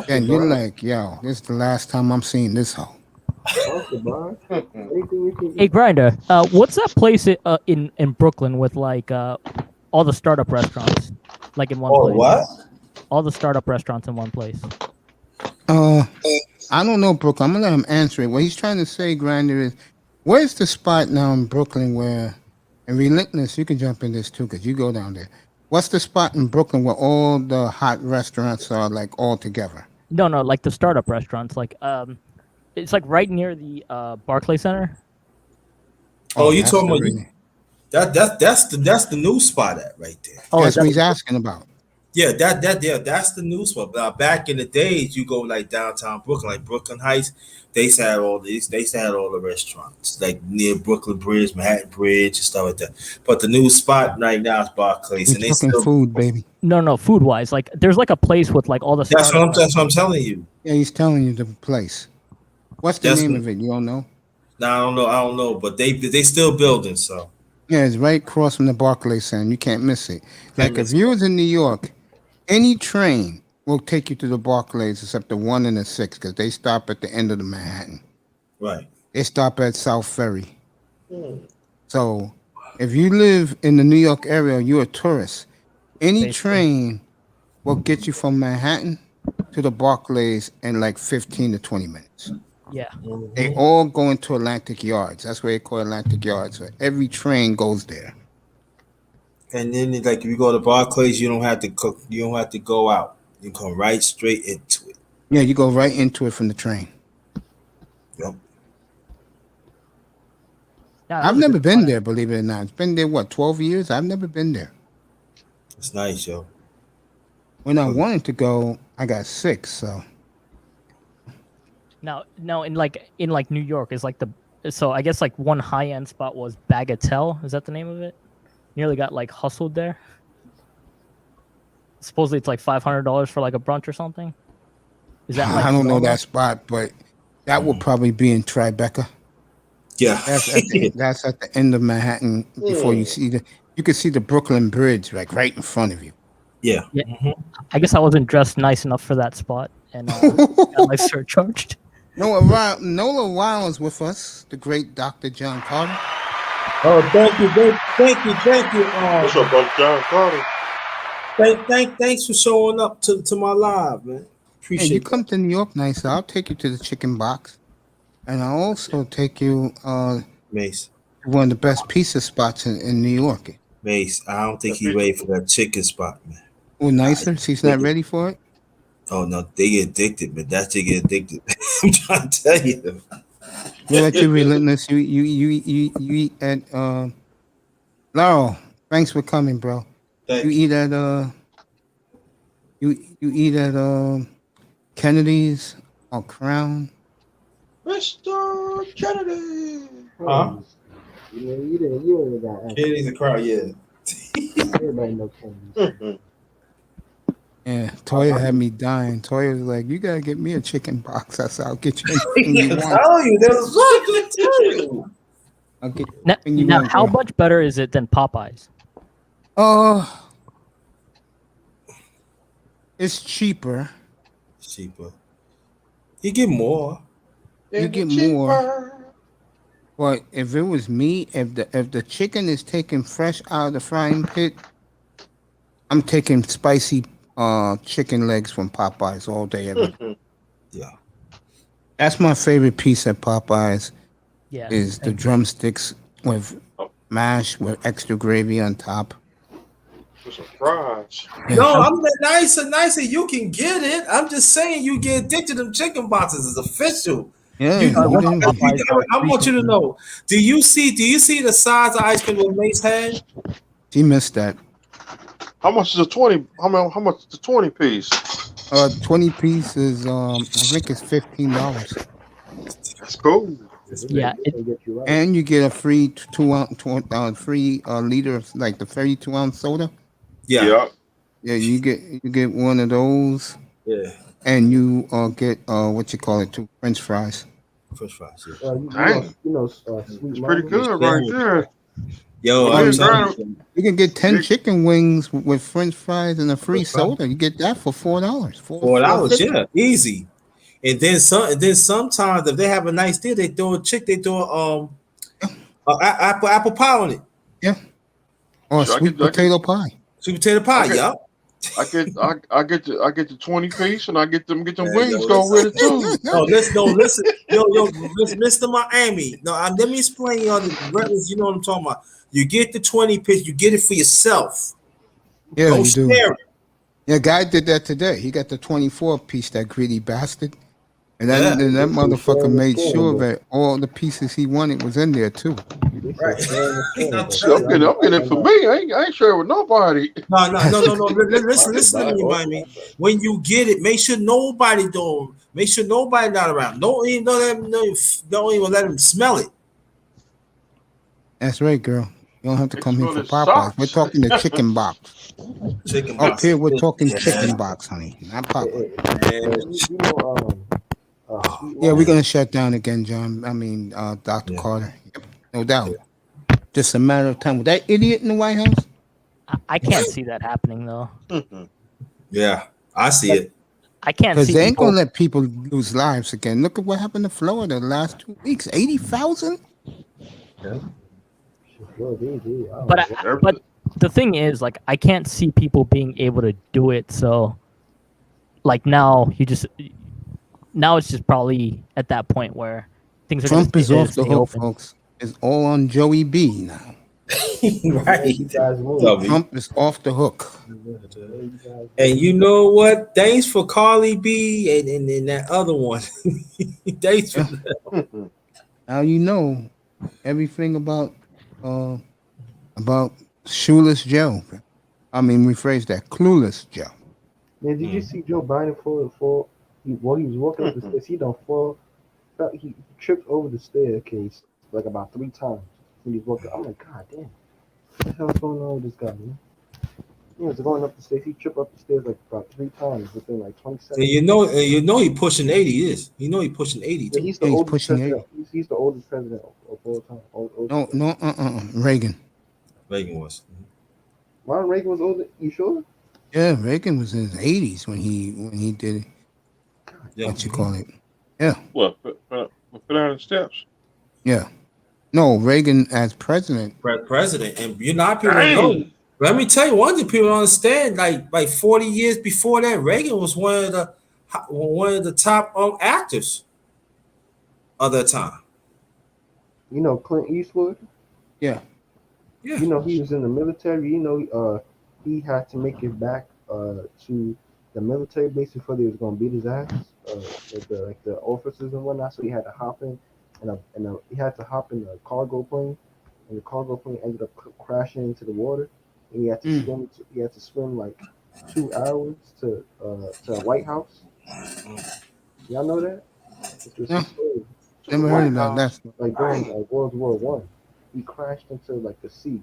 And you're like, yo, this is the last time I'm seeing this hoe. Hey, Grinder, what's that place in Brooklyn with like all the startup restaurants, like in one place? What? All the startup restaurants in one place. I don't know, Brooklyn. I'm gonna let him answer it. What he's trying to say, Grinder, is where's the spot now in Brooklyn where, and Relentless, you can jump in this too, because you go down there. What's the spot in Brooklyn where all the hot restaurants are like all together? No, like the startup restaurants, like it's like right near the Barclays Center. Oh, you talking about that's the new spot at right there. Oh, that's what he's asking about. Yeah, that's the new spot. But back in the days, you go like downtown Brooklyn, like Brooklyn Heights. They used to have all the restaurants like near Brooklyn Bridge, Manhattan Bridge, and stuff like that. But the new spot right now is Barclays, and they still food, baby. No, food wise, like there's like a place with like all the. That's what I'm telling you. Yeah, he's telling you the place. What's the name of it? You don't know? No, I don't know. But they still building, so. Yeah, it's right across from the Barclays Center. You can't miss it. Like if you was in New York, any train will take you to the Barclays except the 1 and the 6 because they stop at the end of the Manhattan. Right. They stop at South Ferry. So if you live in the New York area, you're a tourist. Any train will get you from Manhattan to the Barclays in like 15 to 20 minutes. Yeah. They all go into Atlantic Yards. That's where they call Atlantic Yards. So every train goes there. And then like if you go to Barclays, you don't have to cook. You don't have to go out. You come right straight into it. Yeah, you go right into it from the train. Yep. I've never been there, believe it or not. It's been there, 12 years? I've never been there. It's nice, yo. When I wanted to go, I got sick, so. Now, in New York is like so I guess like one high end spot was Bagatelle. Is that the name of it? Nearly got like hustled there. Supposedly it's like $500 for like a brunch or something. Is that? Like I don't know that spot, but that would probably be in Tribeca. Yeah, that's at the end of Manhattan. Before you can see the Brooklyn Bridge like right in front of you. Yeah. I guess I wasn't dressed nice enough for that spot, and got like surcharged. Nola Wiles with us, the great Dr. John Carter. Oh, thank you. What's up, brother John Carter? Thanks for showing up to my live, man. Appreciate you come to New York nice. I'll take you to the Chicken Box, and I'll also take you Mace, one of the best pizza spots in New York. Mace, I don't think he's ready for that chicken spot, man. Oh, nicer. She's not ready for it. Oh no, they get addicted, man. That they get addicted. I'm trying to tell you. You're at your relentless. You eat at Laurel. Thanks for coming, bro. You eat at you eat at Kennedy's or Crown. Mr. Kennedy. Huh? You ain't got Kennedy's a crowd, yeah. everybody know Kennedy. Yeah, Toya had me dying. Toya was like, "You gotta get me a chicken box." I said, "I'll get you anything you want." tell you, there's what tell you. I'll get Now, anything you want, how bro. much better is it than Popeyes? It's cheaper. Cheaper. You get more. You get more. But if it was me, if the chicken is taken fresh out of the frying pit, I'm taking spicy chicken legs from Popeyes all day every day. Yeah. That's my favorite piece at Popeyes. Yeah. Is the drumsticks with mash with extra gravy on top. It's a fries. No, I'm the nicer. You can get it. I'm just saying you get addicted to them chicken boxes. It's official. Yeah, I want you to know. Do you see the size of ice cream that Mace had? She missed that. How much is a 20? How much is the 20 piece? 20 piece is I think it's $15. That's cool. Yeah, and you get a free 2 ounce free liter of like the 32 ounce soda. Yeah. Yeah, you get one of those. Yeah. And you get what you call it, 2 French fries. French fries. Yeah. Dang. It's pretty good right there. Yo, I'm telling you. You can get 10 chicken wings with French fries and a free soda. You get that for $4. $4, yeah, easy. And then sometimes if they have a nice deal, they throw apple pie on it. Yeah. Or sweet potato pie. Sweet potato pie, yeah. I get the 20 piece and I get them wings go with it too. Listen, Mr. Miami. No, let me explain y'all the reference. You know what I'm talking about. You get the 20 piece, you get it for yourself. Yeah, Don't you do. share it. Yeah, guy did that today. He got the 24 piece, that greedy bastard. And that motherfucker made sure that all the pieces he wanted was in there too. Right. I'm getting it for me. I ain't sharing with nobody. No. Listen to me, Miami. When you get it, make sure nobody don't. Make sure nobody not around. Don't even let them smell it. That's right, girl. You don't have to come here for Popeyes. We're talking the chicken box. Chicken Up box. here, we're talking chicken box, honey, not Popeyes. Yeah, we're gonna shut down again, John. I mean, Dr. Carter. Yep, no doubt. Just a matter of time. With that idiot in the White House? I can't see that happening though. Yeah, I see it. I can't see Because they ain't people- gonna let people lose lives again. Look at what happened to Florida the last 2 weeks. 80,000. But the thing is, like, I can't see people being able to do it. So, like now it's just probably at that point where things are. Trump is off the stay hook, open. folks. It's all on Joey B now. Right. Trump is off the hook. And you know what? Thanks for Carly B and that other one. Thanks for that. Now you know everything about shoeless Joe. I mean, rephrase that. Clueless Joe. Man, did you see Joe Biden fall? While he was walking up the stairs, he don't fall. He tripped over the staircase like about 3 times when he was walking. I'm like, God damn, what the hell's going on with this guy, man? He was going up the stairs. He tripped up the stairs like about 3 times within like 20 seconds. And you know he pushing 80 is. You know he pushing 80 too. Yeah, he's the oldest president. He's the oldest president of all time. No, Reagan. Reagan was. Ronald Reagan was older. You sure? Yeah, Reagan was in his 80s when he did it. Yeah. What you call it? Yeah. What? Put down the steps. Yeah. No, Reagan as president. President, and you're not people know. Let me tell you, one thing people don't understand. Like 40 years before that, Reagan was one of the top actors of that time. You know Clint Eastwood? Yeah. Yeah. You know, he was in the military. You know, he had to make it back to the military base before they was gonna beat his ass, like the officers and whatnot. So he had to hop he had to hop in a cargo plane, and the cargo plane ended up crashing into the water, and he had to swim. He had to swim like 2 hours to White House. Y'all know that? This was No, his story. The never heard White about that. House, like during World War One, he crashed into like the sea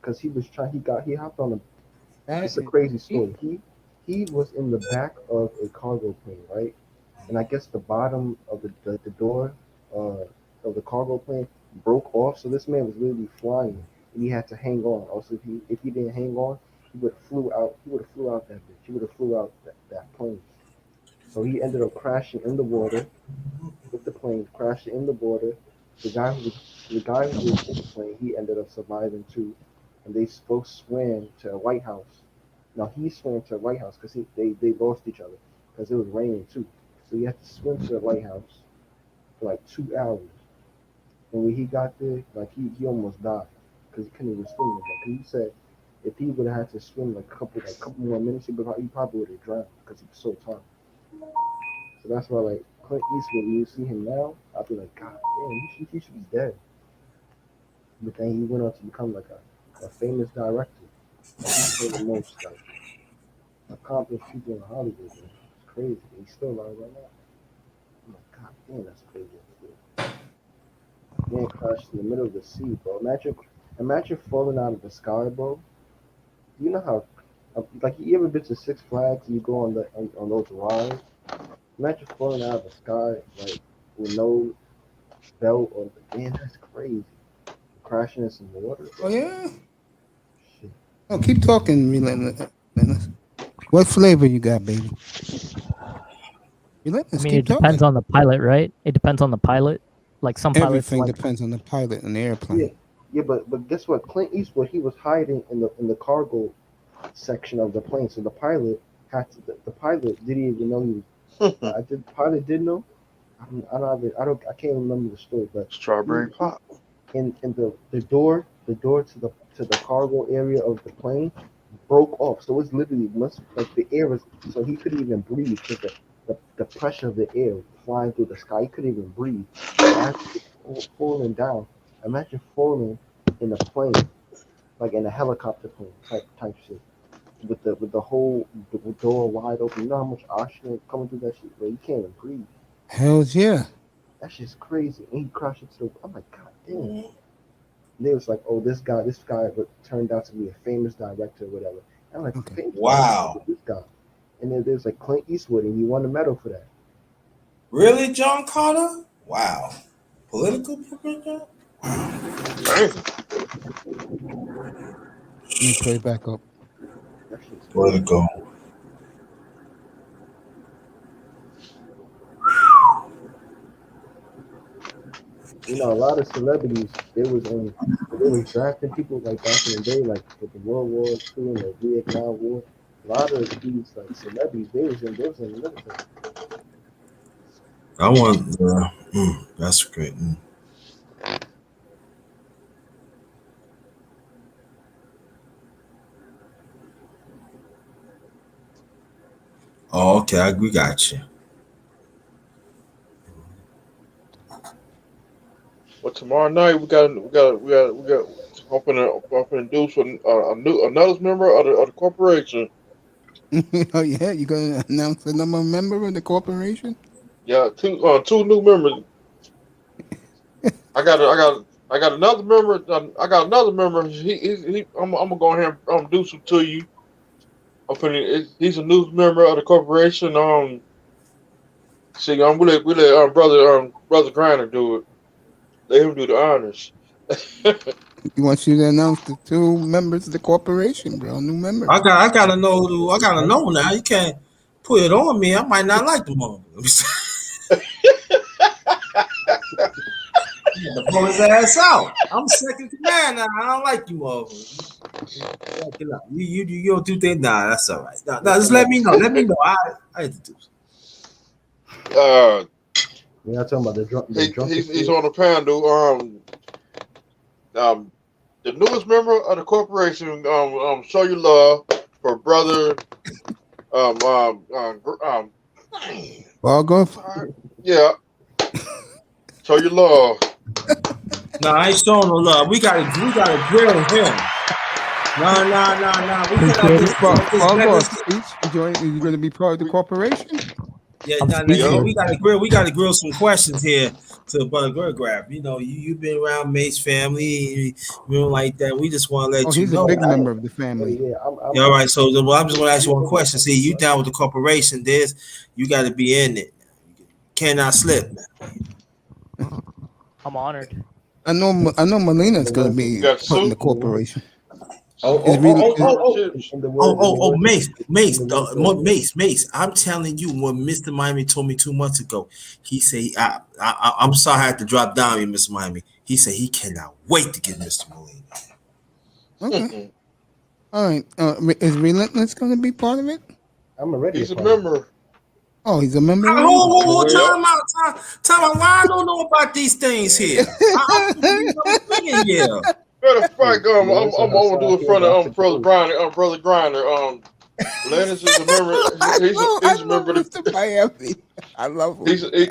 because he was trying. He hopped on a. It's a crazy story. He was in the back of a cargo plane, right? And I guess the bottom of the door of the cargo plane broke off. So this man was literally flying, and he had to hang on. Also, if he didn't hang on, he would have flew out. He would have flew out that bitch. He would have flew out that plane. So he ended up crashing in the water with the plane, crashing in the water. The guy who was in the plane, he ended up surviving too, and they both swam to White House. Now he swam to the White House because they lost each other because it was raining too. So he had to swim to the White House for like 2 hours. And when he got there, like he almost died because he couldn't even swim. Like he said, if he would have had to swim like a couple more minutes, he probably would have drowned because he was so tired. So that's why like Clint Eastwood, when you see him now, I'd be like, God damn, he should be dead. But then he went on to become like a famous director. Like he's one of the most like accomplished people in Hollywood. Man. It's crazy. He's still alive right now. I'm like, God damn, that's crazy. Man crashed in the middle of the sea, bro. Imagine falling out of the sky, bro. You know how, like, you ever been to Six Flags and you go on those rides? Imagine falling out of the sky, like, with no belt or, man, that's crazy. Crashing in some water. Oh yeah. Shit. Oh, keep talking, Relentless. What flavor you got, baby? Relentless, I mean, keep it depends talking. on the pilot, right? It depends on the pilot. Like some pilots, Everything depends on the pilot and the airplane. Yeah, but guess what? Clint Eastwood, he was hiding in the cargo section of the plane, so the pilot had to. The pilot didn't even know he was. The pilot did know. I can't remember the story, but Strawberry pop. In the door to the cargo area of the plane broke off. So it's literally like the air was. So he couldn't even breathe because the pressure of the air flying through the sky. He couldn't even breathe. After falling down, imagine falling in a plane, like in a helicopter plane type shit, with the whole door wide open. You know how much oxygen coming through that shit, bro? You can't even breathe. Hells yeah. That shit's crazy. And he crashed into the. I'm like, God damn. And they was like, oh, this guy turned out to be a famous director or whatever. And I'm like, okay. Wow. This guy. And then there's like Clint Eastwood, and he won a medal for that. Really, John Carter? Wow. Political propaganda? Let me play back up. Political. You know, a lot of celebrities, they was drafting people like back in the day, like with the World War II and the Vietnam War. A lot of these like celebrities, they was in the military. I want that's great. Oh, okay, we got you. Well, tomorrow night we got hoping to do some another member of the corporation. Oh yeah, you gonna announce another member of the corporation? Yeah, two new members. I got another member. I got another member. I'm gonna go ahead and introduce him to you. He's a new member of the corporation. See, we let brother Griner do it. Let him do the honors. He wants you to announce the two members of the corporation, bro. New members. I gotta know. I gotta know now. You can't put it on me. I might not like the mother. To pull his ass out. I'm second command now. I don't like you, motherfucker. You don't do that. Nah, that's all right. Nah, just let me know. Let me know. I introduce. You're not talking about the drunk. He's on the panel. the newest member of the corporation. Show your love for brother. Bargoff? Yeah. Show your love. No, I ain't showing no love. We gotta grill him. No. We cannot just Bargoff speech. Are you going to be part of the corporation? Yeah, we gotta grill some questions here to Brother Grab. You know, you've been around Mace family, like that. We just want to let you know. He's a big member of the family. Yeah, all right. So I'm just gonna ask you one question. See, you down with the corporation? You got to be in it. Cannot slip. I'm honored. I know Melina's going to be part of the corporation. Mace. I'm telling you, when Mr. Miami told me 2 months ago, he said, I'm sorry I had to drop down here, Mr. Miami. He said he cannot wait to get Mr. Molina. Okay. All right. Is Relentless going to be part of it? I'm already. He's a member. Oh, he's a member. Time out. Why I don't know about these things here? Yeah. Matter of fact, I'm over to the front of Brother Griner. Lennox is a member. He's a member of the Miami. I love him.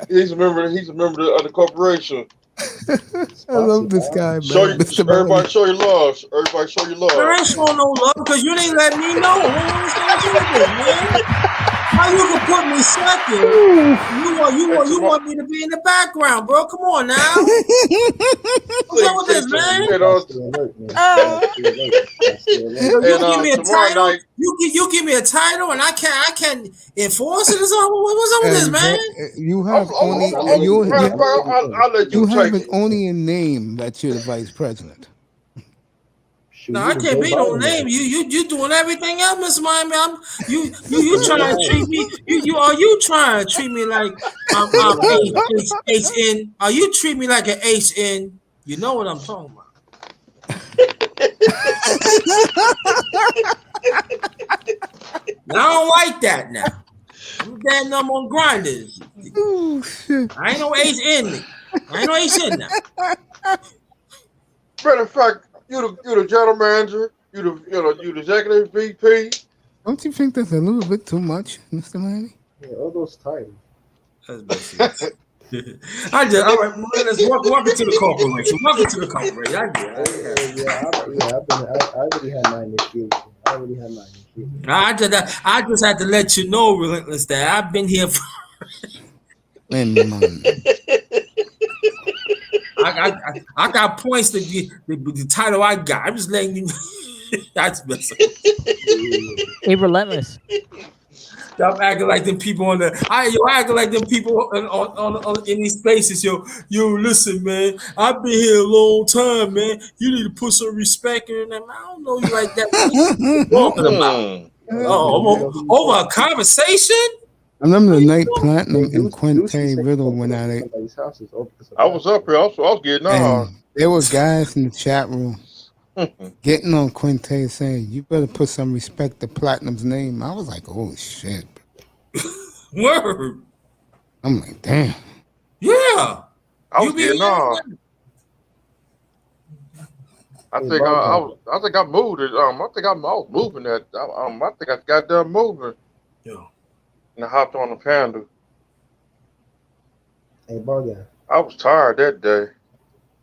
He's a member of the corporation. I love this guy, man. Everybody show your love. Everybody show your love. I ain't showing no love because you didn't let me know. How you can put me second? You want me to be in the background, bro? Come on now. What's up with this, man? You give me a title. You give me a title, and I can't enforce it. What's up with this, man? You have only a name that you're the vice president. No, I can't be no name. You doing everything else, Mr. Miami. You trying to treat me? You trying to treat me like I'm HN? Are you treat me like an HN? You know what I'm talking about. Now, I don't like that now. I'm damn numb on grinders. I ain't no HN. I ain't no HN now. Matter of fact, you the general manager. You the executive VP. Don't you think that's a little bit too much, Mr. Miami? Yeah, all those titles. All right, let's walk into the corporation. Welcome to the corporation. I already had my initiation. I just had to let you know, Relentless, that I've been here for. I got points to get the title I got. I'm just letting you. That's messing. Hey, Relentless. Stop acting like them people on acting like them people on in these spaces. Yo, listen, man. I've been here a long time, man. You need to put some respect in them. I don't know you like that. What you talking about? Over a conversation? I remember the night Platinum and Quinte Riddle went at it. I was up here. I was getting on. There were guys in the chat room getting on Quinte saying, "You better put some respect to Platinum's name." I was like, "Oh shit!" Word. I'm like, "Damn." Yeah. I was getting on. I think I moved it. I think I was moving that. I think I got done moving. Yeah. And I hopped on the Panda. Hey, Bargain. I was tired that day.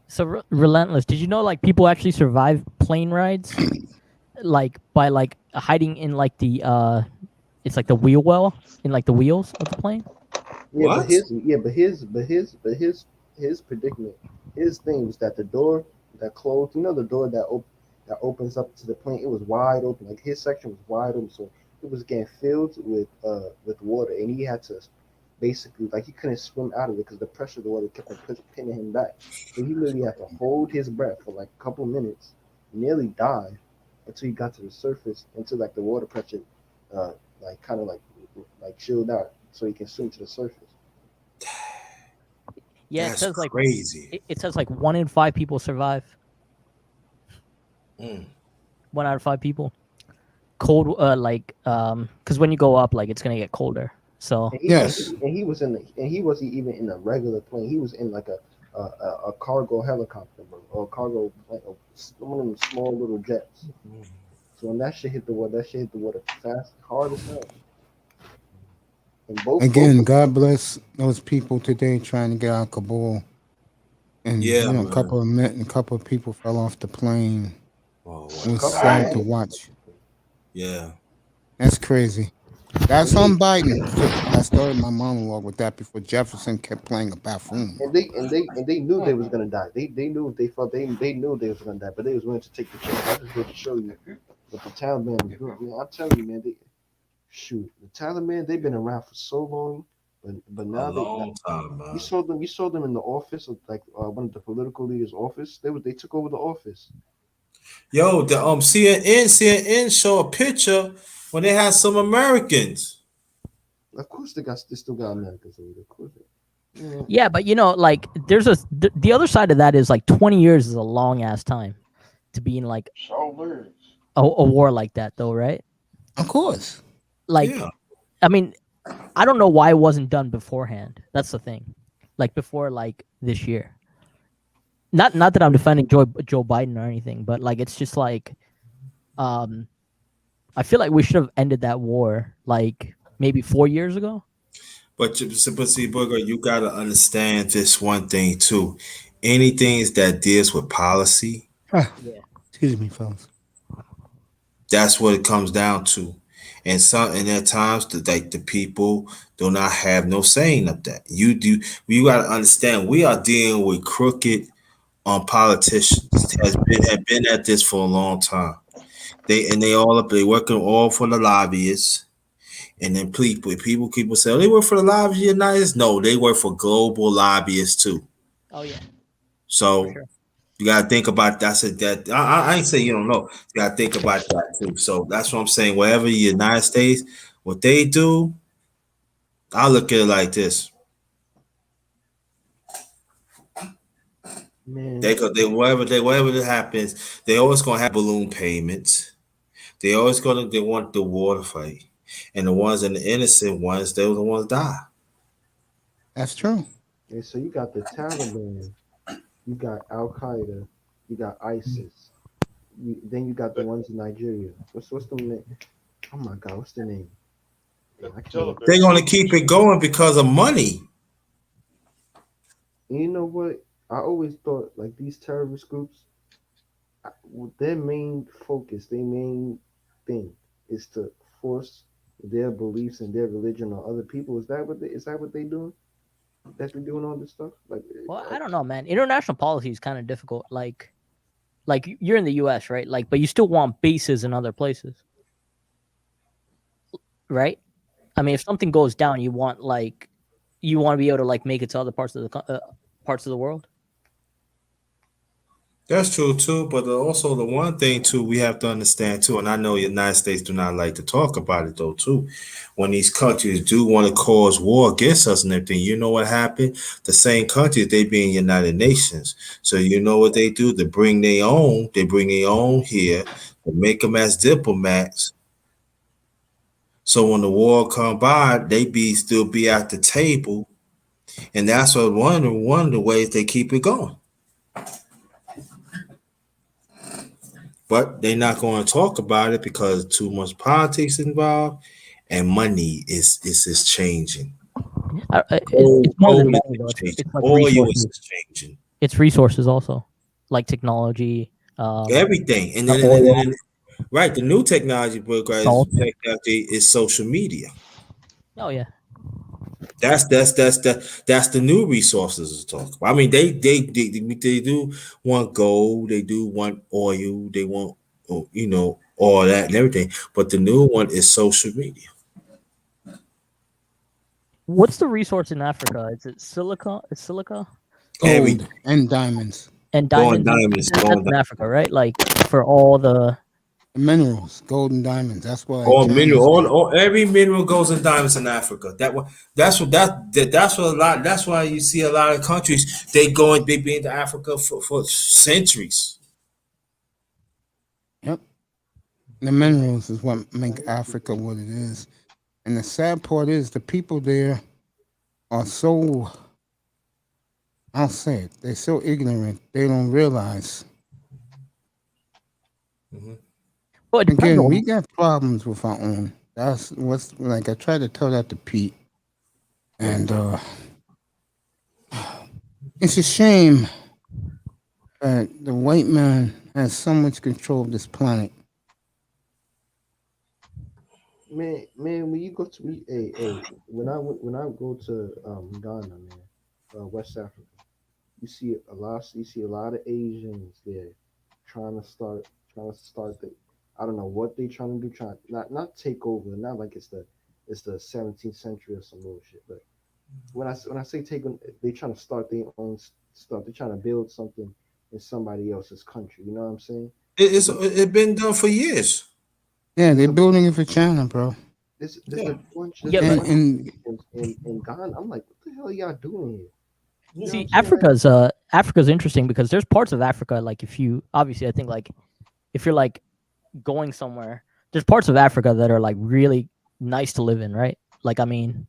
So Relentless, did you know like people actually survive plane rides, like by like hiding in like the it's like the wheel well in like the wheels of the plane? Yeah, what? But his predicament, his thing was that the door that closed, the door that opens up to the plane, it was wide open. Like his section was wide open, so it was getting filled with water, and he had to basically, like, he couldn't swim out of it because the pressure of the water kept on pinning him back. So he literally had to hold his breath for like a couple minutes, nearly died until he got to the surface, until like the water pressure like kind of like chilled out so he can swim to the surface. Yeah, that's it says like crazy. It says like 1 in 5 people survive. 1 out of 5 people. Cold, because when you go up, like it's gonna get colder. So and he wasn't even in a regular plane. He was in like a cargo helicopter, bro, or cargo like one of them small little jets. So when that shit hit the water, fast, hard as hell. And Again, God bless those people today trying to get out of Kabul. And Yeah, you know, man. a couple of people fell off the plane. Oh, It was sad to watch. Yeah. That's crazy. That's on Biden. I started my monologue with that before Jefferson kept playing a buffoon. And they knew they was gonna die. They knew they knew they was gonna die, but they was willing to take the chance. I just want to show you what the Taliban was doing. Man, I'm telling you, man, the Taliban, they've been around for so long, but now time, man. you saw them in the office of like one of the political leaders' office. They took over the office. Yo, the CNN show a picture when they had some Americans. Of course, they still got Americans over there. Of course. Yeah, but you know, like there's the other side of that is like 20 years is a long ass time to be in like a war like that, though, right? Of course. Like, Yeah. I mean, I don't know why it wasn't done beforehand. That's the thing. Like before, like this year. Not that I'm defending Joe Biden or anything, but like it's just like, I feel like we should have ended that war like maybe 4 years ago. But see, Booger, you gotta understand this one thing too. Anything that deals with policy, Excuse me, fellas. that's what it comes down to. And at times the people do not have no saying of that. You gotta understand we are dealing with crooked politicians have been at this for a long time. They working all for the lobbyists. And then people say, oh, they work for the lobbyists United States. No, they work for global lobbyists too. Oh yeah. So you gotta think about that. I ain't saying you don't know. You gotta think about that too. So that's what I'm saying. Whatever the United States, what they do, I look at it like this. Man. Whatever that happens, they always gonna have balloon payments. They want the war to fight. And the ones and the innocent ones, they're the ones die. That's true. And so you got the Taliban, you got Al Qaeda, you got ISIS, then you got the ones in Nigeria. What's the name? Oh my God, what's the name? They're gonna keep it going because of money. And you know what? I always thought like these terrorist groups, their main focus, their main thing is to force their beliefs and their religion on other people. Is that what they doing? That they're doing all this stuff? Well, I don't know, man. International policy is kind of difficult. Like you're in the U.S., right? Like, but you still want bases in other places, right? I mean, if something goes down, you want to be able to like make it to other parts of the world. That's true too, but also the one thing too we have to understand too, and I know the United States do not like to talk about it though too. When these countries do want to cause war against us and everything, you know what happened? The same countries they be in United Nations, so you know what they do? They bring their own here to make them as diplomats. So when the war come by, they still be at the table, and that's what one of the ways they keep it going. But they're not going to talk about it because too much politics involved, and money is changing. It's more than money, though. It's like oil resources. is changing. It's resources also, like technology. Everything, and then right, the new technology is social media. Oh yeah. That's the new resources to talk about. I mean, they do want gold, they do want oil, they want all that and everything. But the new one is social media. What's the resource in Africa? Is it silica? It's silica. Gold and diamonds. And diamonds. That's in Africa, right? Like for all the minerals, gold and diamonds. That's why every mineral goes in diamonds in Africa. That's why you see a lot of countries they be into Africa for centuries. Yep. The minerals is what make Africa what it is. And the sad part is the people there are so I'll say it. They're so ignorant. They don't realize. Well, it depends Again, on- we got problems with our own. That's what's like. I tried to tell that to Pete, and it's a shame that the white man has so much control of this planet. Man, when you go to when I go to Ghana, man, West Africa, you see a lot of Asians there trying to start the, I don't know what they trying to do, trying not take over, not like it's the 17th century or some bullshit, but when I say take on, they trying to start their own stuff. They're trying to build something in somebody else's country. You know what I'm saying? It's been done for years. Yeah, they're building it for China, bro. There's a bunch Yeah, in Ghana. I'm like, what the hell are y'all doing here? You know See, what I'm saying? Africa's interesting because there's parts of Africa, like if you obviously, I think like if you're like going somewhere, there's parts of Africa that are like really nice to live in, right? Like I mean,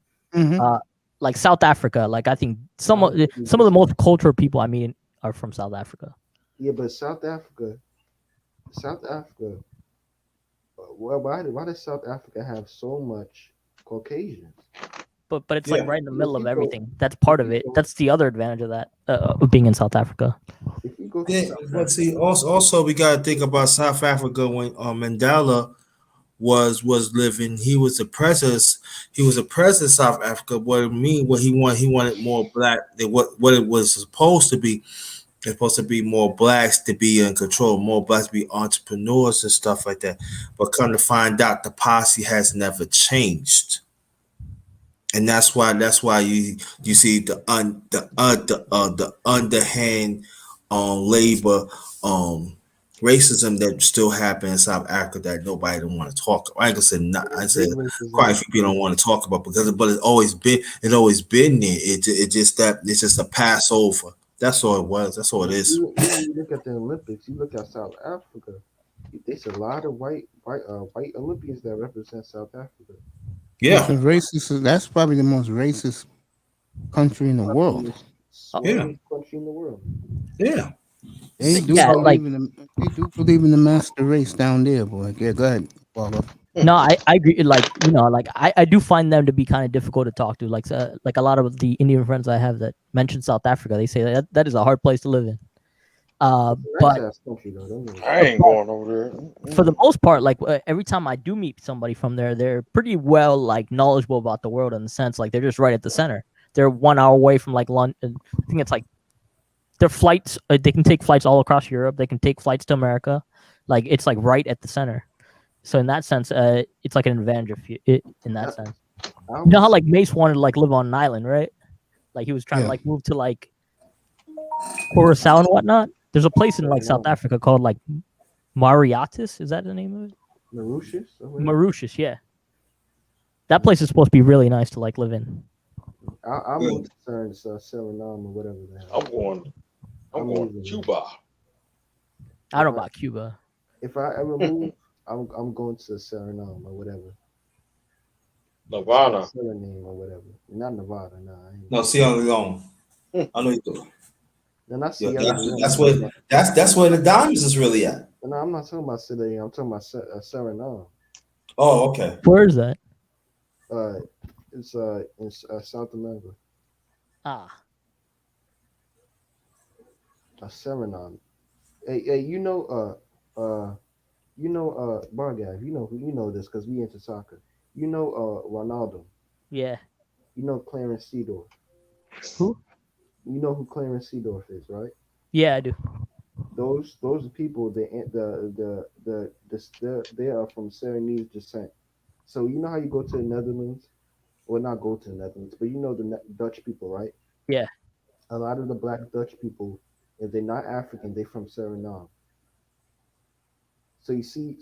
like South Africa, like I think some of the most cultural people I meet are from South Africa. Yeah, but South Africa. Well, why does South Africa have so much Caucasians? But it's like right in the middle of everything. That's part of it. That's the other advantage of that of being in South Africa. If you go, Yeah, but see, also we got to think about South Africa when Mandela was living. He was the president. He was a president of South Africa. What it mean? What he wanted more black than what it was supposed to be. It's supposed to be more blacks to be in control, more blacks to be entrepreneurs and stuff like that. But come to find out, the policy has never changed, and that's why you see the underhand labor racism that still happens in South Africa that nobody don't want to talk about. I ain't gonna say not. I said quite a few people don't want to talk about but it's always been there. It's just a Passover. That's all it was. That's all it is. You look at the Olympics. You look at South Africa. There's a lot of white Olympians that represent South Africa. Yeah, racist. That's probably the most racist country in the world. Country in the world. Yeah. They do believe in the master race down there, boy. Yeah, go ahead, Paula. No, I agree. Like I do find them to be kind of difficult to talk to. Like a lot of the Indian friends I have that mention South Africa, they say that is a hard place to live in. But I ain't going over there. For the most part, like every time I do meet somebody from there, they're pretty well like knowledgeable about the world in the sense like they're just right at the center. They're 1 hour away from like London. I think it's like their flights. They can take flights all across Europe. They can take flights to America. Like it's like right at the center. So in that sense, it's like an advantage in that sense. You know how like Mace wanted to like live on an island, right? Like he was trying to like move to like Curacao and whatnot. There's a place in like South Africa called like Mauritius. Is that the name of it? Mauritius. Mauritius, yeah. That place is supposed to be really nice to like live in. I'm concerned Suriname or whatever. I'm going to Cuba. I don't know about Cuba. If I ever move, I'm going to Suriname or whatever. Nevada. Suriname or whatever. Not Nevada, nah. No, Sierra Leone. I know you do. No, not Yeah, Sierra Leone. that's where the diamonds is really at. No, I'm not talking about Sierra Leone. I'm talking about Suriname. Oh, okay. Where is that? It's in South America. Suriname. Hey, you know Bargav, you know this because we into soccer. You know Ronaldo. Yeah. You know Clarence Seedorf. Who? You know who Clarence Seedorf is, right? Yeah, I do. Those people they are from Surinese descent. So you know how you go to the Netherlands? Well, not go to the Netherlands, but you know the Dutch people, right? Yeah. A lot of the black Dutch people, if they're not African, they're from Suriname. So you see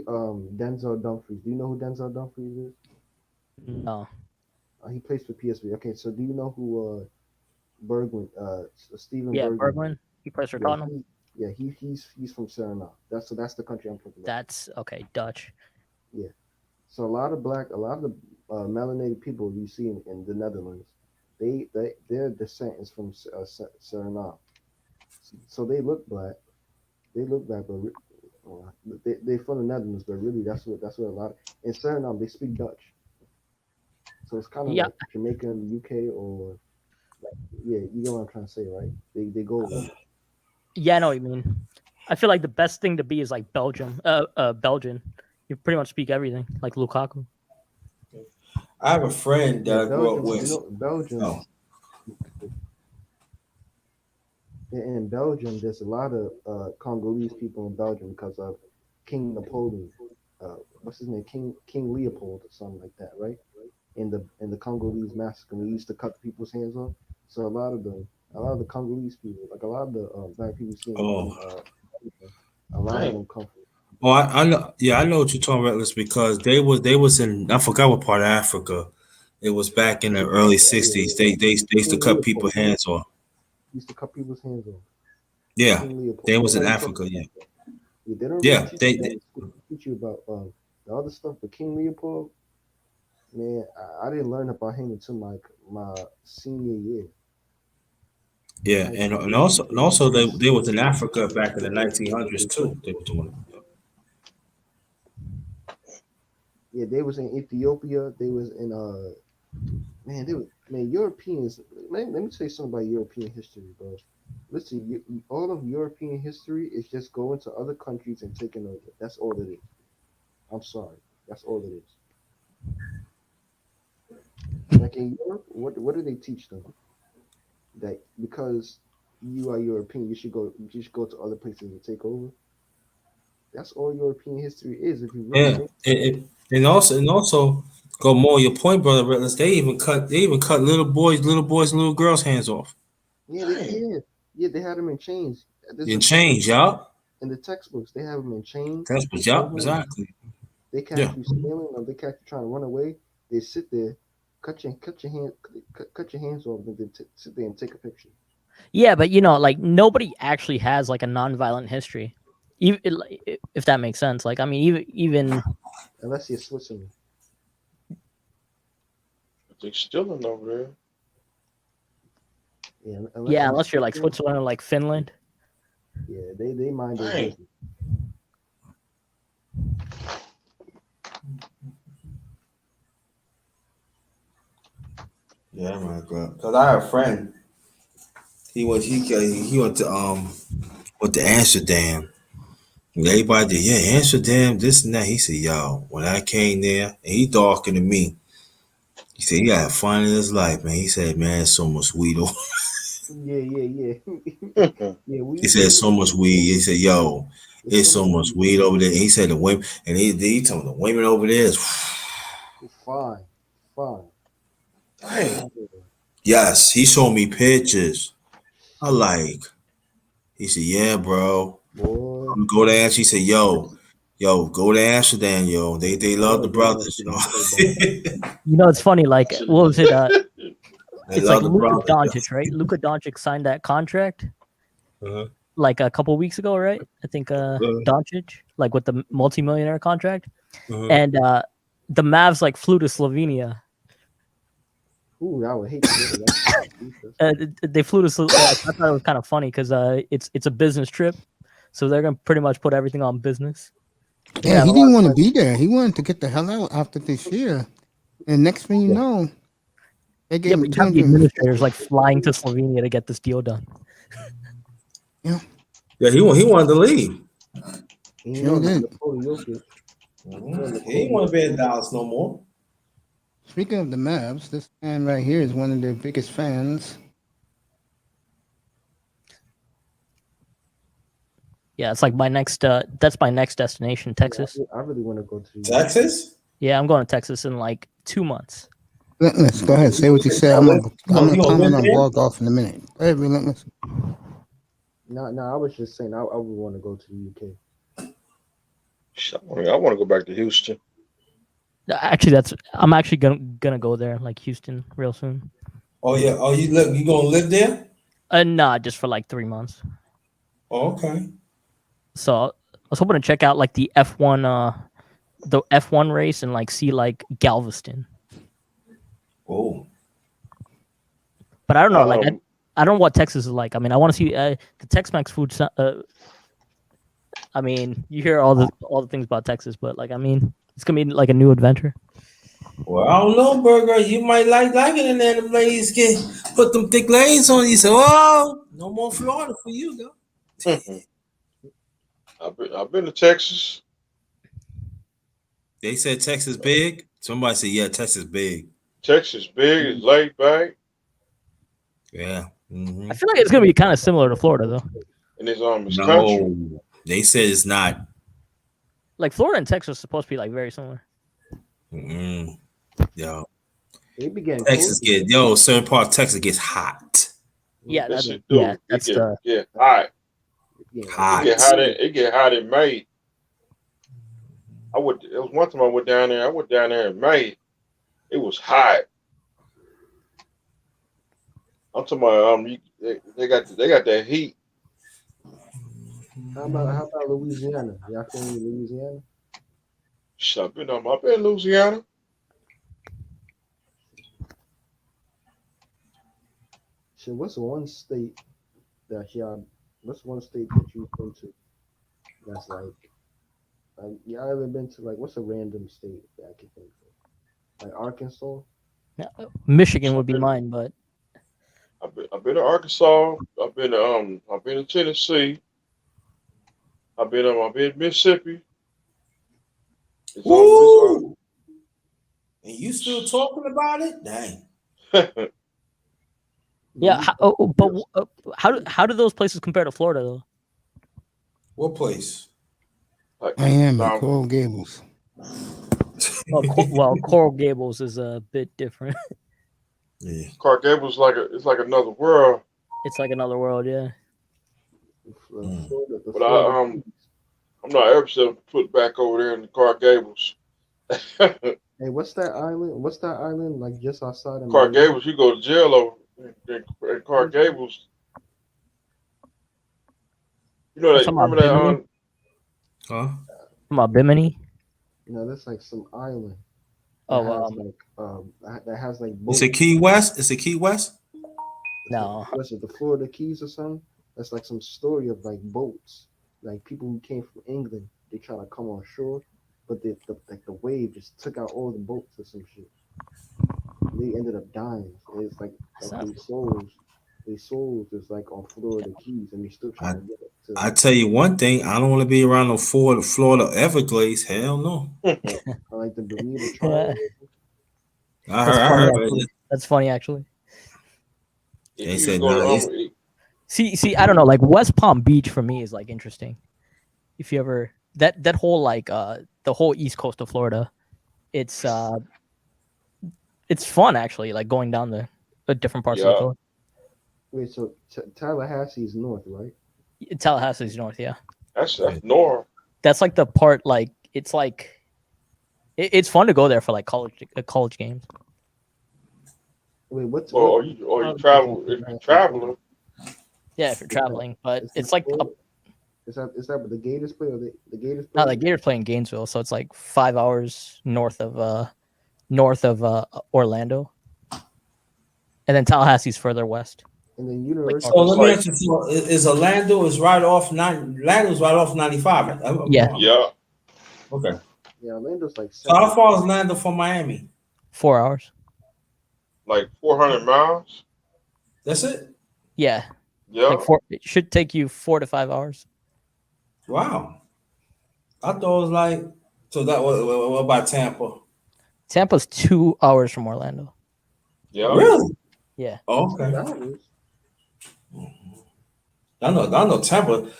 Denzel Dumfries. Do you know who Denzel Dumfries is? No. He plays for PSV. Okay, so do you know who Bergwijn, Steven Yeah, Bergwijn? Bergwijn. He plays for Tottenham. He's from Suriname. That's the country I'm talking about. That's okay, Dutch. Yeah. So a lot of the melanated people you see in the Netherlands, their descent is from Suriname, so they look black. They look black, but they from the Netherlands. But really, that's what a lot. In Suriname, they speak Dutch, so it's kind of like Jamaica and the UK, or like, yeah, you know what I'm trying to say, right? They go. Yeah, I know what you mean. I feel like the best thing to be is like Belgium. Belgian. You pretty much speak everything, like Lukaku. I have a friend that I grew up with. Belgium. Oh. In Belgium, there's a lot of Congolese people in Belgium because of King Napoleon. What's his name? King Leopold or something like that, right? In the Congolese massacre, we used to cut people's hands off. So a lot of the Congolese people, like a lot of the black people, a lot of them come from. Oh, I know. Yeah, I know what you're talking about, Liz, because they was in, I forgot what part of Africa. It was back in the early '60s. They used to cut people's hands off. Used to cut people's hands off. Yeah, they was in Africa. Yeah. They don't really teach you about the other stuff. But King Leopold, man, I didn't learn about him until my senior year. Yeah, and also they was in Africa back in the 1900s too. They were doing it. Yeah, they was in Ethiopia. They was in Europeans. Man, let me tell you something about European history, bro. Listen, all of European history is just going to other countries and taking over. That's all it is. I'm sorry, that's all it is. Like in Europe, what do they teach them? That because you are European, you should go to other places and take over. That's all European history is. If you really and also go more your point, brother Redlands. They even cut little boys, little girls' hands off. Yeah, they had them in chains. In chains, y'all. In the textbooks, they have them in chains. Textbooks, y'all, exactly. They catch you stealing, or they catch you trying to run away. They sit there, cut your hands off, and then sit there and take a picture. Yeah, but like nobody actually has like a non-violent history, even if that makes sense. Like, I mean, even unless you're Switzerland. They're stealing over there. Yeah, unless you're like Switzerland or like Finland. Yeah, they mind their business. Yeah, my God. Because I have a friend. He went to Amsterdam. Everybody did, Amsterdam, this and that. He said, yo, when I came there, and he talking to me, he said, he had fun in his life, man. He said, man, it's so much weed over. Yeah. He said, so much weed. He said, yo, it's so much weed over there. And he said, the women, and he told me the women over there is fine. Hey. Yes, he showed me pictures. I like. He said, yeah, bro. I'm go to Amsterdam. He said, yo, go to Amsterdam, yo. They love the brothers, it's funny. Like, what was it? It's like Luka Doncic, right? Luka Doncic signed that contract like a couple weeks ago, right? I think Doncic, like with the multimillionaire contract, and the Mavs like flew to Slovenia. Ooh, I would hate to they flew to Slovenia. I thought it was kind of funny because it's a business trip, so they're gonna pretty much put everything on business. Yeah, he didn't want to be there. He wanted to get the hell out after this year. And next thing you know, they gave him the administrators like flying to Slovenia to get this deal done. Yeah, he wanted to leave. He didn't want to be in Dallas no more. Speaking of the Mavs, this man right here is one of their biggest fans. Yeah, it's like that's my next destination, Texas. Yeah, I really want to go to Texas. Yeah, I'm going to Texas in like 2 months. Relentless, go ahead. Say what you said. I'm gonna comment on Waldorf in a minute. Go ahead, Relentless. No, I was just saying I would want to go to the UK. I want to go back to Houston. Actually, I'm actually gonna go there, like Houston, real soon. Oh yeah. Oh, you gonna live there? Nah, just for like 3 months. Oh, okay. So I was hoping to check out like the F1 race and like see like Galveston. Oh. But I don't know. Like I don't know what Texas is like. I mean, I want to see the Tex-Mex food. I mean, you hear all the things about Texas, but like, I mean, it's gonna be like a new adventure. Well, I don't know, Burger. You might like it in there. The ladies put them thick lanes on you. Say, oh, no more Florida for you, though. I've been to Texas. They said Texas big. Somebody said, yeah, Texas big. Texas big, it's laid back. Yeah. Mm-hmm. I feel like it's gonna be kind of similar to Florida, though. And it's country. They said it's not. Like Florida and Texas are supposed to be like very similar. Mm-hmm. Yo, they began Texas certain part of Texas gets hot. Yeah, that's hot. Hot. It get hot in May. It was one time I went down there. I went down there in May. It was hot. I'm talking about they got that heat. How about Louisiana? Y'all from Louisiana? I've been in Louisiana. So what's one state that you've been to that's like y'all ever been to, like, what's a random state that I can think of? Like Arkansas? Yeah, Michigan would be mine, but I've been to Arkansas. I've been to Tennessee. I've been to Mississippi. Ooh! And you still talking about it? Dang. yeah. How do those places compare to Florida though? What place? Miami, Coral Gables. Well, Coral Gables is a bit different. Yeah, Coral Gables it's like another world. It's like another world, yeah. But I'm not ever put back over there in the Coral Gables. Hey, what's that island? What's that island like just outside of Coral Gables? You go to jail over in Coral Gables. You know that? You remember that? Huh? From Bimini? You know, that's like some island. That has like boats. It's a Key West. It's a Key West. No. What's it? The Florida Keys or something? That's like some story of like boats, like people who came from England. They try to come on shore, but the wave just took out all the boats or some shit. They ended up dying. It's like their souls is like on Florida Keys, and they still trying to get it. I tell you one thing, I don't want to be around no Florida Everglades. Hell no. I like the Bermuda Triangle. That's funny, actually. They said See, I don't know. Like West Palm Beach for me is like interesting. If you ever that whole like the whole east coast of Florida, it's fun actually. Like going down the different parts of the coast. Wait, so Tallahassee is north, right? Tallahassee is north, yeah. That's north. That's like the part. Like it's like it's fun to go there for like college games. Wait, what's or you travel if you're traveling. Yeah, if you're traveling, but it's like is that what the Gators play? Or the Gators play? No, the Gators play in Gainesville, so it's like 5 hours north of Orlando, and then Tallahassee's further west. And then University. So let me ask you: is Orlando's right off 95? Yeah. Yeah. Okay. Yeah, Orlando's like. So how far is Orlando from Miami? 4 hours. Like 400 miles. That's it. Yeah. Yeah. Like it should take you 4 to 5 hours. Wow. I thought it was like so. That what about Tampa? Tampa's 2 hours from Orlando. Yeah. Really? Yeah. Oh, okay. I know Tampa.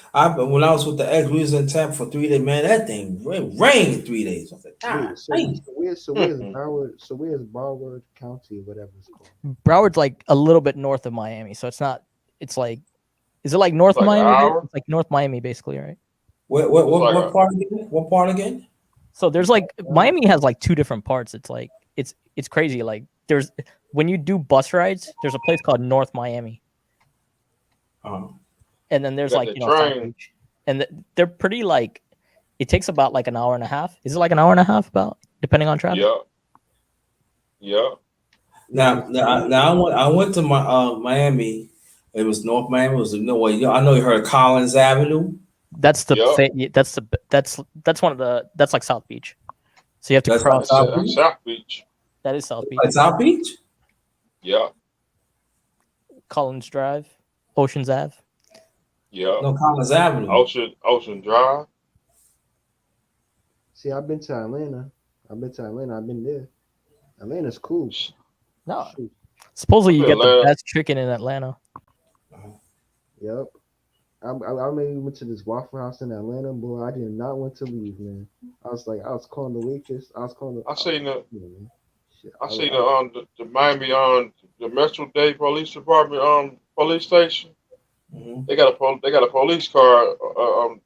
When I was with the ex, we was in Tampa for 3 days. Man, that thing rained 3 days. I was like, where's Broward? So where's Broward County or whatever it's called? Broward's like a little bit north of Miami, so it's not. It's like, is it like North Miami? It's like North Miami, basically, right? What part again? What part again? So there's like Miami has like 2 different parts. It's like it's crazy. Like there's when you do bus rides, there's a place called North Miami. And then there's like South Beach. And they're pretty like it takes about like an hour and a half. Is it like an hour and a half about depending on traffic? Yeah. Now I went to my Miami. It was North Miami. It was no way. I know you heard of Collins Avenue. That's that's one of the that's like South Beach. So you have to That's cross South Beach. South Beach. That is South Beach. Like South Beach. Yeah. Collins Drive, Oceans Ave. Yeah. No, Collins Avenue. Ocean Drive. See, I've been to Atlanta. I've been there. Atlanta's cool. No. Supposedly you get the Atlanta. best chicken in Atlanta. Yep. I maybe went to this Waffle House in Atlanta, boy. I did not want to leave, man. I was calling the waitress. I seen the Miami the Metro Dade Police Department police station. Mm-hmm. They got a police car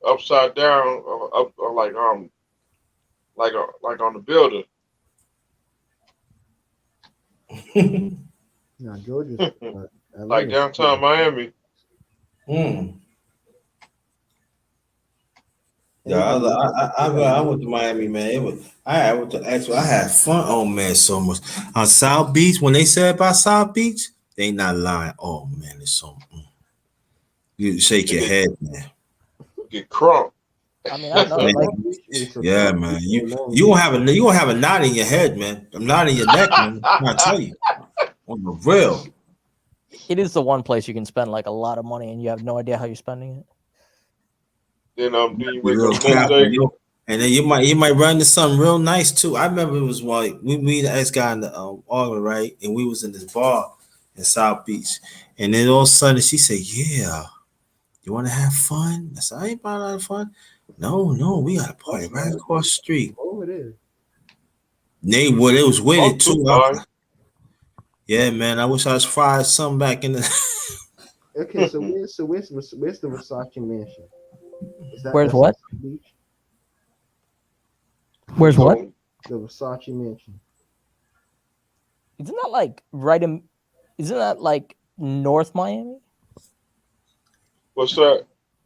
upside down like on the building. No, Georgia's Like downtown Miami. Yeah, I went to Miami, man. I had fun. Oh man, so much on South Beach. When they said about South Beach, they ain't not lying. Oh man, it's so. You shake your head, man. Get crunk. I mean, I know. Yeah, man. You won't have a knot in your head, man. A knot in your neck, man. I tell you, on the real. It is the one place you can spend like a lot of money and you have no idea how you're spending it. Then you wake Real up cap, Wednesday. and then you might run into something real nice too. I remember it was like we the ex guy in the Auburn, right? And we was in this bar in South Beach, and then all of a sudden she said, "Yeah, you want to have fun?" I said, "I ain't about to have fun." No, we got a party right across the street. Over there. It was with it too. Yeah, man. I wish I was fried something back in the. Okay, so where's the Versace mansion? Where's what? Where's what? The Versace mansion. Isn't that like isn't that like North Miami? What's that?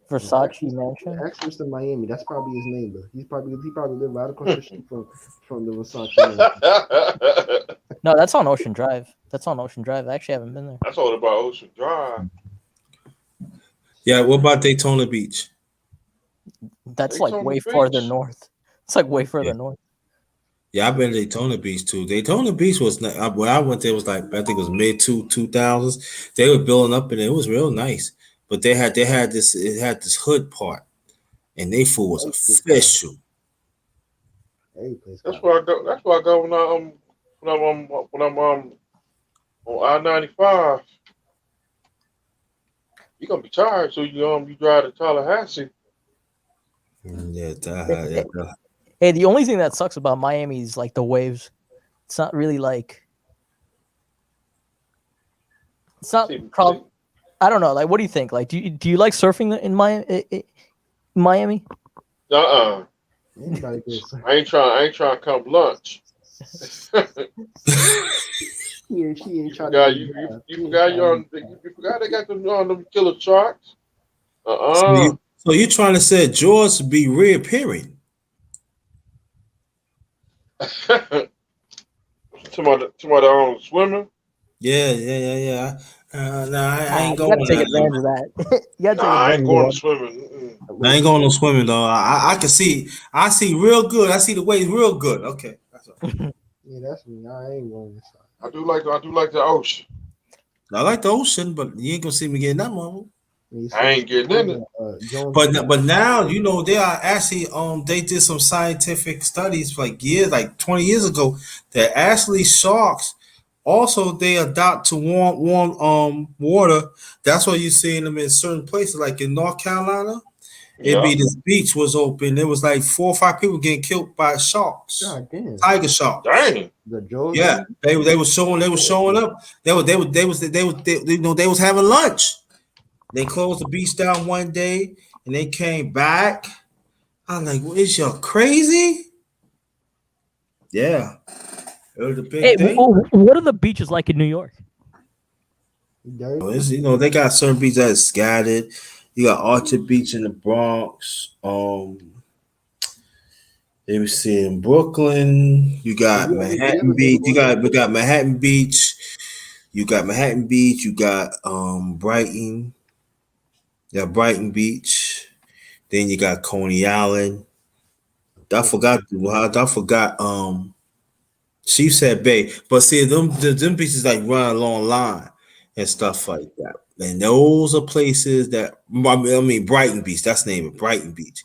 Versace mansion. Actually, it's in Miami. That's probably his neighbor. He probably lived right across the street from the Versace mansion. No, that's on Ocean Drive. I actually haven't been there. That's all about Ocean Drive. Yeah, what about Daytona Beach? That's like way farther north. It's like way further north. Yeah, I've been to Daytona Beach too. Daytona Beach was when I went there was like I think it was mid 2000s. They were building up and it was real nice. But it had this hood part, and they food was official. That's where I go. That's where I go when I'm on I-95. You're gonna be tired, so you drive to Tallahassee. Yeah. Hey, the only thing that sucks about Miami is like the waves. It's not really like. It's not probably. I don't know. Like, what do you think? Like, do you like surfing in Miami? I ain't trying to come lunch. She ain't trying to. You forgot they got them killer sharks. So you're trying to say George be reappearing? Tomorrow swimming. Yeah. No, I ain't going. You gotta take advantage of that. I ain't going swimming. I ain't going no swimming though. I can see. I see real good. I see the waves real good. Okay. That's all. Yeah, that's me. I ain't going inside. I do like the ocean. I like the ocean, but you ain't gonna see me getting that one. I ain't getting in it. But now they are actually they did some scientific studies like 20 years ago that actually sharks also they adopt to warm water. That's why you're seeing them in certain places like in North Carolina. It'd be this beach was open. There was like 4 or 5 people getting killed by sharks. God damn. Tiger sharks. Dang. Yeah, they was showing up. They was having lunch. They closed the beach down one day and they came back. I'm like, well, is y'all crazy? Yeah. It was a big thing. What are the beaches like in New York? They got certain beaches that are scattered. You got Orchard Beach in the Bronx. Let me see. In Brooklyn, you got Manhattan Beach. We got Manhattan Beach. You got Manhattan Beach. You got Brighton. You got Brighton Beach. Then you got Coney Island. I forgot. She said Bay, but see them beaches like run a long line and stuff like that. And those are places that I mean Brighton Beach. That's the name of Brighton Beach.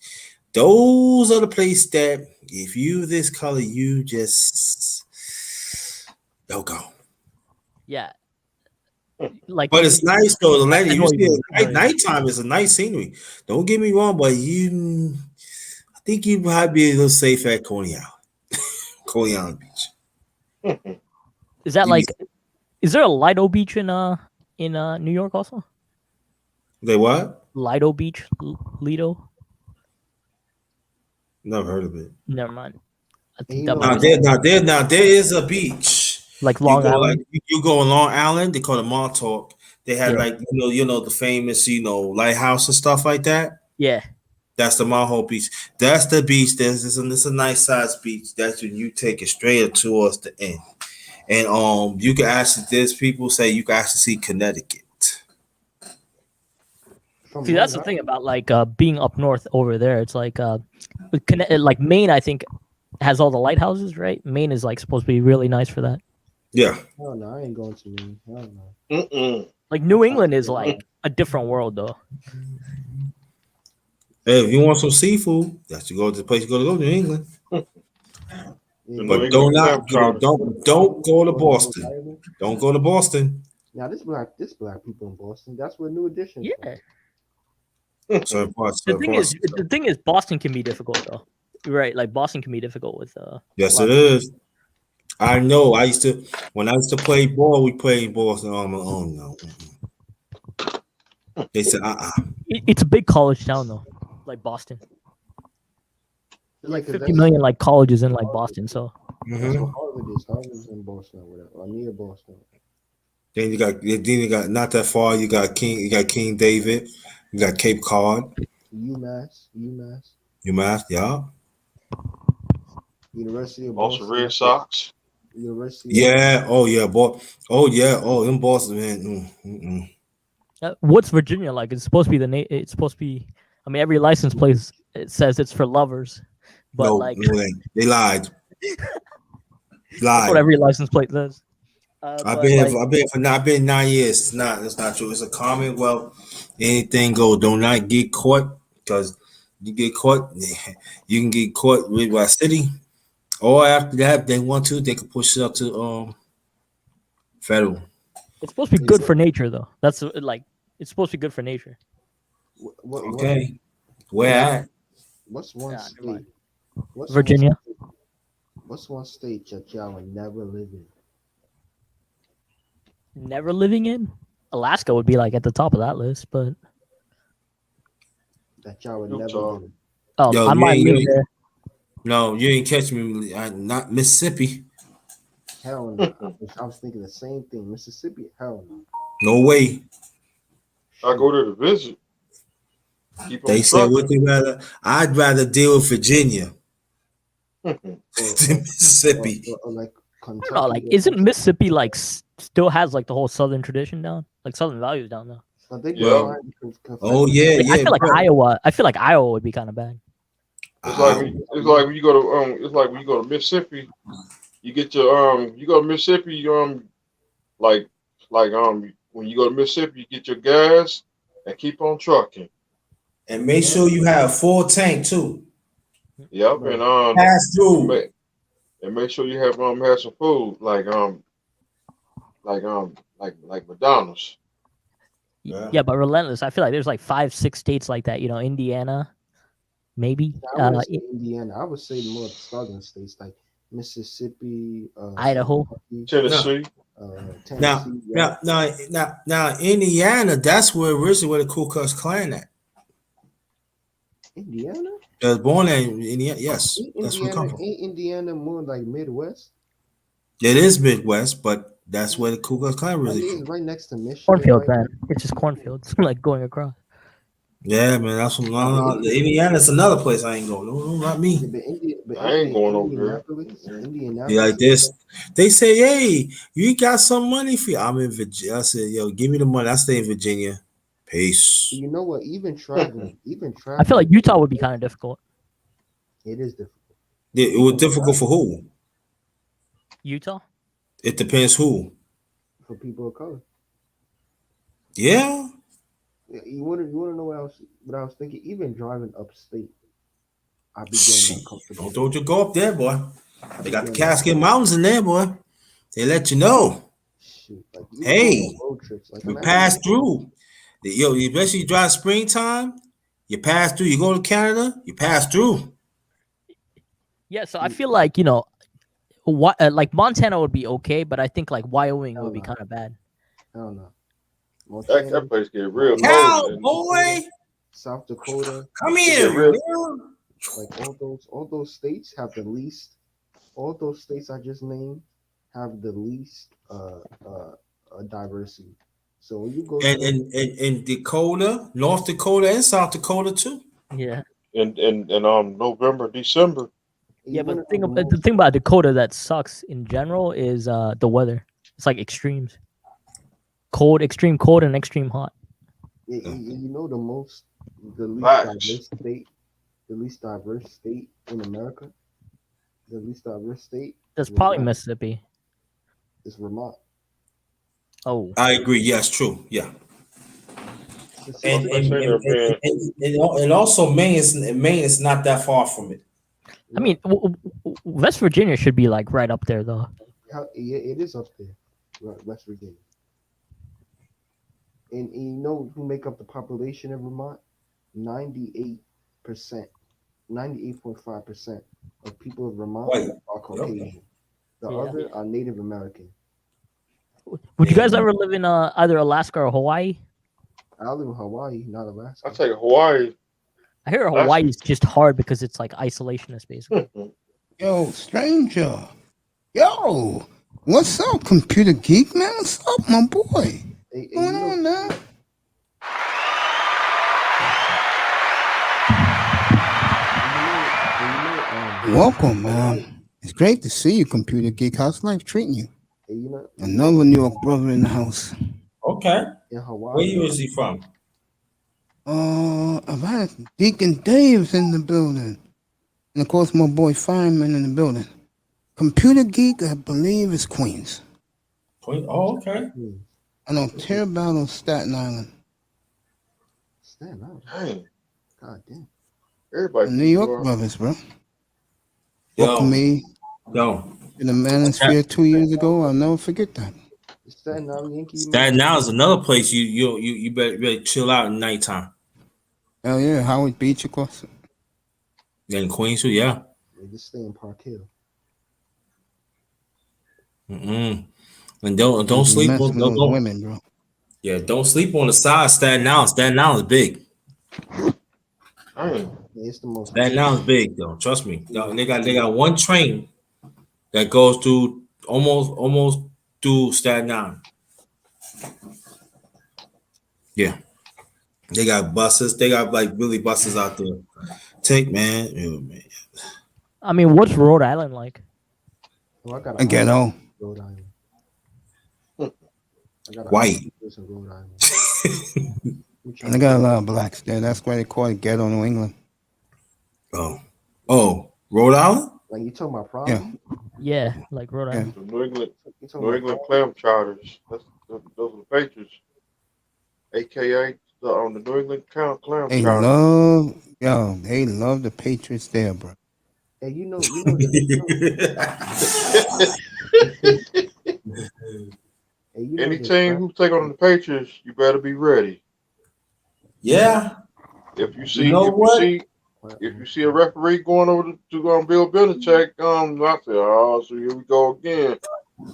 Those are the places that if you this color, you just don't go. Yeah. Like, but it's nice though. The nighttime is a nice scenery. Don't get me wrong, but I think you might be a little safe at Coney Island. Coney Island Beach. Is that like? Is there a Lido Beach in New York also? They what? Lido Beach, Lido. Never heard of it. Never mind. I think now there is a beach like Long Island. You go on Long Island. They call it Montauk. They have like the famous lighthouse and stuff like that. Yeah. That's the Montauk Beach. That's the beach. It's a nice size beach. That's when you take it straight towards the end. And you can actually, there's people say you can actually see Connecticut. See, that's the thing about like being up north over there. It's like like Maine, I think, has all the lighthouses, right? Maine is like supposed to be really nice for that. Yeah. Oh no, I ain't going to Maine. Hell no. Like New England is like a different world, though. Hey, if you want some seafood, that's you go to the place you go to New England. But don't go to Boston. Don't go to Boston. Now this black people in Boston. That's where New Edition. Yeah. The thing is, Boston can be difficult though. Right, like Boston can be difficult with. Yes, it is. I know. When I used to play ball, we played in Boston on my own. No. They said, It's a big college town though, like Boston. Like 50 million like colleges in like Boston, so. That's what Harvard is. Harvard's in Boston or whatever, or near Boston. Then you got not that far. You got King David. You got Cape Cod. UMass, yeah. University of also Boston. Red Sox. University. Yeah. Oh yeah. In Boston, man. What's Virginia like? It's supposed to be it's supposed to be. I mean, every license plate it says it's for lovers, but they lied. That's what every license plate says. I've been 9 years. It's not true. It's a Commonwealth. Anything go. Do not get caught, because you get caught, you can get caught with by city. Or after that, they want to, they can push it up to federal. It's supposed to be good for nature, though. That's like it's supposed to be good for nature. Okay, where at? What's one state? Virginia. What's one state that y'all would never live in? Never living in? Alaska would be like at the top of that list, but that y'all would never live in. Oh, I might live there. No, you ain't catch me. Not Mississippi. Hell no. I was thinking the same thing. Mississippi, hell no. No way. I go there to visit. They said what they rather. I'd rather deal with Virginia than Mississippi. Or like Kentucky. No, like isn't Mississippi like still has like the whole Southern tradition down, like Southern values down there? Oh yeah, I feel like Iowa. I feel like Iowa would be kind of bad. It's like when you go to Mississippi, you get your you go to Mississippi when you go to Mississippi, you get your gas and keep on trucking. And make sure you have full tank too. Yep, and pass through. And make sure you have some food like McDonald's. Yeah, but relentless. I feel like there's like 5-6 states like that. You know, Indiana, maybe. I would say Indiana. I would say more southern states like Mississippi, Idaho, Tennessee. Tennessee. Now, Indiana. That's where the Ku Klux Klan at. Indiana. Born in Indiana. Yes, that's where it comes from. Ain't Indiana more like Midwest? It is Midwest, but that's where the Ku Klux Klan really is. Right next to Michigan. Cornfield, man. It's just cornfields, like going across. Yeah, man. That's from Indiana's another place I ain't going. No, not me. I ain't going over Indianapolis. Yeah, like this. They say, hey, you got some money for you. I'm in Virginia. I said, yo, give me the money. I stay in Virginia. Peace. You know what? Even traveling. I feel like Utah would be kind of difficult. It is difficult. It was difficult for who? Utah? It depends who. For people of color. Yeah. You want to know what I was thinking? Even driving upstate, I'd be getting uncomfortable. Don't you go up there, boy. They got the Cascade Mountains in there, boy. They let you know. Shoot, like, hey, road trips, like, we pass through. Yo, especially you drive springtime, you pass through. You go to Canada, you pass through. Yeah, so I feel like, you know, what like Montana would be okay, but I think like Wyoming would be kind of bad. I don't know. That place get real cold. Boy. South Dakota. Come here. Like all those states have the least. All those states I just named have the least diversity. So when you go and Dakota, North Dakota, and South Dakota too. Yeah. And November, December. Yeah, but the thing about Dakota that sucks in general is the weather. It's like extremes. Cold, extreme cold, and extreme hot. You know the least diverse state in America. The least diverse state. That's probably Mississippi. It's Vermont. Oh, I agree. Yes, true. Yeah. And also Maine is not that far from it. I mean, West Virginia should be like right up there, though. Yeah, it is up there, West Virginia. And you know who make up the population of Vermont? 98%, 98.5% of people of Vermont are Caucasian. The other are Native American. Would you guys ever live in either Alaska or Hawaii? I live in Hawaii, not Alaska. I take Hawaii. I hear Hawaii is just hard because it's like isolationist, basically. Yo, stranger. Yo, what's up, computer geek, man? What's up, my boy? Hey, What's going on now? Welcome, man. It's great to see you, computer geek. How's life treating you? Hey, you know, Another New York brother in the house. Okay. In Hawaii. Where is he from? I've had Deacon Dave's in the building. And of course, my boy Fireman in the building. Computer geek, I believe, is Queens. Oh, okay. I know Terabell, Staten Island. Staten Island. Dang. God damn. Everybody. The New York brothers, bro. Welcome me. Yo. In the Manosphere 2 years ago. I'll never forget that. Staten Island Yankee. Staten Island is another place you better really chill out at nighttime. Hell yeah, Howard Beach, of course. In Queens too, yeah. They just stay in Park Hill. And don't sleep on don't, women, bro. Yeah, don't sleep on the side. Staten Island. Staten Island is big. It's the most. Staten Island is big though. Trust me. They got one train that goes through almost through Staten Island. Yeah. They got buses. They got like really buses out there. Man. Oh, man. I mean, what's Rhode Island like? Oh, I got a ghetto. Rhode Island. White. Rhode Island. And they got a lot of blacks there. That's why they call it ghetto New England. Oh, Rhode Island? Like you talking about problem? Yeah, like Rhode Island. The New England clam chowders. Those are the Patriots. AKA on the New England clam They chowders. They love the Patriots there, bro. Hey, you know Any team who take on the Patriots, you better be ready. Yeah. If you see a referee going over to Bill Belichick, I say, oh, so here we go again.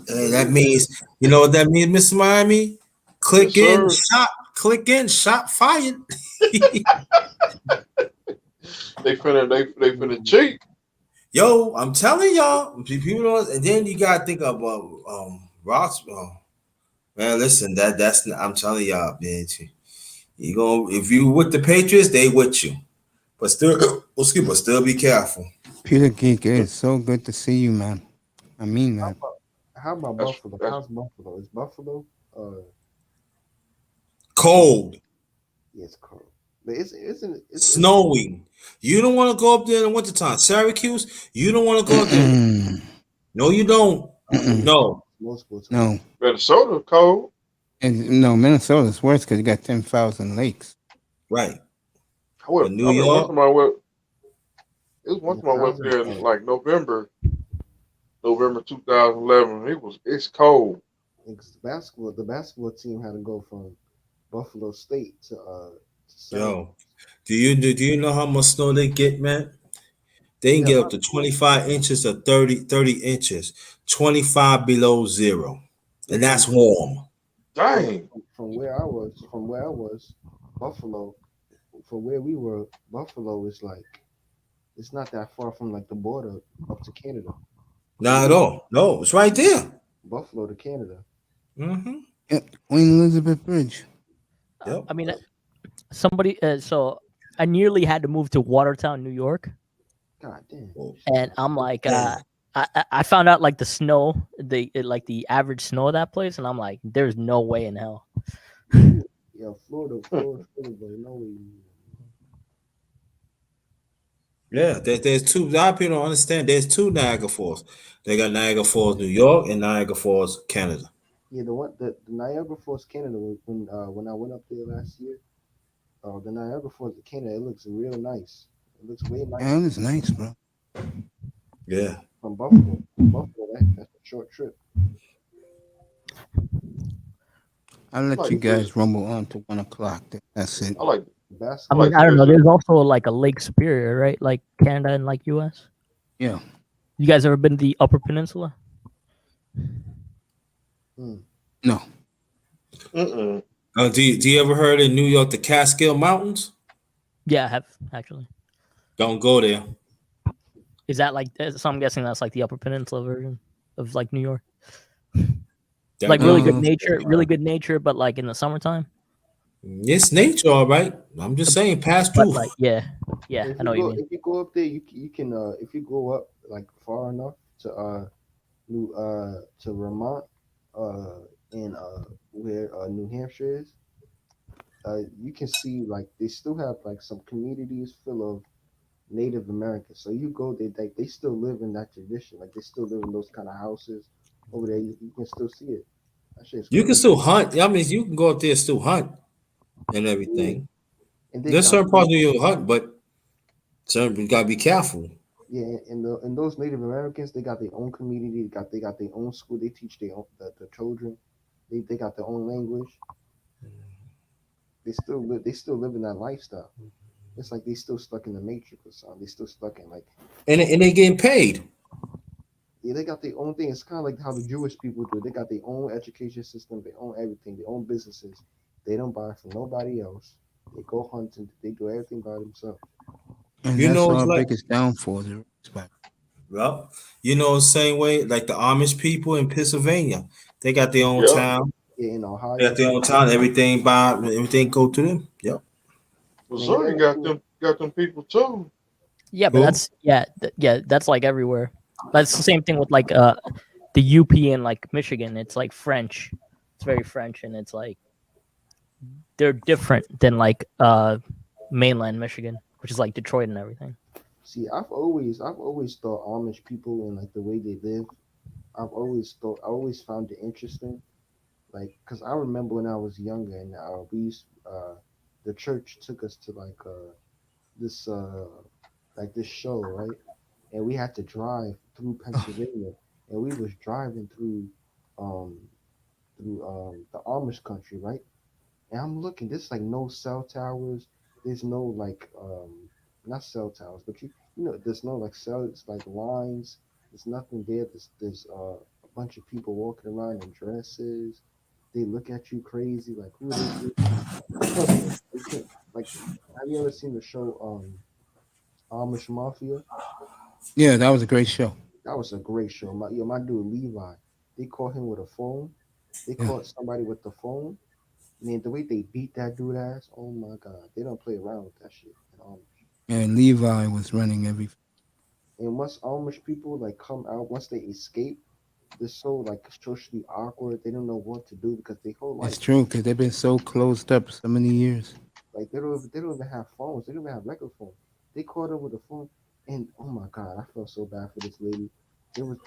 That means, you know what that means, Mr. Miami? Click in, shot fired. They finna cheat. Yo, I'm telling y'all, people know, and then you gotta think about Ross. Man, listen, that's I'm telling y'all, man. You go if you with the Patriots, they with you, but still be careful. Peter Geek, it is so good to see you, man. I mean that. How about Buffalo? How's Buffalo? Is Buffalo cold? Yeah, it's cold. But it's snowing. You don't want to go up there in the wintertime. Syracuse, you don't want to go up there. No, you don't. No. No. Minnesota cold. And no, Minnesota's worse because you got 10,000 lakes. Right. But New York. It was one time I went there in like November 2011. It's cold. It's basketball. The basketball team had to go from Buffalo State to Yo, do you know how much snow they get, man? They can get up to 25 inches or 30 inches, 25 below zero, and that's warm. Dang. From where I was, Buffalo, from where we were, Buffalo is like, it's not that far from like the border up to Canada. Not at all. No, it's right there. Buffalo to Canada. Mm-hmm. Yep, Queen Elizabeth Bridge. Yep. I mean, somebody. So I nearly had to move to Watertown, New York. God damn. And I'm like, I found out like the snow, like the average snow of that place, and I'm like, there's no way in hell. Yeah, Florida, no way. Yeah, there's two. A lot of people don't understand. There's two Niagara Falls. They got Niagara Falls, New York, and Niagara Falls, Canada. Yeah, the Niagara Falls, Canada. When I went up there last year, the Niagara Falls, Canada, it looks real nice. It looks way nice. Yeah, it was nice, bro. Yeah. From Buffalo, that's a short trip. I'll let you guys rumble on to 1 o'clock. That's it. I like I mean, I don't know. There's also like a Lake Superior, right? Like Canada and like US. Yeah. You guys ever been to the Upper Peninsula? No. Do you ever heard in New York the Catskill Mountains? Yeah, I have actually. Don't go there. Is that like? So I'm guessing that's like the Upper Peninsula version of like New York. Like really good nature, but like in the summertime. It's nature, all right. I'm just saying, pass through. Like, yeah, I know what you mean. If you go up there, you can if you go up like far enough to Vermont, and where New Hampshire is, you can see like they still have like some communities full of Native Americans. So you go there, they still live in that tradition. Like they still live in those kind of houses over there. You can still see it. You can still hunt. I mean, you can go up there and still hunt and everything. And there's certain parts where you'll hunt, but you gotta be careful. Yeah, and those Native Americans, they got their own community. They got their own school. They teach their own the children. They got their own language. They still live in that lifestyle. It's like they still stuck in the matrix or something. They still stuck in like. And they getting paid. Yeah, they got their own thing. It's kind of like how the Jewish people do. They got their own education system, their own everything, their own businesses. They don't buy from nobody else. They go hunting. They do everything by themselves. And that's our biggest downfall. Well, you know, the same way like the Amish people in Pennsylvania, they got their own town. Yeah, in Ohio, they got their own town. Everything go to them. Yep. Missouri got them people too. Yeah, but that's that's like everywhere. That's the same thing with like the UP in like Michigan. It's like French. It's very French, and it's like they're different than like mainland Michigan, which is like Detroit and everything. See, I've always thought Amish people and like the way they live, I always found it interesting. Like, cause I remember when I was younger and the church took us to like this show, right? And we had to drive through Pennsylvania, and we was driving through the Amish country, right? And I'm looking, there's like no cell towers, there's no like not cell towers, but you know, there's no like cells, like lines, there's nothing there. There's a bunch of people walking around in dresses. They look at you crazy, like who is this? Like, have you ever seen the show Amish Mafia? Yeah, that was a great show. That was a great show. My dude Levi, they caught him with a phone. They caught somebody with the phone. Man, the way they beat that dude ass, oh my god, they don't play around with that shit. And Levi was running everything. And once Amish people like come out, once they escape, they're so like socially awkward. They don't know what to do because they whole life. It's true because they've been so closed up so many years. Like they don't even have phones. They don't even have regular phones. They caught up with a phone, and oh my god, I felt so bad for this lady. There was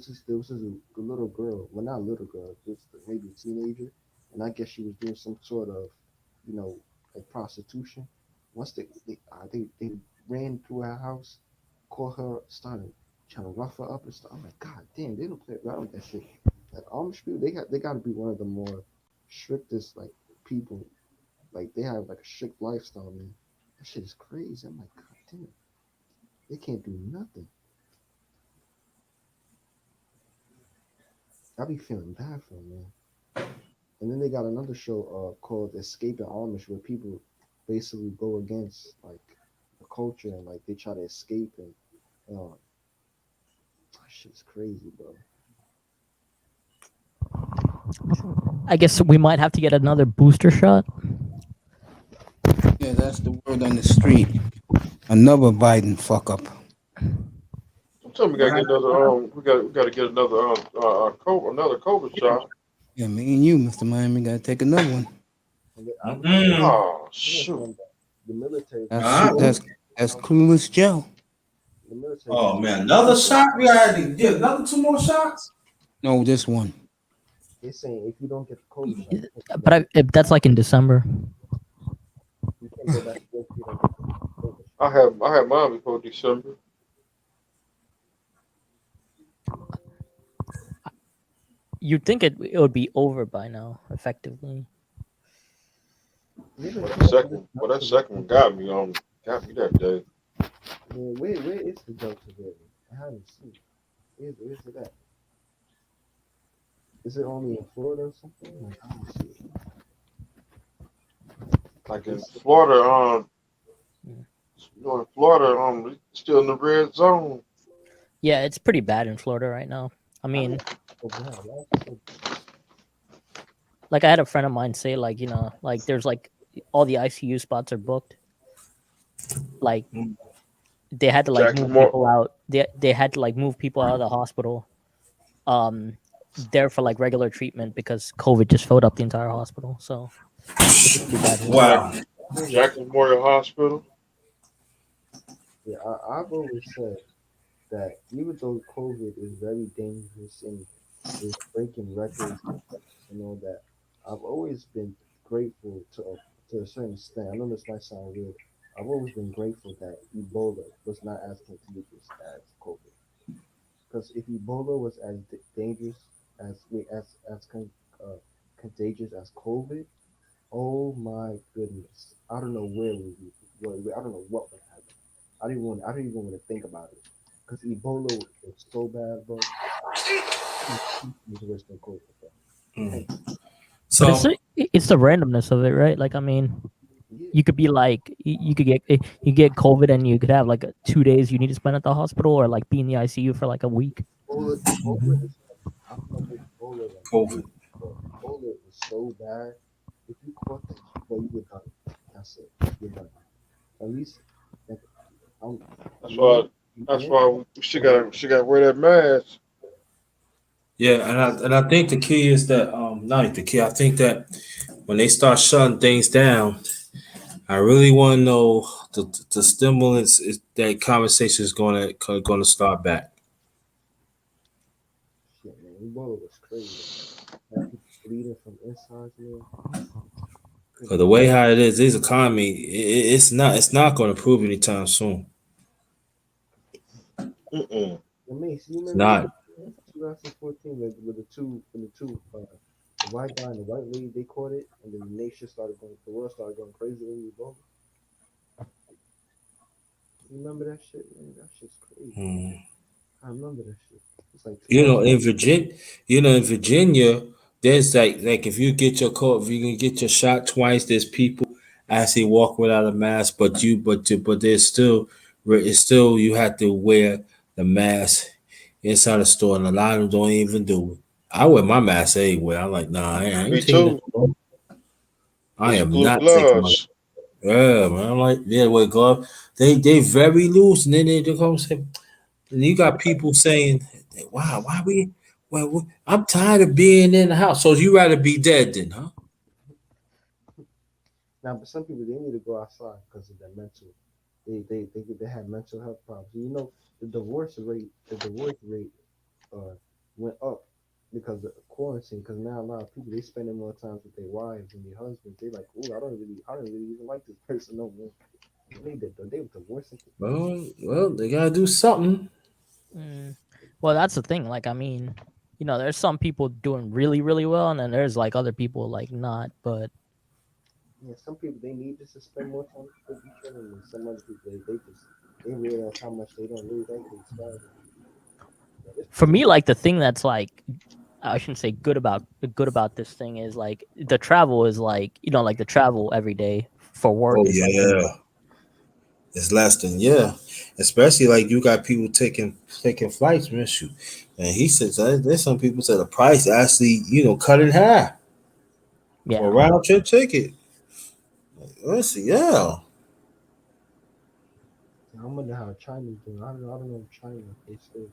a little girl. Well, not a little girl. Just maybe a teenager, and I guess she was doing some sort of, like prostitution. Once they ran through her house, caught her, started trying to rough her up and stuff. I'm like, God damn, they don't play around with that shit. Like Amish people, they got to be one of the more strictest like people. Like they have like a strict lifestyle, man. That shit is crazy. I'm like, God damn, they can't do nothing. I be feeling bad for them, man. And then they got another show called Escaping Amish, where people basically go against like the culture and like they try to escape and that shit's crazy, bro. I guess we might have to get another booster shot. Yeah, that's the word on the street. Another Biden fuck up. Sometimes we gotta get another. We gotta get another. Another COVID shot. Yeah, me and you, Mr. Miami, gotta take another one. Oh shoot! The military. That's Clueless Joe. The military. Oh man, another shot? We gotta get another 2 more shots? No, just one. They're saying if you don't get the COVID shot, But that's like in December. you can't go back to work if you don't get the COVID shot. I have mine before December. You'd think it would be over by now, effectively. That second one got me that day. Man, where is the Delta variant? I haven't seen it. Where's it at? Is it only in Florida or something? Like, I don't see it. Like in Florida, in Florida, still in the red zone. Yeah, it's pretty bad in Florida right now. I mean, like I had a friend of mine say, like, like there's like all the ICU spots are booked. Like they had to like move people out. They had to like move people out of the hospital. There for like regular treatment because COVID just filled up the entire hospital. So wow. Jackson Memorial Hospital. Yeah, I've always said that even though COVID is very dangerous and is breaking records and all that, I've always been grateful to a certain extent. I know this might sound weird. I've always been grateful that Ebola was not as contagious as COVID. Because if Ebola was as dangerous as contagious as COVID, oh my goodness, I don't know where we would. I don't know what would happen. I don't even want to think about it. Because Ebola was so bad, bro. It's worse than COVID, bro. So it's the randomness of it, right? Like, I mean, you could be like, you get COVID and you could have like 2 days you need to spend at the hospital, or like be in the ICU for like a week. COVID. Ebola is so bad. If you caught that, well, you get done. That's it. You're done. At least, that's why she got to wear that mask. Yeah, and I think the key is that not the key. I think that when they start shutting things down, I really want to know the stimulus is that conversation is going to start back. Shit, man, Ebola was crazy. People bleeding from inside, man. But the way how it is, this economy, it's not going to improve anytime soon. It's not. 2014 with the two the white guy and the white lady, they caught it, and then the world started going crazy over Ebola. You remember that shit, man? That shit's crazy. I remember that shit. It's like in Virginia, there's like if you get your if you can get your shot twice, there's people actually walk without a mask, but there's still you have to wear the mask inside the store, and a lot of them don't even do it. I wear my mask anyway. I'm like, nah, I ain't taking it. I am not taking my. Yeah, man. I'm like, yeah, wake up. They very loose, and then they come say, And you got people saying, "Wow, why we? Well, I'm tired of being in the house." So you rather be dead then, huh? Now, but some people they need to go outside because of their mental. They have mental health problems. You know, the divorce rate went up because of quarantine. Because now a lot of people they spending more time with their wives and their husbands. They like, oh, I don't really even like this person no more. They were divorcing. Well, they gotta do something. Well, that's the thing. Like, I mean, you know, there's some people doing really, really well, and then there's like other people like not. But yeah, some people they need just to spend more time with each other, and some other people they realize how much they don't really like their spouse. for me, like the thing that's like, I shouldn't say good about this thing is like the travel is like, you know, like the travel every day for work. Oh is like, yeah, it's less than especially like you got people taking flights, man. Shoot, and he says there's some people say the price actually cut in half for a round trip ticket. Let's see, I wonder how China's doing. I don't know if China they still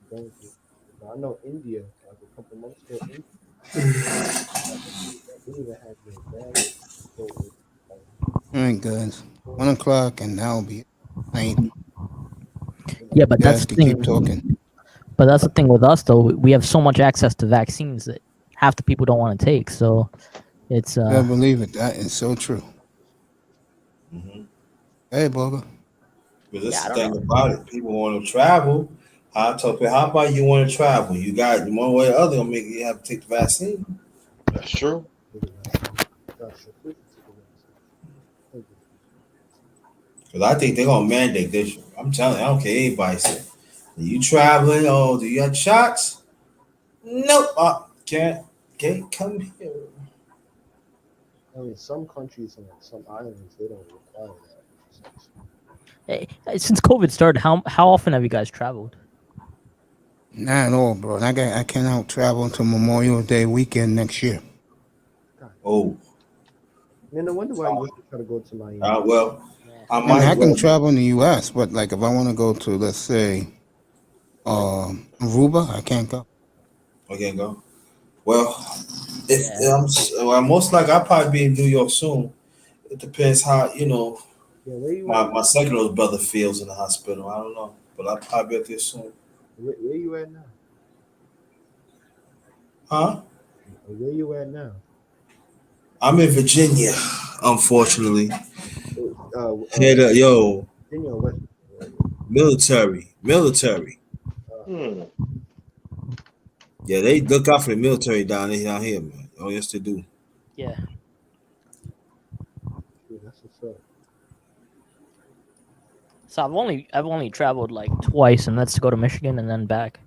going through. I know India, like a couple months ago, didn't even have their bad. All right, guys. 1 o'clock, and that'll be night. Yeah, but that's the thing. Keep talking. But that's the thing with us, though. We have so much access to vaccines that half the people don't want to take. So it's. I believe it. That is so true. Mm-hmm. Hey, Boga. Because that's the thing about it. People want to travel. I told people, how about you want to travel? You got one way or the other, gonna make you have to take the vaccine. That's true. Because I think they're gonna mandate this. I'm telling you, I don't care anybody say. Are you traveling? Oh, do you have shots? Nope. Can't come here. I mean, some countries and some islands they don't require that. Hey, since COVID started, how often have you guys traveled? Not at all, bro. I cannot travel until Memorial Day weekend next year. Oh. Man, no wonder why you try to go to Miami. Well, I can travel in the U.S., but like if I want to go to, let's say, Aruba, I can't go. I can't go. Well, most likely I'll probably be in New York soon. It depends how my second brother feels in the hospital. I don't know, but I'll probably be up there soon. Where you at now? Huh? Where you at now? I'm in Virginia, unfortunately. Virginia or West? Military. Yeah, they look out for the military down here, man. Oh, yes, they do. Yeah. That's what's up. So I've only traveled like twice, and that's to go to Michigan and then back.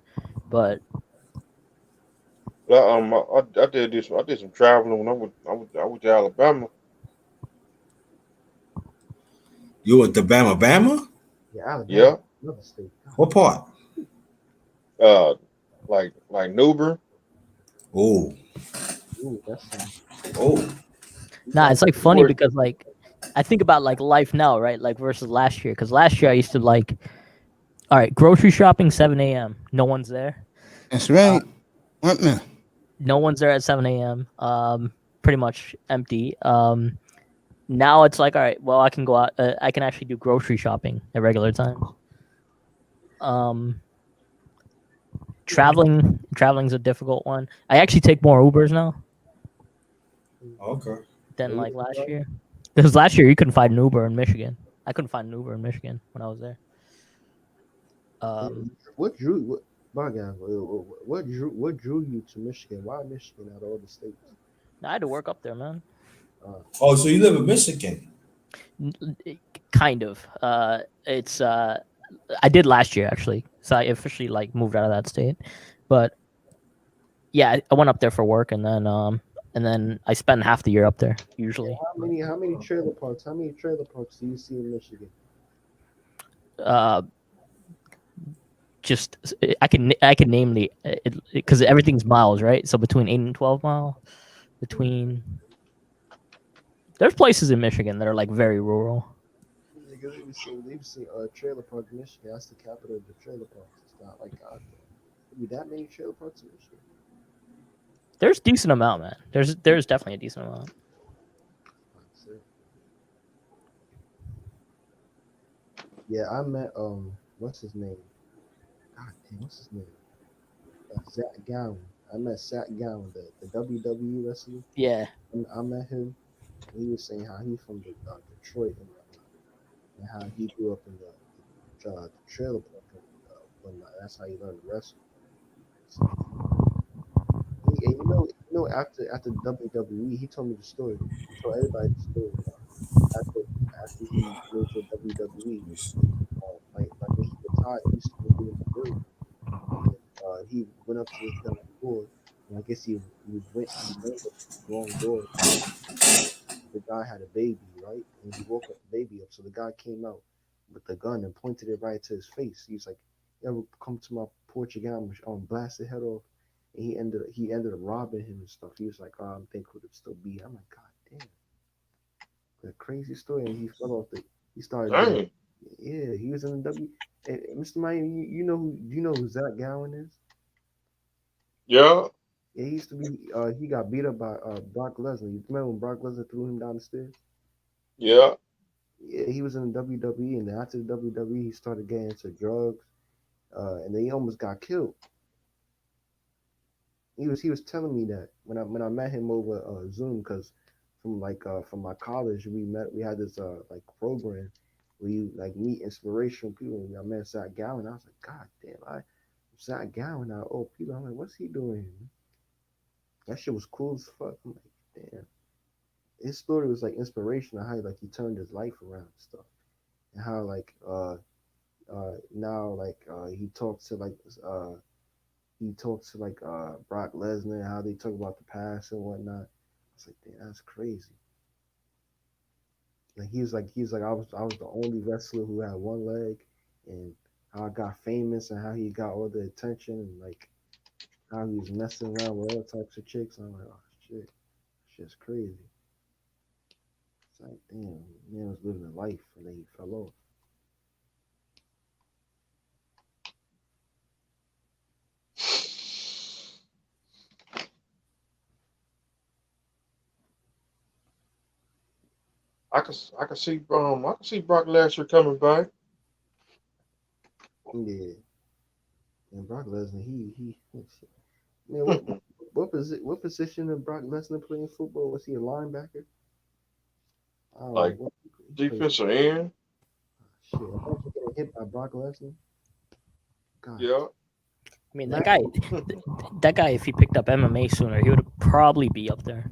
But I did some traveling when I went to Alabama. You went to Bama? Yeah, Alabama. Yeah. Another state. What part? Like Newbern. Oh. Ooh, that's nah, it's like funny because like I think about like life now, right? Like versus last year, because last year I used to like, all right, grocery shopping 7 a.m. No one's there. That's right. What man? No one's there at 7 a.m. Pretty much empty. Now it's like, all right, well, I can go out. I can actually do grocery shopping at regular times. Traveling's a difficult one. I actually take more Ubers now. Okay. Than like last year. Because last year you couldn't find an Uber in Michigan. I couldn't find an Uber in Michigan when I was there. What drew you to Michigan? Why Michigan out of all the states? I had to work up there, man. Oh, so you live in Michigan? Kind of. It's I did last year actually, so I officially like moved out of that state. But yeah, I went up there for work, and then I spend half the year up there usually. How many trailer parks? How many trailer parks do you see in Michigan? Just I can name the because everything's miles, right? So between 8 and 12 mile, there's places in Michigan that are like very rural. Because they even say Trailer Park, Michigan. That's the capital of the trailer parks. It's not like God. Be that many trailer parks in Michigan? There's decent amount, man. There's definitely a decent amount. Yeah, I met what's his name? God damn, what's his name? Zach Gowen. I met Zach Gowen, the WWE wrestler. Yeah. I met him. And he was saying how he's from Detroit and how he grew up in the trailer park. That's how he learned to wrestle. So, you know, after WWE, he told me the story. He told everybody the story. After he went to WWE, like when he retired, he used to be in the building. He went up to this guy's door, and I guess he went up the wrong door. The guy had a baby, right? And he woke the baby up. So the guy came out with the gun and pointed it right to his face. He was like, "You ever come to my porch again? I'm blast his head off." And he ended up robbing him and stuff. He was like, "Oh, I'm thankful to still be." I'm like, God damn, the crazy story. And he fell off he started. Yeah, he was in the W. And Mr. Miami, you know who Zach Gowen is? Yeah. Yeah, he used to be. He got beat up by Brock Lesnar. You remember when Brock Lesnar threw him down the stairs? Yeah. Yeah, he was in the WWE, and then after the WWE, he started getting into drugs, and then he almost got killed. He was telling me that when I met him over Zoom, because from my college we had this like program where you like meet inspirational people. And I met Zach Gowen. I was like, God damn, Zach Gowen out old people. I'm like, what's he doing here? That shit was cool as fuck. I'm like, damn. His story was like inspirational. How like he turned his life around and stuff, and how like now like he talks to Brock Lesnar, how they talk about the past and whatnot. It's like, damn, that's crazy. Like he's like I was the only wrestler who had one leg, and how I got famous and how he got all the attention and like how he was messing around with all types of chicks. I'm like, oh shit, shit's crazy. It's like, damn, man was living a life and then he fell off. I can see Brock Lesnar coming back. Yeah. And Brock Lesnar, he man, what position did Brock Lesnar play in football? Was he a linebacker? Like defensive end. Shit, imagine getting hit by Brock Lesnar. God. Yeah. I mean, that guy, if he picked up MMA sooner, he would probably be up there.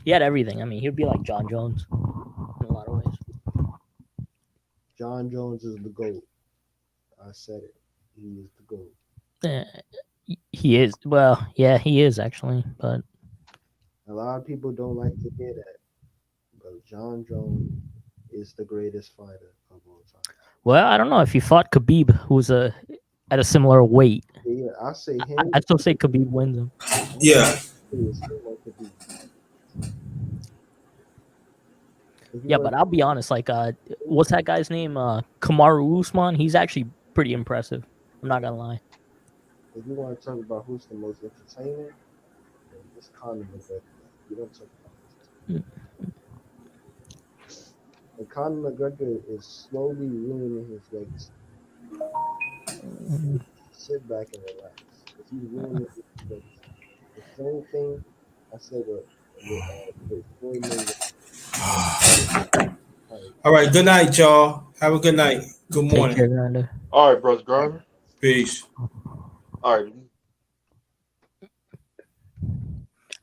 He had everything. I mean, he'd be like John Jones in a lot of ways. John Jones is the GOAT. I said it. He is the GOAT. He is. Well, yeah, he is actually. But a lot of people don't like to hear that. But John Jones is the greatest fighter of all time. Well, I don't know if he fought Khabib, who's at a similar weight. Yeah, I say him. I still say Khabib wins him. Yeah. Yeah, but I'll be honest. Like, what's that guy's name? Kamaru Usman. He's actually pretty impressive. I'm not gonna lie. If you want to talk about who's the most entertaining, it's Conor McGregor. You don't talk about this. And Conor McGregor is slowly ruining his legacy. Sit back and relax. Because he's ruining his legacy. The same thing I said with Floyd Mayweather. All right, good night, y'all. Have a good night. Good morning. Take care, all right, brother Garner. Peace. All right.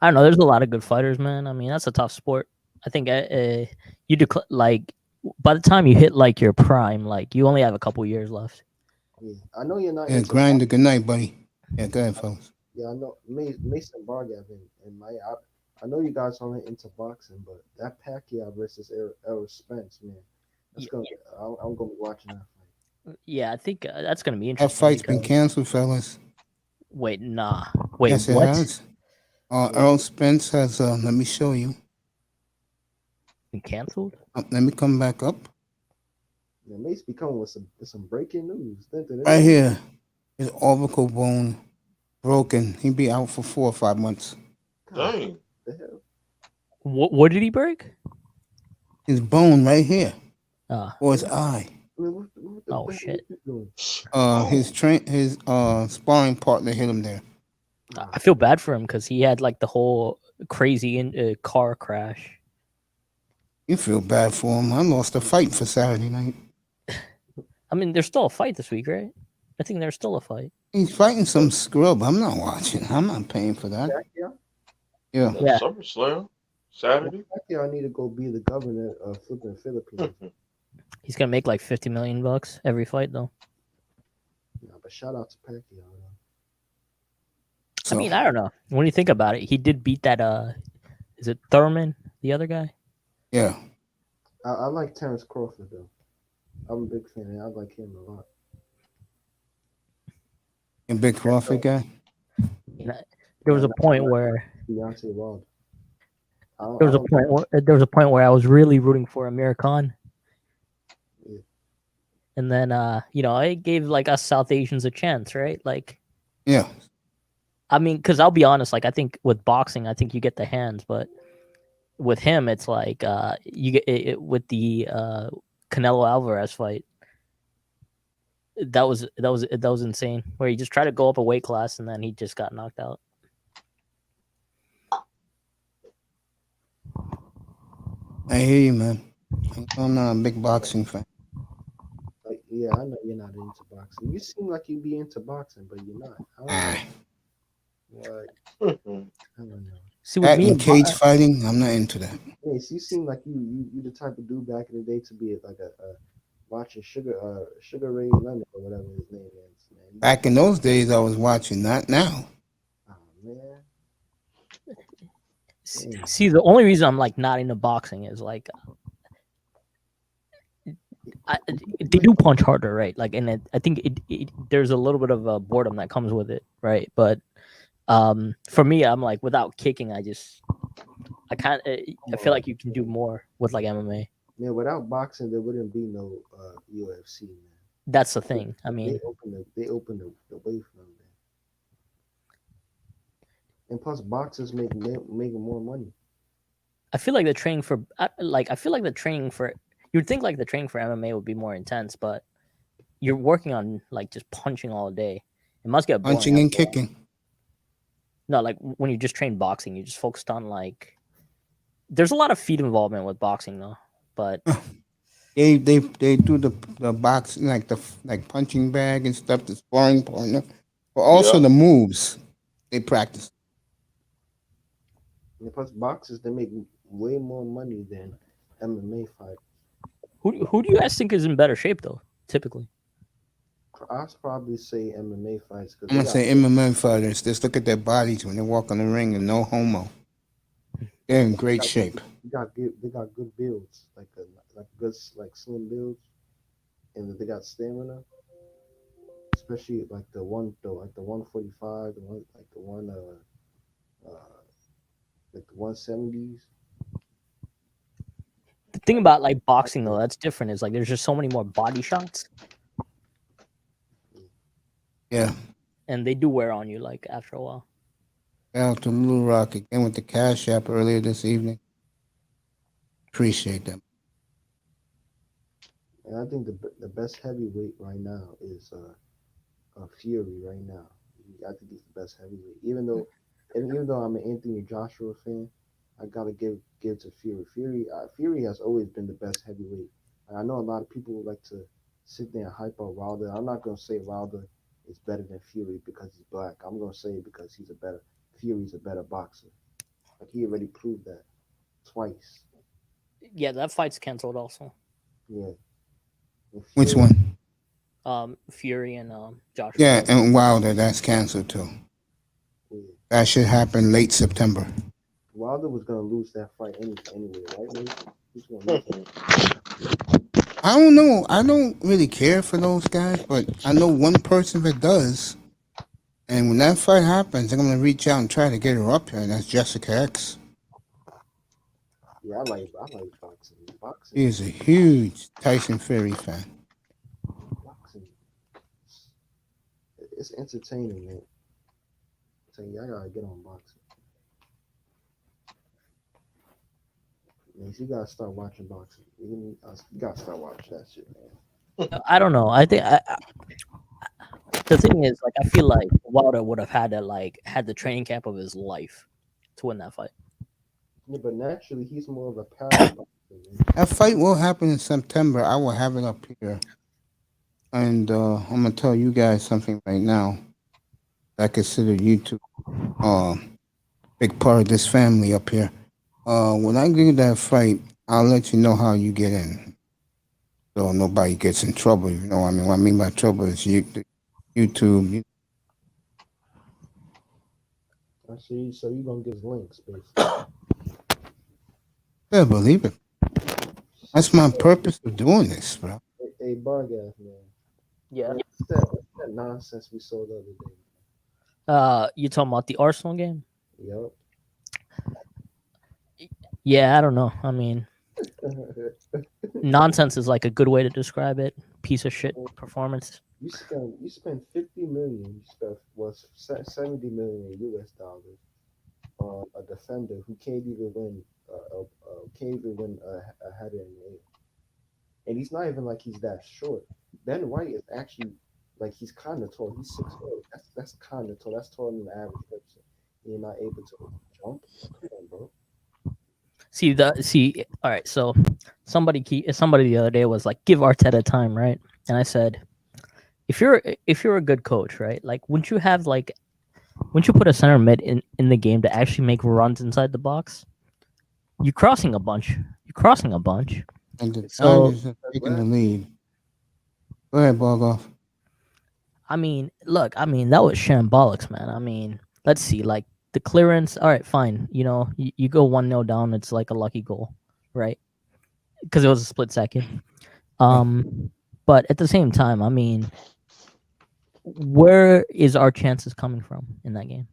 I don't know. There's a lot of good fighters, man. I mean, that's a tough sport. I think you like by the time you hit like your prime, like you only have a couple years left. Yeah, I know you're not. Yeah, Grinder. Good night, buddy. Yeah, go ahead, fellas. Yeah, I know Mason Bargav and my. I know you guys aren't into boxing, but that Pacquiao versus Errol Spence, man, that's I'm gonna be watching that fight. Yeah, I think that's gonna be That interesting. fight's been canceled, fellas. Wait, nah. Wait, yes, what? it has. Errol Spence has. Let me show you. Been canceled? Let me come back up. Yeah, Mace be coming with some breaking news. Right here, his orbital bone broken. He'd be out for 4 or 5 months. Dang. The hell? What did he break? His bone right here, Ah. or his eye. What Oh shit! His sparring partner hit him there. I feel bad for him because he had like the whole crazy car crash. You feel bad for him. I lost a fight for Saturday night. I mean, there's still a fight this week, right? I think there's still a fight. He's fighting some scrub. I'm not watching. I'm not paying for that. Yeah. SummerSlam Saturday. I need to go be the governor of flipping Philippines. He's gonna make like $50 million every fight, though. Yeah, but shout out to Pacquiao. I mean, I don't know. When you think about it, he did beat that. Is it Thurman, the other guy? Yeah. I like Terrence Crawford though. I'm a big fan. I like him a lot. A big Crawford guy. There was a point where Deontay Wilder. There was a point where I was really rooting for Amir Khan. Yeah. And then it gave like us South Asians a chance, right? Like, yeah. I mean, because I'll be honest, like I think with boxing, I think you get the hands, but with him, it's like you get it with the Canelo Alvarez fight. That was insane. Where he just tried to go up a weight class and then he just got knocked out. I hear you, man. I'm not a big boxing fan. Like, yeah, I know you're not into boxing. You seem like you'd be into boxing, but you're not. I don't know. See, with me, cage fighting, I'm not into that. Hey, so you seem like you the type of dude back in the day to be like a watching Sugar Ray Leonard or whatever his name is. Man. Back in those days, I was watching. Not now. Oh man. See, the only reason I'm like not into boxing is like they do punch harder, right? Like, and I think there's a little bit of a boredom that comes with it, right? But for me, I'm like without kicking, I feel like you can do more with like MMA. Yeah, without boxing, there wouldn't be no UFC, man. That's the thing. I mean, they open the way for them, man. And plus, boxers make more money. I feel like the training for you'd think like the training for MMA would be more intense, but you're working on like just punching all day. It must get boring. Punching and kicking. No, like when you just train boxing, you just focused on like. There's a lot of feet involvement with boxing though, but they do the boxing like punching bag and stuff, the sparring partner, but also the moves they practice. And plus, boxers they make way more money than MMA fighters. Who do you guys think is in better shape though? Typically, I'd probably say MMA fighters. I'm gonna say MMA fighters. Just look at their bodies when they walk on the ring, and no homo. They're in great shape. They got good builds, like good slim builds, and they got stamina. Especially like the 145, the 170s. The thing about like boxing though, that's different. Is like there's just so many more body shots. Yeah. And they do wear on you like after a while. Out to Little Rock again with the Cash App earlier this evening. Appreciate them. And I think the best heavyweight right now is Fury right now. I think he's the best heavyweight. Even though I'm an Anthony Joshua fan, I gotta give to Fury. Fury has always been the best heavyweight. And I know a lot of people would like to sit there and hype up Wilder. I'm not gonna say Wilder is better than Fury because he's black. I'm gonna say it because Fury's a better boxer. Like he already proved that twice. Yeah, that fight's canceled also. Yeah. Which one? Fury and Joshua. Yeah, and Wilder, that's canceled too. Yeah. That should happen late September. Wilder was gonna lose that fight anyway, right? He's gonna lose that. I don't know. I don't really care for those guys, but I know one person that does. And when that fight happens, I'm gonna reach out and try to get her up here, and that's Jessica X. Yeah, I like boxing. Boxing. He is a huge Tyson Fury fan. Boxing. It's entertaining, man. So y'all gotta get on boxing. Man, you gotta start watching boxing. You gotta start watching that shit, man. I don't know. I think the thing is, like, I feel like Wilder would have had the training camp of his life to win that fight. Yeah, but naturally, he's more of a power. That fight will happen in September. I will have it up here. And I'm going to tell you guys something right now. I consider you two big part of this family up here. When I do that fight, I'll let you know how you get in. So nobody gets in trouble. You know what I mean? What I mean by trouble is YouTube. I see. So you gonna get links, basically. Yeah, believe it. That's my purpose of doing this, bro. Hey, Bargath, man. Yeah. What's that nonsense we saw the other day? You talking about the Arsenal game? Yep. Yeah, I don't know. I mean, nonsense is like a good way to describe it. Piece of shit performance. You spent 50 million. You spent 70 million US dollars on a defender who can't even win a header in the air. And he's not even like he's that short. Ben White is actually like he's kind of tall. He's 6'4". That's kind of tall. That's taller than the average person. You're not able to jump. Come on, bro. See. All right. So somebody the other day was like, "Give Arteta time," right? And I said, if you're a good coach, right? Like, wouldn't you put a center mid in the game to actually make runs inside the box? You're crossing a bunch. And the Tigers are taking the lead. Go ahead, Bogoff. I mean, look. I mean, that was shambolics, man. I mean, let's see. Like the clearance. All right, fine. You know, you go 1-0 down. It's like a lucky goal, right? Because it was a split second. But at the same time, I mean, where is our chances coming from in that game?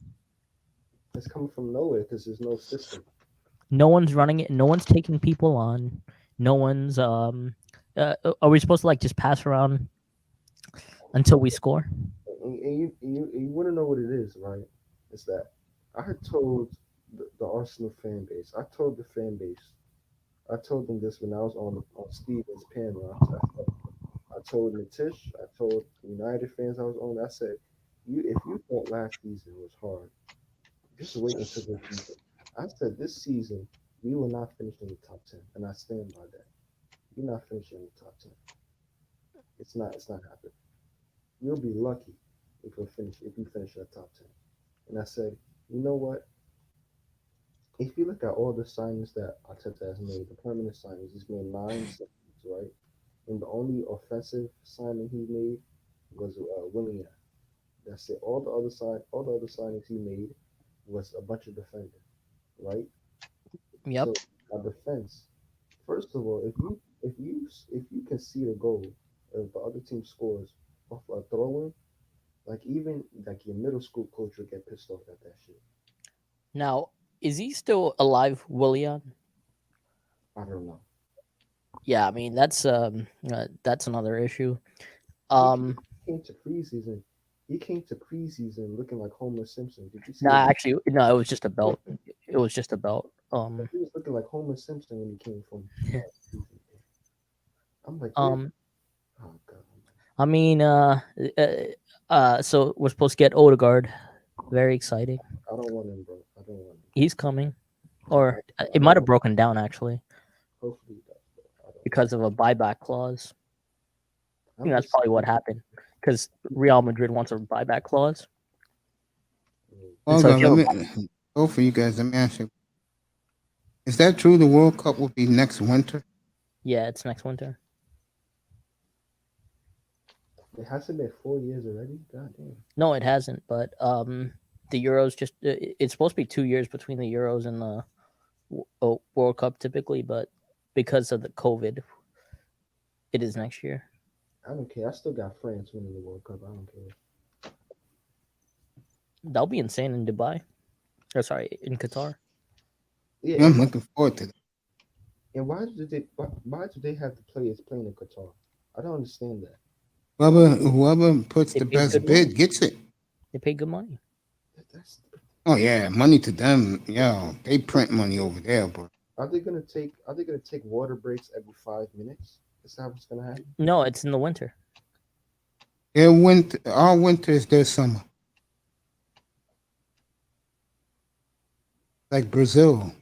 It's coming from nowhere because there's no system. No one's running it. No one's taking people on. No one's. Are we supposed to like just pass around until we score? And you want to know what it is, right? It's that I had told the Arsenal fan base. I told the fan base. I told them this when I was on Steven's panel. I told Natish. I told United fans I was on. I said, if you thought last season was hard, just wait until this season. I said this season we will not finish in the top 10, and I stand by that. We're not finishing in the top 10. It's not happening. You'll be lucky if you finish in the top 10. And I said, you know what? If you look at all the signings that Arteta has made, the permanent signings, he's made 9 signings, right? And the only offensive signing he made was Willian. That's it. All the other signings he made was a bunch of defenders, right? Yep. So our defense. First of all, if you concede a goal, if the other team scores off a throw-in, like even like your middle school coach would get pissed off at that shit. Now, is he still alive, Willian? I don't know. Yeah, I mean that's another issue. He came to preseason looking like Homer Simpson. Did you see? Nah, actually, no. It was just a belt. It was just a belt. He was looking like Homer Simpson when he came from. I'm like, oh god. I mean, so we're supposed to get Odegaard. Very exciting. I don't want him, bro. I don't want him. He's coming, or it might have broken down actually. Hopefully, because of a buyback clause. I think that's probably what happened. Because Real Madrid wants a buyback clause. Hold on, go for you guys. Let me ask you. Is that true? The World Cup will be next winter? Yeah, it's next winter. It hasn't been 4 years already? God damn. No, it hasn't. But the Euros it's supposed to be 2 years between the Euros and the World Cup typically, but because of the COVID, it is next year. I don't care. I still got France winning the World Cup. I don't care. That'll be insane in Dubai. Or sorry, in Qatar. Yeah, I'm looking forward to that. And why do they have the players playing in Qatar? I don't understand that. Whoever puts They the pay best good bid money. gets it. They pay good money. Oh yeah, money to them. Yeah, they print money over there, bro. Are they gonna take water breaks every 5 minutes? Is that what's gonna happen? No, it's in the winter. Our winter is their summer. Like Brazil.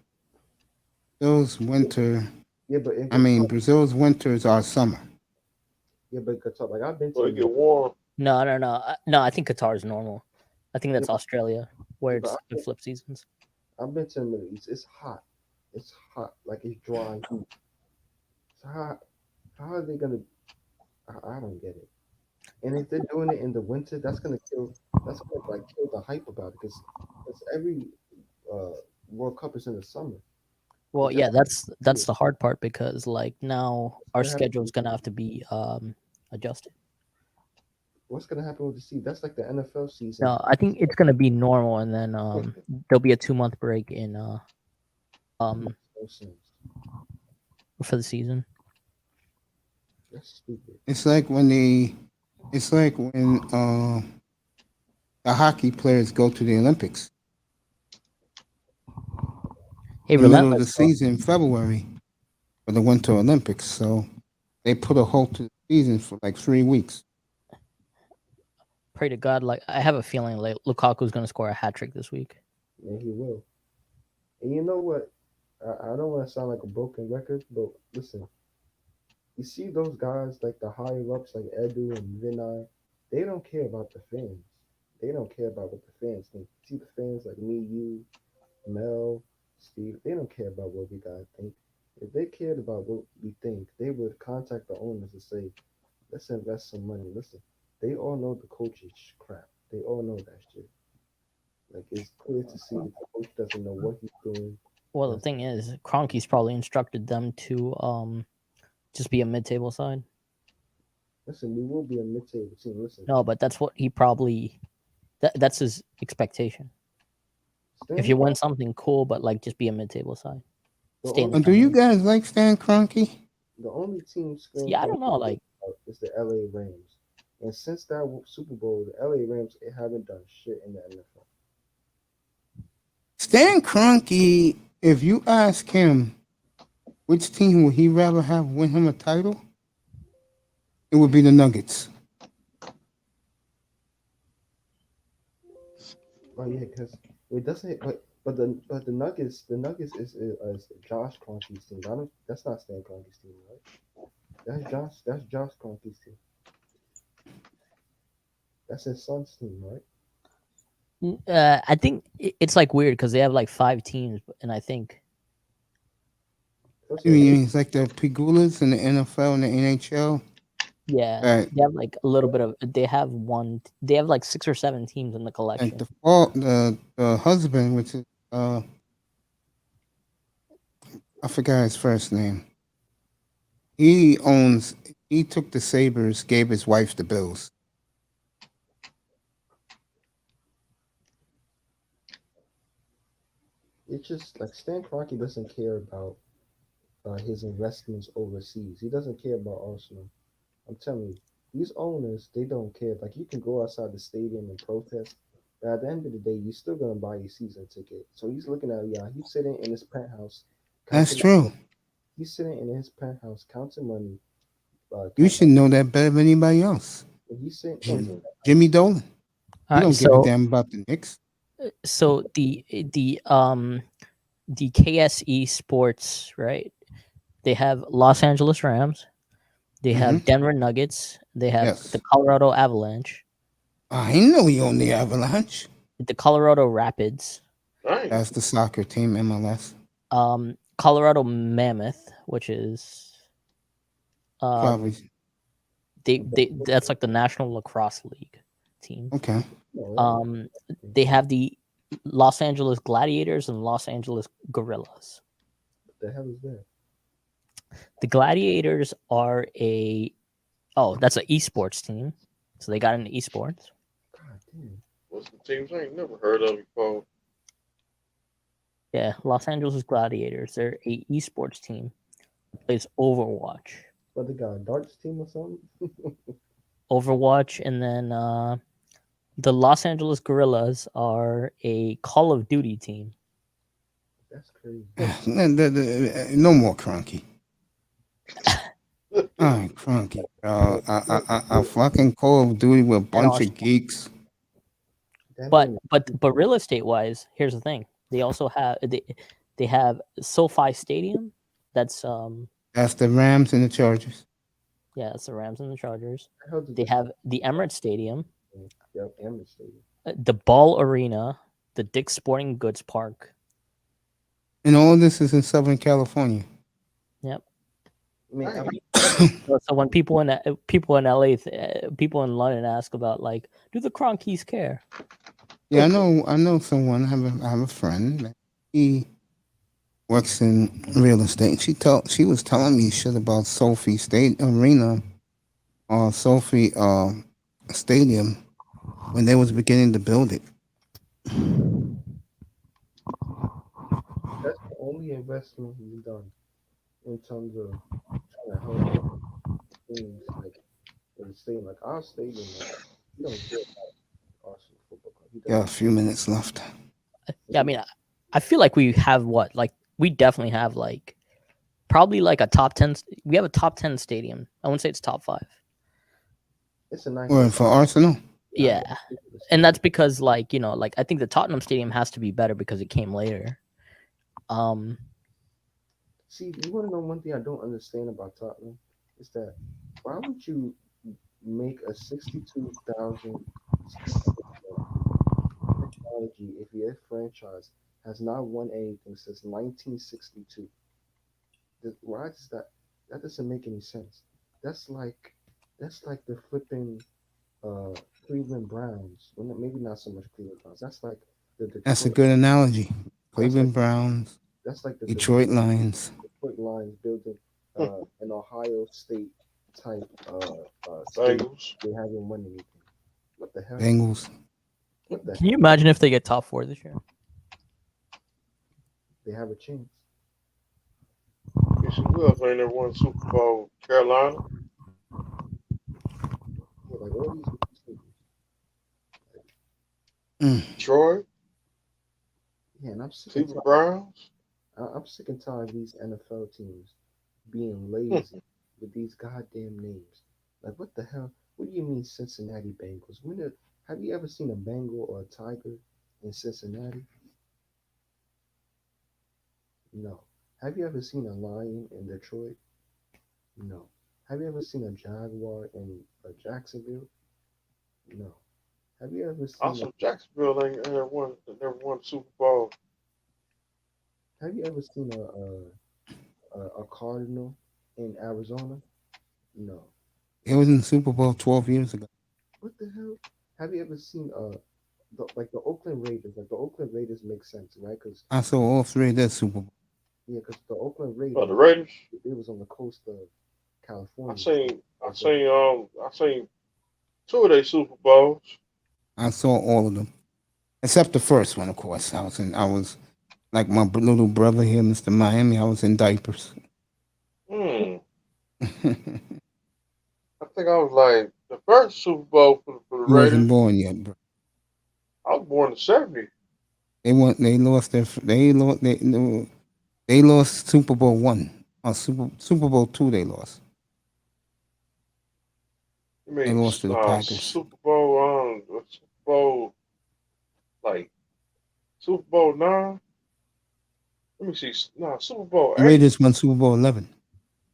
Brazil's winter. Yeah, but Brazil's winter is our summer. Yeah, but Qatar, like I've been So to. it get warm. No. I think Qatar is normal. I think that's Australia where it's the flip seasons. I've been to the Middle East. It's hot. It's hot. Like it's dry heat. So how are they gonna? I don't get it. And if they're doing it in the winter, that's gonna kill. That's gonna like kill the hype about it because every World Cup is in the summer. Well, yeah, that's the hard part because like now our schedule is gonna have to be adjusted. What's gonna happen with the season? That's like the NFL season. No, I think it's gonna be normal, and then there'll be a 2-month break in for the season. That's stupid. It's like when the hockey players go to the Olympics. Hey, in the middle of the Relentless, season in February for the Winter Olympics. So they put a halt to the season for like 3 weeks. Pray to God, like I have a feeling like Lukaku's gonna score a hat trick this week. Yeah, he will. And you know what? I don't want to sound like a broken record, but listen, you see those guys like the higher ups like Edu and Vinay, they don't care about the fans. They don't care about what the fans think. See the fans like me, you, Mel, Steve, they don't care about what we gotta think. If they cared about what we think, they would contact the owners and say, let's invest some money. Listen, they all know the coach is crap. They all know that shit. Like it's clear to see that the coach doesn't know what he's doing. Well, the thing is, Kroenke's probably instructed them to just be a mid-table side. Listen, we will be a mid-table team. Listen. No, but that's what he probably that's his expectation. If you win something, cool, but like just be a mid-table side. Do you guys like Stan Kroenke? The only team I don't know, like is the LA Rams. And since that Super Bowl, the LA Rams haven't done shit in the NFL. Stan Kroenke, if you ask him which team would he rather have win him a title, it would be the Nuggets. Oh yeah, because it doesn't. But the Nuggets is Josh Kroenke's team. That's not Stan Kroenke's team, right? That's Josh Kroenke's team. That's his son's team, right? I think it's like weird because they have like 5 teams, and I think It's like the Pigulas in the NFL and the NHL. Yeah, they have like a little bit of. They have like 6 or 7 teams in the collection. Like the husband, which is I forgot his first name. He took the Sabres, gave his wife the Bills. It's just like Stan Kroenke doesn't care about his investments overseas. He doesn't care about Arsenal. I'm telling you, these owners, they don't care. Like you can go outside the stadium and protest, but at the end of the day, you're still gonna buy your season ticket. So he's looking at he's sitting in his penthouse. That's true. He's sitting in his penthouse counting money. You should know that better than anybody else. He's sitting. Jimmy Dolan. You don't give a damn about the Knicks. So the KSE Sports, right? They have Los Angeles Rams. They have Denver Nuggets. They have the Colorado Avalanche. I know you own the Avalanche. The Colorado Rapids. That's the soccer team, MLS. Colorado Mammoth, which is probably that's like the National Lacrosse League team. Okay. They have the Los Angeles Gladiators and Los Angeles Gorillas. What the hell is that? The Gladiators are that's an esports team. So they got into esports. God damn. What's the teams I ain't never heard of before? Yeah, Los Angeles Gladiators. They're a esports team. plays Overwatch. But they got a darts team or something. Overwatch, and then the Los Angeles Guerrillas are a Call of Duty team. That's crazy. No more Cronky. Oh, Cronky. I fucking Call of Duty with a bunch of geeks. But real estate wise, here's the thing. They also have they have SoFi Stadium. That's the Rams and the Chargers. Yeah, that's the Rams and the Chargers. How did They have the Emirates Stadium, Yep, Emirates Stadium. the Ball Arena, the Dick's Sporting Goods Park. And all this is in Southern California. Yep. I mean, So when people in LA, people in London ask about like, do the Cronkies care? Yeah, I know someone. I have a friend. He works in real estate. She was telling me shit about Sophie State Arena or Sophie Stadium when they was beginning to build it. that's the only investment he's done in terms of trying to help things like in the stadium, like our stadium. Like, you don't care about Arsenal Football Club. You Got a few minutes left. Yeah, I mean, I feel like we have we definitely have probably like a top 10. We have a top 10 stadium. I wouldn't say it's top 5. It's a nice. Or for Arsenal. Yeah, and that's because I think the Tottenham Stadium has to be better because it came later. See, you want to know one thing I don't understand about Tottenham is that why would you make a 62,000 technology if your franchise has not won anything since 1962? Why does that? That doesn't make any sense. That's like the flipping Cleveland Browns. Well, maybe not so much Cleveland Browns. That's like the Detroit, That's a good analogy. Cleveland Browns. That's like the Detroit Lions. Detroit Lions building an Ohio State type state. Bengals. They haven't won anything. What the hell? Bengals. What the Can you imagine if they get top 4 this year? They have a chance. Yes, who else ain't never won Super Bowl? Carolina. Yeah, like all these Detroit. Yeah, and I'm sick Cleveland Browns. I'm sick and tired of these NFL teams being lazy with these goddamn names. Like, what the hell? What do you mean Cincinnati Bengals? Have you ever seen a Bengal or a Tiger in Cincinnati? No. Have you ever seen a lion in Detroit? No. Have you ever seen a jaguar in Jacksonville? No. Have you ever seen? Also, Jacksonville ain't never won Super Bowl. Have you ever seen a cardinal in Arizona? No. It was in the Super Bowl 12 years ago. What the hell? Have you ever seen the Oakland Raiders? Like the Oakland Raiders make sense, right? Because I saw all 3 of their Super Bowl. yeah, because the Oakland Raiders. Oh, the Raiders. It was on the coast of California. I seen 2 of their Super Bowls. I saw all of them, except the first one, of course. I was like my little brother here, Mr. Miami. I was in diapers. I think I was like the first Super Bowl for the You Raiders. wasn't born yet, bro. I was born in '70. They lost Super Bowl 1 or Super Bowl 2. They lost. You mean They lost to the Packers. Super Bowl Super Bowl 9? Let me see. No, Super Bowl 8. Raiders won Super Bowl 11.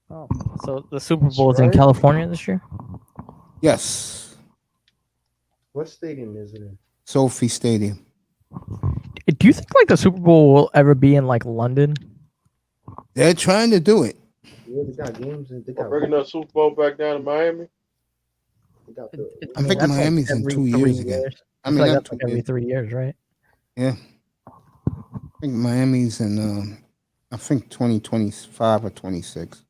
Oh, so the Super Bowl is in California this year? Yes. What stadium is it in? Sophie Stadium. Do you think the Super Bowl will ever be in London? They're trying to do it. Yeah, they got games and they got bringing that Super Bowl back down to Miami. I think Miami's in 2 years again. I mean, that's every 3 years, right? Yeah. I think Miami's in, I think 2025 or 26.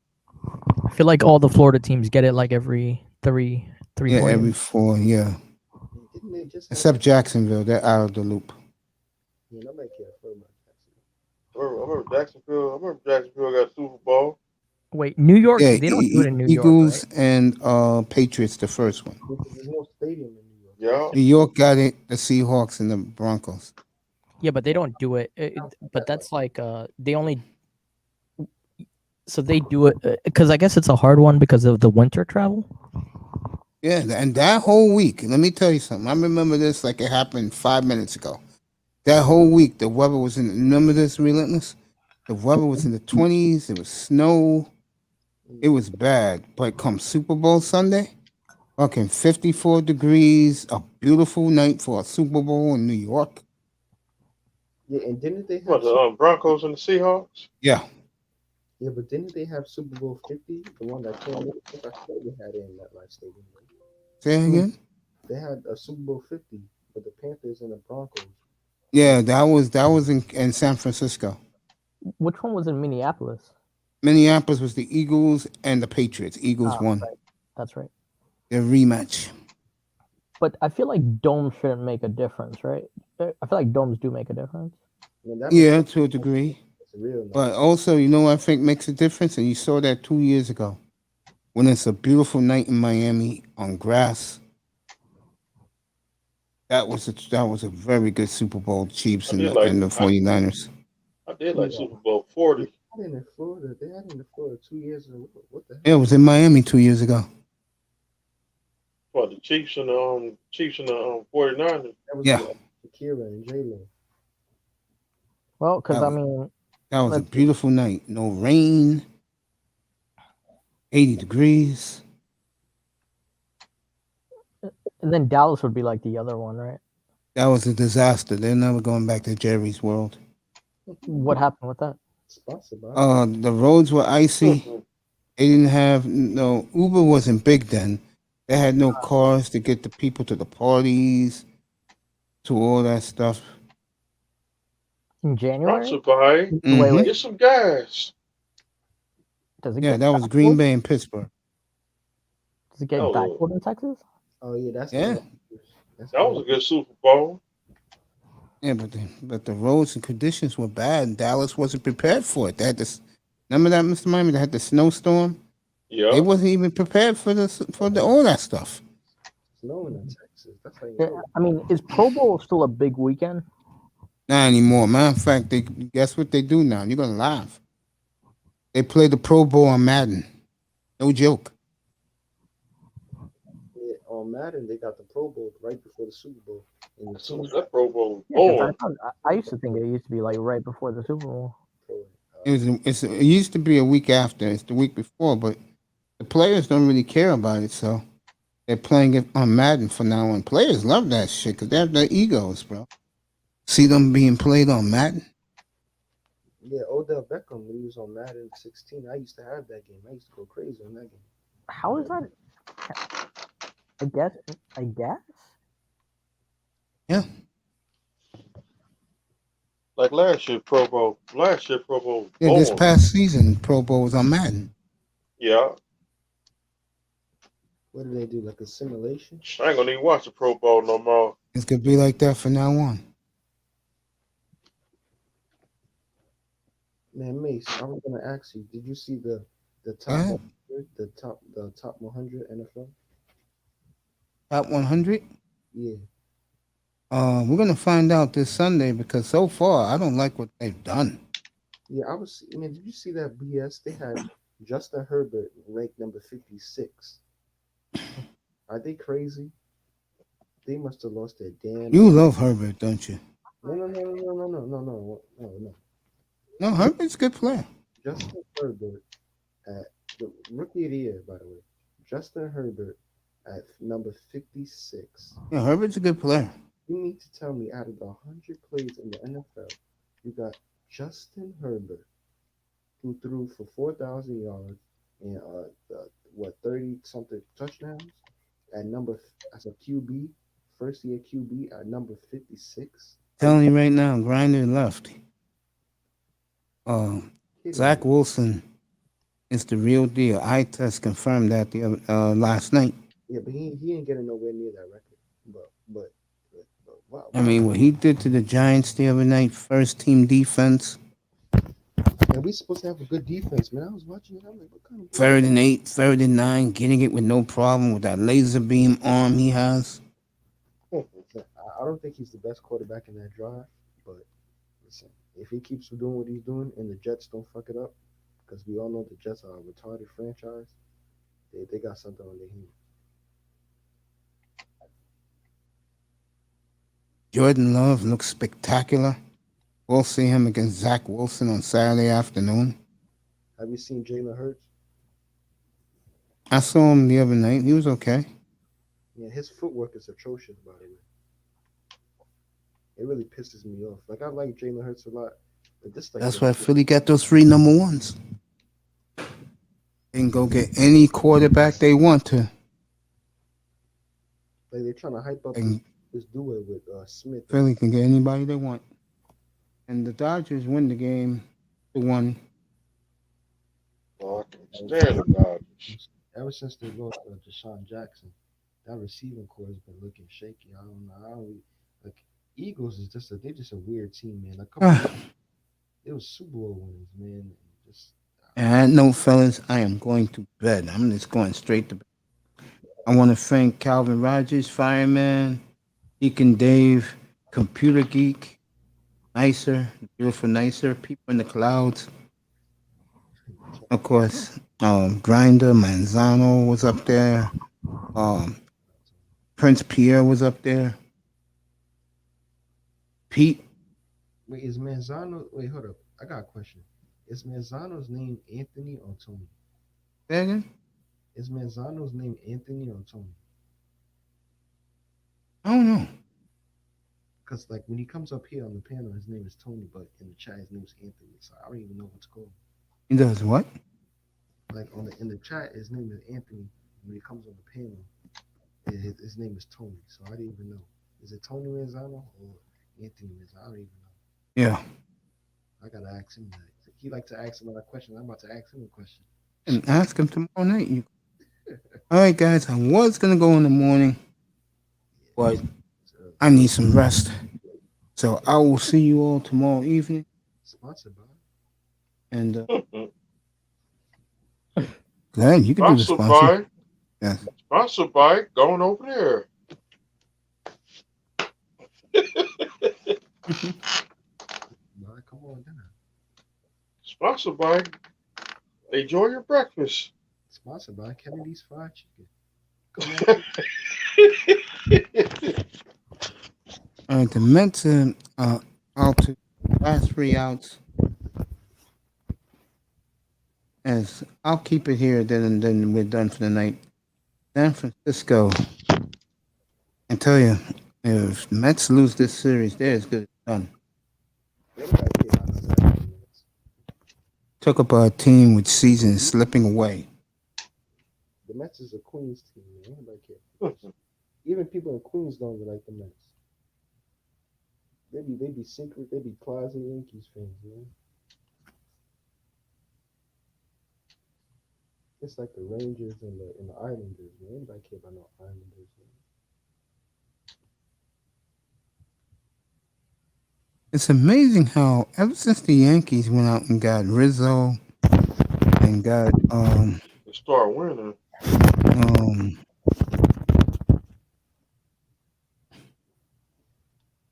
I feel like all the Florida teams get it every three. Yeah, 4 every years. 4, yeah. Except Jacksonville, they're out of the loop. Yeah, nobody cares about I remember Jacksonville got Super Bowl. Wait, New York? Yeah, They don't do it in New Eagles York, and Patriots, the first one. There's no stadium in New York. Yeah. New York got it, the Seahawks and the Broncos. Yeah, but they don't do it. But that's like they only. So they do it because I guess it's a hard one because of the winter travel. Yeah, and that whole week, let me tell you something. I remember this like it happened 5 minutes ago. That whole week, the weather was in. Remember this, Relentless? The weather was in the 20s. It was snow. It was bad. But come Super Bowl Sunday, fucking 54 degrees, a beautiful night for a Super Bowl in New York. Yeah, and didn't they have What, the Broncos and the Seahawks? Yeah. Yeah, but didn't they have Super Bowl 50? The one that came in, I swear they had it in that live stadium. Say it again? They had a Super Bowl 50 with the Panthers and the Broncos. Yeah, that was in San Francisco. Which one was in Minneapolis? Minneapolis was the Eagles and the Patriots. Eagles won. Right. That's right. Their rematch. But I feel like domes shouldn't make a difference, right? I feel like domes do make a difference. Yeah, to a degree. Real nice. But also, you know what I think makes a difference? And you saw that 2 years ago. When it's a beautiful night in Miami on grass. That was a very good Super Bowl, Chiefs and the 49ers. I did like Super Bowl 40. They had it in Florida. They had it in Florida 2 years ago. What the hell? Yeah, it was in Miami 2 years ago. What, the Chiefs and the 49ers? That was Yeah. Shakira and J-Lo. Well, because That I mean, That was a beautiful night. No rain. 80 degrees. and then Dallas would be like the other one, right? That was a disaster. They're never going back to Jerry's World. What happened with that? The roads were icy. They didn't have no Uber wasn't big then. They had no cars to get the people to the parties, to all that stuff. In January? Not super high. Mhm. Get some gas. Does it Yeah, get that was that Green cold? Bay and Pittsburgh. Does it get Oh. that cold in Texas? Oh yeah, that's Yeah. That was a good Super Bowl. Yeah, but the roads and conditions were bad. And Dallas wasn't prepared for it. They had this. Remember that, Mr. Miami? They had the snowstorm. Yeah. They wasn't even prepared for all that stuff. snowing in Texas. That's how you Yeah, know. I mean, is Pro Bowl still a big weekend? Not anymore. Matter of fact, guess what they do now? You're gonna laugh. They play the Pro Bowl on Madden. No joke. Yeah, on Madden, they got the Pro Bowl right before the Super Bowl. And the Super That Pro Bowl Yeah, 'cause born. I used to think it used to be like right before the Super Bowl. It used to be a week after. It's the week before, but the players don't really care about it, so they're playing it on Madden from now on. Players love that shit because they have their egos, bro. See them being played on Madden. Yeah, Odell Beckham, when he was on Madden 16, I used to have that game. I used to go crazy on that game. How is that? I guess. Yeah. Like last year Pro Bowl. Yeah, this born. past season, Pro Bowl was on Madden. Yeah. What do they do? Like a simulation? I ain't gonna even watch the Pro Bowl no more. It's gonna be like that from now on. Man, Mace, I was gonna ask you, did you see the top ahead. 100, the top 100 NFL? Top 100. Yeah. We're gonna find out this Sunday because so far I don't like what they've done. Yeah, man, did you see that BS? They had Justin Herbert ranked number 56. Are they crazy? They must have lost their damn. You love Herbert, don't you? No. No, Herbert's a good player. Justin Herbert at the rookie of the year, by the way. Justin Herbert at number 56. Yeah, Herbert's a good player. You need to tell me out of the 100 plays in the NFL, you got Justin Herbert, who threw for 4,000 yards and 30-something touchdowns as a QB, first year QB at number 56. Telling you right now, Grinder left. Zach Wilson is the real deal. Eye test confirmed that last night. Yeah, but he ain't getting nowhere near that record. But wow. I mean, what he did to the Giants the other night, first team defense. man. We supposed to have a good defense, man. I was watching it. I'm like, what kind of 3rd and 8, 3rd and 9, getting it with no problem with that laser beam arm he has. I don't think he's the best quarterback in that drive, but listen, if he keeps doing what he's doing and the Jets don't fuck it up, because we all know the Jets are a retarded franchise, they got something on their hands. Jordan Love looks spectacular. We'll see him against Zach Wilson on Saturday afternoon. Have you seen Jalen Hurts? I saw him the other night. He was okay. Yeah, his footwork is atrocious, by the way. It really pisses me off. Like, I like Jalen Hurts a lot, but this like That's why Philly got those 3 number 1s. They can go get any quarterback they want to. Like, they're trying to hype up this duo with Smith. Philly can get anybody they want. And the Dodgers win the game 2-1. Ever since they lost Deshaun Jackson, that receiving core has been looking shaky. I don't know. Like, Eagles is just a weird team, man. Like, it was Super Bowl winners, man. And I know, fellas, I am going to bed. I'm just going straight to bed. I want to thank Calvin Rogers, Fireman, Deacon Dave, Computer Geek, Nicer, Beautiful Nicer, People in the Clouds. Of course, Grinder, Manzano was up there. Prince Pierre was up there. Pete. Wait, is Manzano? Wait, hold up. I got a question. Is Manzano's name Anthony or Tony? Say again? Is Manzano's name Anthony or Tony? I don't know. Because, like, when he comes up here on the panel, his name is Tony, but in the chat, his name is Anthony. So I don't even know what to call him. He does what? Like, in the chat, his name is Anthony. When he comes on the panel, his name is Tony. So I didn't even know. Is it Tony Manzano or Anthony Manzano? I don't even know. Yeah. I got to ask him that. He like to ask him a question. I'm about to ask him a question. And ask him tomorrow night. All right, guys. I was going to go in the morning, but I need some rest. So I will see you all tomorrow evening. Sponsored by. And Glenn, you can do the sponsor. Yes. Sponsored by going over there. Come on down. Sponsored by Enjoy Your Breakfast. Sponsored by Kennedy's Fried Chicken. Come on. All right, the Mets are out to last 3 outs. As I'll keep it here, then we're done for the night. San Francisco. I tell you, if Mets lose this series, they're as good as done. Took up a team with season slipping away. The Mets is a Queens team, man. Nobody cares. Even people in Queens don't like the Mets. They be secret. They be closet Yankees fans, man. It's like the Rangers and the Islanders, man. Anybody care about no Islanders, man? It's amazing how ever since the Yankees went out and got Rizzo and got The star winner.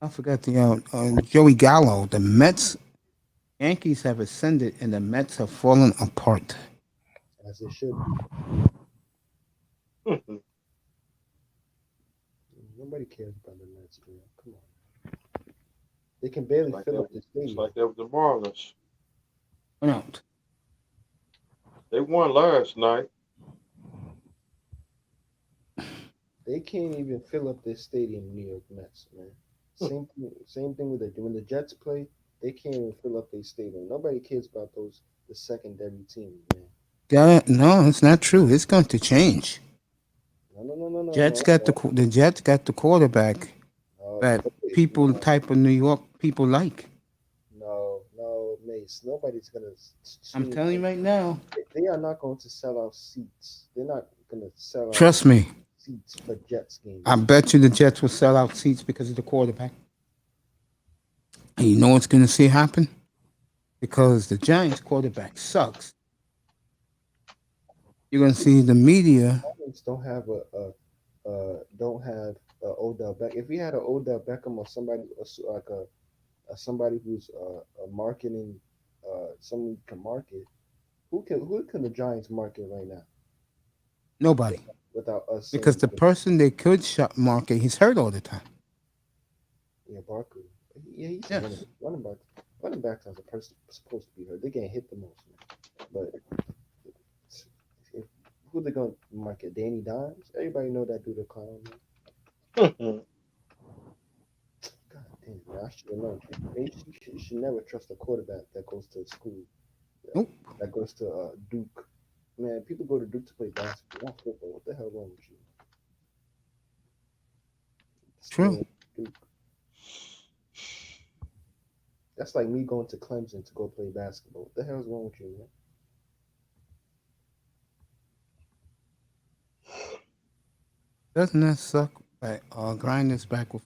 I forgot the Joey Gallo. The Yankees have ascended and the Mets have fallen apart. As it should be. Nobody cares about the Mets, man. Come on. They can barely fill up the stadium. It's like that with the Marlins. Went out. They won last night. They can't even fill up their stadium, New York Mets, man. Same thing with when the Jets play, they can't even fill up their stadium. Nobody cares about the secondary teams, man. No, it's not true. It's going to change. No. Jets got the Jets got the quarterback that people type of New York people like. No, Mace. Nobody's gonna. I'm telling you right now. They are not going to sell out seats. They're not gonna sell out. Trust me. Seats for Jets games. I bet you the Jets will sell out seats because of the quarterback. And you know what's going to see happen? because the Giants quarterback sucks. You're gonna see the media. Giants don't have Odell Beckham. If we had an Odell Beckham or somebody like somebody who's a marketing, someone who can market, who can the Giants market right now? Nobody. Without us. Because the person they could market, he's hurt all the time. Yeah, Barkley. Yeah, he's Yes. running back. Running backs are the person supposed to be hurt. They getting hit the most, man. But who they gonna market? Danny Dimes? Everybody know that dude a clown, man. God damn, man, I should have known. You should never trust a quarterback that goes to school. Nope. That goes to Duke. Man, people go to Duke to play basketball, not football. What the hell wrong with you? True. Duke. That's like me going to Clemson to go play basketball. What the hell's wrong with you, man? Doesn't that suck? Like, grind this back with.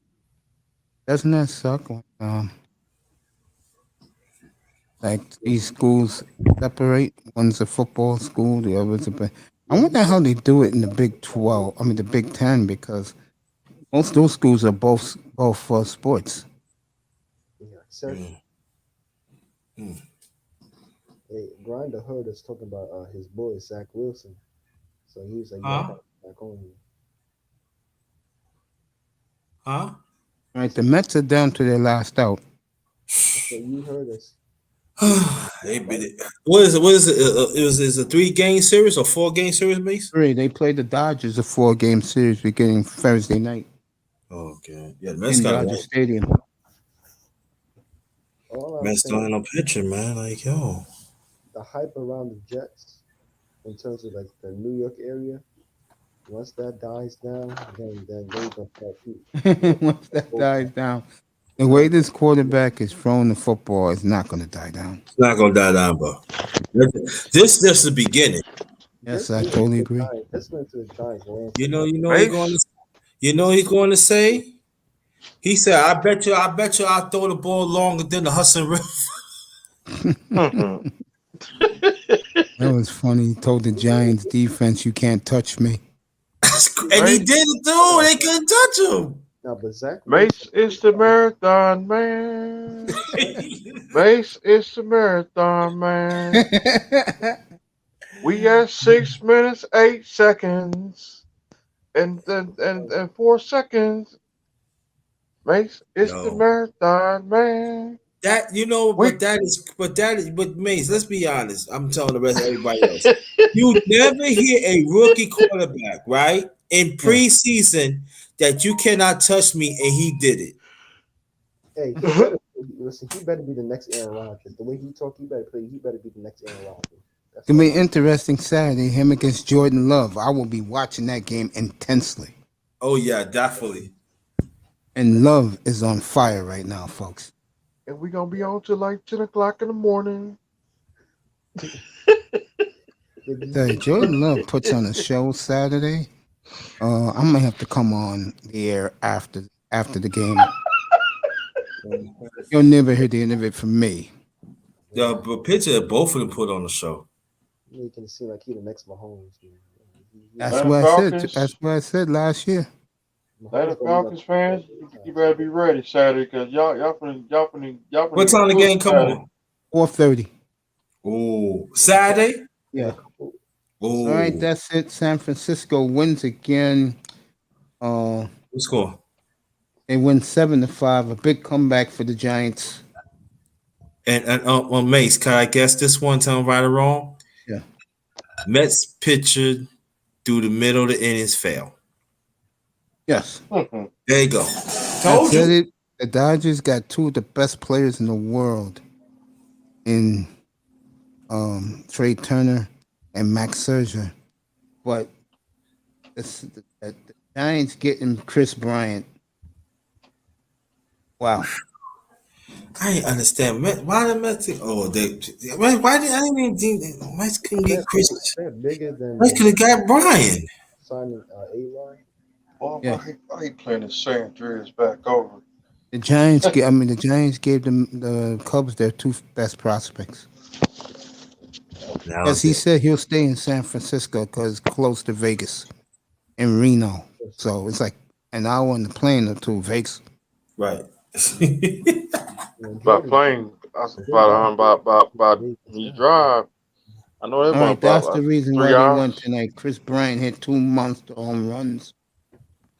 Doesn't that suck? Like these schools separate. One's a football school, the other's a. I wonder how they do it in the Big 12. I mean, the Big 10, because most of those schools are both for sports. Yeah, sir. Hey, Grinder heard us talking about his boy Zach Wilson, so he was like, "Yeah, back on you." Huh? All right, the Mets are down to their last out. So you heard us. What is it? What is it? Is it a 3-game series or 4-game series, Mace? 3. They played the Dodgers a 4-game series beginning Thursday night. Oh, okay. Yeah, the in Dodger Stadium. Mets don't have no pitcher, man. Like, yo. The hype around the Jets in terms of like the New York area, once that dies down, then they're gonna start peak. Once that dies down, the way this quarterback is throwing the football is not going to die down. It's not gonna die down, bro. This is just the beginning. Yes, I totally agree. Let's go into the Giants. You know he's going to say. He said, "I bet you, I throw the ball longer than the Hudson River." That was funny. He told the Giants defense, "You can't touch me." And he did it too. They couldn't touch him. No, but Zach Mace is the marathon man. Mace is the marathon man. We at 6 minutes 8 seconds and 4 seconds. Mace is the marathon man. That but Mace, let's be honest. I'm telling the rest of everybody else. You never hear a rookie quarterback, right? In preseason that you cannot touch me, and he did it. Hey, he better be the next Aaron Rodgers. The way he talk, he better be the next Aaron Rodgers. It's going to be interesting Saturday, him against Jordan Love. I will be watching that game intensely. Oh, yeah, definitely. And Love is on fire right now, folks. And we're going to be on till like 10 o'clock in the morning. Jordan Love puts on a show Saturday. I might have to come on the air after the game. You'll never hear the end of it from me. The picture that both of them put on the show. Making it seem like he the next Mahomes. That's what I said. That's what I said last year. Let the Falcons fans, you better be ready Saturday because y'all finna. What time the game come on? 4:30. Oh, Saturday. Yeah. Oh. All right, that's it. San Francisco wins again. What score? They win 7-5. A big comeback for the Giants. And on Mace, can I guess this one? Tell them right or wrong. Yeah. Mets pitcher through the middle of the innings fell. Yes. There you go. Told you. The Dodgers got 2 of the best players in the world in Trey Turner and Max Scherzer. But the Giants getting Chris Bryant. Wow. I didn't understand. Why the Mets? Why did I didn't think the Mets couldn't get Chris? They're bigger than. Mets could have got Brian. Signing A-Line. Oh, yeah. I hate playing the same dreams back over. The Giants gave the Cubs their two best prospects. As he said, he'll stay in San Francisco because it's close to Vegas and Reno. So it's like an hour on the plane to Vegas. Right. By plane, about you drive. I know All that's right, that's about the reason 3 why they hours. won tonight. Chris Bryant hit 2 monster home runs.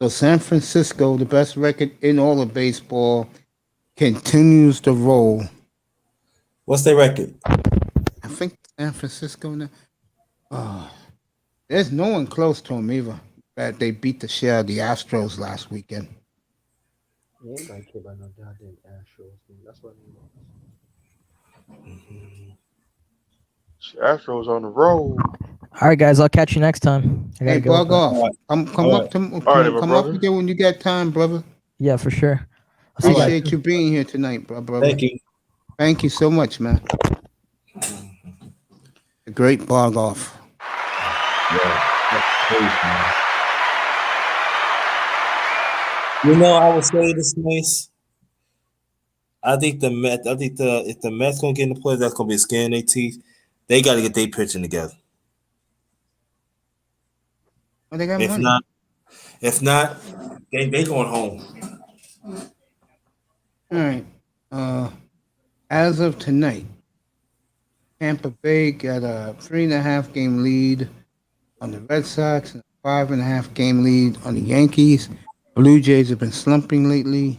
So San Francisco, the best record in all of baseball, continues to roll. What's their record? I think San Francisco now. There's no one close to them either. But they beat the shit out of the Astros last weekend. Yeah, anybody care about no goddamn Astros, man. That's what I mean. Astros on the road. All right, guys. I'll catch you next time. I gotta Hey, go. bug off. Come up here when you get time, brother. Yeah, for sure. I'll see you guys. Appreciate you being here tonight, brother. Thank you. Thank you so much, man. A great bug off. You know, I would say this, Mace. I think if the Mets gonna get in the play, that's gonna be a skin in their teeth. They got to get their pitching together. Well, they got If money. not, they going home. All right. As of tonight, Tampa Bay got a 3.5 game lead on the Red Sox and a 5.5 game lead on the Yankees. Blue Jays have been slumping lately,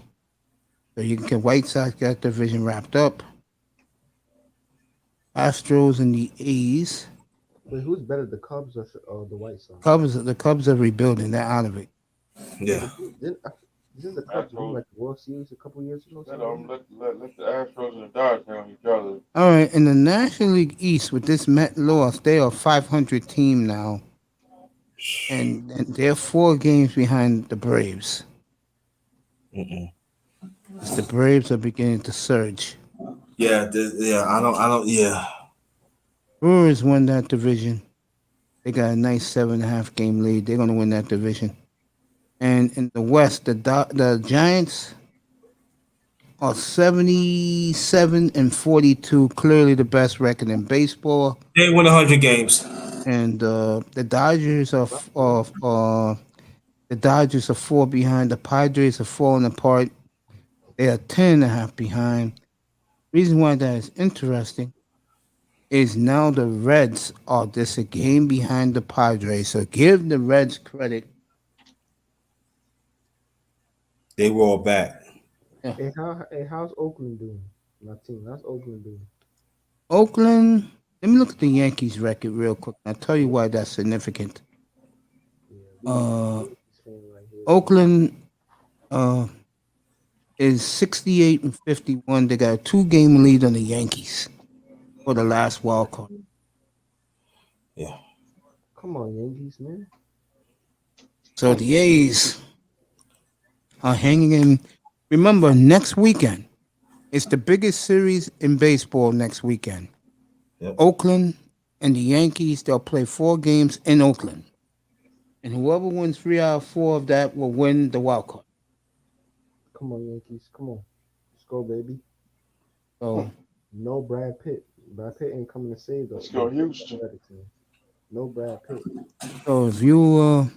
so you can get White Sox got their division wrapped up. Astros and the A's. Wait, who's better, the Cubs or the White Sox? The Cubs are rebuilding. They're out of it. Yeah. Didn't the Cubs win like the World Series a couple years ago? Let the Astros and the Dodgers on each other. All right, in the National League East, with this Met loss, they are a 500 team now, and they're 4 games behind the Braves. As the Braves are beginning to surge. Yeah, I don't. Yeah. Brewers won that division. They got a nice 7.5 game lead. They're going to win that division. And in the West, the Giants are 77-42, clearly the best record in baseball. They win 100 games. And the Dodgers are 4 behind. The Padres are falling apart. They are 10.5 behind. Reason why that is interesting is now the Reds are just a game behind the Padres. So give the Reds credit. They roll back. Yeah. Hey, how's Oakland doing? My team. How's Oakland doing? Oakland, let me look at the Yankees record real quick. I'll tell you why that's significant. Oakland is 68-51. They got a 2-game lead on the Yankees for the last wild card. Yeah. Come on, Yankees, man. So the A's are hanging in. Remember, next weekend, it's the biggest series in baseball next weekend. Yep. Oakland and the Yankees, they'll play 4 games in Oakland. And whoever wins 3 out of 4 of that will win the wild card. Come on, Yankees. Come on. Let's go, baby. So no Brad Pitt. Brad Pitt ain't coming to save us. Let's go, Houston. No Brad Pitt. So if you're a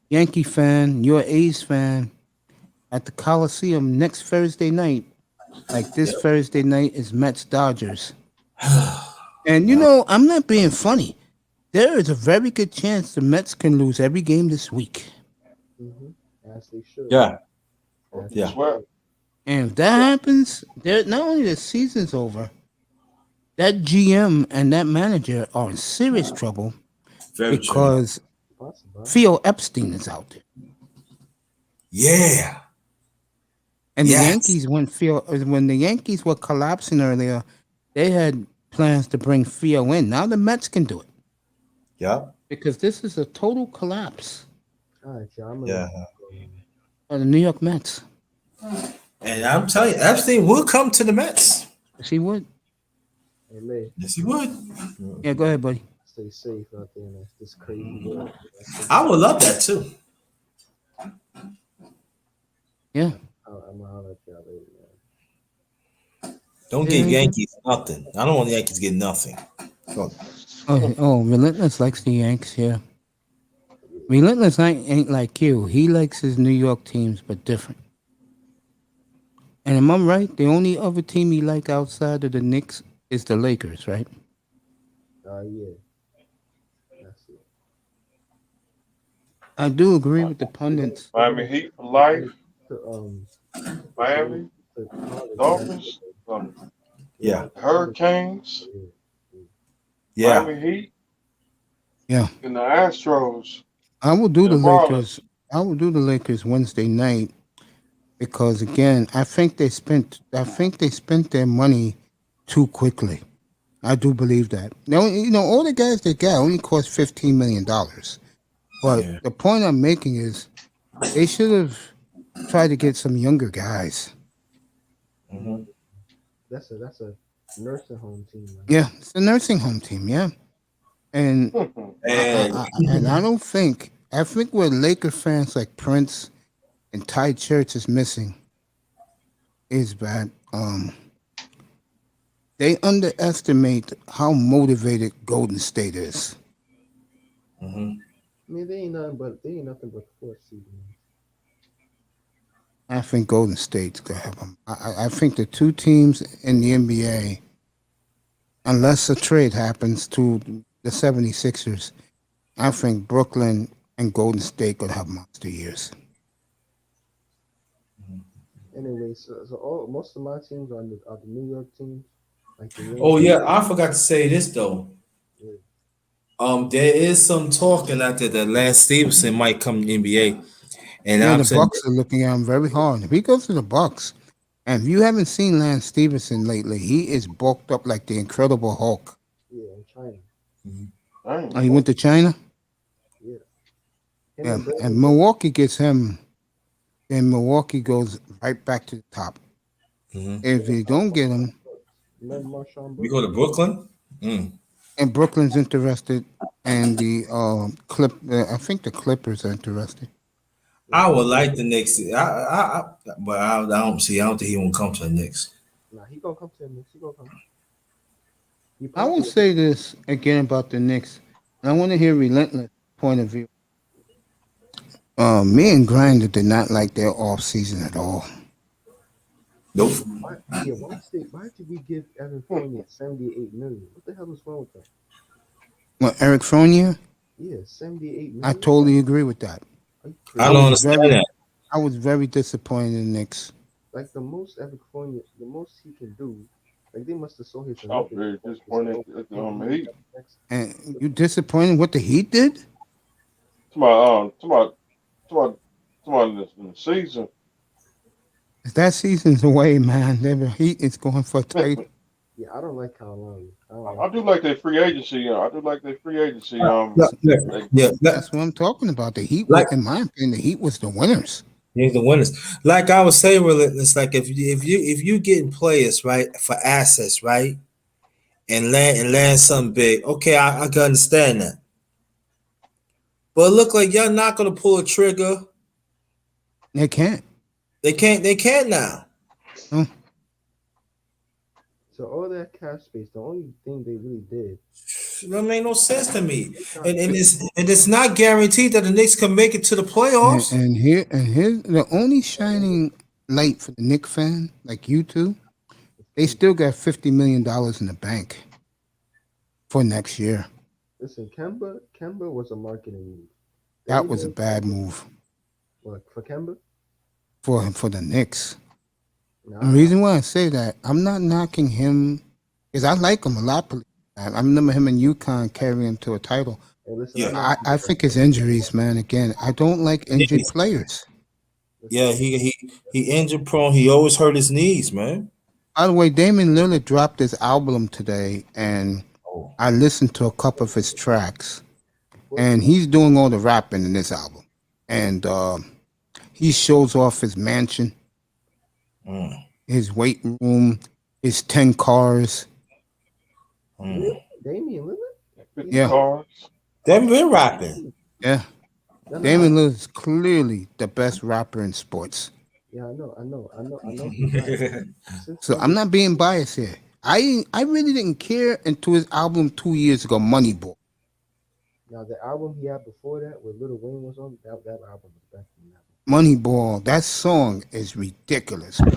Yankee fan, you're an A's fan, at the Coliseum next Thursday night, like this Thursday night, is Mets Dodgers. And you know, I'm not being funny. There is a very good chance the Mets can lose every game this week. As they should. Yeah. Yeah. And if that happens, not only the season's over, that GM and that manager are in serious trouble because Theo Epstein is out there. Yeah. And the Yankees, when the Yankees were collapsing earlier, they had plans to bring Theo in. Now the Mets can do it. Yeah. Because this is a total collapse. All right, y'all. Of the New York Mets. And I'm telling you, Epstein would come to the Mets. Yes, he would. Hey, May. Yes, he would. Yeah, go ahead, buddy. Stay safe out there in this crazy world. I would love that too. Yeah. I'm gonna holler at y'all later, man. Don't give Yankees nothing. I don't want the Yankees to get nothing. Relentless likes the Yanks here. Relentless ain't like you. He likes his New York teams, but different. And am I right? The only other team he like outside of the Knicks is the Lakers, right? Yeah. That's it. I do agree with the pundits. Miami Heat for life. Miami, Dolphins, yeah, Hurricanes, yeah, Miami Heat, yeah, and the Astros. I will do the Marlins. Lakers. I will do the Lakers Wednesday night because again, I think they spent their money too quickly. I do believe that. Now, all the guys they got only cost $15 million. But the point I'm making is they should have tried to get some younger guys. Mm-hmm. That's a nursing home team. Man. Yeah, it's a nursing home team. Yeah, and I don't think where Laker fans like Prince and Ty Church is missing is that they underestimate how motivated Golden State is. Mm-hmm. I mean, they ain't nothing but fourth seed. I think Golden State's gonna have them. I think the two teams in the NBA, unless a trade happens to the 76ers, I think Brooklyn and Golden State could have monster years. Anyway, so most of my teams are the New York teams. Like I forgot to say this though. Yeah. There is some talking out there that Lance Stevenson might come to the NBA. And the Bucks are looking at him very hard. If he goes to the Bucks, and if you haven't seen Lance Stevenson lately, he is bulked up like the Incredible Hulk. Yeah, in China. Mm-hmm. Oh, he went to China? Yeah. Yeah, and Milwaukee gets him, then Milwaukee goes right back to the top. Mm-hmm. If they don't get him, we go to Brooklyn? Mm. And Brooklyn's interested, and the I think the Clippers are interested. I would like the Knicks. But I don't think he won't come to the Knicks. Nah, he gonna come to the Knicks. He gonna come. I will say this again about the Knicks, and I want to hear Relentless point of view. Me and Grinder did not like their off season at all. Nope. Why did we give Evan Fournier $78 million? What the hell is wrong with that? What, Eric Fournier? Yeah, $78 million. I totally agree with that. I don't understand that. I was very disappointed in the Knicks. Like the most Evan Fournier, the most he can do. Like they must have saw his. I'm very disappointed at the Heat. And you disappointed what the Heat did? Tomorrow in the season. That season's away, man. The Heat is going for a title. Yeah, I don't like Kyle Lowry. I do like their free agency. That's what I'm talking about. The Heat, in my opinion, the Heat was the winners. He's the winners. Like I was saying, it's like if you getting players right for assets, right, and land something big. Okay, I can understand that. But it look like y'all not gonna pull a trigger. They can't. They can't now. So all that cash space, the only thing they really did, that made no sense to me. And it's not guaranteed that the Knicks can make it to the playoffs. And here's the only shining light for the Knicks fan, like you two. They still got $50 million in the bank for next year. Listen, Kemba was a marketing move. That was a bad move. What, for Kemba? For the Knicks. The reason why I say that, I'm not knocking him, because I like him a lot. I remember him in UConn carrying him to a title. Hey, listen, Yeah. I think his injuries, man. Again, I don't like injured players. Yeah, he injured prone. He always hurt his knees, man. By the way, Damian Lillard dropped his album today, and I listened to a couple of his tracks, and he's doing all the rapping in this album, and he shows off his mansion, his weight room, his 10 cars. Damian Lillard? Yeah. They've been rapping. Yeah. Damian Lillard is clearly the best rapper in sports. Yeah, I know. Right. So I'm not being biased here. I really didn't care until his album 2 years ago, Moneyball. Now the album he had before that, where Lil Wayne was on, that album was better than that. Moneyball, that song is ridiculous. And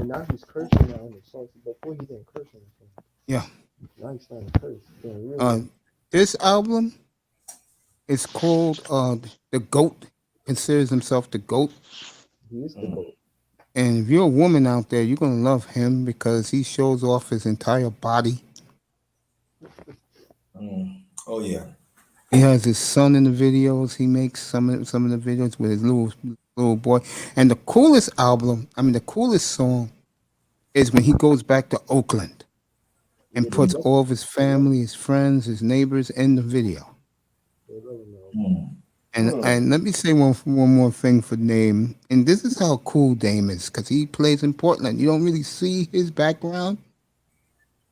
now he's cursing now in the songs. Before he didn't curse in the song. Yeah. Now he's starting to curse. Really This album is called The GOAT. Considers himself the GOAT. He is the GOAT. And if you're a woman out there, you're gonna love him because he shows off his entire body. Oh yeah. He has his son in the videos. He makes some of the videos with his little boy. And the coolest song is when he goes back to Oakland and puts all of his family, his friends, his neighbors in the video. And let me say one more thing for Dame. And this is how cool Dame is, because he plays in Portland. You don't really see his background.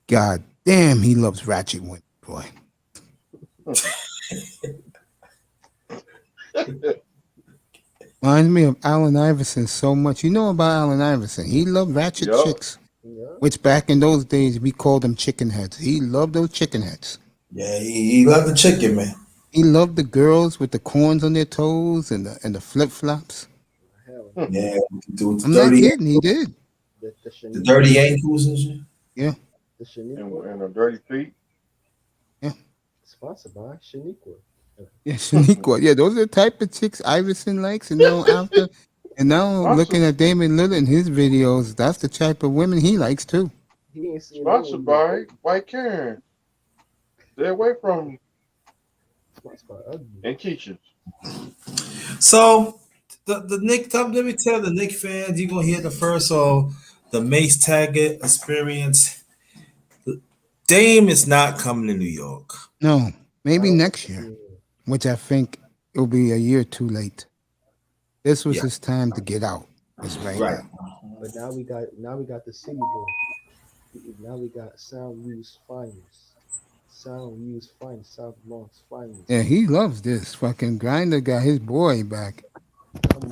God damn, he loves ratchet women, boy. Reminds me of Allen Iverson so much. You know about Allen Iverson. He loved ratchet chicks. Which back in those days we called them chicken heads. He loved those chicken heads. Yeah, he loved the chicken, man. He loved the girls with the corns on their toes and the flip flops. Yeah, I'm not kidding. He did. The dirty ankles and shit. Yeah. And the dirty feet. Yeah. Sponsored by Shaniqua. Yeah, Shaniqua. Yeah, those are the type of chicks Iverson likes. And now looking at Damon Lillard in his videos, that's the type of women he likes too. Sponsored by White Karen. Stay away from and Keisha. So the Nick, let me tell the Nick fans, you're gonna hear the first the Mace Taggart experience. Dame is not coming to New York. No, maybe next year, which I think will be a year too late. This was his time to get out. Right now. But now we got the city boy. Now we got Sound Views Finest. Sound Views Finest. South Bronx Finest. Yeah, he loves this. Fucking Grinder got his boy back.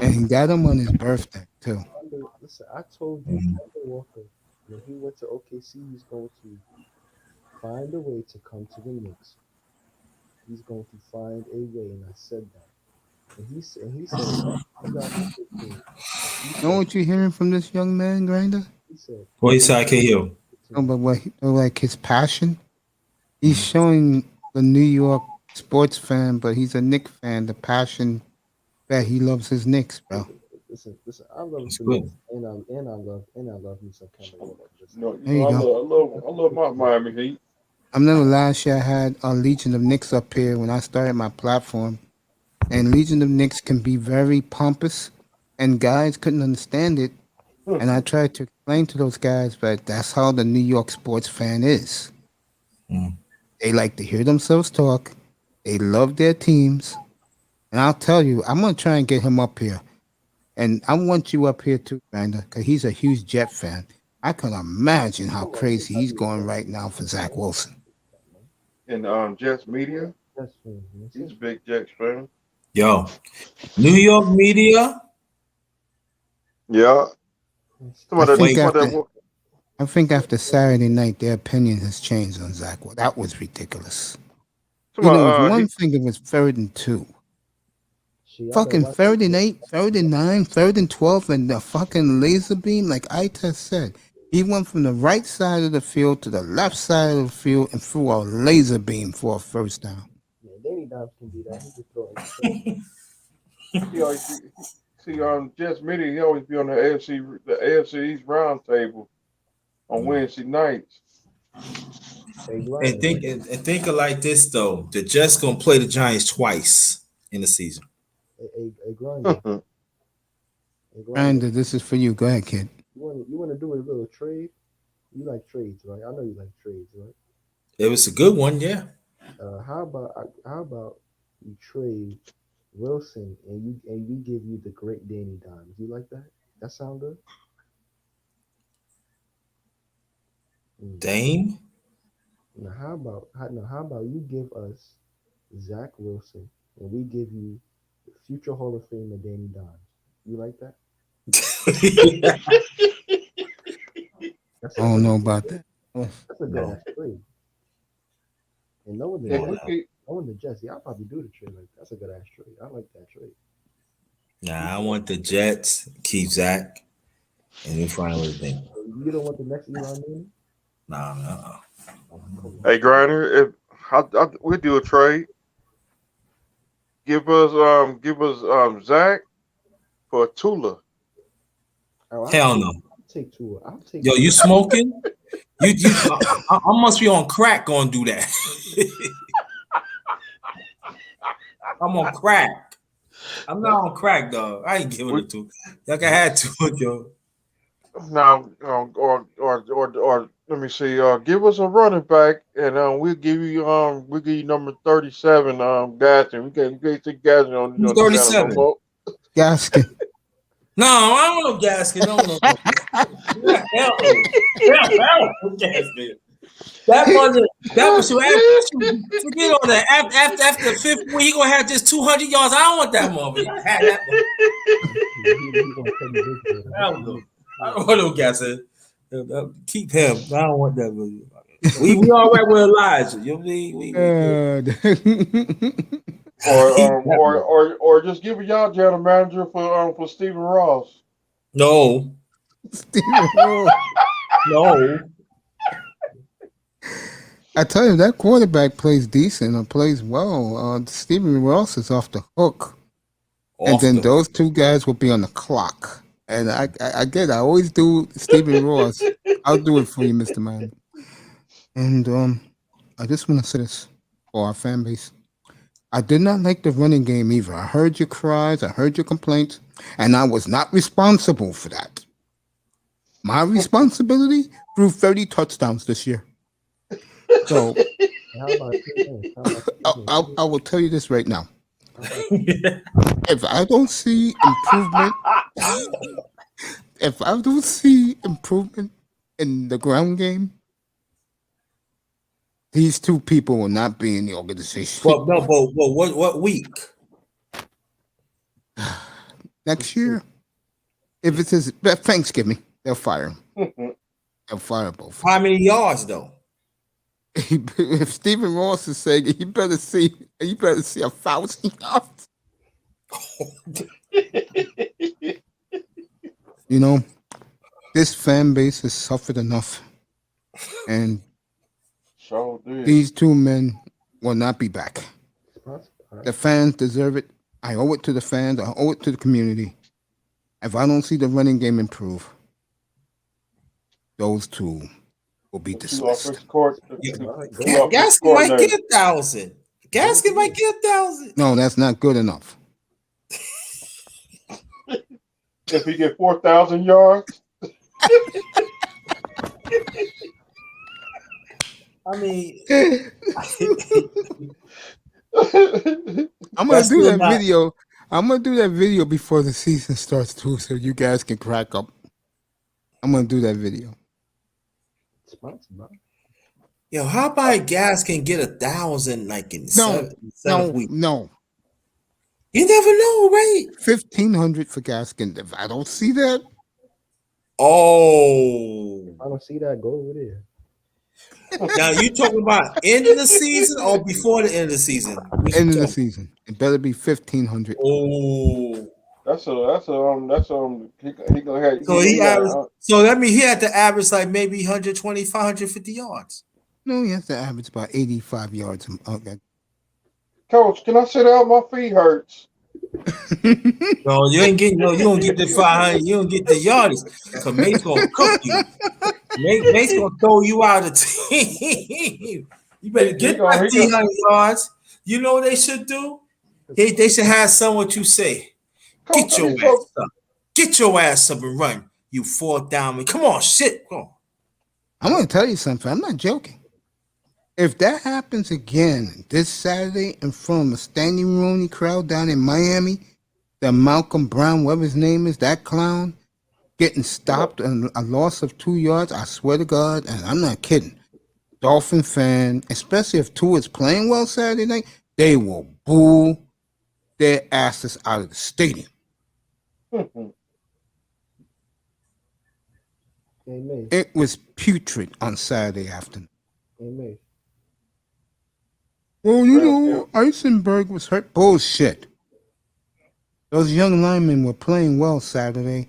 And he got him on his birthday too. Listen, I told you, Kemba Walker, when he went to OKC, he's going to find a way to come to the Knicks. He's going to find a way, and I said that. And he said, know what you're hearing from this young man, Grinder? He said, what he said, I can't hear. No, but like his passion, he's showing the New York sports fan, but he's a Knicks fan, the passion that he loves his Knicks, bro. Listen, I love the and I love me some Kemba Walker. There you go. I love my Miami Heat. I remember last year I had a Legion of Knicks up here when I started my platform. And Legion of Knicks can be very pompous, and guys couldn't understand it. And I tried to explain to those guys, but that's how the New York sports fan is. They like to hear themselves talk. They love their teams. And I'll tell you, I'm going to try and get him up here. And I want you up here too, Grinder, because he's a huge Jet fan. I can imagine how crazy he's going right now for Zach Wilson. And Jets media, he's a big Jets fan. Yo, New York media. Yeah. I think after Saturday night, their opinion has changed on Zach. Well, that was ridiculous. It was one thing, it was 3rd and 2. Fucking 3rd and 8, 3rd and 9, 3rd and 12, and the fucking laser beam, like Ita said. He went from the right side of the field to the left side of the field and threw a laser beam for a first down. Danny Dimes can do that. He just throw it. Jets media, he always be on the AFC East round table on Wednesday nights. And think of like this though: the Jets gonna play the Giants twice in the season. Grinder, this is for you. Go ahead, kid. You want to do a little trade? You like trades, right? I know you like trades, right? It was a good one, yeah. How about you trade Wilson and we give you the great Danny Dimes? You like that? That sound good? Dame? Now how about you give us Zach Wilson and we give you future Hall of Famer Danny Dimes. You like that? I don't know about that. That's a good ass trade. And knowing the Jets, y'all probably do the trade. Like that's a good ass trade. I like that trade. Nah, I want the Jets. Keep Zach, and we find what thing. You don't want the next Eli Manning? Nah. Hey, Griner, if we do a trade, give us Zach for Tula. Hell no. I'll take Tua. Yo, you smoking? I must be on crack. Gonna do that. I'm on crack. I'm not on crack, dog. I ain't giving it to. Like I had to, yo. Now, or let me see. Give us a running back, and we'll give you number 37, Gaskin. We can't take Gaskin on. Who's 37? Gaskin. No, I don't know Gaskin. No. Hell, Gaskin. That was forget all that. After the fifth week, he gonna have just 200 yards. I don't want that motherfucker. I had that one. I don't want no Gaskin. Keep him. I don't want that movie. We all right with Elijah. You know or just give a y'all general manager for Stephen Ross. No. Stephen Ross. No. I tell you, that quarterback plays decent or plays well. Stephen Ross is off the hook. And then those two guys will be on the clock. And I always do Stephen Ross. I'll do it for you, Mr. Man. And I just want to say this for our fan base. I did not like the running game either. I heard your cries, I heard your complaints, and I was not responsible for that. My responsibility threw 30 touchdowns this year. So I will tell you this right now. If I don't see improvement in the ground game, these two people will not be in the organization. Well, what week? Next year, if it's his Thanksgiving, they'll fire him. They'll fire both. How many yards though? If Stephen Ross is saying it, you better see 1,000 yards. You know, this fan base has suffered enough, and these two men will not be back. The fans deserve it. I owe it to the fans. I owe it to the community. If I don't see the running game improve, those two will be dismissed. Gaskin might get 1,000. Gaskin might get 1,000. No, that's not good enough. If he get 4,000 yards. I mean, I'm gonna do that video. I'm gonna do that video before the season starts too, so you guys can crack up. I'm gonna do that video. Yo, how about Gaskin get 1,000 like in seven weeks? No. You never know, right? 1,500 for Gaskin. If I don't see that, if I don't see that, go over there. Now you talking about end of the season or before the end of the season? End of the season. It better be 1,500. Oh, that's he gonna have. So that means he had to average like maybe 125, 150 yards. No, he has to average about 85 yards. Okay. Coach, can I sit down? My feet hurts. No, you ain't getting. No, you don't get the 500. You don't get the yardage. So Mace gonna cook you. Mace gonna throw you out of the team. You better get that 300 yards. You know what they should do? They should have some what you say. Get your ass up. Get your ass up and run. You fourth down. Come on, shit. Come on. I'm gonna tell you something. I'm not joking. If that happens again this Saturday in front of a standing Rooney crowd down in Miami, that Malcolm Brown, whatever his name is, that clown, getting stopped and a loss of 2 yards, I swear to God, and I'm not kidding, Dolphin fan, especially if Tua is playing well Saturday night, they will boo their asses out of the stadium. Amen. It was putrid on Saturday afternoon. Amen. Well, you know, Eisenberg was hurt. Bullshit. Those young linemen were playing well Saturday.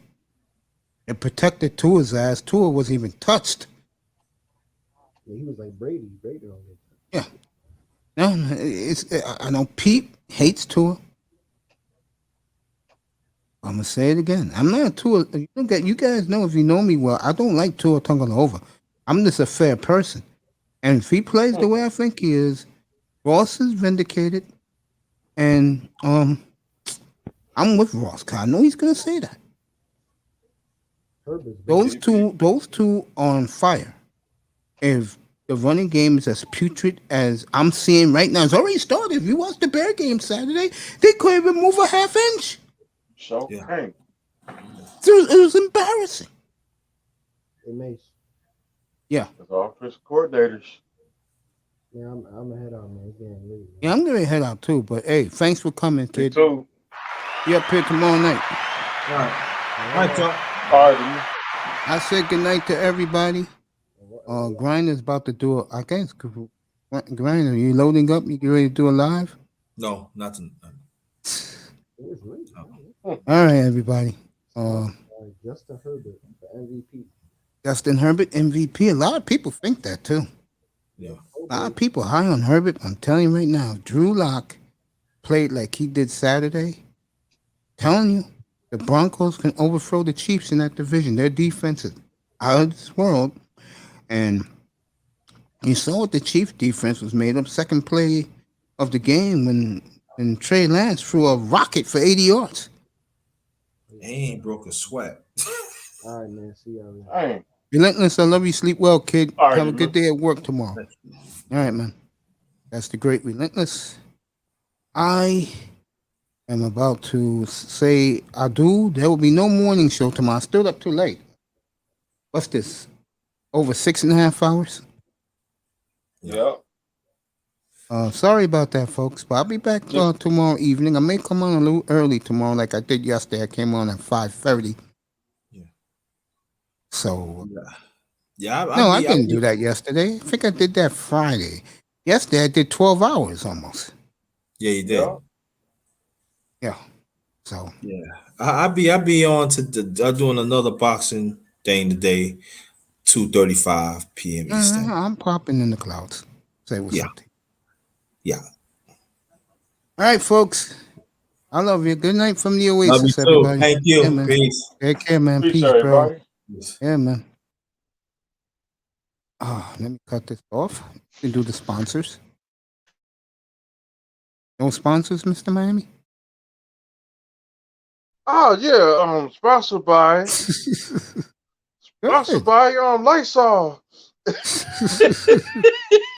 It protected Tua's ass. Tua wasn't even touched. Yeah, he was like Brady. Brady on it. Yeah. No, I know Pete hates Tua. I'm gonna say it again. I'm not a Tua. You guys know, if you know me well, I don't like Tua Tagovailoa. I'm just a fair person, and if he plays the way I think he is, Ross is vindicated, and I'm with Ross. Cause I know he's gonna say that. Those two are on fire. If the running game is as putrid as I'm seeing right now, it's already started. If you watch the Bear game Saturday, they couldn't even move a half inch. So It was embarrassing. Amen. Yeah. It's offensive coordinators. Yeah, I'm gonna head out, man. Yeah, I'm gonna head out too. But hey, thanks for coming, kid. too. Be up here tomorrow night. All right, All right. I said good night to everybody. Grinder's about to do it. I guess Grinder, you loading up? You get ready to do a live? No, nothing. All right, everybody. Justin Herbert, the MVP. Justin Herbert, MVP. A lot of people think that too. Yeah. A lot of people high on Herbert. I'm telling you right now, Drew Lock played like he did Saturday. Telling you, the Broncos can overthrow the Chiefs in that division. Their defense is out of this world. And you saw what the Chiefs defense was made of. Second play of the game when Trey Lance threw a rocket for 80 yards. He ain't broke a sweat. All right, man. See y'all. Hey. Relentless, I love you. Sleep well, kid. All right, have a good day at work tomorrow. All right, man. That's the great Relentless. I am about to say adieu. There will be no morning show tomorrow. I stood up too late. What's this? Over 6.5 hours? Yeah. Sorry about that, folks. But I'll be back tomorrow evening. I may come on a little early tomorrow, like I did yesterday. I came on at 5:30. Yeah. So. Yeah. I didn't do that yesterday. I think I did that Friday. Yesterday I did 12 hours almost. Yeah, you did. Yeah. So. Yeah. I'll be on to I'm doing another boxing thing today, 2:35 p.m. Eastern. I'm popping in the clouds. Say what's up. Yeah. All right, folks. I love you. Good night from the Oasis, Love you too. everybody. Thank you. Yeah, man. Peace. Take care, man. Peace, bro. Yeah, man. Let me cut this off and do the sponsors. No sponsors, Mr. Miami? Oh yeah, sponsored by Lysol.